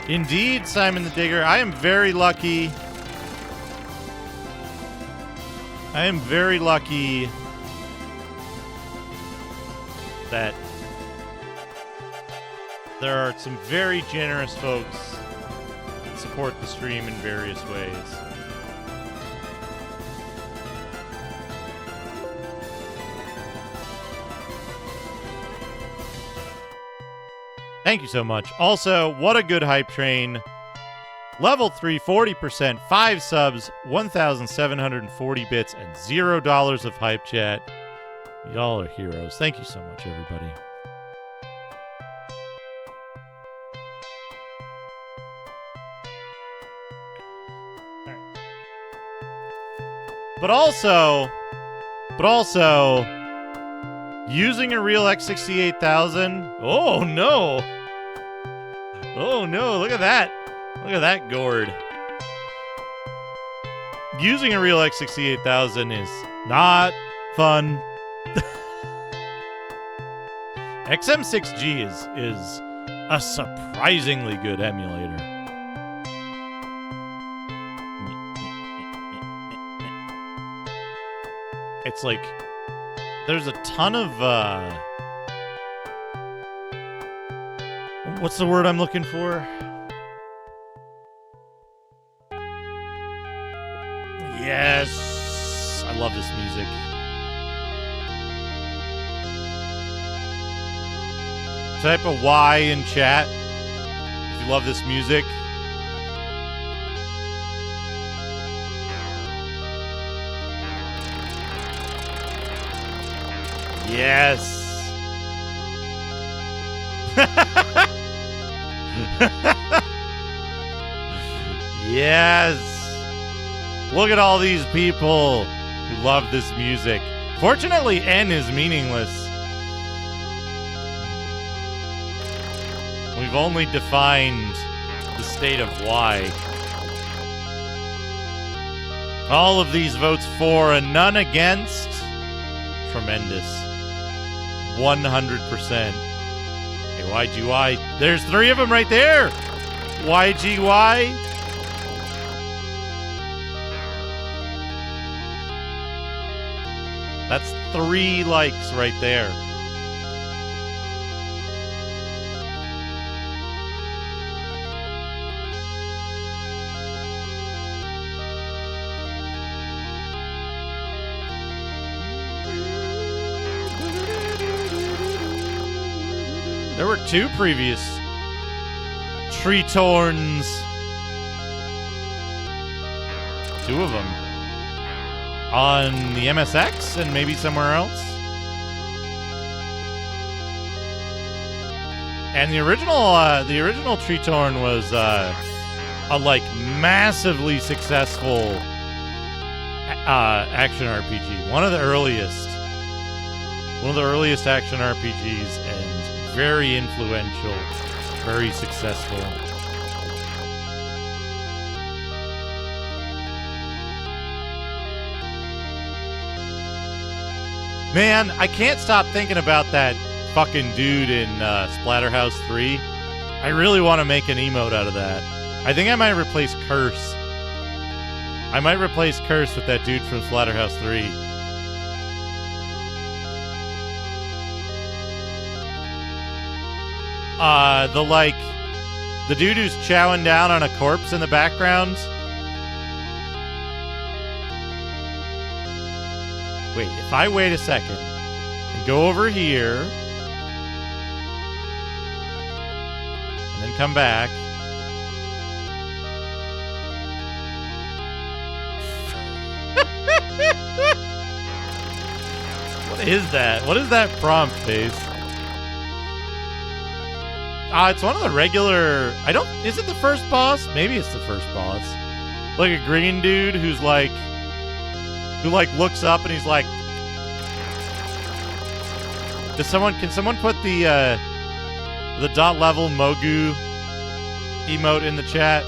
Speaker 1: Indeed, Simon the Digger. I am very lucky. I am very lucky that there are some very generous folks that support the stream in various ways. Thank you so much. Also, what a good hype train. Level 3, 40%, 5 subs, 1,740 bits, and $0 of hype chat. Y'all are heroes. Thank you so much, everybody. But also, using a real X68000. Oh no! Oh no! Look at that! Look at that gourd. Using a real X68000 is not fun. XM6G is a surprisingly good emulator. It's like there's a ton of what's the word I'm looking for? Yes, I love this music. Type a Y in chat if you love this music. Yes. Yes. Look at all these people who love this music. Fortunately, N is meaningless. We've only defined the state of Y. All of these votes for and none against. Tremendous. 100%. Hey, YGY. There's 3 of them right there. YGY. That's 3 likes right there. There were 2 previous Tritorns. 2 of them. On the MSX and maybe somewhere else. And the original Tritorn was a like massively successful action RPG. One of the earliest action RPGs, and very influential, very successful. Man, I can't stop thinking about that fucking dude in Splatterhouse 3. I really want to make an emote out of that. I think I might replace Curse. I might replace Curse with that dude from Splatterhouse 3. The dude who's chowing down on a corpse in the background. Wait, if I wait a second and go over here and then come back. What is that? What is that prompt face? It's one of the regular... Is it the first boss? Maybe it's the first boss. Like a green dude who looks up and he's like, can someone put the dot level Mogu emote in the chat?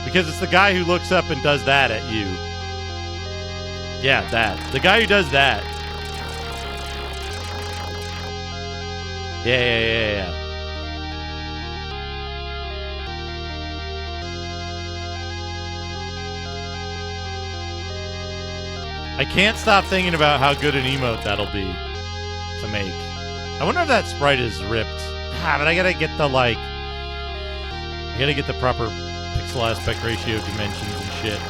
Speaker 1: Because it's the guy who looks up and does that at you. Yeah, that. The guy who does that. Yeah. I can't stop thinking about how good an emote that'll be to make. I wonder if that sprite is ripped. But I gotta get the proper pixel aspect ratio dimensions and shit.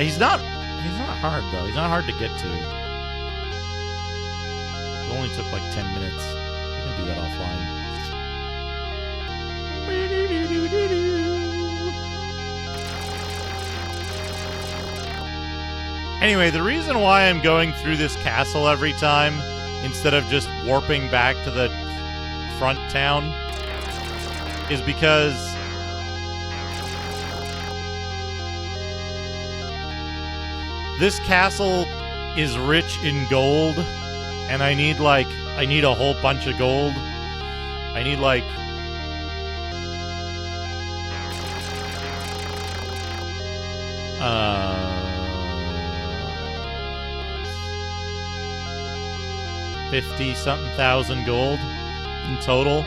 Speaker 1: He's not hard though. He's not hard to get to. It only took like 10 minutes. I can do that offline. Anyway, the reason why I'm going through this castle every time instead of just warping back to the front town is because this castle is rich in gold, and I need a whole bunch of gold. I need like 50-something thousand gold in total.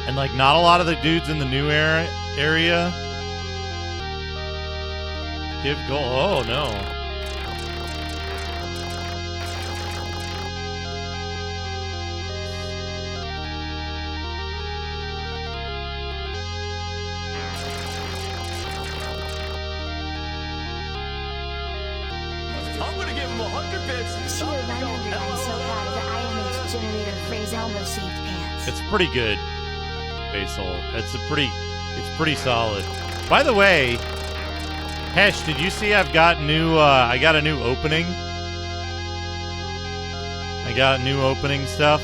Speaker 1: And, like, not a lot of the dudes in the new area give gold. Oh, no.
Speaker 8: I'm gonna give him 100 bits.
Speaker 2: Sheer 100, I'm so proud of the IMH generator phrase Elmo-shaped pants.
Speaker 1: It's pretty good, Basil. It's pretty solid. By the way, Hesh, did you see I've got new, I got a new opening? I got new opening stuff.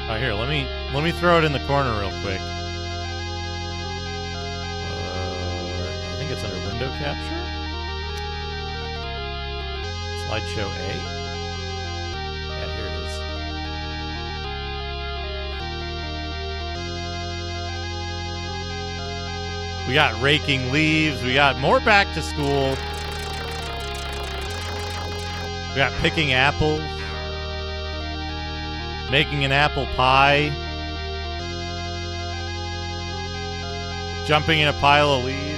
Speaker 1: Oh, here, let me throw it in the corner real quick. I think it's under window capture. Slideshow A? Yeah, here it is. We got raking leaves. We got more back to school. We got picking apples. Making an apple pie. Jumping in a pile of leaves.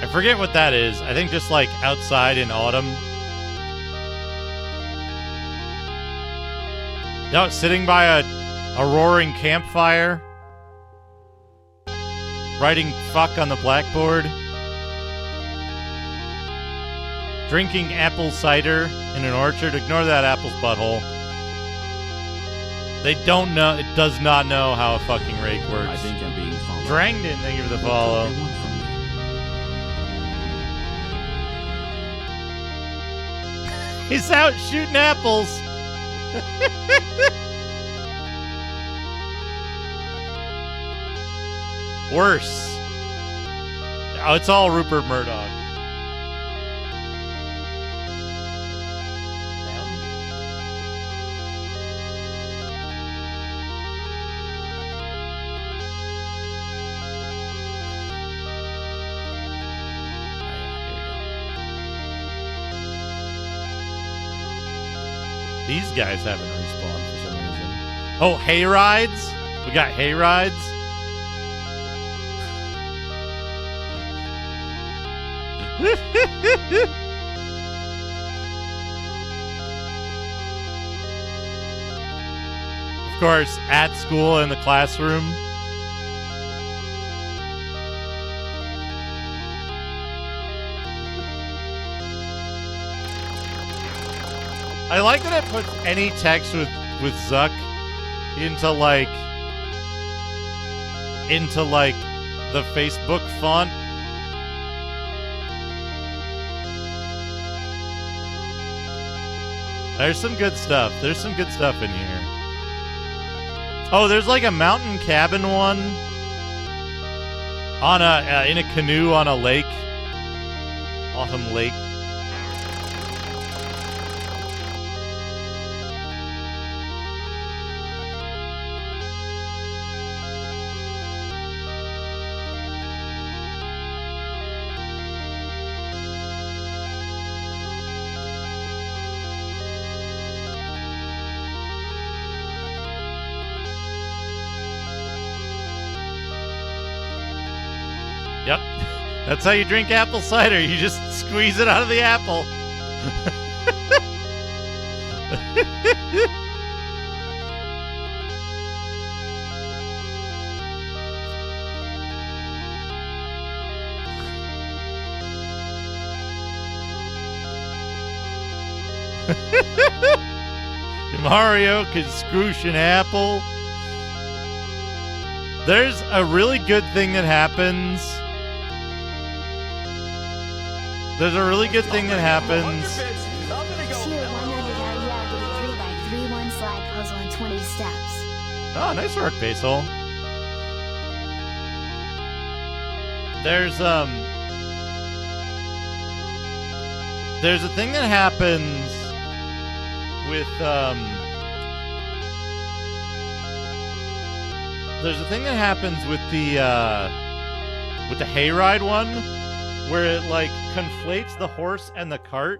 Speaker 1: I forget what that is. I think just like outside in autumn. No, sitting by a roaring campfire. Writing fuck on the blackboard. Drinking apple cider in an orchard. Ignore that apple's butthole. They don't know. It does not know how a fucking rake works.
Speaker 11: I think I'm being followed.
Speaker 1: Drangdon, thank you for the follow. He's out shooting apples. Worse. Oh, it's all Rupert Murdoch. These guys haven't respawned for some reason. Oh, hay rides? We got hay rides? Of course, at school in the classroom. I like that it puts any text with Zuck into like the Facebook font. There's some good stuff. There's some good stuff in here. Oh, there's like a mountain cabin one. On a in a canoe on a lake. Autumn lake. Yep. That's how you drink apple cider. You just squeeze it out of the apple. Mario can scroosh an apple. There's a really good thing that happens. There's a really good thing that happens.
Speaker 2: Tier 100 3x3 1-slide puzzle in 20 steps.
Speaker 1: Oh, nice work, Basil. There's a thing that happens with there's a thing that happens with the hayride one where it like conflates the horse and the cart.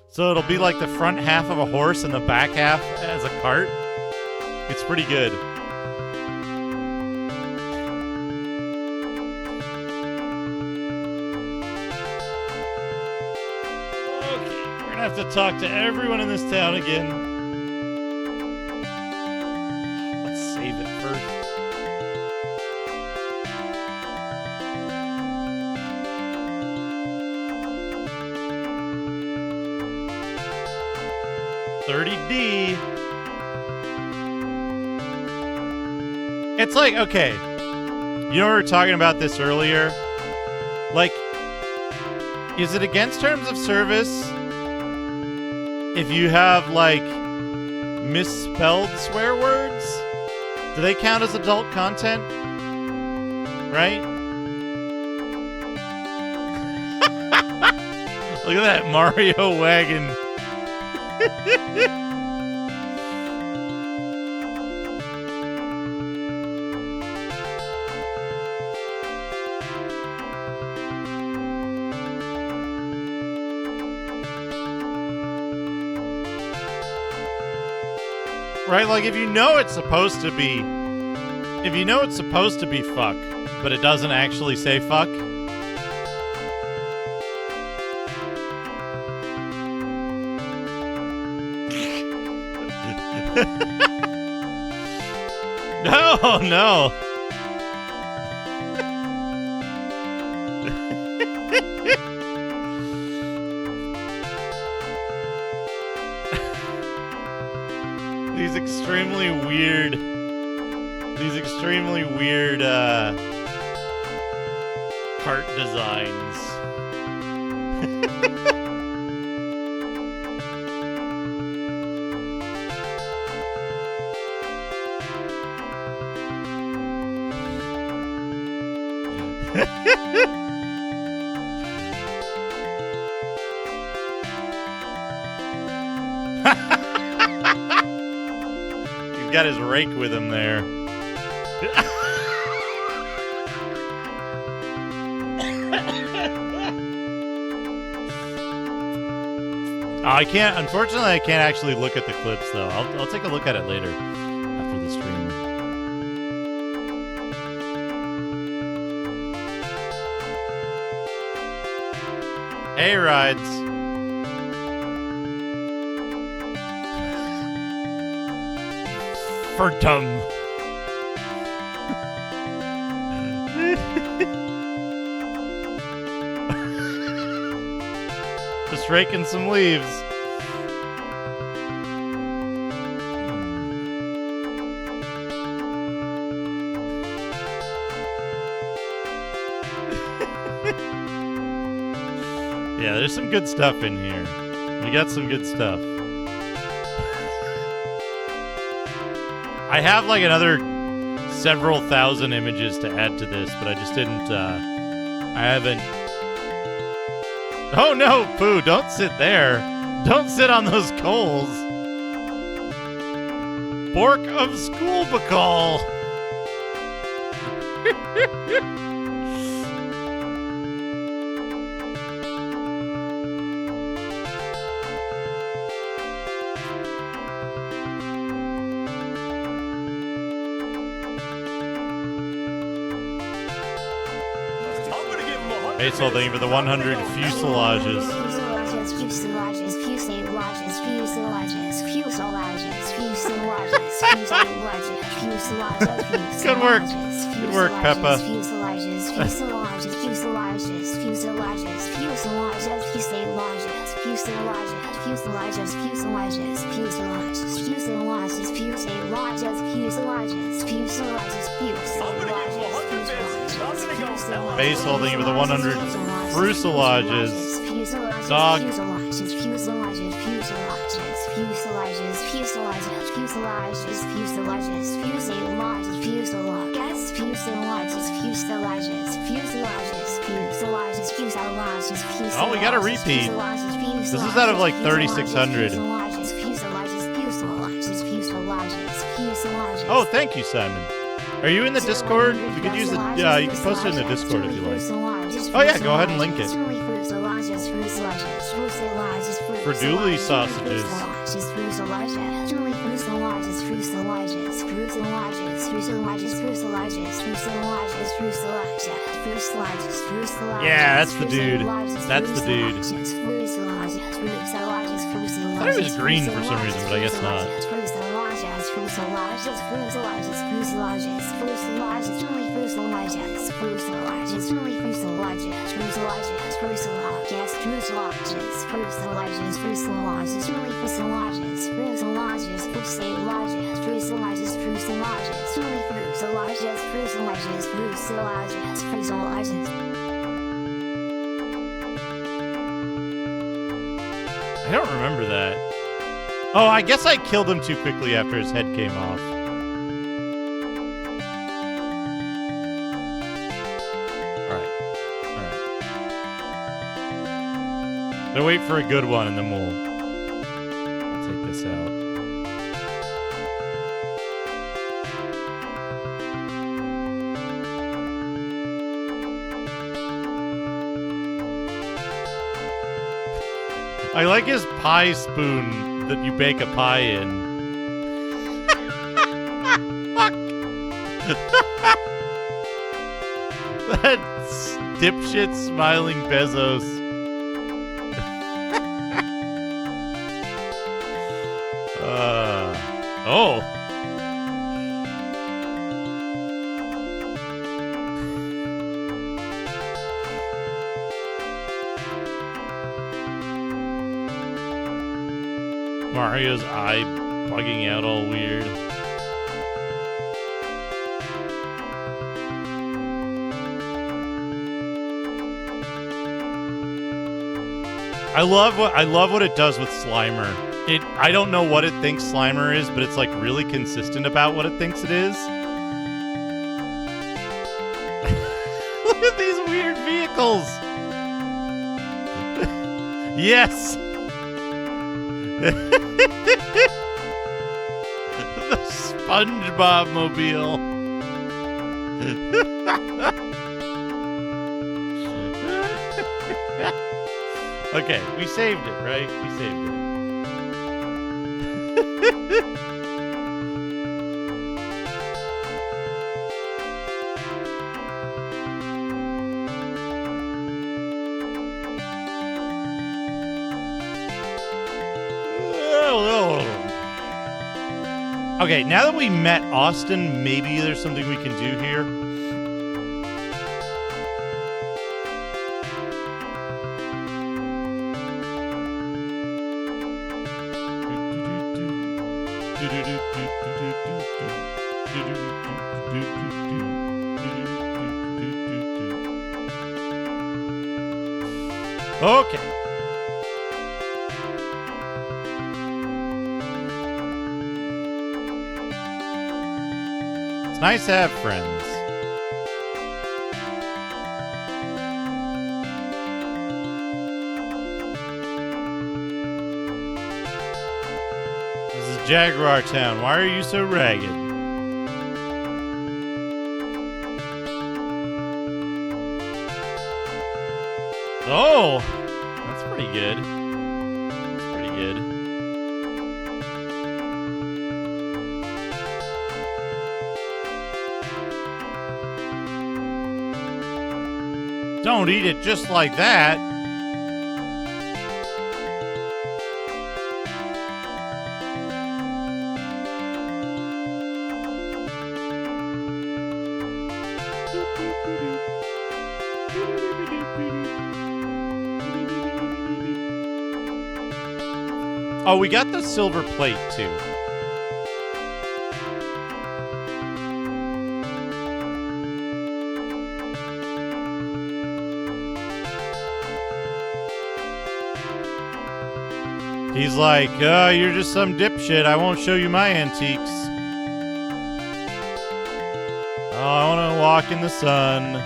Speaker 1: So it'll be like the front half of a horse and the back half as a cart. It's pretty good. Okay, we're gonna have to talk to everyone in this town again. Let's save it first. $30D. It's like, okay, you know, we were talking about this earlier. Like, is it against terms of service if you have, like, misspelled swear words? Do they count as adult content? Right? Look at that Mario wagon. Right, like if you know it's supposed to be fuck, but it doesn't actually say fuck. No. These extremely weird cart designs. He's got his rake with him there. Unfortunately, I can't actually look at the clips, though. I'll take a look at it later after the stream. Hey, rides. For dumb. Just raking some leaves. Yeah, there's some good stuff in here. We got some good stuff. I have like another several thousand images to add to this, but I just didn't, I haven't. Oh no, Pooh, don't sit there. Don't sit on those coals. Bork of School Bacall. Baseball, thank you for the 100 fuselages. Good work. Good work, Peppa. Baseball, thank you for the 100 fuselages. Dog. Oh, we got a repeat. This is out of like 3,600. Oh, thank you, Simon. Are you in the Discord? We could use the. You can post it in the Discord if you like. Oh yeah, go ahead and link it. For Dooley sausages. Yeah, that's the dude. That's the dude. I thought it was green for some reason, but I guess not. I don't remember that. Oh, I guess I killed him too quickly after his head came off. Alright. So wait for a good one and then we'll take this out. I like his pie spoon that you bake a pie in. Fuck! That dipshit smiling Bezos. Oh. Mario's eye bugging out all weird. I love what it does with Slimer. I don't know what it thinks Slimer is, but it's like really consistent about what it thinks it is. Look at these weird vehicles. Yes. The SpongeBob mobile. Okay, we saved it, right? We saved it. Okay, now that we met Austin, maybe there's something we can do here. Okay. It's nice to have friends. This is Jaguar Town. Why are you so ragged? Oh, that's pretty good. That's pretty good. Don't eat it just like that. Oh, we got the silver plate, too. He's like, you're just some dipshit. I won't show you my antiques. Oh, I want to walk in the sun.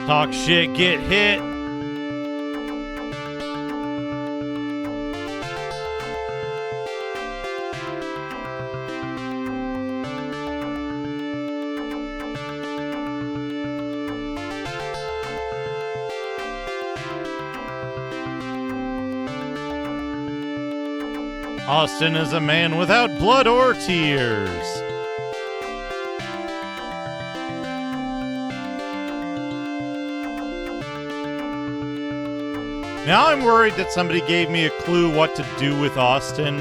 Speaker 1: Talk shit, get hit. Austin is a man without blood or tears. Now I'm worried that somebody gave me a clue what to do with Austin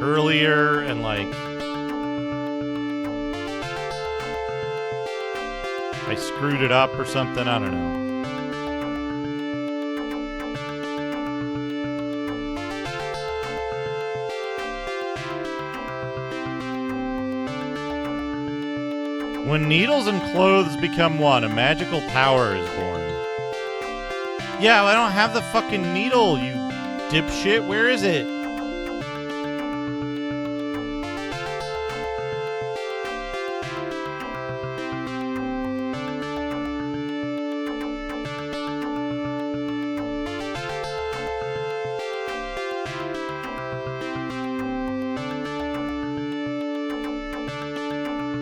Speaker 1: earlier and like I screwed it up or something. I don't know. When needles and clothes become one, a magical power is born. Yeah, I don't have the fucking needle, you dipshit. Where is it?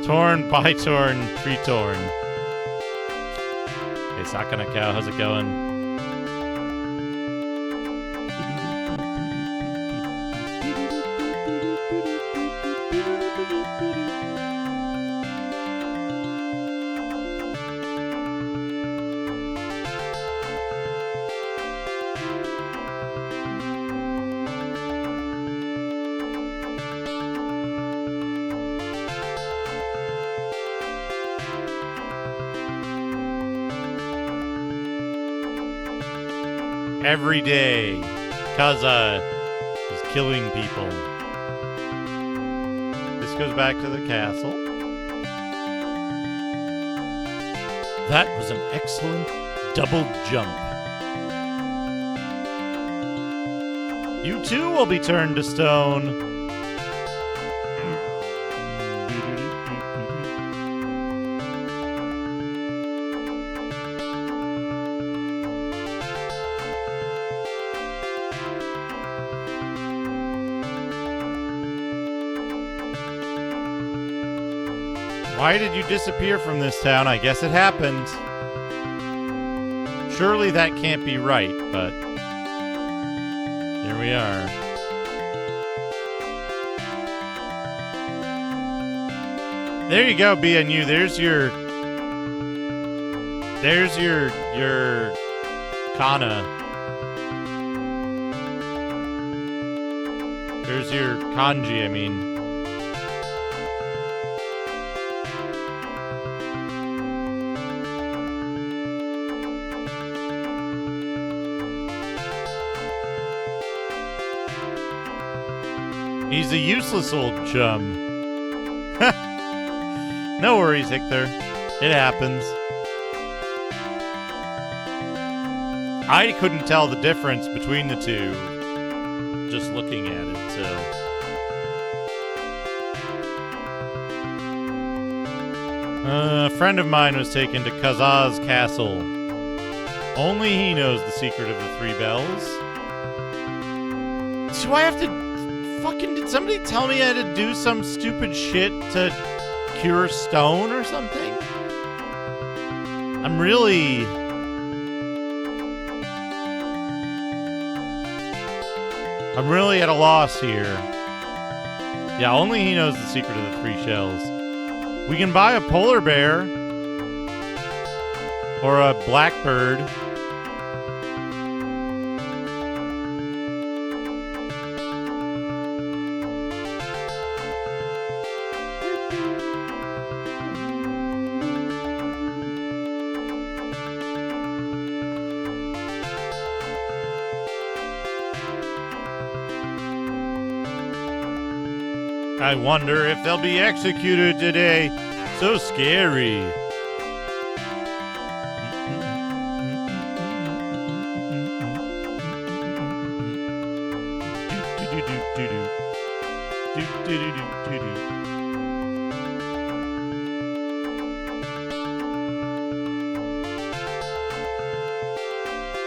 Speaker 1: Torn, Bitorn, Tritorn. Hey, Sakanako, how's it going? Every day, Kaza is killing people. This goes back to the castle. That was an excellent double jump. You too will be turned to stone. Why did you disappear from this town? I guess it happened. Surely that can't be right, but here we are. There you go, BNU. There's your kana. There's your kanji, I mean. He's a useless old chum. No worries, Hector. It happens. I couldn't tell the difference between the two just looking at it, so. A friend of mine was taken to Kazaz Castle. Only he knows the secret of the 3 bells. Do I have to fucking... Did somebody tell me I had to do some stupid shit to cure stone or something? I'm really at a loss here. Yeah, only he knows the secret of the 3 shells. We can buy a polar bear or a blackbird. I wonder if they'll be executed today. So scary.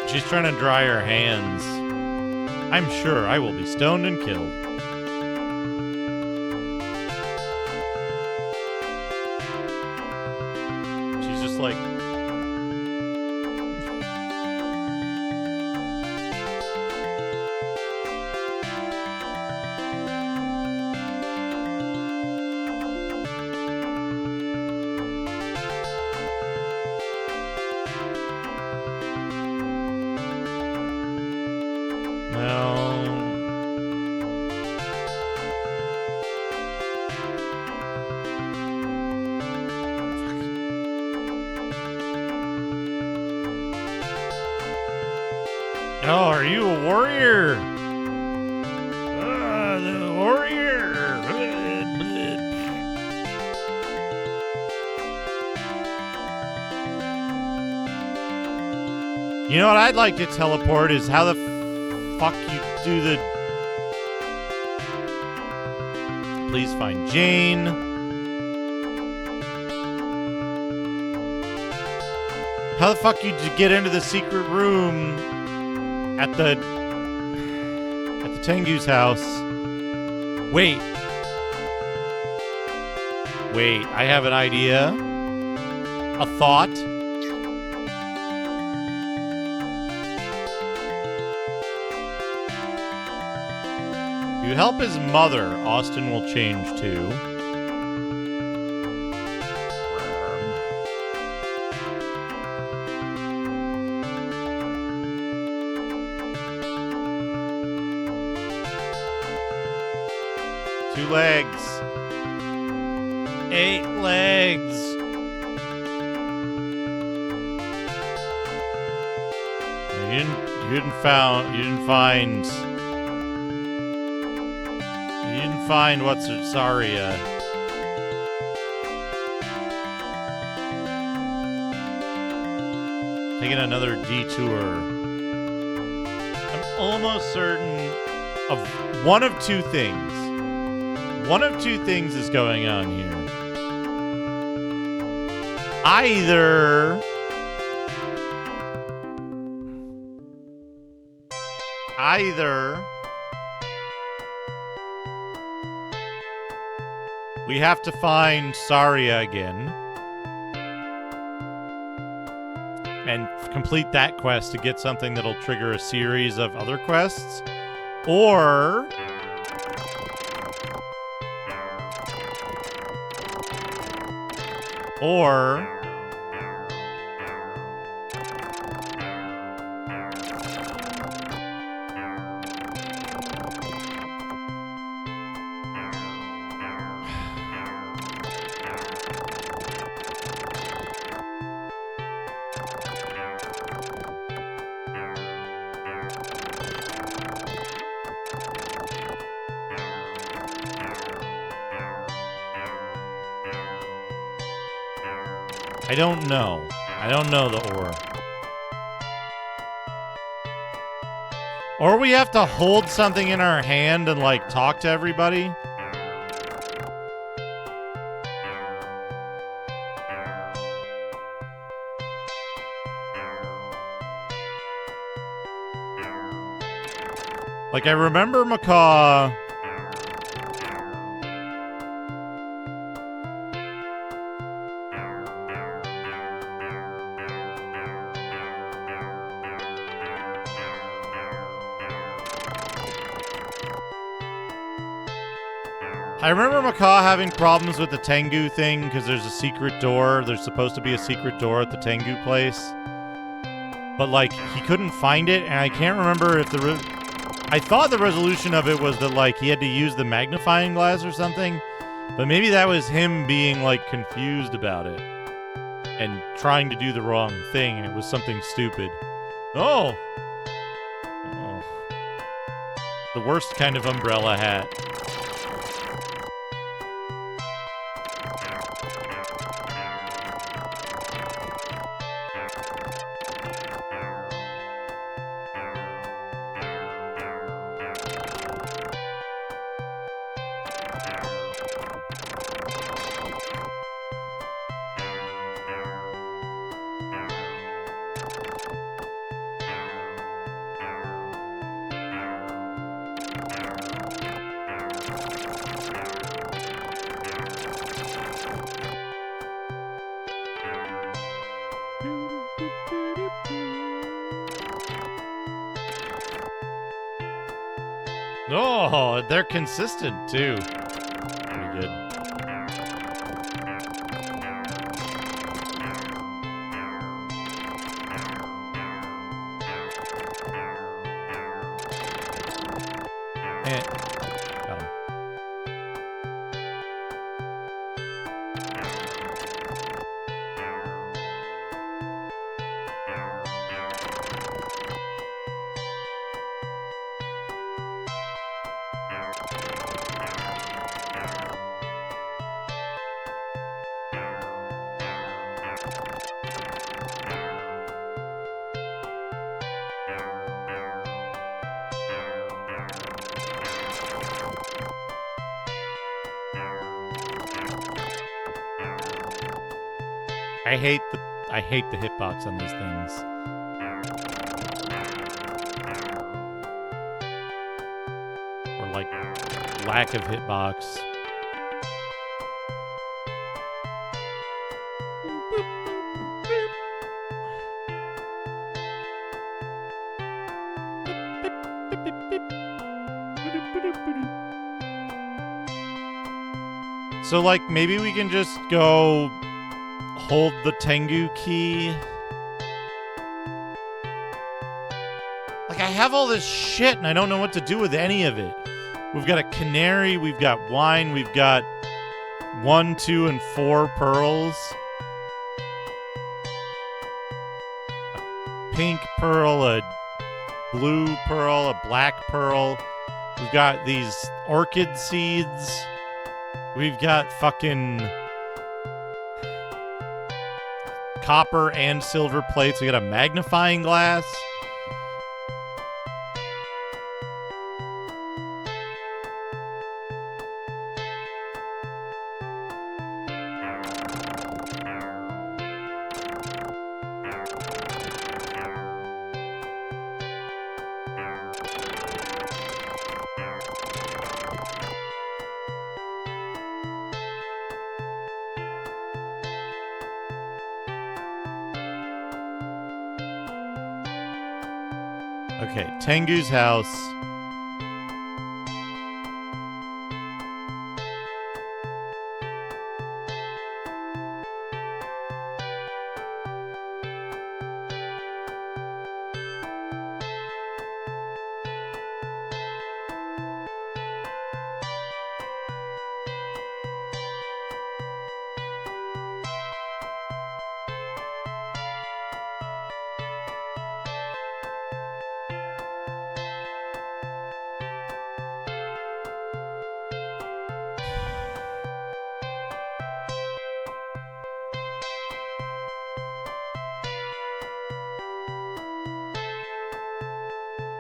Speaker 1: She's trying to dry her hands. I'm sure I will be stoned and killed. Like, oh, are you a warrior? The warrior. You know what I'd like to teleport is how the fuck you do the... Please find Jane. How the fuck you get into the secret room at the Tengu's house? Wait, I have an idea. A thought. You help his mother, Austin will change too. Two legs. 8 legs. You didn't find what's it, Saria. Taking another detour. I'm almost certain of one of two things. One of two things is going on here. Either we have to find Saria again and complete that quest to get something that'll trigger a series of other quests, or I don't know the or. Or we have to hold something in our hand and, like, talk to everybody. Like, I remember Macaw... I remember Macaw having problems with the Tengu thing because there's a secret door. There's supposed to be a secret door at the Tengu place. But, like, he couldn't find it, and I can't remember if I thought the resolution of it was that, like, he had to use the magnifying glass or something. But maybe that was him being, like, confused about it. And trying to do the wrong thing, and it was something stupid. Oh! Oh. The worst kind of umbrella hat. Oh, they're consistent too. Pretty good. Got him. I hate the hitbox on these things. Or like lack of hitbox. So like maybe we can just go hold the Tengu key. Like, I have all this shit and I don't know what to do with any of it. We've got a canary, we've got wine, we've got 1, 2, and 4 pearls. A pink pearl, a blue pearl, a black pearl. We've got these orchid seeds. We've got fucking copper and silver plates. We got a magnifying glass. Okay, Tengu's house.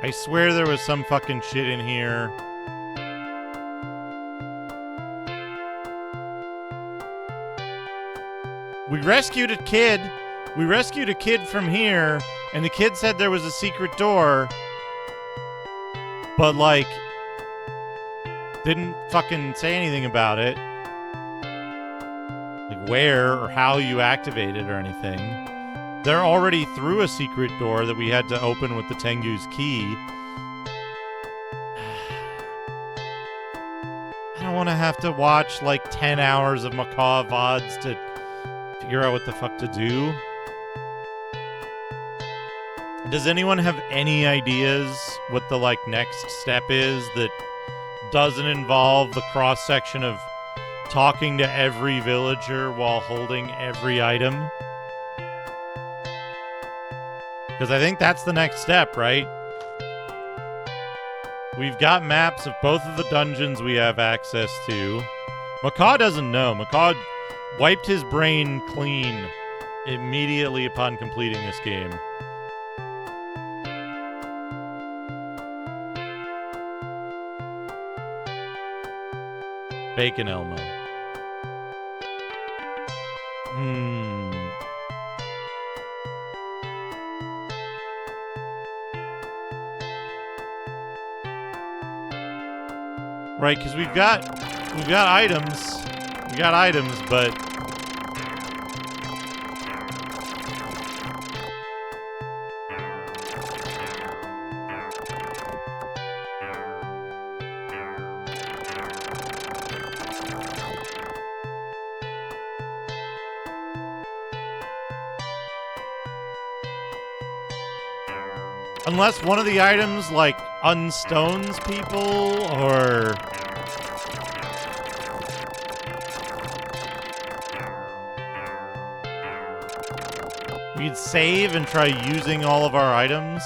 Speaker 1: I swear there was some fucking shit in here. We rescued a kid. We rescued a kid from here, and the kid said there was a secret door. But, like, didn't fucking say anything about it. Like, where or how you activate it or anything. They're already through a secret door that we had to open with the Tengu's key. I don't want to have to watch, like, 10 hours of Macaw VODs to figure out what the fuck to do. Does anyone have any ideas what the, like, next step is that doesn't involve the cross-section of talking to every villager while holding every item? Because I think that's the next step, right? We've got maps of both of the dungeons we have access to. Macaw doesn't know. Macaw wiped his brain clean immediately upon completing this game. Bacon Elmo. Right, because we've got items. We got items, but unless one of the items, like, unstones people, or... we could save and try using all of our items.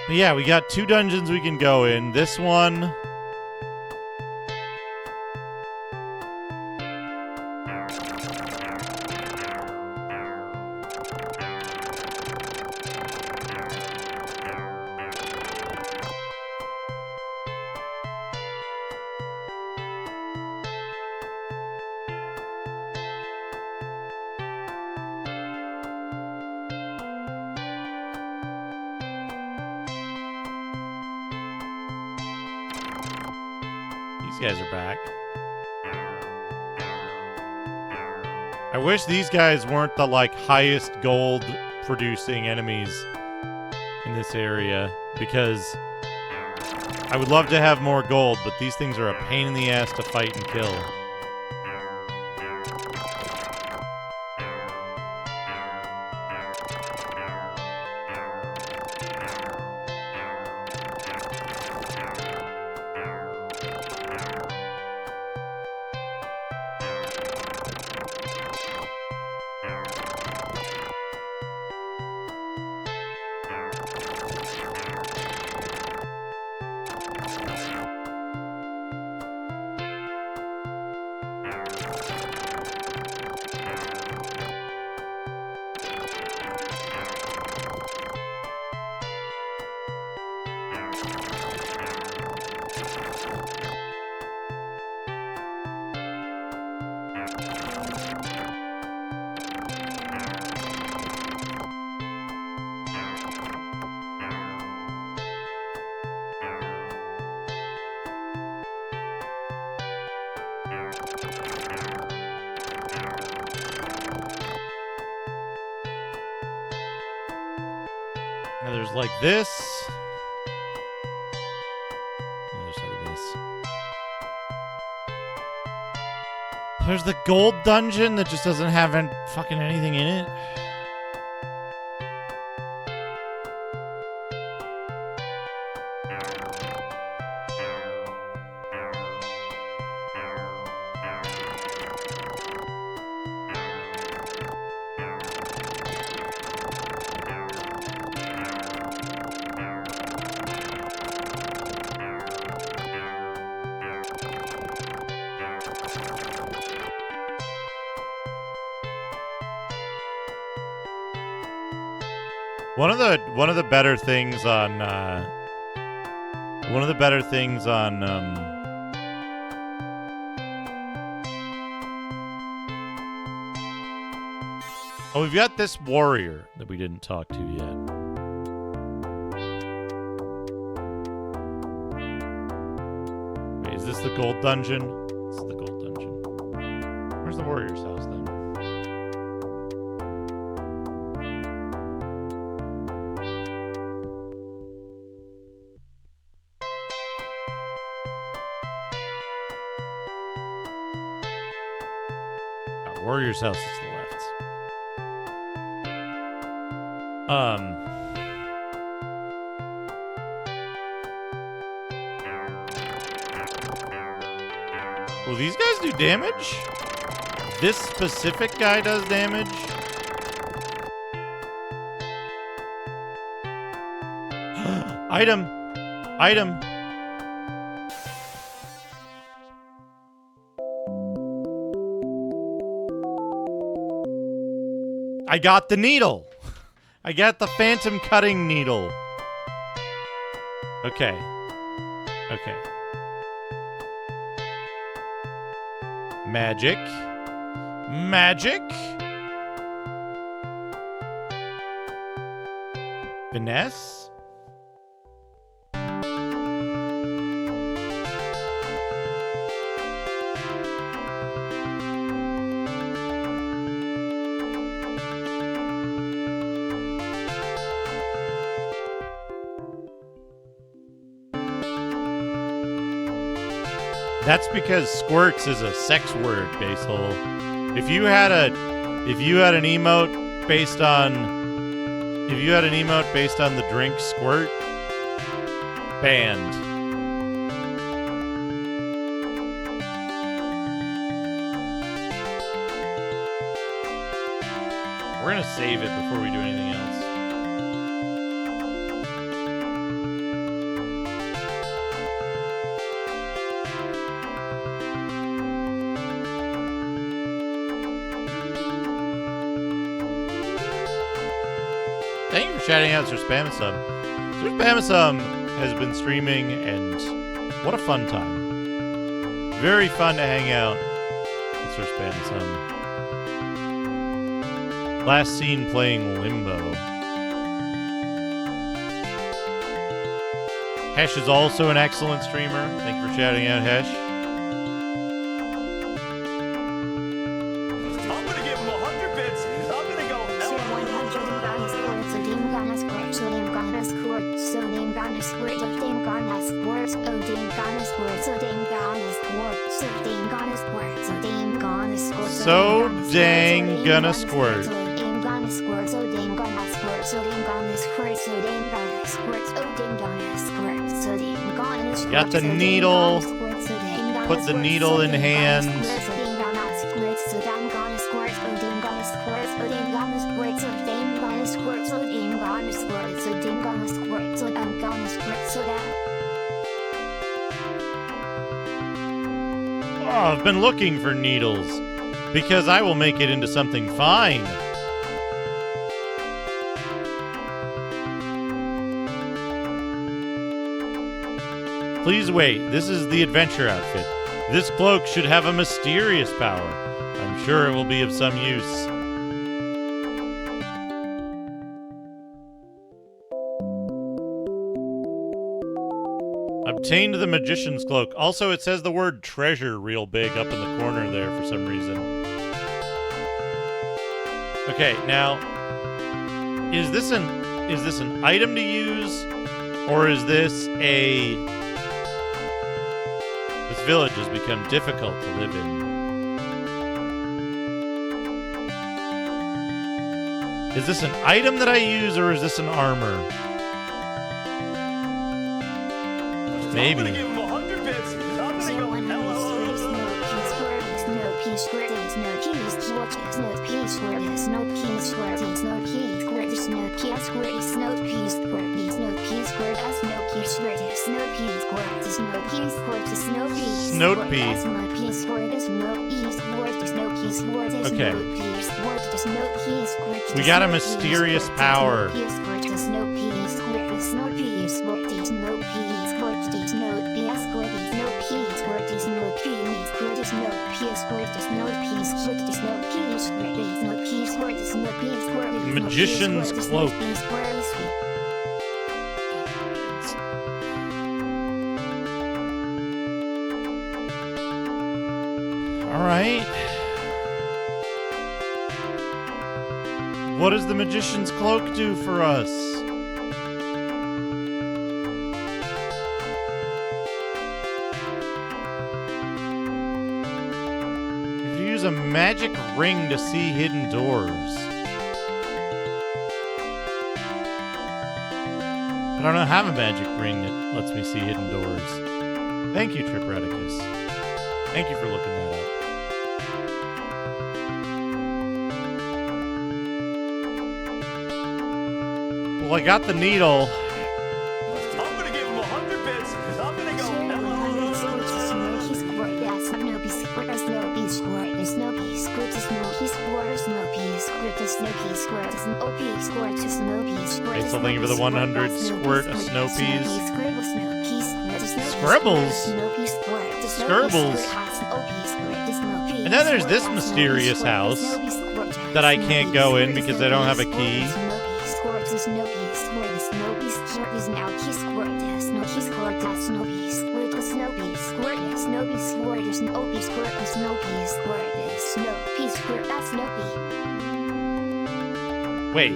Speaker 1: But yeah, we got 2 dungeons we can go in. This one... guys are back. I wish these guys weren't the, like, highest gold producing enemies in this area, because I would love to have more gold, but these things are a pain in the ass to fight and kill. Now there's like this. Other side of this. There's the gold dungeon that just doesn't have fucking anything in it. One of the better things on oh, we've got this warrior that we didn't talk to yet. Wait, is this the gold dungeon? This is the gold dungeon. Where's the warrior's house then? Warrior's house is to the left. Will these guys do damage? This specific guy does damage? Item! Item! I got the needle. I got the phantom cutting needle. Okay. Okay. Magic. Magic. Finesse. That's because squirts is a sex word, Basehole. If you had an emote based on the drink squirt, banned. We're gonna save it before we do anything else. Thank you for shouting out Sir Spamisum. Sir Spamisum has been streaming, and what a fun time. Very fun to hang out with Sir Spamisum. Last seen playing Limbo. Hesh is also an excellent streamer. Thank you for shouting out, Hesh.
Speaker 8: I'm gonna give him 100 bits. I'm gonna go.
Speaker 1: So dang gonna squirt. Got the needle. Put the needle in hand. Oh, I've been looking for needles because I will make it into something fine. Please wait, this is the adventure outfit. This cloak should have a mysterious power. I'm sure it will be of some use. Obtained the magician's cloak. Also, it says the word treasure real big up in the corner there for some reason. Okay, now is this an item to use, or is this a... This village has become difficult to live in. Is this an item that I use, or is this an armor? Maybe.
Speaker 8: I'm gonna give him 100 bits. I'm gonna go.
Speaker 2: snow pea squirt a snow pea squirt a snow pea squirt a snow pea squirt a snow pea
Speaker 1: Snow pea.
Speaker 2: snow pea squirt a snow pea squirt a snow pea squirt a
Speaker 1: Okay.
Speaker 2: snow pea squirt a snow pea squirt
Speaker 1: We got a mysterious power.
Speaker 2: squirt a snow pea squirt a snow pea squirt a snow pea squirt a snow pea squirt a snow pea squirt a snow pea squirt a snow pea squirt a snow pea squirt a snow pea squirt a snow pea squirt a snow pea squirt a
Speaker 1: Magician's cloak. All right. What does the magician's cloak do for us? If you use a magic ring to see hidden doors. But I don't have a magic ring that lets me see hidden doors. Thank you, Tripraticus. Thank you for looking that up. Well, I got the needle.
Speaker 8: I'm gonna give him 100 bits. I'm gonna go.
Speaker 1: Okay, so thank you for the 100 squirt of snow peas. Scribbles? Scribbles? And then there's this mysterious house that I can't go in because I don't have a key. Wait.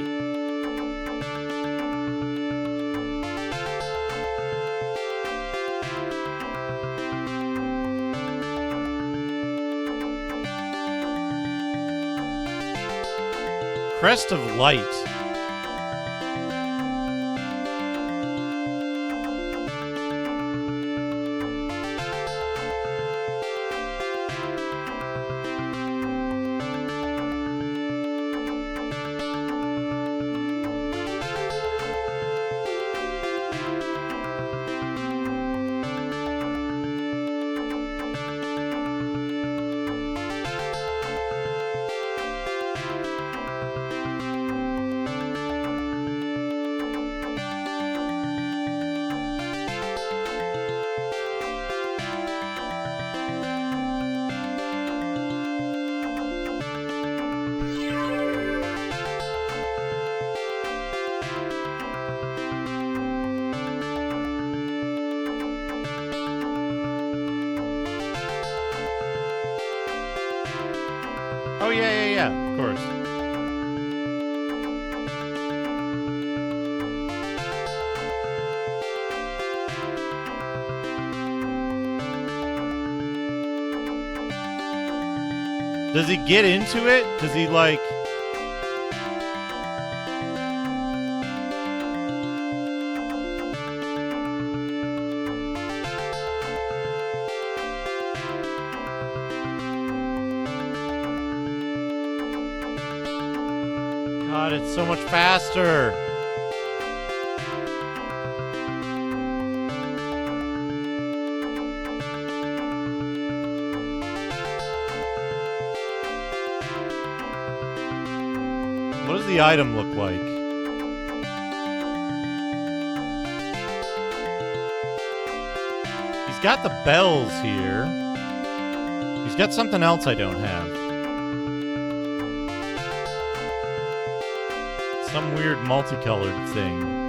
Speaker 1: Crest of Light. Oh, yeah, of course. Does he get into it? Does he, like... God, it's so much faster. What does the item look like? He's got the bells here. He's got something else I don't have. Some weird multicolored thing.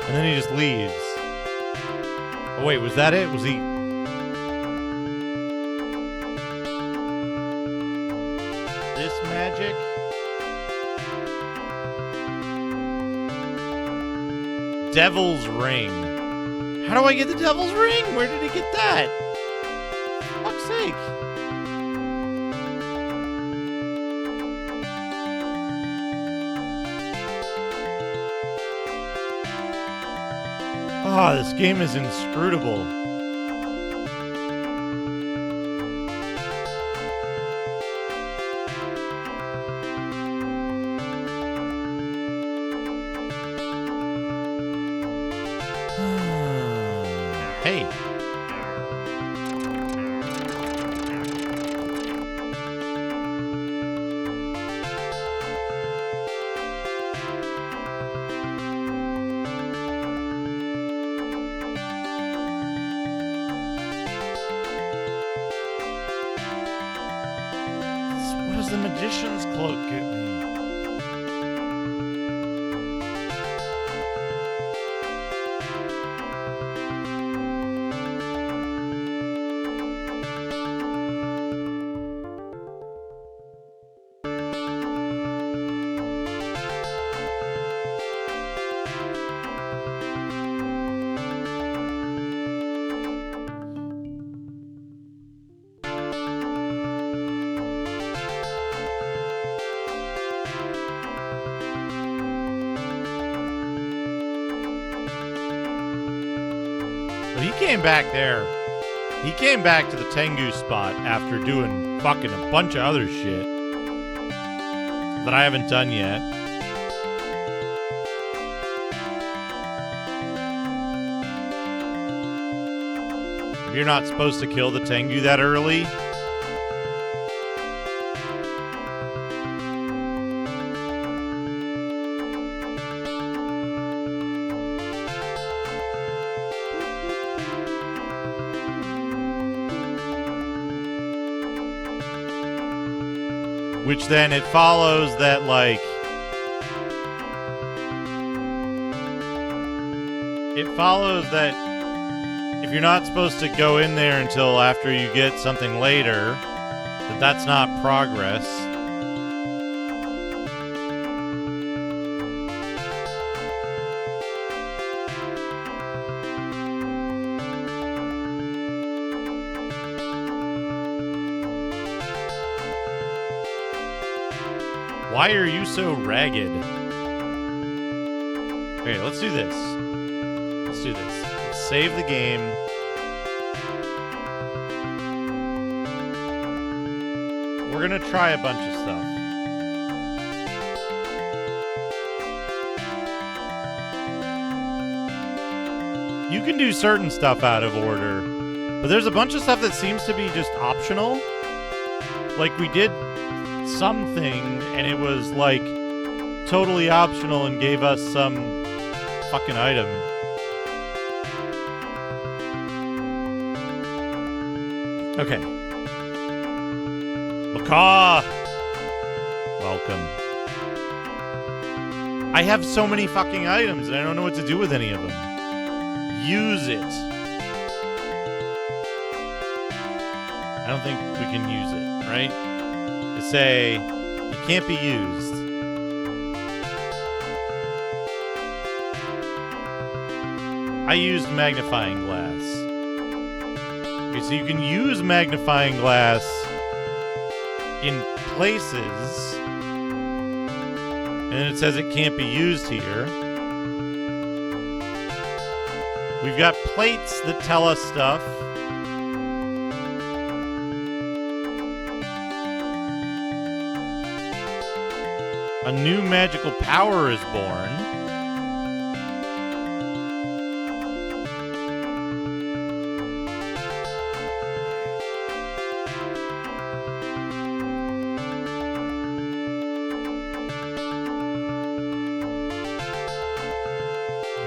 Speaker 1: And then he just leaves. Oh wait, was that it? Was he... This magic? Devil's Ring. How do I get the Devil's Ring? Where did he get that? For fuck's sake. Ah, this game is inscrutable. Hey. What does the magician's cloak get me? But he came back there. He came back to the Tengu spot after doing fucking a bunch of other shit that I haven't done yet. If you're not supposed to kill the Tengu that early, which then it follows that, like, it follows that if you're not supposed to go in there until after you get something later, that's not progress. Why are you so ragged? Okay, let's do this. Let's do this. Let's save the game. We're gonna try a bunch of stuff. You can do certain stuff out of order, but there's a bunch of stuff that seems to be just optional. Like, we did something, and it was, like, totally optional and gave us some fucking item. Okay. Macaw! Welcome. I have so many fucking items, and I don't know what to do with any of them. Use it. I don't think we can use it, right? To say it can't be used. I used magnifying glass. Okay, so you can use magnifying glass in places, and it says it can't be used here. We've got plates that tell us stuff. A new magical power is born.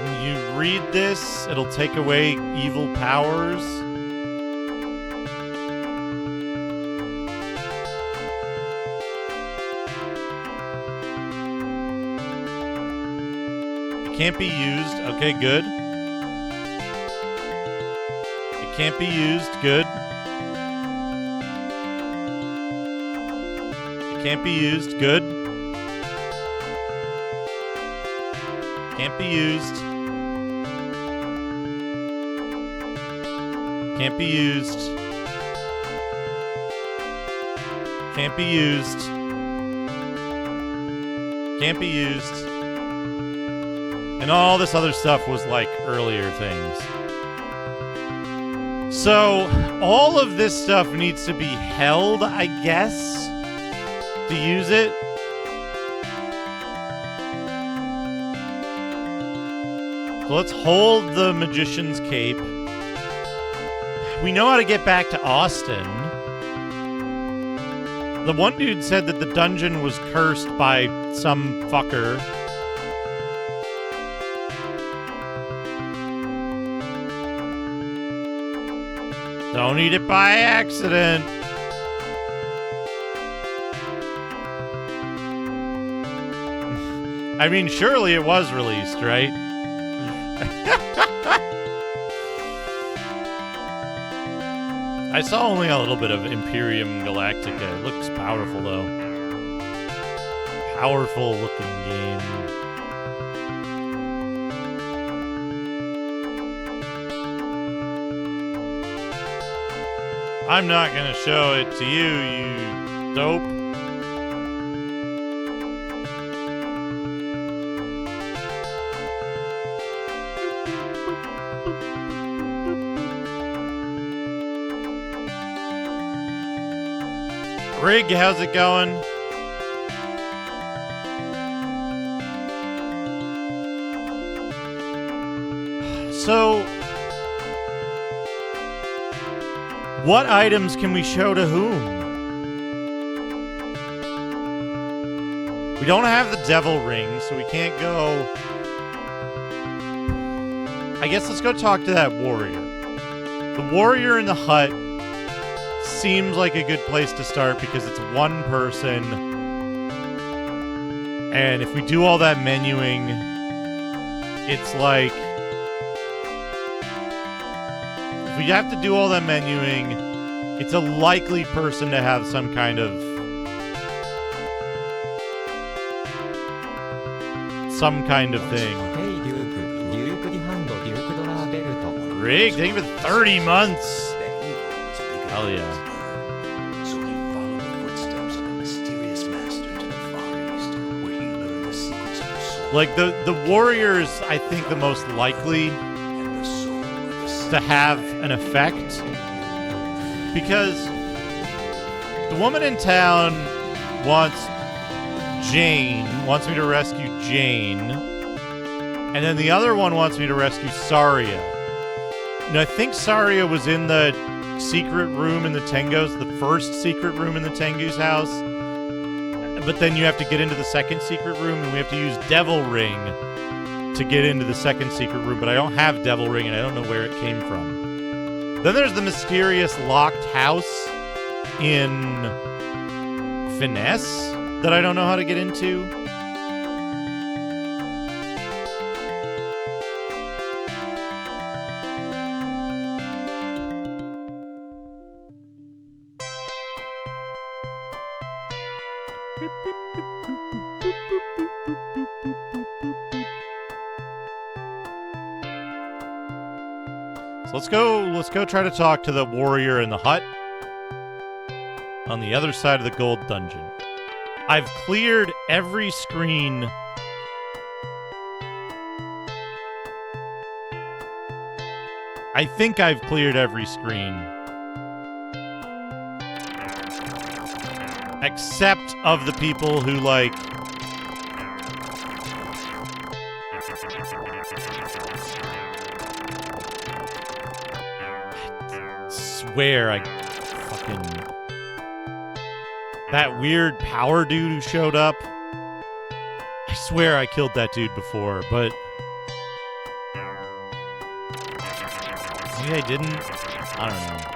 Speaker 1: When you read this, it'll take away evil powers. Can't be used. Okay, good. It can't be used. Good. It can't be used. Good. Can't be used. Can't be used. Can't be used. Can't be used. And all this other stuff was like earlier things. So, all of this stuff needs to be held, I guess, to use it. So let's hold the Magician's Cape. We know how to get back to Austin. The one dude said that the dungeon was cursed by some fucker. Don't eat it by accident. I mean, surely it was released, right? I saw only a little bit of Imperium Galactica. It looks powerful, though. Powerful looking game. I'm not gonna show it to you, you dope. Rig, how's it going? So, what items can we show to whom? We don't have the devil ring, so we can't go... I guess let's go talk to that warrior. The warrior in the hut seems like a good place to start because it's one person. And if we do all that menuing, it's like... If we have to do all that menuing, it's a likely person to have some kind of... thing. Rig, thank you for 30 months! Hell yeah.
Speaker 13: So he followed the footsteps of a mysterious master to the far east, where he learned the secrets of the soul.
Speaker 1: Like, the warrior is, I think, the most likely to have an effect. Because the woman in town wants me to rescue Jane. And then the other one wants me to rescue Saria. And I think Saria was in the secret room in the Tengo's, the first secret room in the Tengu's house. But then you have to get into the second secret room, and we have to use Devil Ring to get into the second secret room. But I don't have Devil Ring, and I don't know where it came from. Then there's the mysterious locked house in Finesse that I don't know how to get into. So let's go try to talk to the warrior in the hut on the other side of the gold dungeon. I've cleared every screen. I think I've cleared every screen. Except of the people who, like... I swear I fucking... That weird power dude who showed up. I swear I killed that dude before, but... Maybe I didn't? I don't know.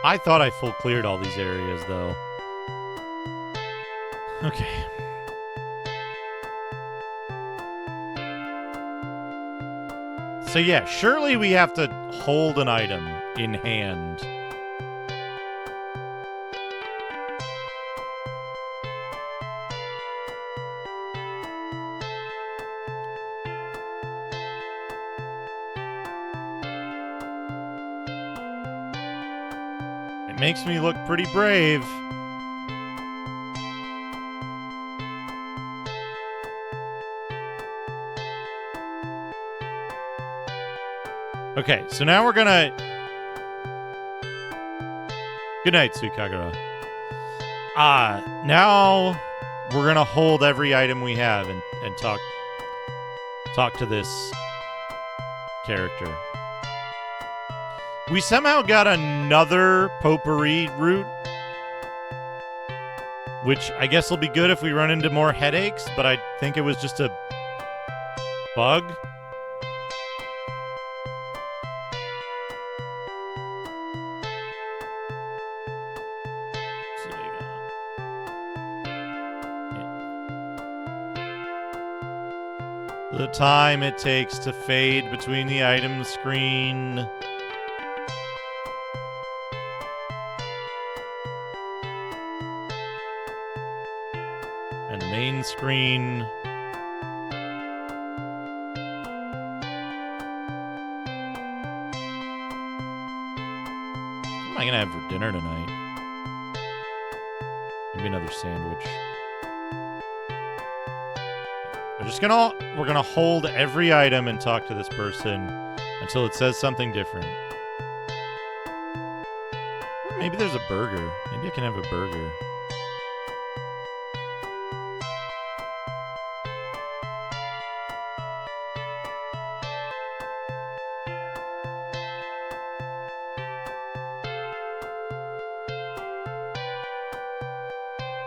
Speaker 1: I thought I full cleared all these areas, though. Okay. So yeah, surely we have to hold an item in hand It makes me look pretty brave. Okay, so now we're gonna... Good night, Sweet Kagura. Now we're gonna hold every item we have and talk to this character. We somehow got another potpourri route, which I guess will be good if we run into more headaches, but I think it was just a bug. The time it takes to fade between the item screen. And the main screen. What am I gonna have for dinner tonight? Maybe another sandwich. We're gonna hold every item and talk to this person until it says something different. Maybe there's a burger. Maybe I can have a burger.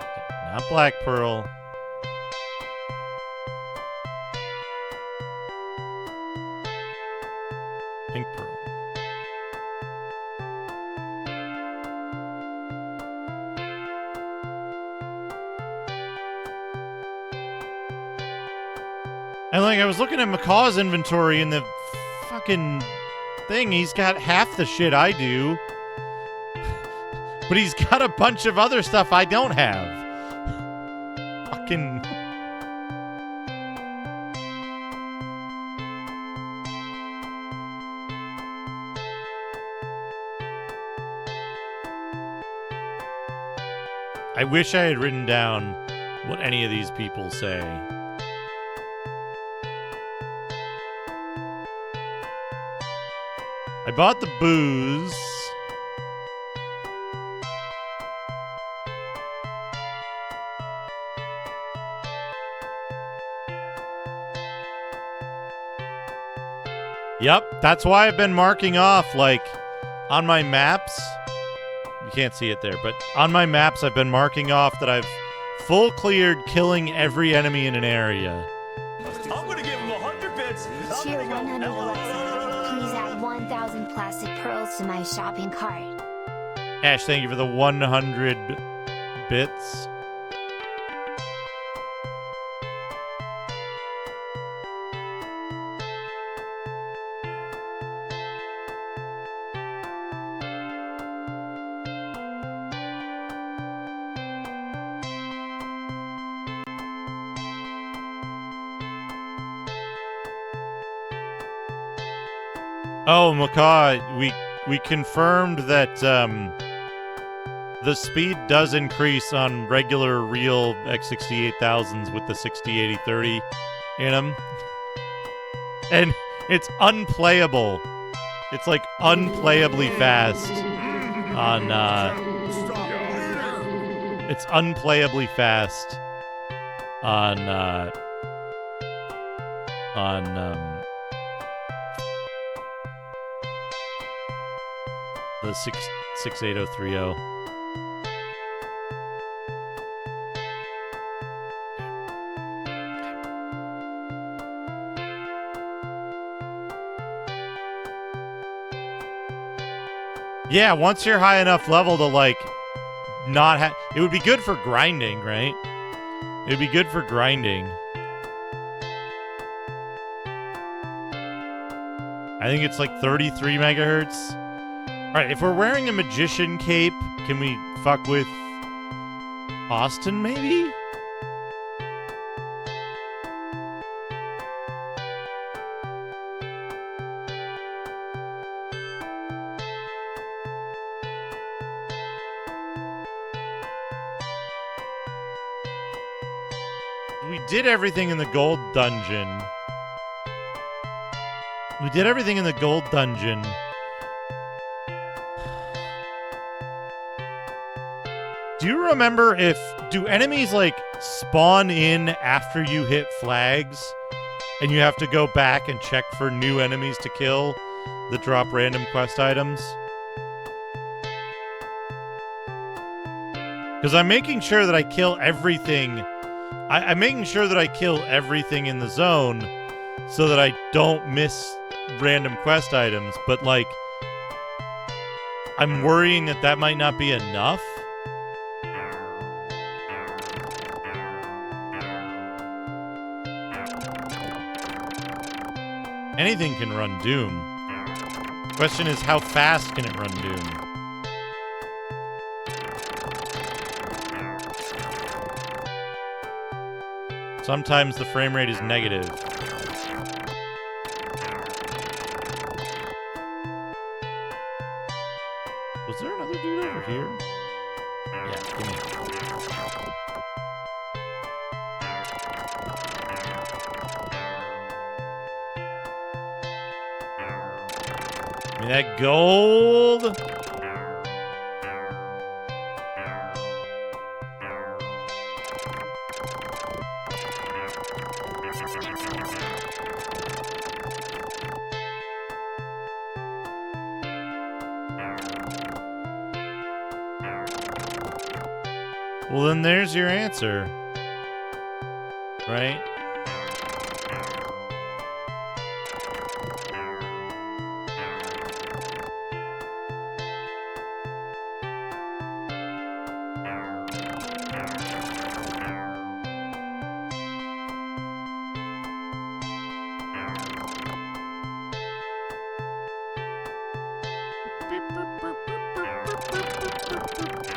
Speaker 1: Okay, not Black Pearl. Pink Pearl. And like, I was looking at McCaw's inventory in the fucking thing. He's got half the shit I do. But he's got a bunch of other stuff I don't have. Fucking... I wish I had written down what any of these people say. I bought the booze. Yep, that's why I've been marking off, like, on my maps. You can't see it there, but on my maps I've been marking off that I've full cleared killing every enemy in an area.
Speaker 8: I'm gonna give him 100 bits.
Speaker 2: Tier 100 Alexa. Please add 1,000 plastic pearls to my shopping cart.
Speaker 1: Ash, thank you for the 100 bits. Oh, Macaw, we confirmed that the speed does increase on regular real X68000s with the 60-80-30 in them. And it's unplayable. It's like unplayably fast on it's unplayably fast on the 68030. Yeah, once you're high enough level to like not have, it would be good for grinding, right? It would be good for grinding. I think it's like 33 megahertz. Alright, if we're wearing a magician cape, can we fuck with Austin, maybe? we did everything in the gold dungeon. We did everything in the gold dungeon. Do you remember do enemies like spawn in after you hit flags and you have to go back and check for new enemies to kill that drop random quest items? Because I'm making sure that I kill everything. I'm making sure that I kill everything in the zone so that I don't miss random quest items, but like I'm worrying that might not be enough. Anything can run Doom. Question is, how fast can it run Doom? Sometimes the frame rate is negative. Was there another dude over here? Yeah, give me. Give me that gold. Well, then there's your answer. Right?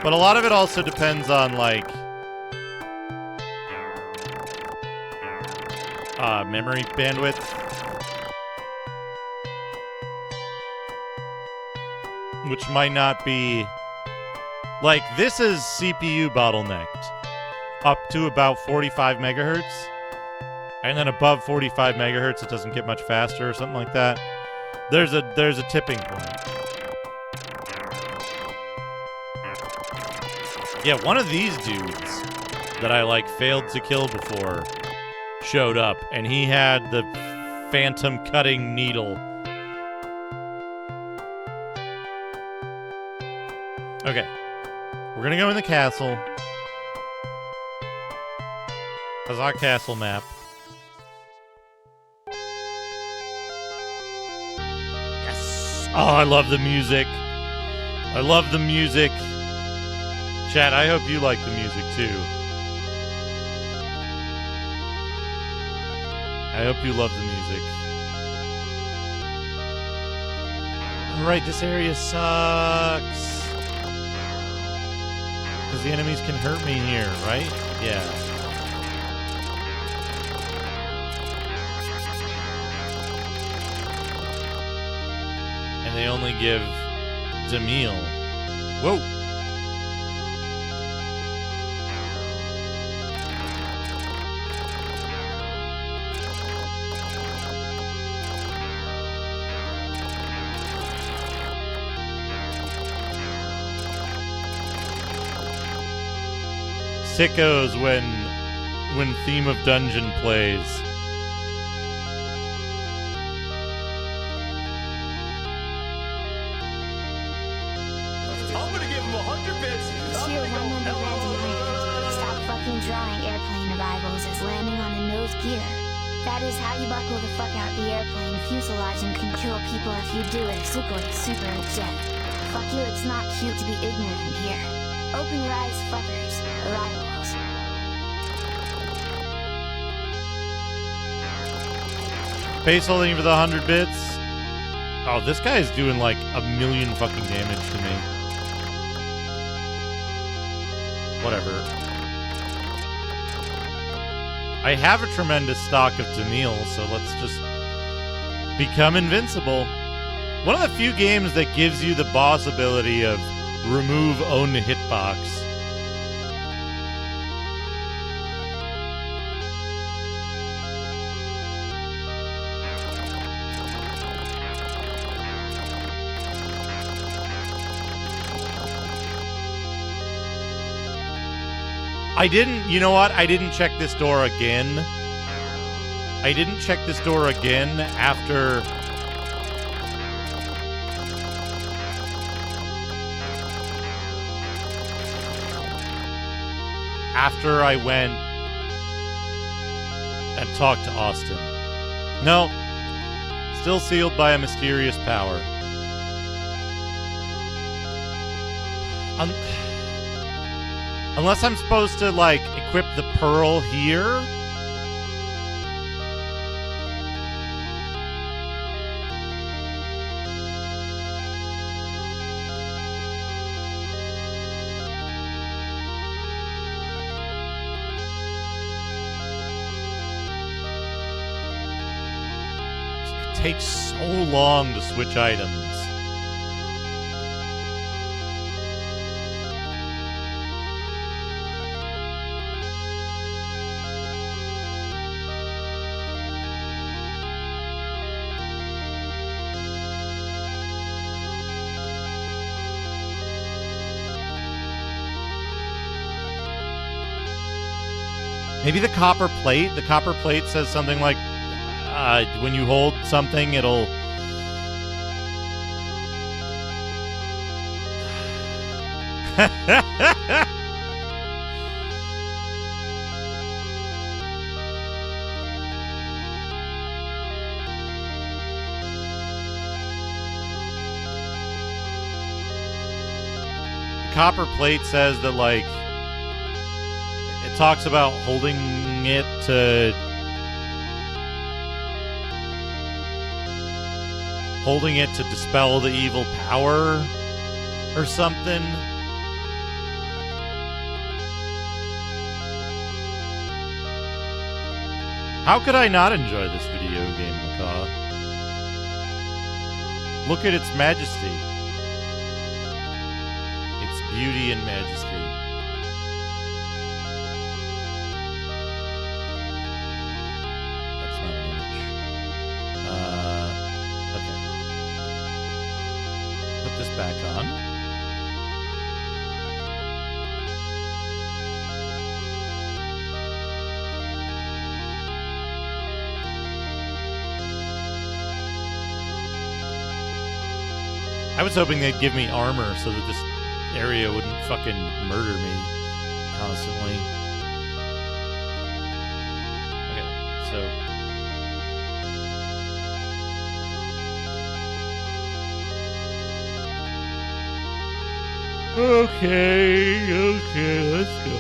Speaker 1: But a lot of it also depends on, like, memory bandwidth. Which might not be... Like, this is CPU bottlenecked. Up to about 45 megahertz. And then above 45 megahertz, it doesn't get much faster or something like that. There's a tipping point. Yeah, one of these dudes that I, like, failed to kill before showed up, and he had the phantom cutting needle. Okay. We're gonna go in the castle. That's our castle map. Yes! Oh, I love the music. I love the music. Chat, I hope you like the music too. I hope you love the music. Alright, this area sucks. Because the enemies can hurt me here, right? Yeah. And they only give Demille. Whoa! Sickos when Theme of Dungeon plays.
Speaker 8: I'm gonna give him 100 bits.
Speaker 2: Tier 1 Stop fucking drawing airplane arrivals as landing on a nose gear. That is how you buckle the fuck out the airplane fuselage and can kill people if you do it. Super jet. Fuck you, it's not cute to be ignorant here. Open your eyes, fuckers. Arrivals.
Speaker 1: Base holding for the 100 bits. Oh, this guy is doing like 1,000,000 fucking damage to me. Whatever. I have a tremendous stock of Demille, so let's just become invincible. One of the few games that gives you the boss ability of remove own hitbox. I didn't, you know what? I didn't check this door again. I didn't check this door again after... After I went and talked to Austin. No. Still sealed by a mysterious power. Unless I'm supposed to, like, equip the pearl here. It takes so long to switch items. Maybe the copper plate? The copper plate says something like, when you hold something, it'll... The copper plate says that, like... It talks about holding it to... Holding it to dispel the evil power or something. How could I not enjoy this video game, Macaw? Look at its majesty. Its beauty and majesty. Back on. I was hoping they'd give me armor so that this area wouldn't fucking murder me constantly. Okay, so... Okay, let's go.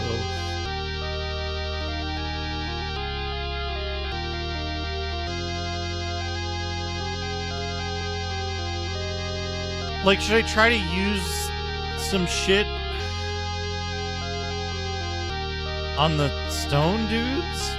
Speaker 1: Like, should I try to use some shit on the stone dudes?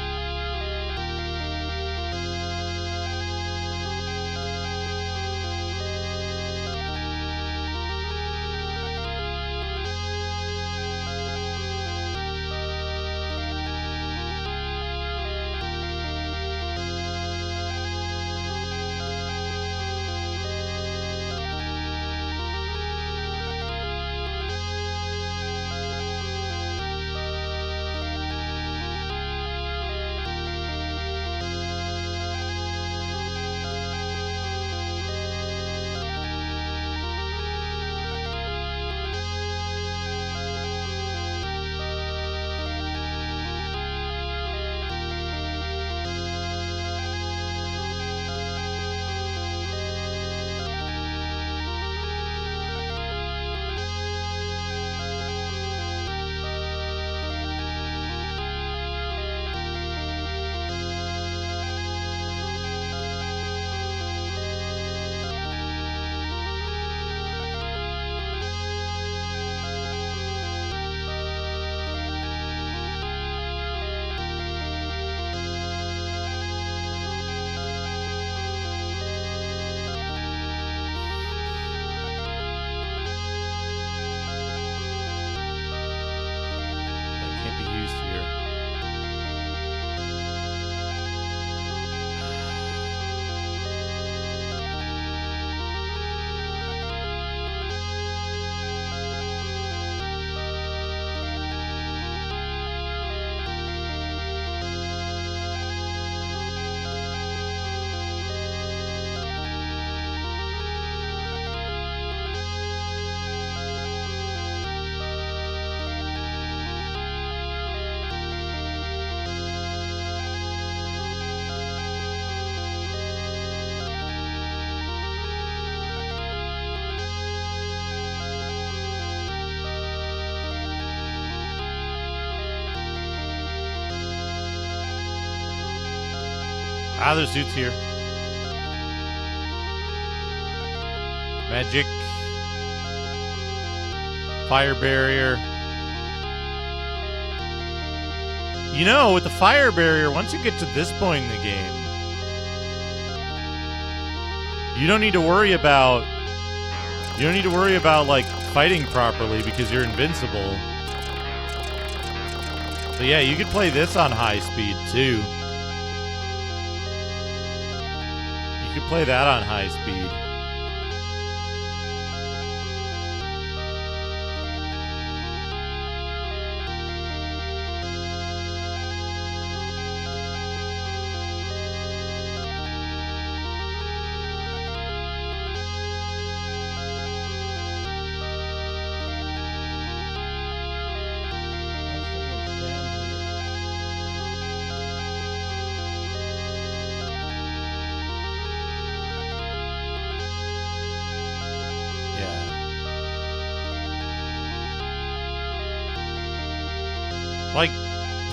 Speaker 1: Ah, there's dudes here. Magic. Fire barrier. You know, with the fire barrier, once you get to this point in the game, you don't need to worry about like fighting properly because you're invincible. So yeah, you could play this on high speed too. You could play that on high speed. Like,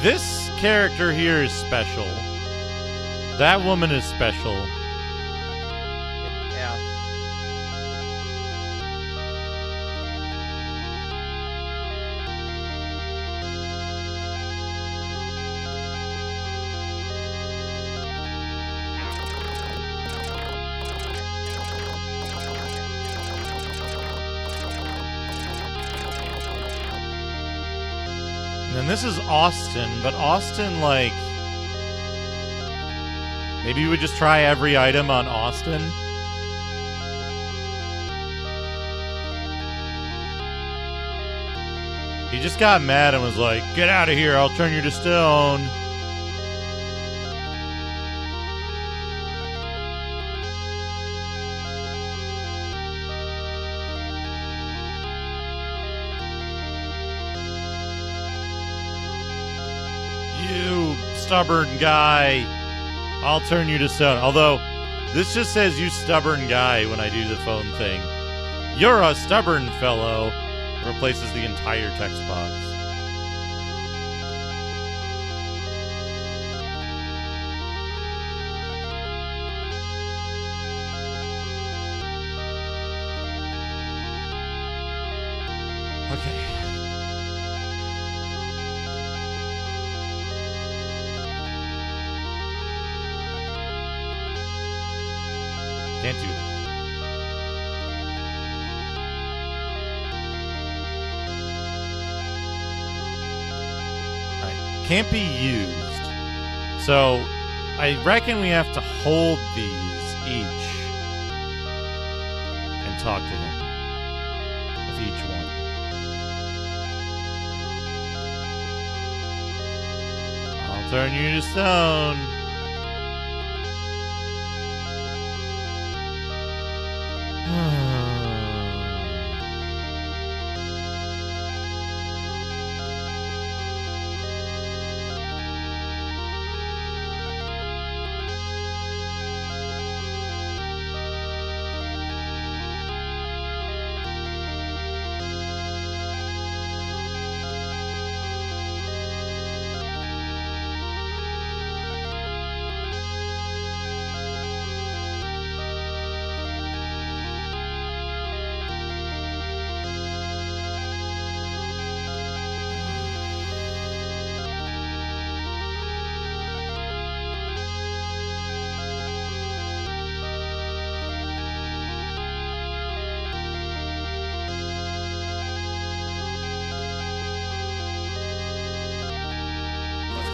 Speaker 1: this character here is special. That woman is special.
Speaker 14: Yeah.
Speaker 1: And then this is Austin, but Austin, like... Maybe you would just try every item on Austin? He just got mad and was like, "Get out of here, I'll turn you to stone." You stubborn guy, I'll turn you to stone. Although, this just says "you stubborn guy" when I do the phone thing. You're a stubborn fellow. Replaces the entire text box. Okay. Can't do that. Can't be used. So I reckon we have to hold these each and talk to him with each one. I'll turn you to stone.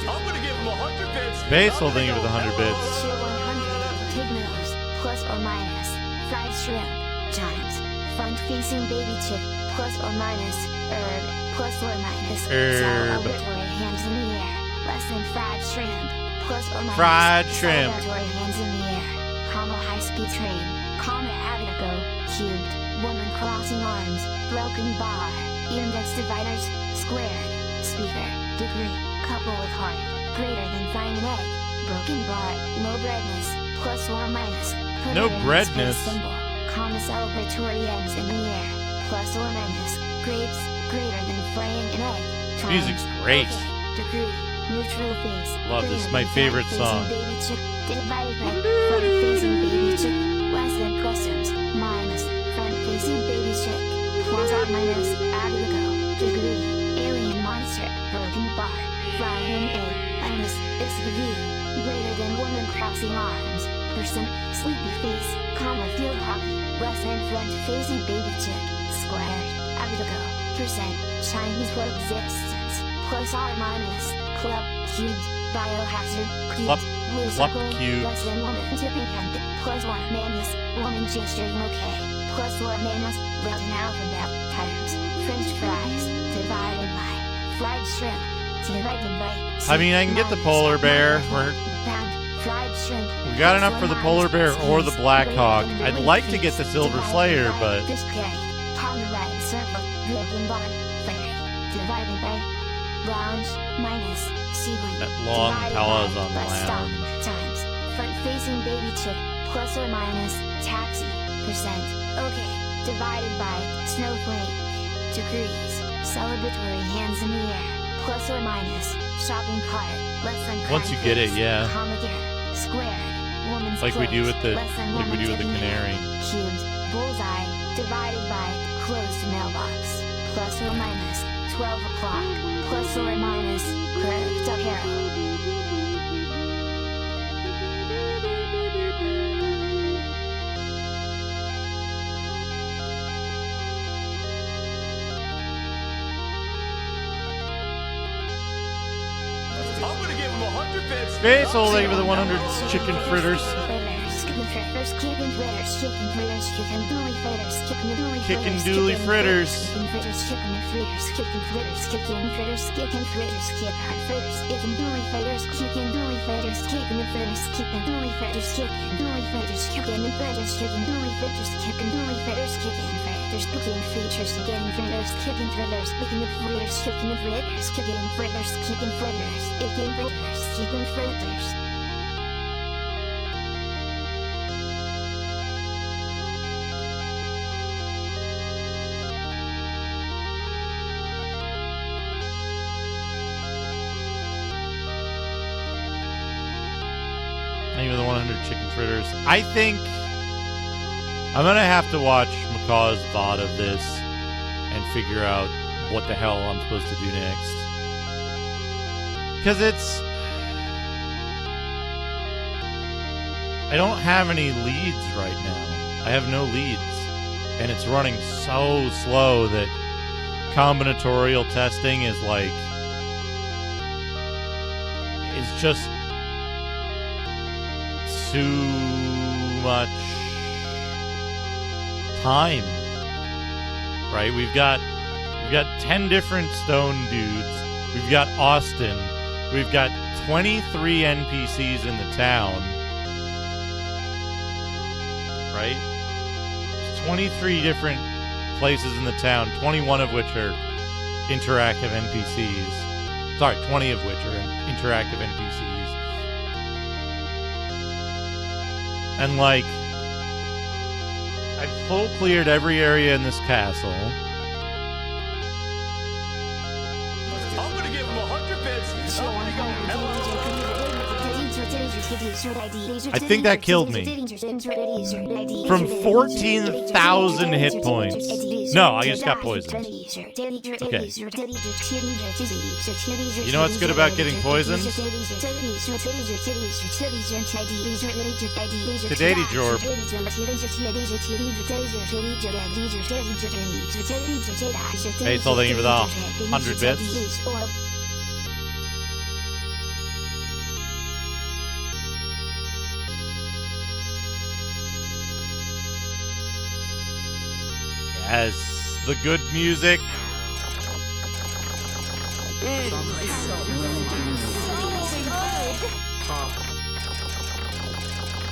Speaker 8: I'm gonna give him 100 bits.
Speaker 1: Base holding you with 100 bits.
Speaker 2: Tier 100, pignos, plus or minus, fried shrimp, chimes, front-facing baby chick, plus or minus, herb, plus or minus,
Speaker 1: Herb.
Speaker 2: celebratory hands in the air, less than fried shrimp, plus or minus,
Speaker 1: Fried shrimp.
Speaker 2: celebratory hands in the air, comma high-speed train, comma Avidago, cubed, woman crossing arms, broken bar, index dividers, squared, speaker, degree, couple with heart, greater than find an egg, broken bar, no breadness, plus or minus, put
Speaker 1: No
Speaker 2: it in
Speaker 1: breadness.
Speaker 2: space symbol, comma celebratory ends in the air, plus or minus, grapes, greater than fraying an egg,
Speaker 1: Music's great.
Speaker 2: okay, degree, neutral face,
Speaker 1: Love this,
Speaker 2: greater
Speaker 1: my
Speaker 2: than
Speaker 1: favorite
Speaker 2: front-facing
Speaker 1: song.
Speaker 2: baby chick, divided by front-facing baby chick, less than customs, minus front-facing baby chick, plus or minus abigo, degree, alien monster, broken bar, flying A, minus SUV, greater than woman crossing arms, person, sleepy face, comma field hockey, less than front-facing baby chick, squared, abigo, percent, Chinese world existence, plus or minus, club, cubed, biohazard, cubed, blue circle, less than woman tipping hand, plus or minus, woman gesturing okay, plus or minus, Latin alphabet, times, french fries, divided by, fried shrimp, divided by,
Speaker 1: I mean, I can get the polar bear.
Speaker 2: pound, fried shrimp,
Speaker 1: We got
Speaker 2: plus
Speaker 1: enough
Speaker 2: or
Speaker 1: for the
Speaker 2: minus,
Speaker 1: polar bear or the
Speaker 2: cheese,
Speaker 1: black
Speaker 2: greater
Speaker 1: hawk.
Speaker 2: than the
Speaker 1: I'd
Speaker 2: wing
Speaker 1: like to get
Speaker 2: piece,
Speaker 1: the silver
Speaker 2: divided
Speaker 1: slayer,
Speaker 2: by
Speaker 1: but
Speaker 2: fish cake, pound red circle, broken barn, fairy, divided by, lounge, minus, seaweed,
Speaker 1: that long
Speaker 2: divided
Speaker 1: pala's
Speaker 2: by
Speaker 1: on the
Speaker 2: bus stop,
Speaker 1: lounge.
Speaker 2: times, front-facing baby chick, plus or minus, taxi, percent, okay, divided by, snowflake, degrees, celebratory hands in the air, plus or minus, shopping cart, less than
Speaker 1: Once you get it, yeah.
Speaker 2: comic air, squared, woman's
Speaker 1: Like we do
Speaker 2: clothes,
Speaker 1: with the
Speaker 2: less than
Speaker 1: like we
Speaker 2: woman
Speaker 1: do with the
Speaker 2: taking air,
Speaker 1: canary.
Speaker 2: cubed, bullseye, divided by, closed mailbox, plus or minus, 12 o'clock, plus or minus, curved up arrow.
Speaker 8: I'm gonna give him 100 bits.
Speaker 1: Okay, so thank you for the 100 chicken fritters.
Speaker 2: Chicken fritters, chicken fritters, chicken dooley fritters, chicken dooley
Speaker 1: Chicken
Speaker 2: fritters,
Speaker 1: dooley
Speaker 2: chicken
Speaker 1: fritters.
Speaker 2: chicken fritters, chicken fritters, chicken fritters, chicken fritters, chicken fritters, chicken fritters, chicken dooley fritters, chicken dooley fritters, chicken fritters, chicken dooley fritters, chicken dooley fritters, chicken fritters, chicken dooley fritters, chicken dooley fritters, chicken fritters, chicken features, chicken fritters, chicken fritters, chicken fritters, chicken fritters, chicken fritters, chicken fritters, chicken fritters, chicken fritters.
Speaker 1: Thank you for the 100 chicken fritters. I think I'm gonna have to watch Macaw's VOD of this and figure out what the hell I'm supposed to do next. Because I don't have any leads right now. I have no leads. And it's running so slow that combinatorial testing is like, it's just too much time, right? We've got 10 different stone dudes. We've got Austin. We've got 23 NPCs in the town, right? There's 23 different places in the town, 21 of which are interactive NPCs. Sorry, 20 of which are interactive NPCs. And like, I've full cleared every area in this castle.
Speaker 8: I'm gonna give him 100 bits. I'm gonna go hello.
Speaker 1: I think that killed me. From 14,000 hit points. No, I just got poisoned. Okay. You know what's good about getting poisoned? Today's Jorb. Hey, so thank you for the 100 bits. Yes, the good music.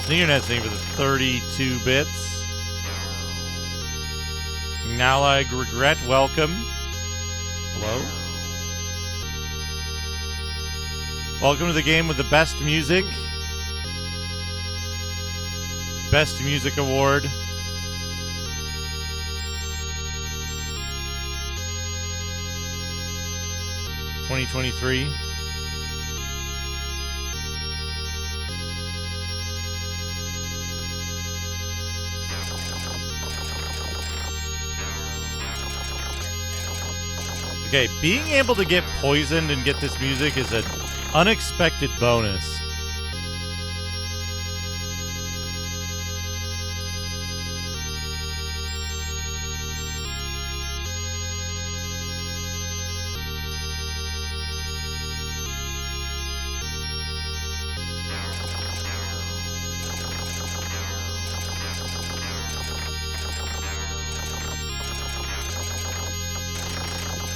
Speaker 1: Sneakernet's name for the 32 bits. Now I regret. Welcome. Hello. Welcome to the game with the best music. Best Music Award. Okay, being able to get poisoned and get this music is an unexpected bonus.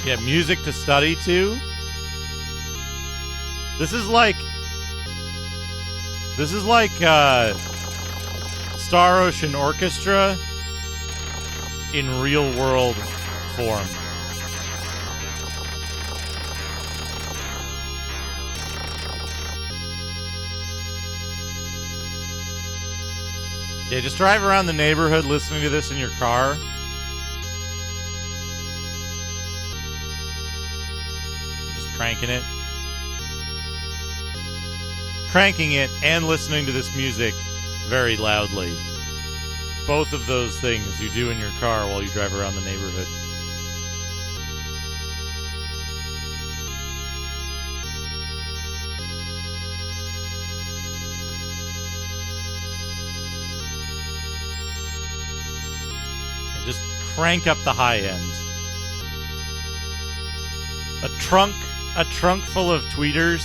Speaker 1: Yeah, music to study to. This is like Star Ocean Orchestra in real world form. Yeah, just drive around the neighborhood listening to this in your car. Cranking it and listening to this music very loudly. Both of those things you do in your car while you drive around the neighborhood. And just crank up the high end. A trunk full of tweeters.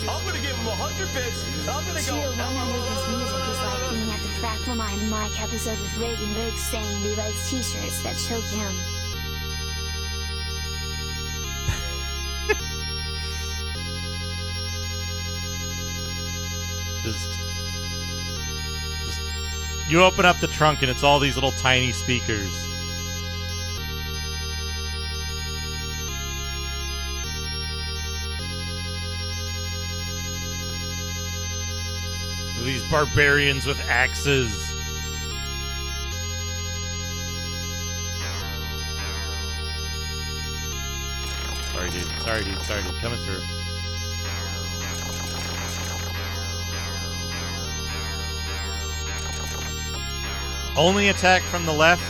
Speaker 8: I'm gonna give him 100 bits. I'm gonna
Speaker 2: Cheer
Speaker 8: go.
Speaker 2: 100 this music is like being at the Fractal Mind Mike episode with Reagan Riggs saying he likes t-shirts that choke him.
Speaker 1: Just you open up the trunk and it's all these little tiny speakers. These barbarians with axes. Sorry, dude. Coming through. Only attack from the left.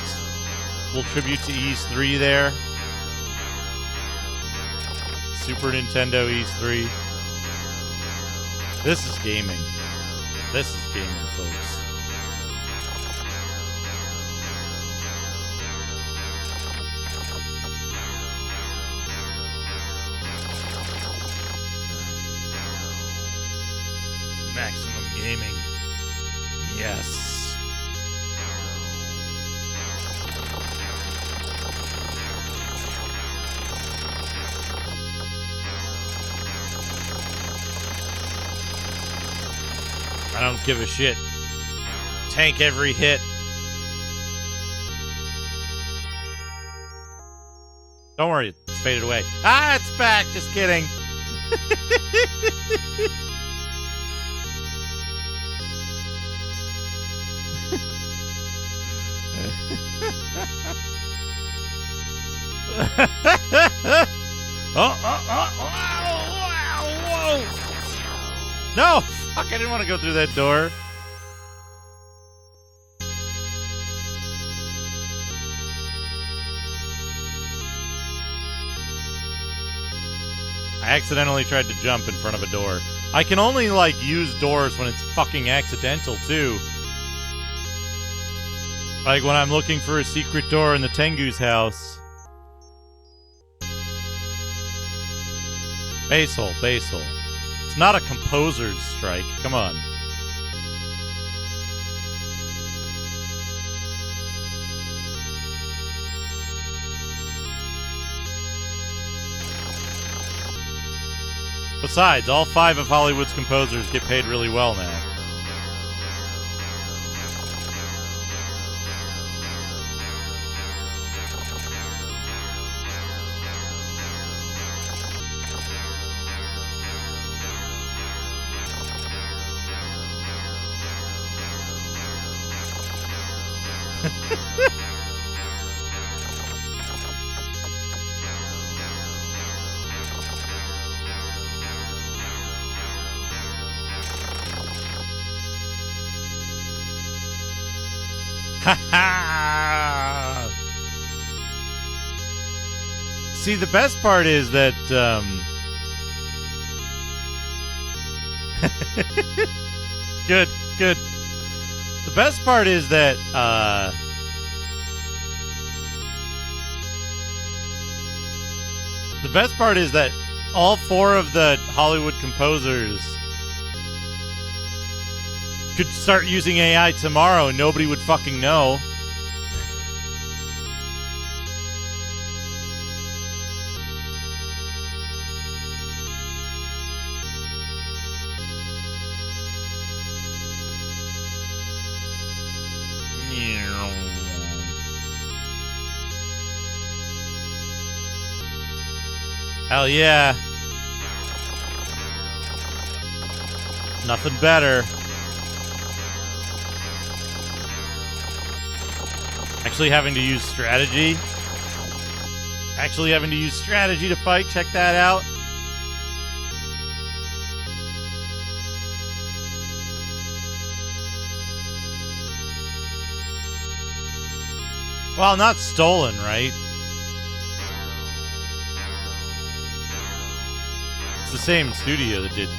Speaker 1: We'll tribute to Ease 3 there. Super Nintendo Ease 3. This is gaming. This is gaming, folks. Maximum gaming. Yes. I don't give a shit. Tank every hit. Don't worry, it's faded away. Ah, it's back. Just kidding. Whoa. No! Fuck, I didn't want to go through that door. I accidentally tried to jump in front of a door. I can only, like, use doors when it's fucking accidental, too. Like when I'm looking for a secret door in the Tengu's house. Base hole. It's not a composer's strike. Come on. Besides, all 5 of Hollywood's composers get paid really well now. See, the best part is that good. The best part is that all four of the Hollywood composers could start using AI tomorrow and nobody would fucking know. Hell yeah. Nothing better. Actually having to use strategy. To fight. Check that out. Well, not stolen, right? It's the same studio that did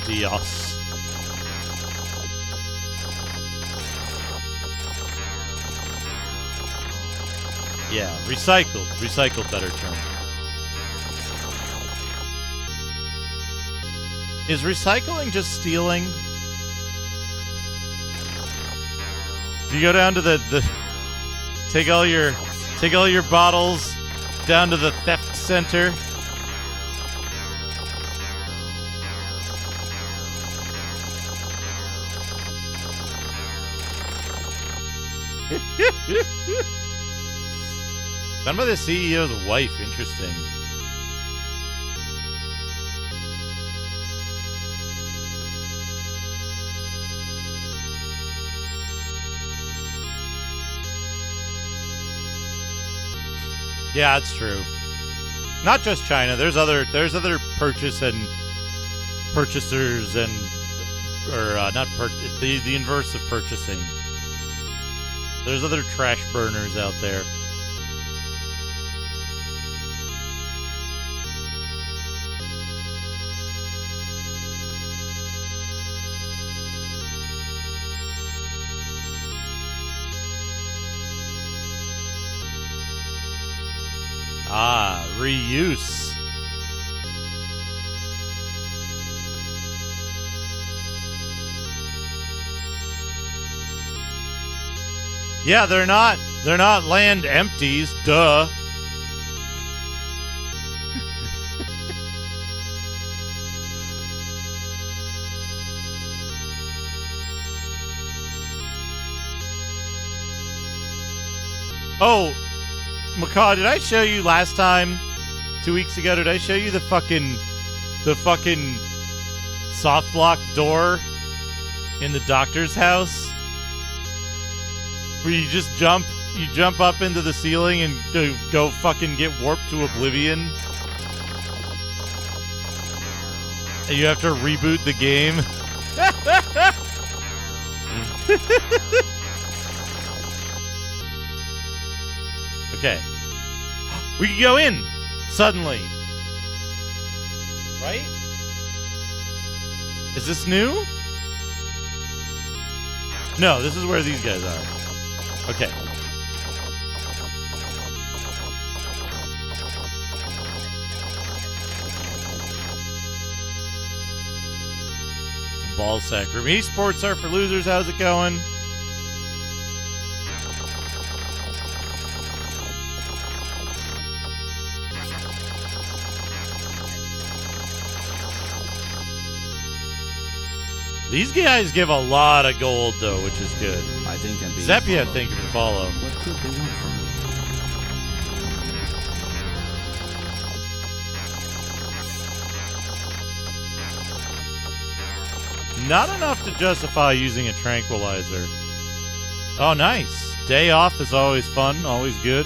Speaker 1: Dios. Yeah, recycled. Recycled, better term. Is recycling just stealing? Do you go down to the take all your bottles down to the theft center? Done by the CEO's wife. Interesting. Yeah, it's true. Not just China. There's other purchasers and the inverse of purchasing. There's other trash burners out there. Ah, reuse. Yeah, they're not land empties, duh. Oh, Macaw, did I show you last time, 2 weeks ago, did I show you the fucking soft lock door in the doctor's house? Where you just jump up into the ceiling and go fucking get warped to oblivion? And you have to reboot the game? Okay. We can go in! Suddenly. Right? Is this new? No, this is where these guys are. Okay. Ballsack room. Esports are for losers. How's it going? These guys give a lot of gold, though, which is good.
Speaker 11: I think I'm being
Speaker 1: Zeppia,
Speaker 11: followed.
Speaker 1: thank you for follow.
Speaker 11: What could they want from me?
Speaker 1: Not enough to justify using a tranquilizer. Oh, nice. Day off is always fun, always good.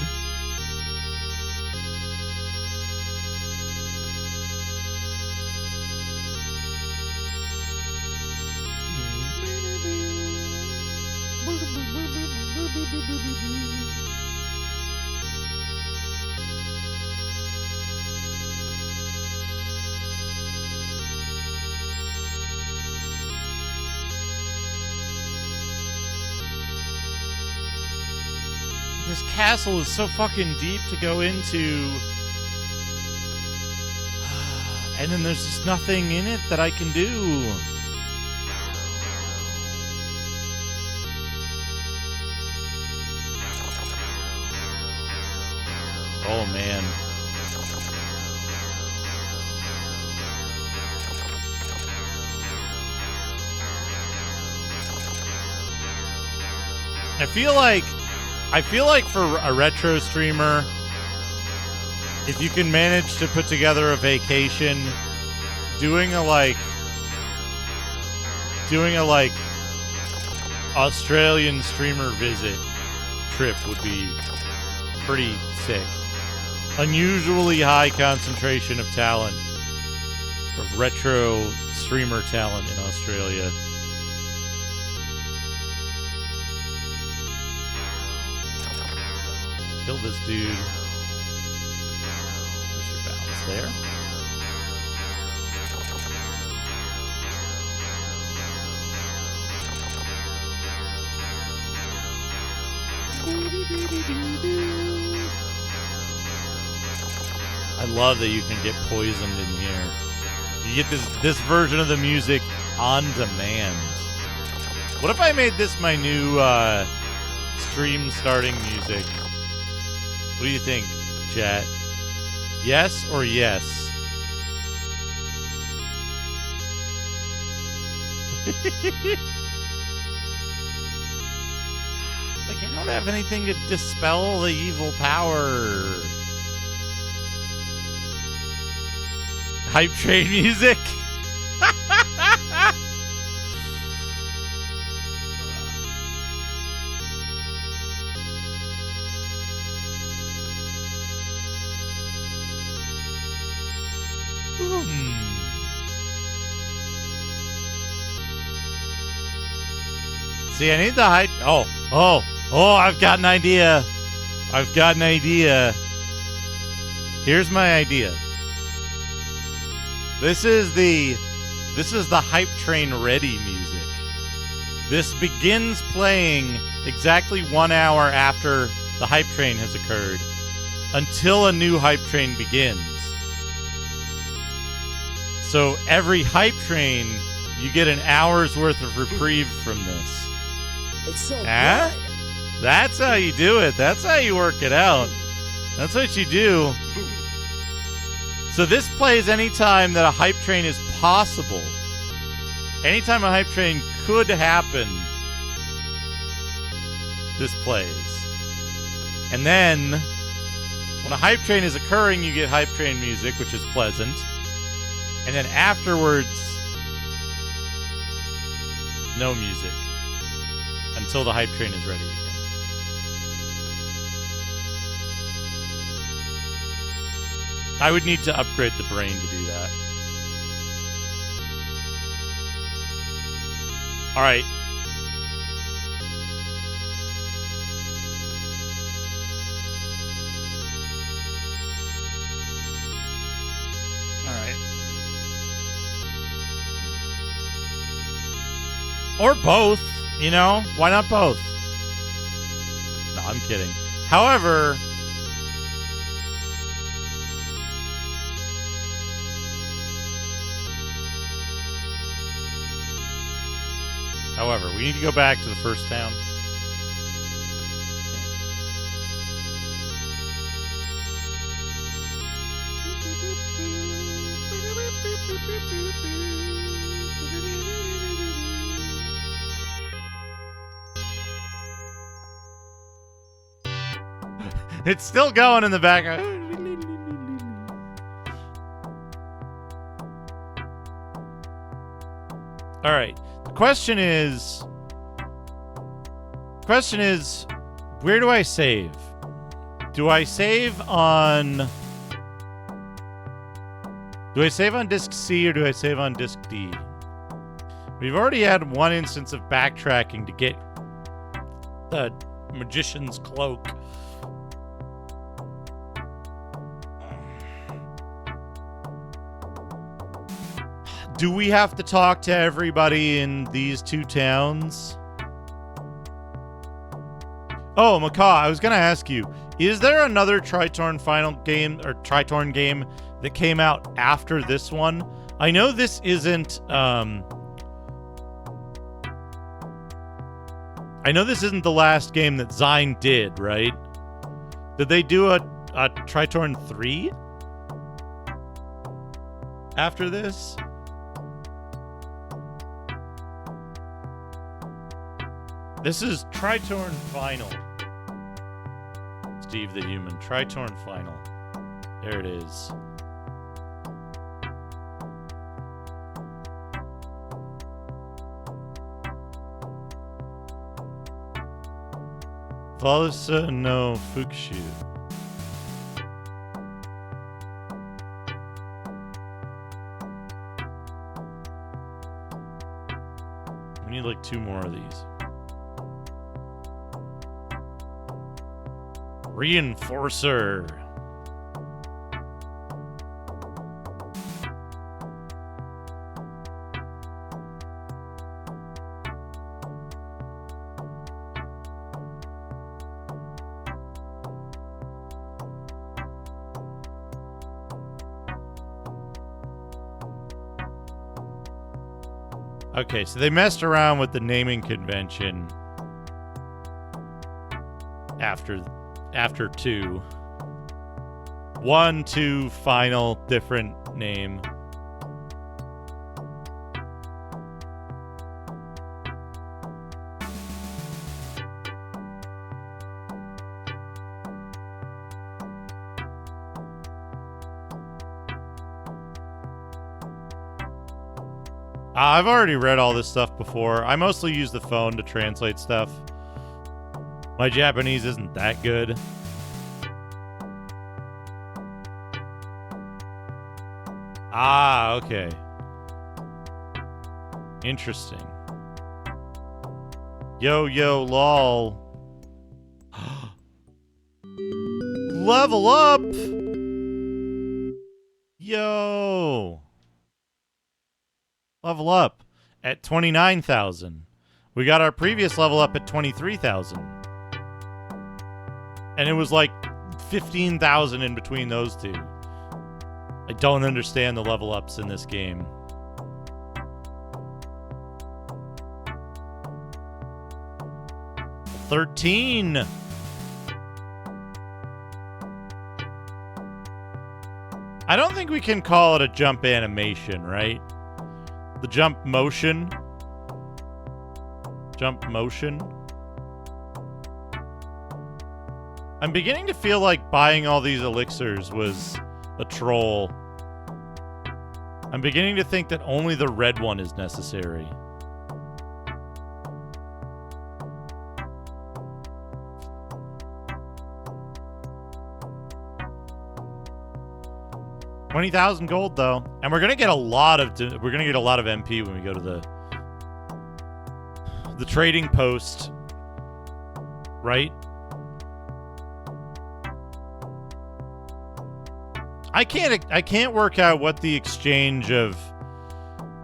Speaker 1: castle is so fucking deep to go into. And then there's just nothing in it that I can do. Oh, man. I feel like for a retro streamer, if you can manage to put together a vacation, doing a Australian streamer visit trip would be pretty sick. Unusually high concentration of talent, of retro streamer talent in Australia. Kill this dude. Where's your balance there? I love that you can get poisoned in here. You get this version of the music on demand. What if I made this my new stream starting music? What do you think, chat? Yes or yes? Like, I don't have anything to dispel the evil power. Hype train music. See, I need the hype. Oh, I've got an idea. I've got an idea. Here's my idea. This is the hype train ready music. This begins playing exactly 1 hour after the hype train has occurred until a new hype train begins. So every hype train, you get an hour's worth of reprieve from this.
Speaker 5: It's so good.
Speaker 1: That's how you do it. That's how you work it out. That's what you do. So this plays anytime that a hype train is possible. Anytime a hype train could happen, this plays. And then, when a hype train is occurring, you get hype train music, which is pleasant. And then afterwards, no music. Until the hype train is ready again. I would need to upgrade the brain to do that. All right. All right. Or both, you know? Why not both? No, I'm kidding. However, we need to go back to the first town. It's still going in the background. All right. The question is, where do I save? Do I save on disk C or do I save on disk D? We've already had one instance of backtracking to get the magician's cloak. Do we have to talk to everybody in these two towns? Oh, Macaw, I was going to ask you, is there another Tritorn final game or Tritorn game that came out after this one? I know this isn't the last game that Zine did, right? Did they do a Tritorn 3 after this? This is Tritorn Final. Steve the Human. Tritorn Final. There it is. Valsa no Fukushu. We need like 2 more of these. Reinforcer. Okay, so they messed around with the naming convention after 2. 1, 2, final, different name. I've already read all this stuff before. I mostly use the phone to translate stuff. My Japanese isn't that good. Ah, okay. Interesting. Yo, yo, lol. Level up! Yo! Level up at 29,000. We got our previous level up at 23,000. And it was like 15,000 in between those two. I don't understand the level ups in this game. $13. I don't think we can call it a jump animation, right? The jump motion. Jump motion. I'm beginning to feel like buying all these elixirs was a troll. I'm beginning to think that only the red one is necessary. $20,000 gold though, and we're gonna get a lot of MP when we go to the trading post, right? I can't work out what the exchange of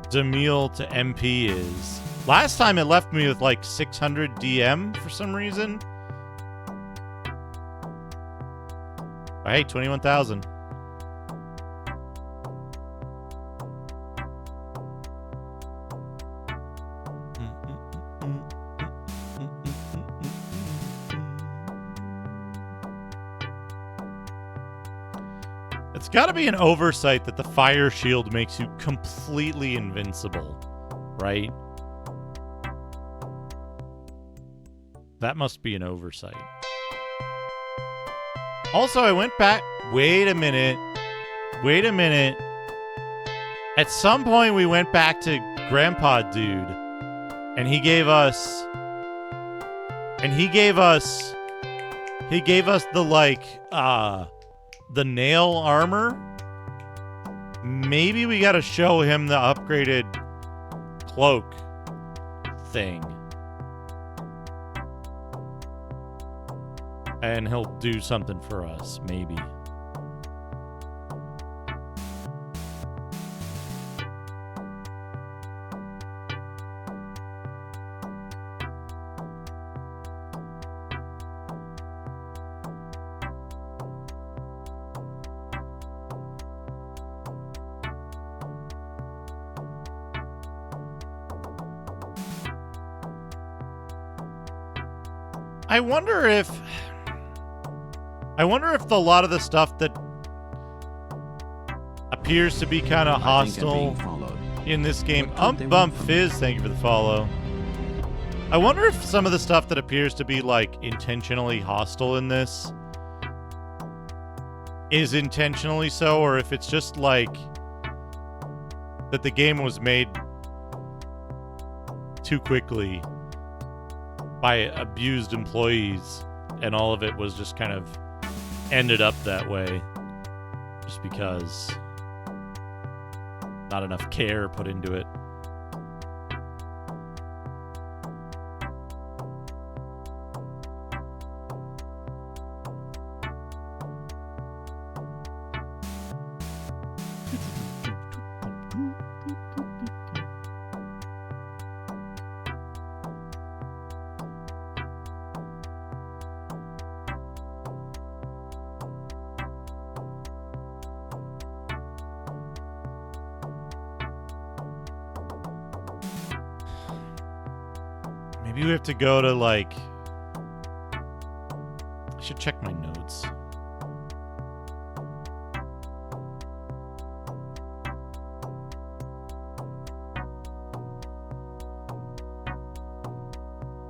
Speaker 1: Demille to MP is. Last time it left me with like 600 DM for some reason. Oh, hey, 21,000. It's got to be an oversight that the fire shield makes you completely invincible, right? That must be an oversight. Also, I went back... Wait a minute. At some point, we went back to Grandpa Dude, and he gave us... He gave us the, like, the nail armor. Maybe we gotta show him the upgraded cloak thing. And he'll do something for us, maybe. I wonder if a lot of the stuff that appears to be kind of hostile in this game. Bump Fizz, thank you for the follow. I wonder if some of the stuff that appears to be like intentionally hostile in this is intentionally so, or if it's just like that the game was made too quickly by abused employees and all of it was just kind of ended up that way just because not enough care put into it. Maybe we have to go to, like... I should check my notes.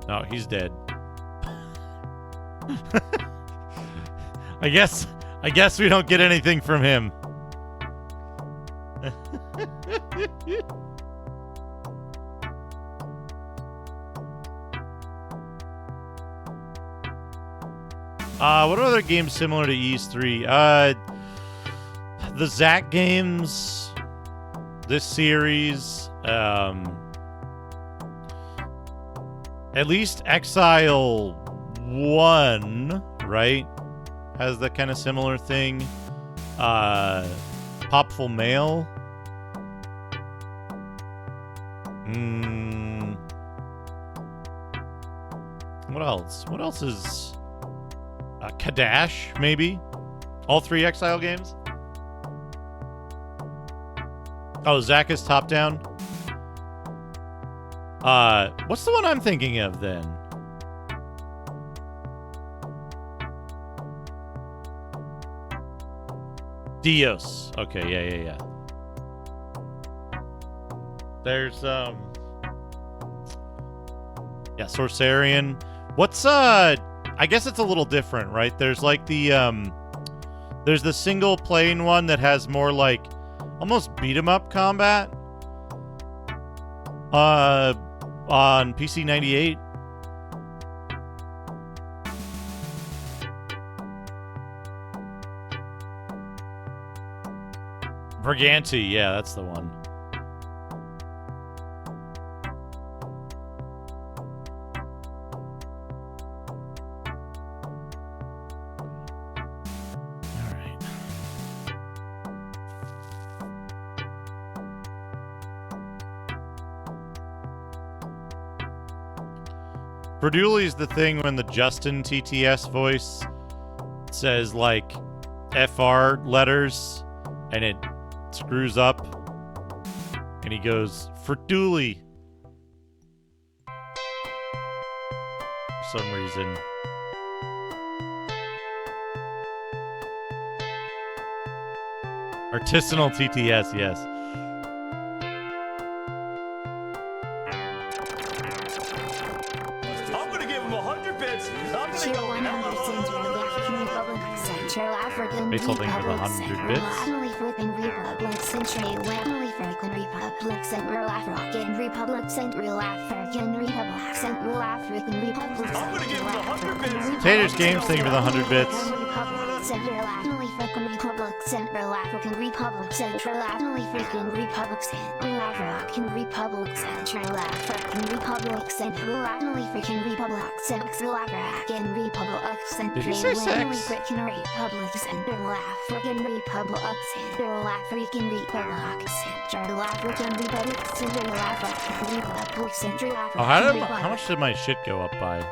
Speaker 1: No, he's dead. I guess we don't get anything from him. What other games similar to Ys 3? The Zack games, this series, at least Exile 1, right? Has that kind of similar thing. Popful Mail. What else? What else is... Kadash, maybe? All 3 Exile games? Oh, Zack is top-down? What's the one I'm thinking of, then? Dios. Okay, yeah. There's, yeah, Sorcerian. What's, I guess it's a little different, right? There's like the there's the single playing one that has more like almost beat 'em up combat on PC 98. Briganti, yeah, that's the one. Verdulli's the thing when the Justin TTS voice says, like, FR letters, and it screws up, and he goes, Verdulli. For some reason. Artisanal TTS, yes. Basal thing for the 100 bits. Taters Games, thank you for the 100 bits.
Speaker 2: Central African Republic, Central African Republic, Central African Republic, Central African Republic, Central African Republic, Central African Republic,
Speaker 1: Did you say sex?
Speaker 2: Central African Republic, Central African Republic, Central African Republic, Central African Republic, Central African Republic, Central African.
Speaker 1: Oh, how much did my shit go up by?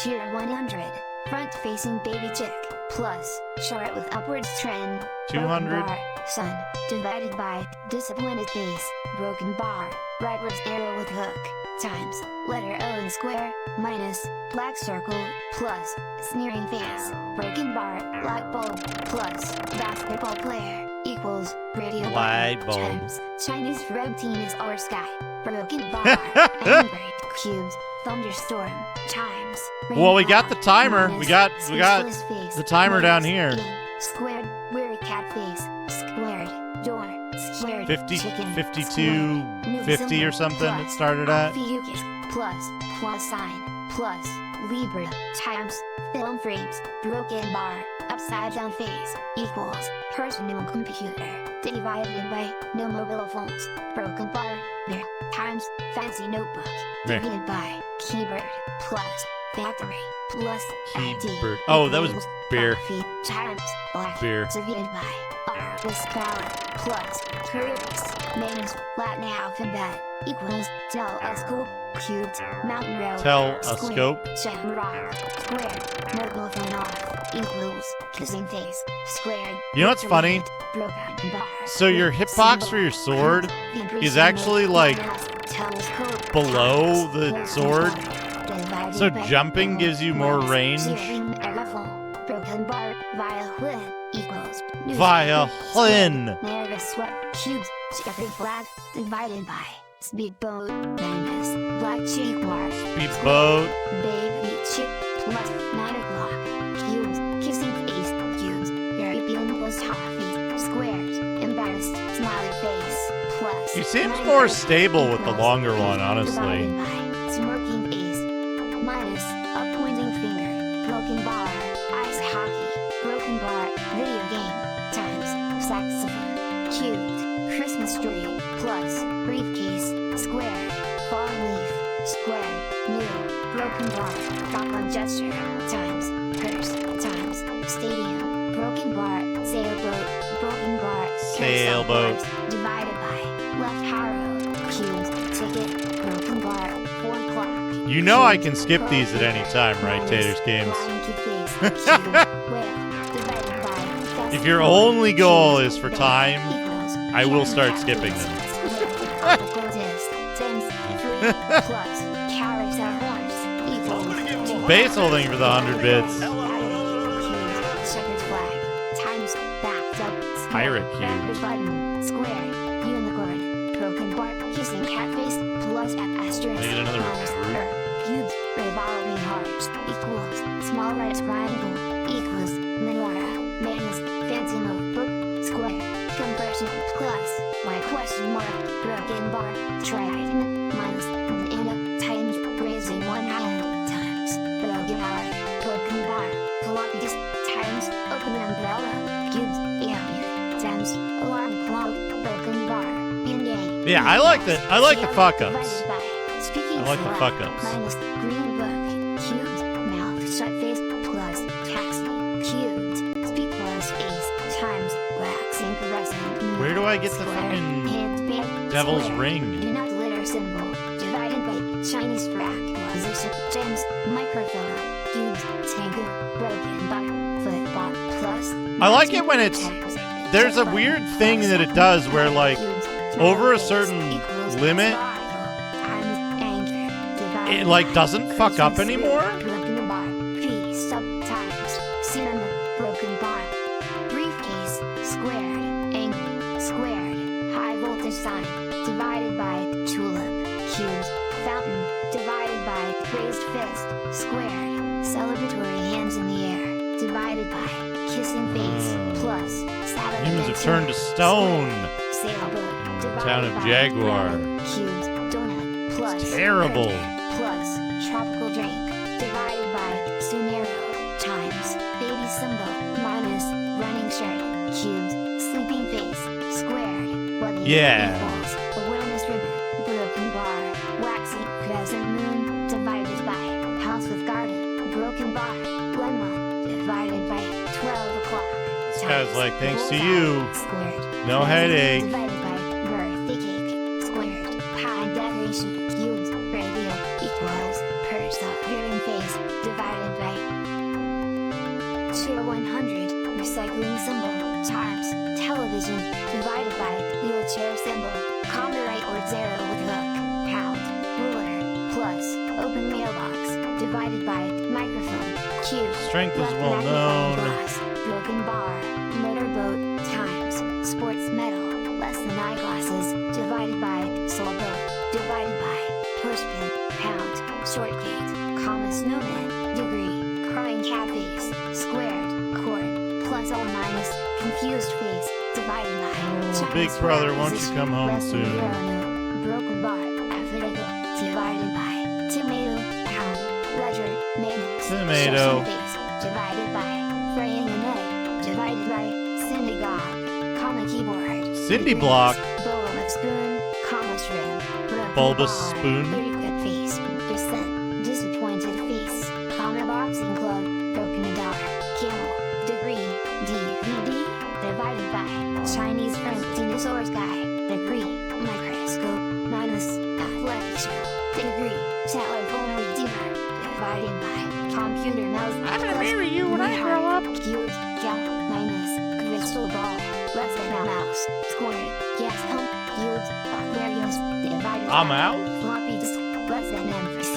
Speaker 2: Tier 100, front-facing baby chick. plus chart with upwards trend.
Speaker 1: 200.
Speaker 2: Broken bar, sun divided by disappointed face. Broken bar, rightwards arrow with hook times letter O in square minus black circle plus sneering face. Broken bar, light bulb plus basketball player equals radio
Speaker 1: Light
Speaker 2: bar
Speaker 1: bulb.
Speaker 2: times Chinese red team is our sky. Broken bar, angry cubes, thunderstorm times.
Speaker 1: Well, we got the timer.
Speaker 2: minus
Speaker 1: We got
Speaker 2: speechless face,
Speaker 1: the timer down
Speaker 2: minus
Speaker 1: here.
Speaker 2: squared, weary cat face, squared, door, squared,
Speaker 1: 50,
Speaker 2: chicken,
Speaker 1: 52,
Speaker 2: squared, new
Speaker 1: 50 or
Speaker 2: symbol,
Speaker 1: something
Speaker 2: plus,
Speaker 1: it started at.
Speaker 2: Ophiuchus, plus sign, plus, Libra, times, film frames, broken bar, upside down face, equals, personal computer, divided by, no mobile phones, broken bar, there, times, fancy notebook,
Speaker 1: There.
Speaker 2: divided by, keyboard, plus, factory, plus, ID,
Speaker 1: Keyboard. Oh, that was
Speaker 2: equals,
Speaker 1: beer.
Speaker 2: coffee, times, black,
Speaker 1: Beer.
Speaker 2: divided by, artist ballot, plus, curves, minus, Latin alphabet, equals, telescope, cubed, mountain road,
Speaker 1: Telescope.
Speaker 2: square, shamrock, square, mobile phone off, equals, kissing face, squared,
Speaker 1: You know what's funny?
Speaker 2: broken bar,
Speaker 1: So your hitbox for your sword is actually like
Speaker 2: telescope,
Speaker 1: below
Speaker 2: times,
Speaker 1: the
Speaker 2: broken
Speaker 1: sword.
Speaker 2: bar, divided
Speaker 1: So
Speaker 2: by
Speaker 1: jumping gives you more
Speaker 2: plus,
Speaker 1: range.
Speaker 2: zeroing elephant, broken bar, violin, equals, newspaper,
Speaker 1: Violin.
Speaker 2: square, nervous sweat, cubes, checkered flag, divided by, speedboat, minus, black cheek mark,
Speaker 1: Speedboat.
Speaker 2: baby chick, plus, 9 o'clock, cubes, kissing face, cubes, European plus toffee, squares, embarrassed, smiley face, plus.
Speaker 1: He seems
Speaker 2: 9
Speaker 1: more
Speaker 2: birds,
Speaker 1: stable with the
Speaker 2: equals,
Speaker 1: longer one, honestly.
Speaker 2: divided by, smirking face, minus, a pointing finger, broken bar, ice hockey, broken bar, video game, times, saxophone, cubed, Christmas tree, plus, briefcase, squared, falling leaf, squared, new, broken bar, Falcon gesture, times, purse, times, stadium, broken bar, sailboat, broken bar, carousel
Speaker 1: Sailboat.
Speaker 2: horse, divided by, left arrow, cubes, ticket, broken bar, 4 o'clock.
Speaker 1: You know I
Speaker 2: cubes,
Speaker 1: can skip these at any time, right,
Speaker 2: minus,
Speaker 1: Taters Games?
Speaker 2: flying to face, cube, whale, divided by,
Speaker 1: If your only goal is for time, I will start skipping them. Basil, thank you for the 100 bits.
Speaker 2: Checkered flag, times, backed up, square,
Speaker 1: Pirate
Speaker 2: backward
Speaker 1: cube.
Speaker 2: button, square, unicorn, broken bar, kissing cat face, plus asterisk,
Speaker 1: Need another
Speaker 2: minus,
Speaker 1: recruit.
Speaker 2: cubes, revolving hearts, equals, small right triangle, equals, menorah, minus, fancy notebook, square, compression, plus, my question mark, broken bar, trident, minus, banana, times, raising one hand, times, broken hour, broken bar, floppy disk, times, open umbrella, cubes, ambient, times, alarm clock, broken bar, in-game.
Speaker 1: Yeah, I like the fuck ups.
Speaker 2: Divided by, speaking
Speaker 1: I like the
Speaker 2: select,
Speaker 1: fuck ups.
Speaker 2: minus, green book, cubes, mouth shut face, plus, taxi, cubed, speak plus ace, times, waxing caressing.
Speaker 1: Where do I get the
Speaker 2: square,
Speaker 1: fucking
Speaker 2: hand band,
Speaker 1: devil's
Speaker 2: square,
Speaker 1: ring?
Speaker 2: do not litter symbol, divided by, Chinese frac, position, James, microphone, cubes, tango, broken bar, football, plus.
Speaker 1: I like it when it's
Speaker 2: times,
Speaker 1: there's a
Speaker 2: check
Speaker 1: weird
Speaker 2: button,
Speaker 1: thing
Speaker 2: plus,
Speaker 1: that it does where like
Speaker 2: cubes,
Speaker 1: over a
Speaker 2: face,
Speaker 1: certain
Speaker 2: equals,
Speaker 1: limit
Speaker 2: sparkle, times, anger, divided
Speaker 1: it like
Speaker 2: by,
Speaker 1: doesn't fuck up
Speaker 2: Christmas
Speaker 1: anymore.
Speaker 2: tree, broken bar, P sub times, cinema, broken bar, briefcase, squared, angry, squared, high voltage sign, divided by, tulip, cubes, fountain, divided by, raised fist, squared, celebratory hands in the air, divided by, kissing face, plus, Saturday
Speaker 1: Humans
Speaker 2: night
Speaker 1: have turned to
Speaker 2: cinema,
Speaker 1: stone.
Speaker 2: square, sailboat, divided
Speaker 1: Town of
Speaker 2: by,
Speaker 1: Jaguar.
Speaker 2: lemon, cubes, donut, plus,
Speaker 1: terrible.
Speaker 2: birthday, plus, tropical drink, divided by, Sunero, times, baby symbol, minus, running shirt, cubes, sleeping face, squared, what the
Speaker 1: Yeah.
Speaker 2: equals, awareness ribbon, broken bar, waxing crescent moon, divided by, house with garden, broken bar, lemon, divided by, 12 o'clock.
Speaker 1: This guy's like, thanks to
Speaker 2: bullseye,
Speaker 1: you,
Speaker 2: squared,
Speaker 1: no headache.
Speaker 2: divided by, birthday cake, squared, pie decoration, cubes, radio, equals, persevering face, divided by, tier 100. recycling symbol, times, television, divided by, wheelchair symbol, comma right or 0 with hook, pound, ruler, plus, open mailbox, divided by, microphone, cube,
Speaker 1: Strength is
Speaker 2: left
Speaker 1: well
Speaker 2: magnifying
Speaker 1: known.
Speaker 2: glass, broken bar, motorboat, times, sports medal, less than eyeglasses, divided by, soul boat, divided by, pushpin, pound, short gate, comma snowman, degree, crying cat face, squared, chord, plus or minus, confused face, divided by, Chinese
Speaker 1: Big brother, why don't you
Speaker 2: position,
Speaker 1: come home
Speaker 2: less than
Speaker 1: soon?
Speaker 2: euro note, broken bar, alphabetical, divided by, tomato, pound, ledger, mayonnaise,
Speaker 1: Tomato.
Speaker 2: Sesame face, divided by, fraying an egg, divided by, synagogue, comma keyboard,
Speaker 1: Cindy
Speaker 2: degrees,
Speaker 1: block.
Speaker 2: bowl of spoon, comma shrimp, broken
Speaker 1: Bulbous
Speaker 2: bar,
Speaker 1: spoon.
Speaker 2: very good face, percent, disappointed face, comma boxing glove, broken dollar, camel, degree, DVD, divided by, Chinese friend, dinosaurs guy, degree, microscope, minus, athletic shoe, degree, telephone receiver, divided by, computer mouse,
Speaker 1: I'm gonna
Speaker 2: plus,
Speaker 1: marry you when I grow up.
Speaker 2: cubed, gal, minus, crystal ball, less than a mouse, squared, gas pump, cubes, Aquarius, divided
Speaker 1: I'm
Speaker 2: by,
Speaker 1: out?
Speaker 2: floppy disk, less than M for C,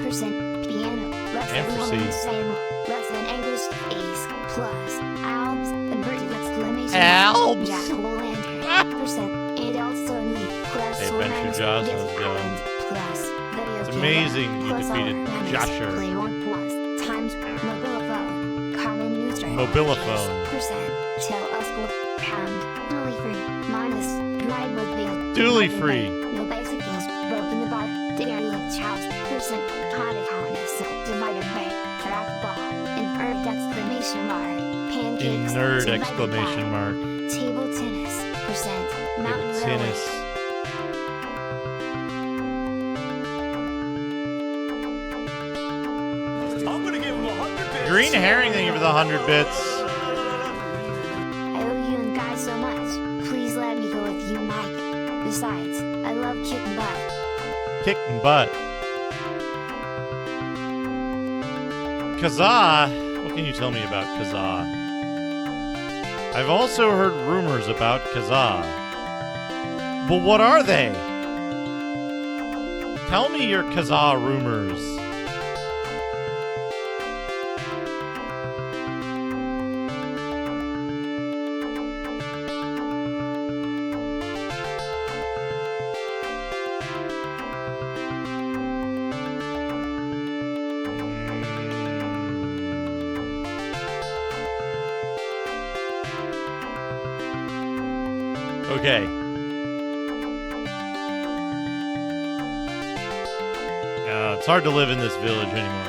Speaker 2: percent, piano, less
Speaker 1: M
Speaker 2: than
Speaker 1: for C.
Speaker 2: woman, Sam, less than English, ace, plus, albs, inverted exclamation,
Speaker 1: Albs.
Speaker 2: Jack O'Lantern, percent, and also me, plus
Speaker 1: Hey,
Speaker 2: or
Speaker 1: Adventure
Speaker 2: minus,
Speaker 1: Josh,
Speaker 2: Disc
Speaker 1: how's it going?
Speaker 2: Island, plus, video
Speaker 1: It's
Speaker 2: camera,
Speaker 1: amazing you
Speaker 2: plus
Speaker 1: defeated
Speaker 2: or minus,
Speaker 1: Josher.
Speaker 2: play one plus, times, mobilophone, common news drive,
Speaker 1: Mobilophone.
Speaker 2: percent, tell us what, pound, duly free, minus, ride with wheel,
Speaker 1: Duly
Speaker 2: divided by,
Speaker 1: free.
Speaker 2: no bicycles, broken bar, derelict house, percent, potted harness, divided by, trackball, inverted exclamation mark, pancakes,
Speaker 1: Nerd
Speaker 2: divided
Speaker 1: exclamation
Speaker 2: by,
Speaker 1: mark.
Speaker 2: table tennis, percent, mountain railway,
Speaker 1: Tennis.
Speaker 8: I'm gonna give him 100 bits.
Speaker 1: Green Herring, thank you for the 100 bits.
Speaker 2: I owe you and Guy so much. Please let me go with you, Mike. Besides, I love kicking butt.
Speaker 1: Kicking butt. Kazaa. What can you tell me about Kazaa? I've also heard rumors about Kazaa. But what are they? Tell me your Kazaa rumors. Okay. It's hard to live in this village anymore.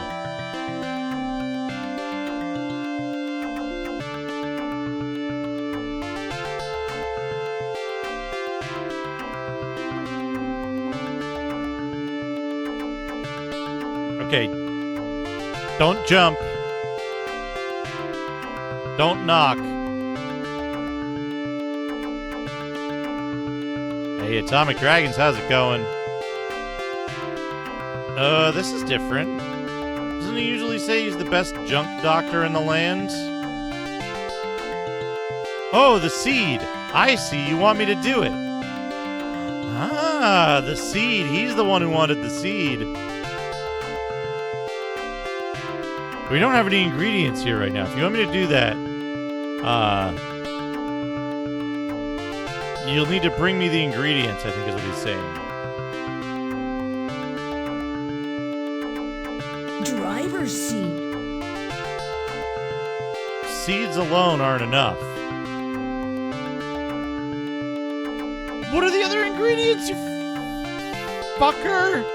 Speaker 1: Okay. Don't jump. Don't knock. Hey, Atomic Dragons, how's it going? This is different. Doesn't he usually say he's the best junk doctor in the land? Oh, the seed. I see. You want me to do it. Ah, the seed. He's the one who wanted the seed. We don't have any ingredients here right now. If you want me to do that, you'll need to bring me the ingredients, I think is what he's saying.
Speaker 5: Driver's seat.
Speaker 1: Seeds alone aren't enough. What are the other ingredients, you fucker?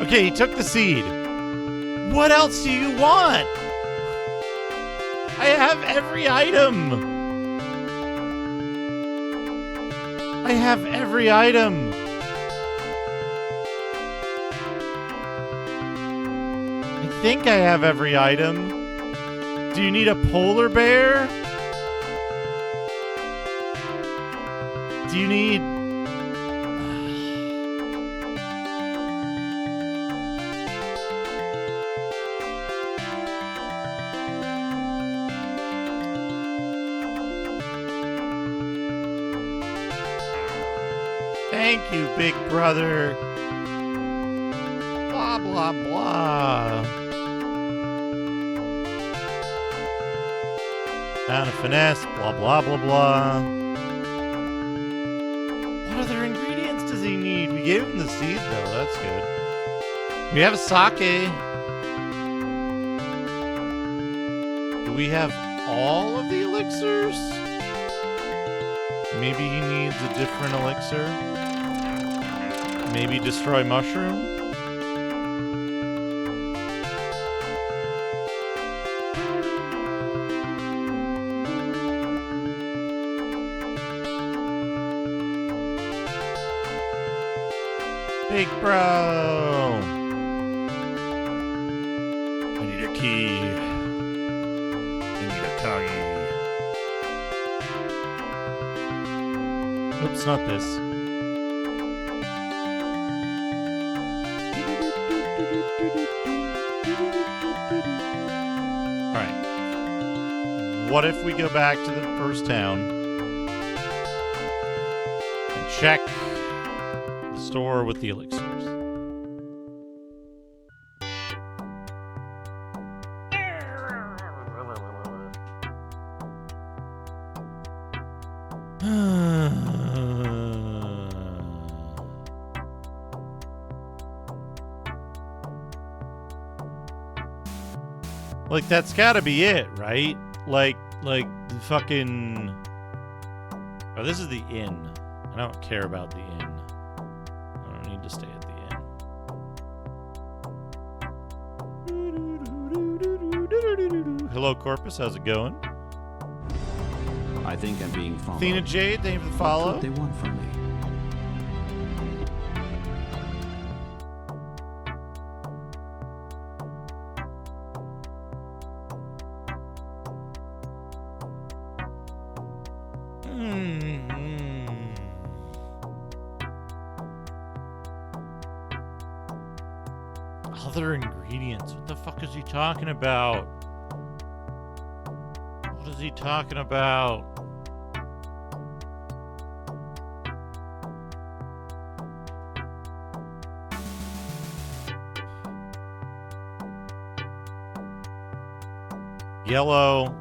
Speaker 1: Okay, he took the seed. What else do you want? I have every item. I have every item. I think I have every item. Do you need a polar bear? Do you need... Thank you, big brother. Blah, blah, blah. Down to finesse, blah, blah, blah, blah. What other ingredients does he need? We gave him the seed, though. That's good. We have sake. Do we have all of the elixirs? Maybe he needs a different elixir. Maybe destroy mushroom. Big bro. I need a key. I need a kagi. Oops, not this. Alright. What if we go back to the first town and check the store with the elixirs? Like, that's gotta be it, right? Like the fucking... Oh, this is the inn. I don't care about the inn. I don't need to stay at the inn. Hello, Corpus. How's it going?
Speaker 11: I think I'm being followed.
Speaker 1: Athena Jade, thank you for the follow.
Speaker 11: What could they want from me?
Speaker 1: Other ingredients. What the fuck is he talking about? What is he talking about? Yellow,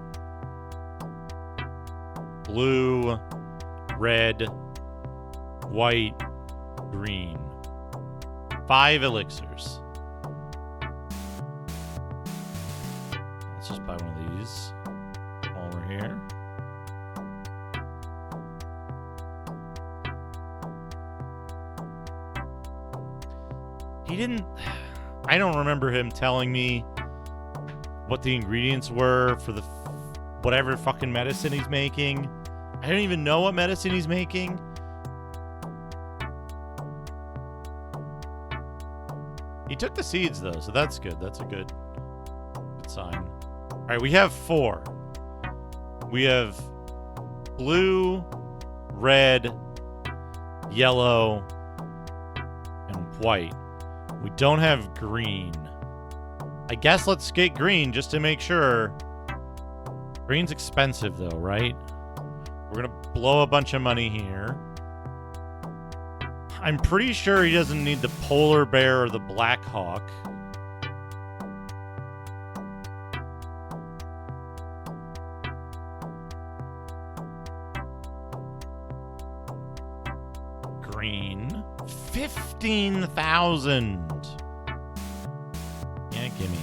Speaker 1: blue, red, white, green. 5 elixirs. Let's just buy one of these while we're here. He didn't... I don't remember him telling me what the ingredients were for the whatever fucking medicine he's making. I don't even know what medicine he's making. He took the seeds though, so that's good. That's a good sign. All right, we have 4. We have blue, red, yellow, and white. We don't have green. I guess let's get green just to make sure. Green's expensive though, right? We're gonna blow a bunch of money here. I'm pretty sure he doesn't need the polar bear or the black hawk. Green. 15,000. Yeah, gimme.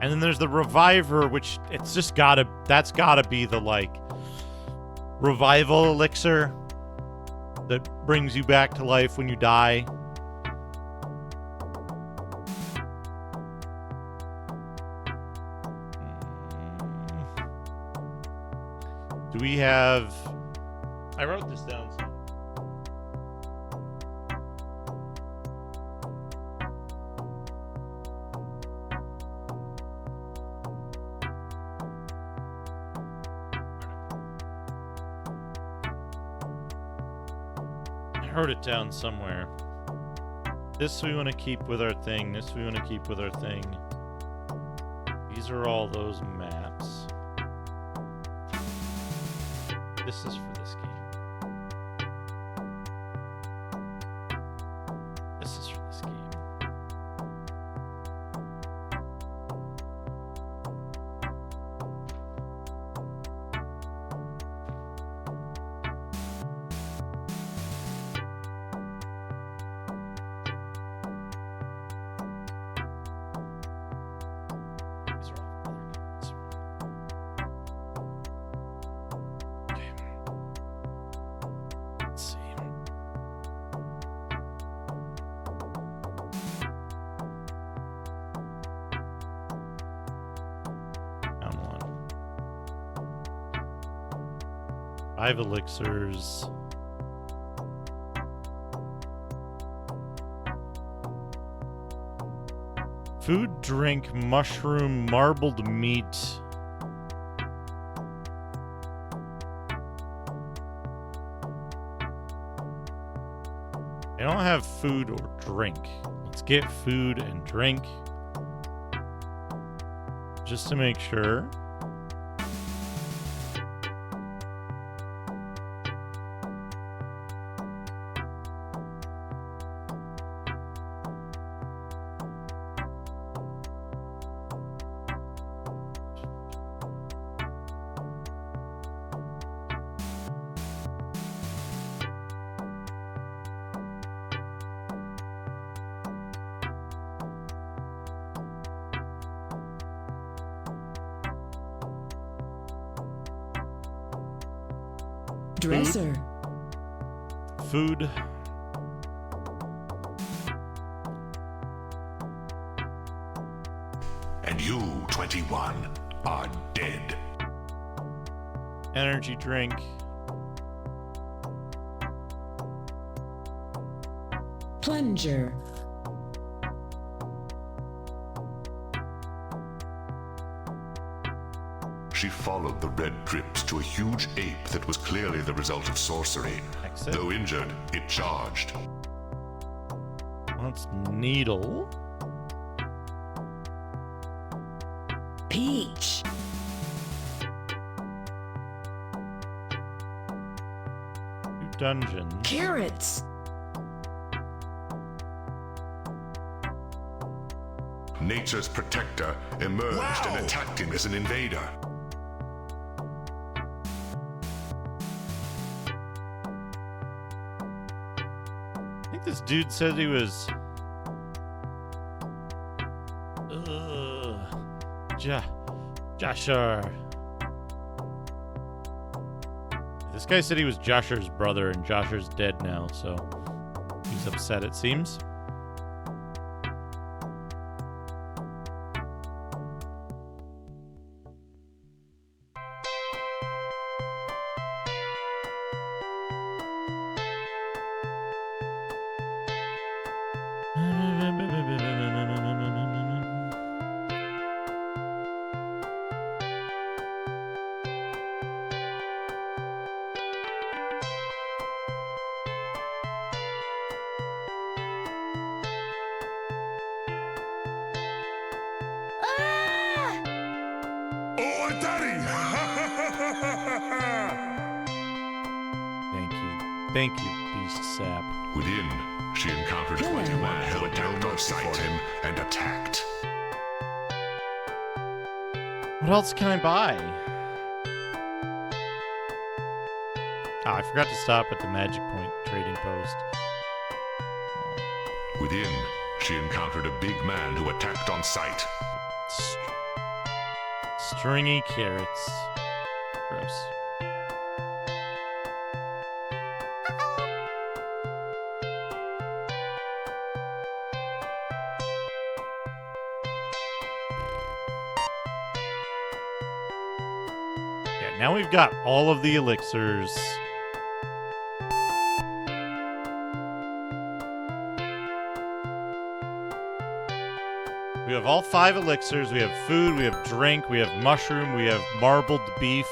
Speaker 1: And then there's the reviver, which it's just gotta, that's gotta be the, like, revival elixir that brings you back to life when you die. Do we have... I wrote this down somewhere. I wrote it down somewhere. This we want to keep with our thing. This we want to keep with our thing. These are all those maps. This is for this game. This is for this game. Five elixirs. Food, drink, mushroom, marbled meat. I don't have food or drink. Let's get food and drink. Just to make sure.
Speaker 5: Dresser.
Speaker 1: Food.
Speaker 10: And you, 21, are dead.
Speaker 1: Energy drink.
Speaker 5: Plunger.
Speaker 10: She followed the red drips to a huge ape that was clearly the result of sorcery.
Speaker 1: Exit.
Speaker 10: Though injured, it charged.
Speaker 1: What's needle?
Speaker 5: Peach.
Speaker 1: Two dungeons.
Speaker 5: Carrots.
Speaker 10: Nature's protector emerged and attacked him as an invader.
Speaker 1: I think this dude said he was... Joshua. This guy said he was Joshua's brother, and Joshua's dead now, so he's upset, it seems. Thank you, Beast Sap.
Speaker 10: Within, she encountered 21 who attacked on sight him and attacked.
Speaker 1: What else can I buy? Ah, I forgot to stop at the Magic Point trading post.
Speaker 10: Within, she encountered a big man who attacked on sight.
Speaker 1: Stringy carrots. Gross. Now we've got all of the elixirs. We have all 5 elixirs. We have food, we have drink, we have mushroom, we have marbled beef.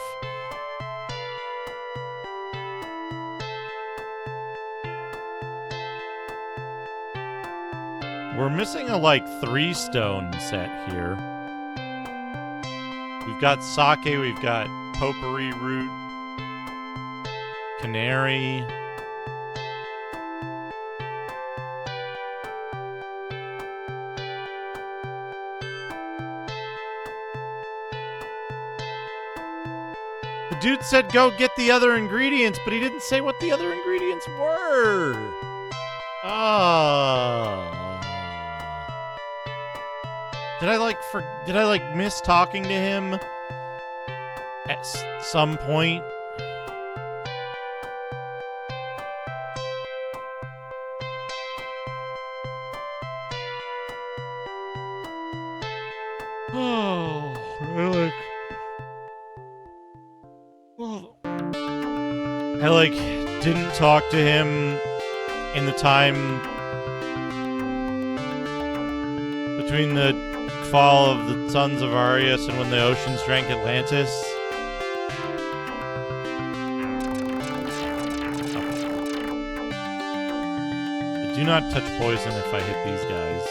Speaker 1: We're missing a, 3-stone set here. We've got sake, we've got potpourri root. Canary. The dude said go get the other ingredients, but he didn't say what the other ingredients were. Did I like miss talking to him at some point? Oh, I like didn't talk to him in the time between the fall of the sons of Arius and when the oceans drank Atlantis. Do not touch poison if I hit these guys.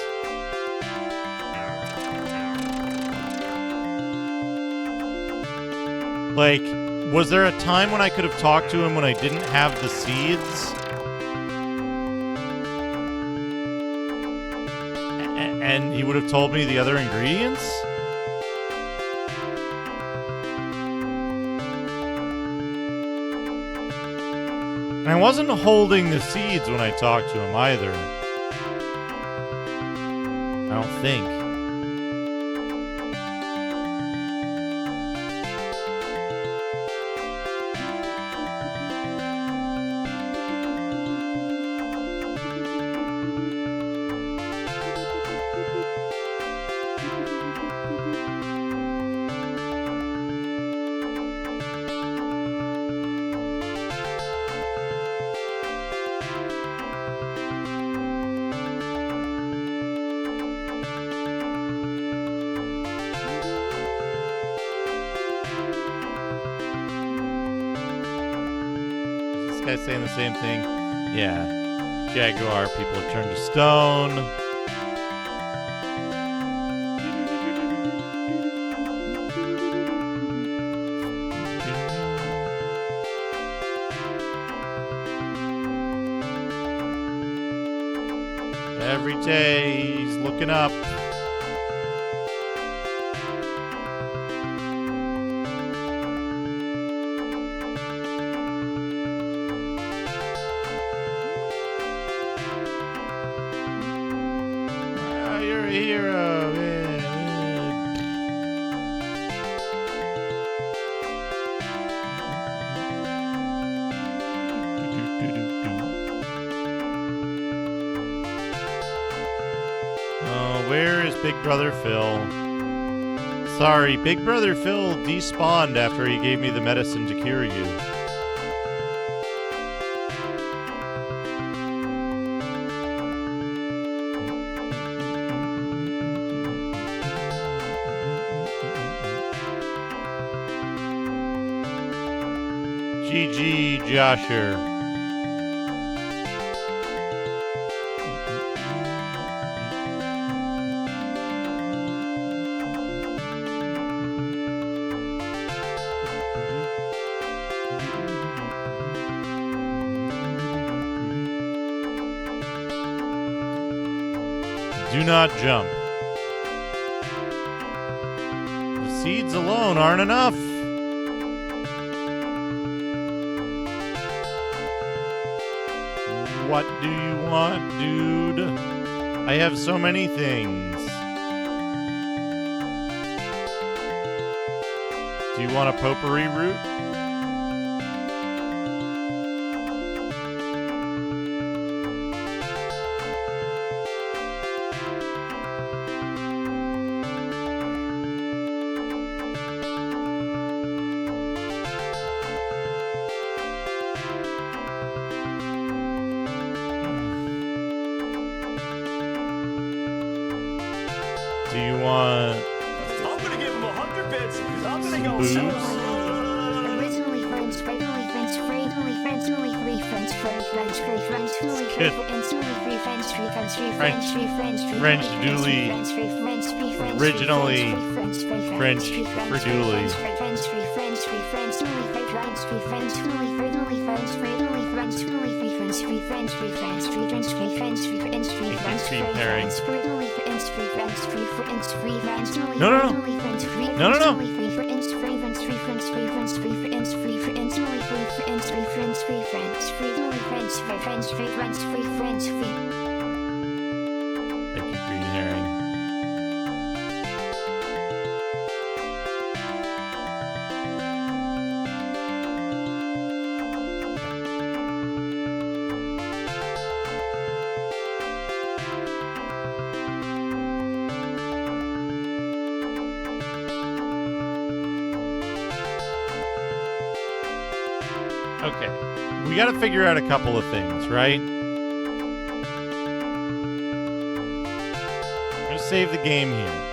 Speaker 1: Like, was there a time when I could have talked to him when I didn't have the seeds? And he would have told me the other ingredients? And I wasn't holding the seeds when I talked to him either. I don't think. Guy's saying the same thing. Yeah. Jaguar people have turned to stone. Every day he's looking up. Big Brother Phil. Sorry, Big Brother Phil despawned after he gave me the medicine to cure you. GG, Josher. Do not jump. The seeds alone aren't enough. What do you want, dude? I have so many things. Do you want a potpourri root? Do you want...
Speaker 8: I'm gonna give him 100 bits. I'm gonna go...
Speaker 1: booze?
Speaker 2: Originally French, originally French, originally French, originally free French, French, French, free French, originally free, instantly free French, free French, free French, free French, free
Speaker 1: French
Speaker 2: French,
Speaker 1: Dooley.
Speaker 2: French, free French, free French,
Speaker 1: Originally
Speaker 2: free French, free
Speaker 1: French
Speaker 2: free
Speaker 1: for Dooley.
Speaker 2: French, free French, free French, free French, free French, friends, free friends, friendly, friendly friends, friendly friends, friendly free friends, free friends, free friends, free friends, free friends, free friends, free friends, free friends, friendly friends, free friends, free friends, free friends,
Speaker 1: No, no, no.
Speaker 2: friends, free
Speaker 1: No, no, no.
Speaker 2: free friends, free friends, free friends, free friends, free friends, free friends, only free friends, free friends, free friends, free only friends, free friends, free friends, free friends, free.
Speaker 1: Thank you, Green Herring. Okay, we got to figure out a couple of things, right? I'm going to save the game here.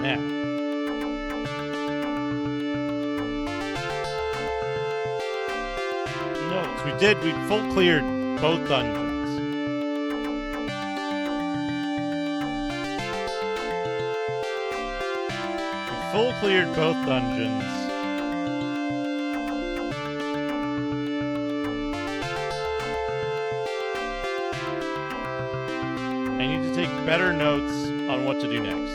Speaker 1: Now, notes. We full cleared both dungeons. We full cleared both dungeons. I need to take better notes on what to do next.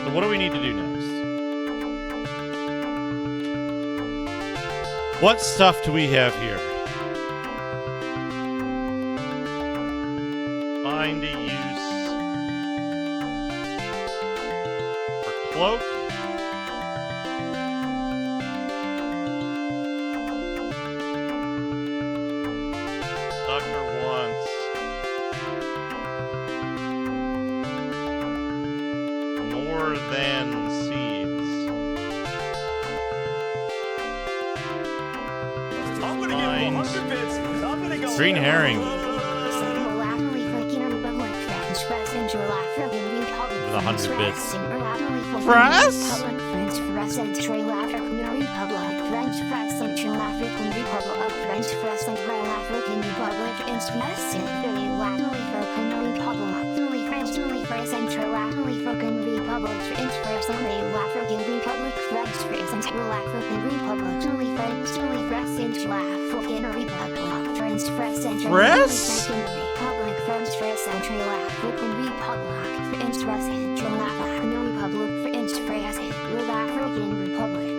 Speaker 1: So what do we need to do next? What stuff do we have here? Find a use for cloak. Doctor wants more than seeds.
Speaker 8: I'm gonna give him 100 bits. I'm gonna go.
Speaker 1: Green herring. With 100 bits. Press?
Speaker 2: French Central African Republic, French Press Central African Republic, French Press Central African Republic, International Latinly African Republic, only French, only for Central Latinly African Republic, French Press Central African Republic, French Press Central African Republic, only French, only Press Central African Republic, French Press Central African Republic, French Press Central African Republic, French Press Central African Republic, French Press Central African Republic.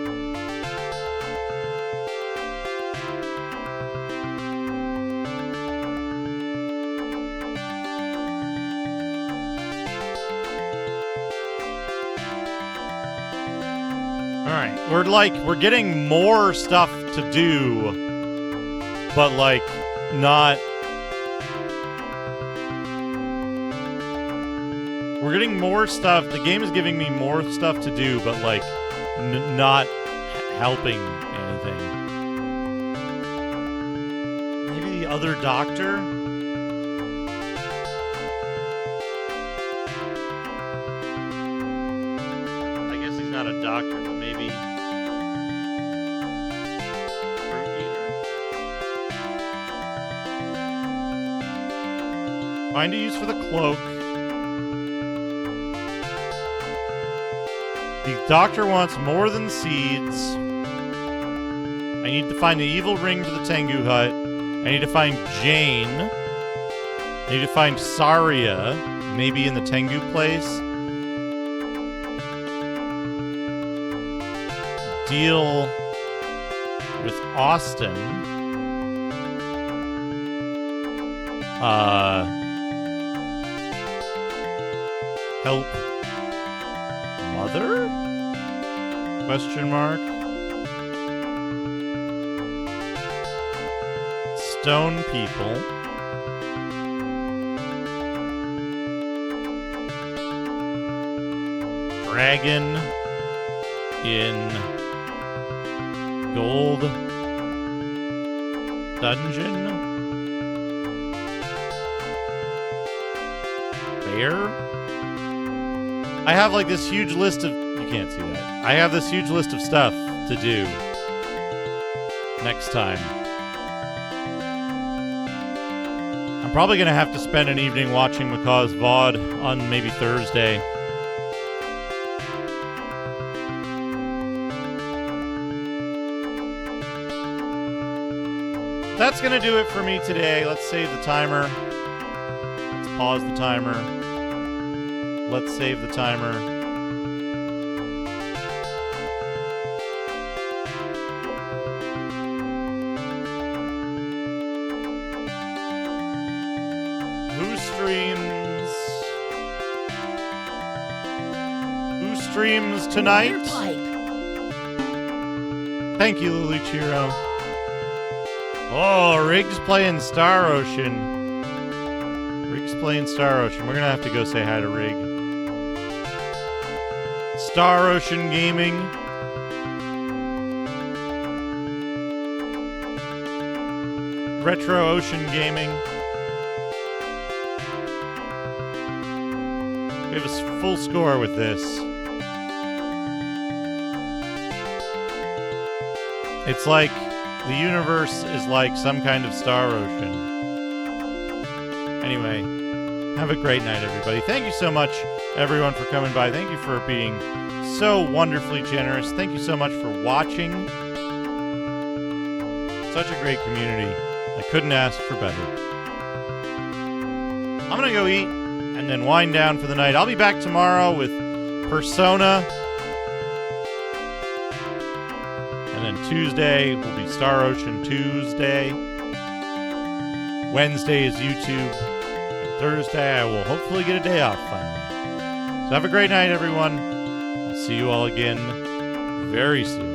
Speaker 1: Alright, we're getting more stuff to do, but like, not... We're getting more stuff, the game is giving me more stuff to do, but like, not helping anything. Maybe the other doctor? I guess he's not a doctor, but maybe... Fruit eater? Find a use for the cloak. The doctor wants more than seeds. I need to find the evil ring for the Tengu hut. I need to find Jane. I need to find Saria, maybe in the Tengu place. Deal with Austin. Help Mother? Question mark. Stone people. Dragon in Gold Dungeon. Bear. I have like this huge list of... You can't see that. I have this huge list of stuff to do next time. I'm probably going to have to spend an evening watching Macaw's VOD on maybe Thursday. That's going to do it for me today. Let's save the timer. Let's pause the timer. Let's save the timer. Who streams tonight? Thank you, Luluchiro. Oh, Rig's playing Star Ocean. Rig's playing Star Ocean. We're gonna have to go say hi to Rig. Star Ocean Gaming. Retro Ocean Gaming. We have a full score with this. It's like the universe is like some kind of star ocean. Anyway, have a great night, everybody. Thank you so much, everyone, for coming by. Thank you for being so wonderfully generous. Thank you so much for watching. Such a great community. I couldn't ask for better. I'm going to go eat and then wind down for the night. I'll be back tomorrow with Persona. And then Tuesday will be Star Ocean Tuesday. Wednesday is YouTube. And Thursday I will hopefully get a day off finally. So have a great night, everyone. I'll see you all again very soon.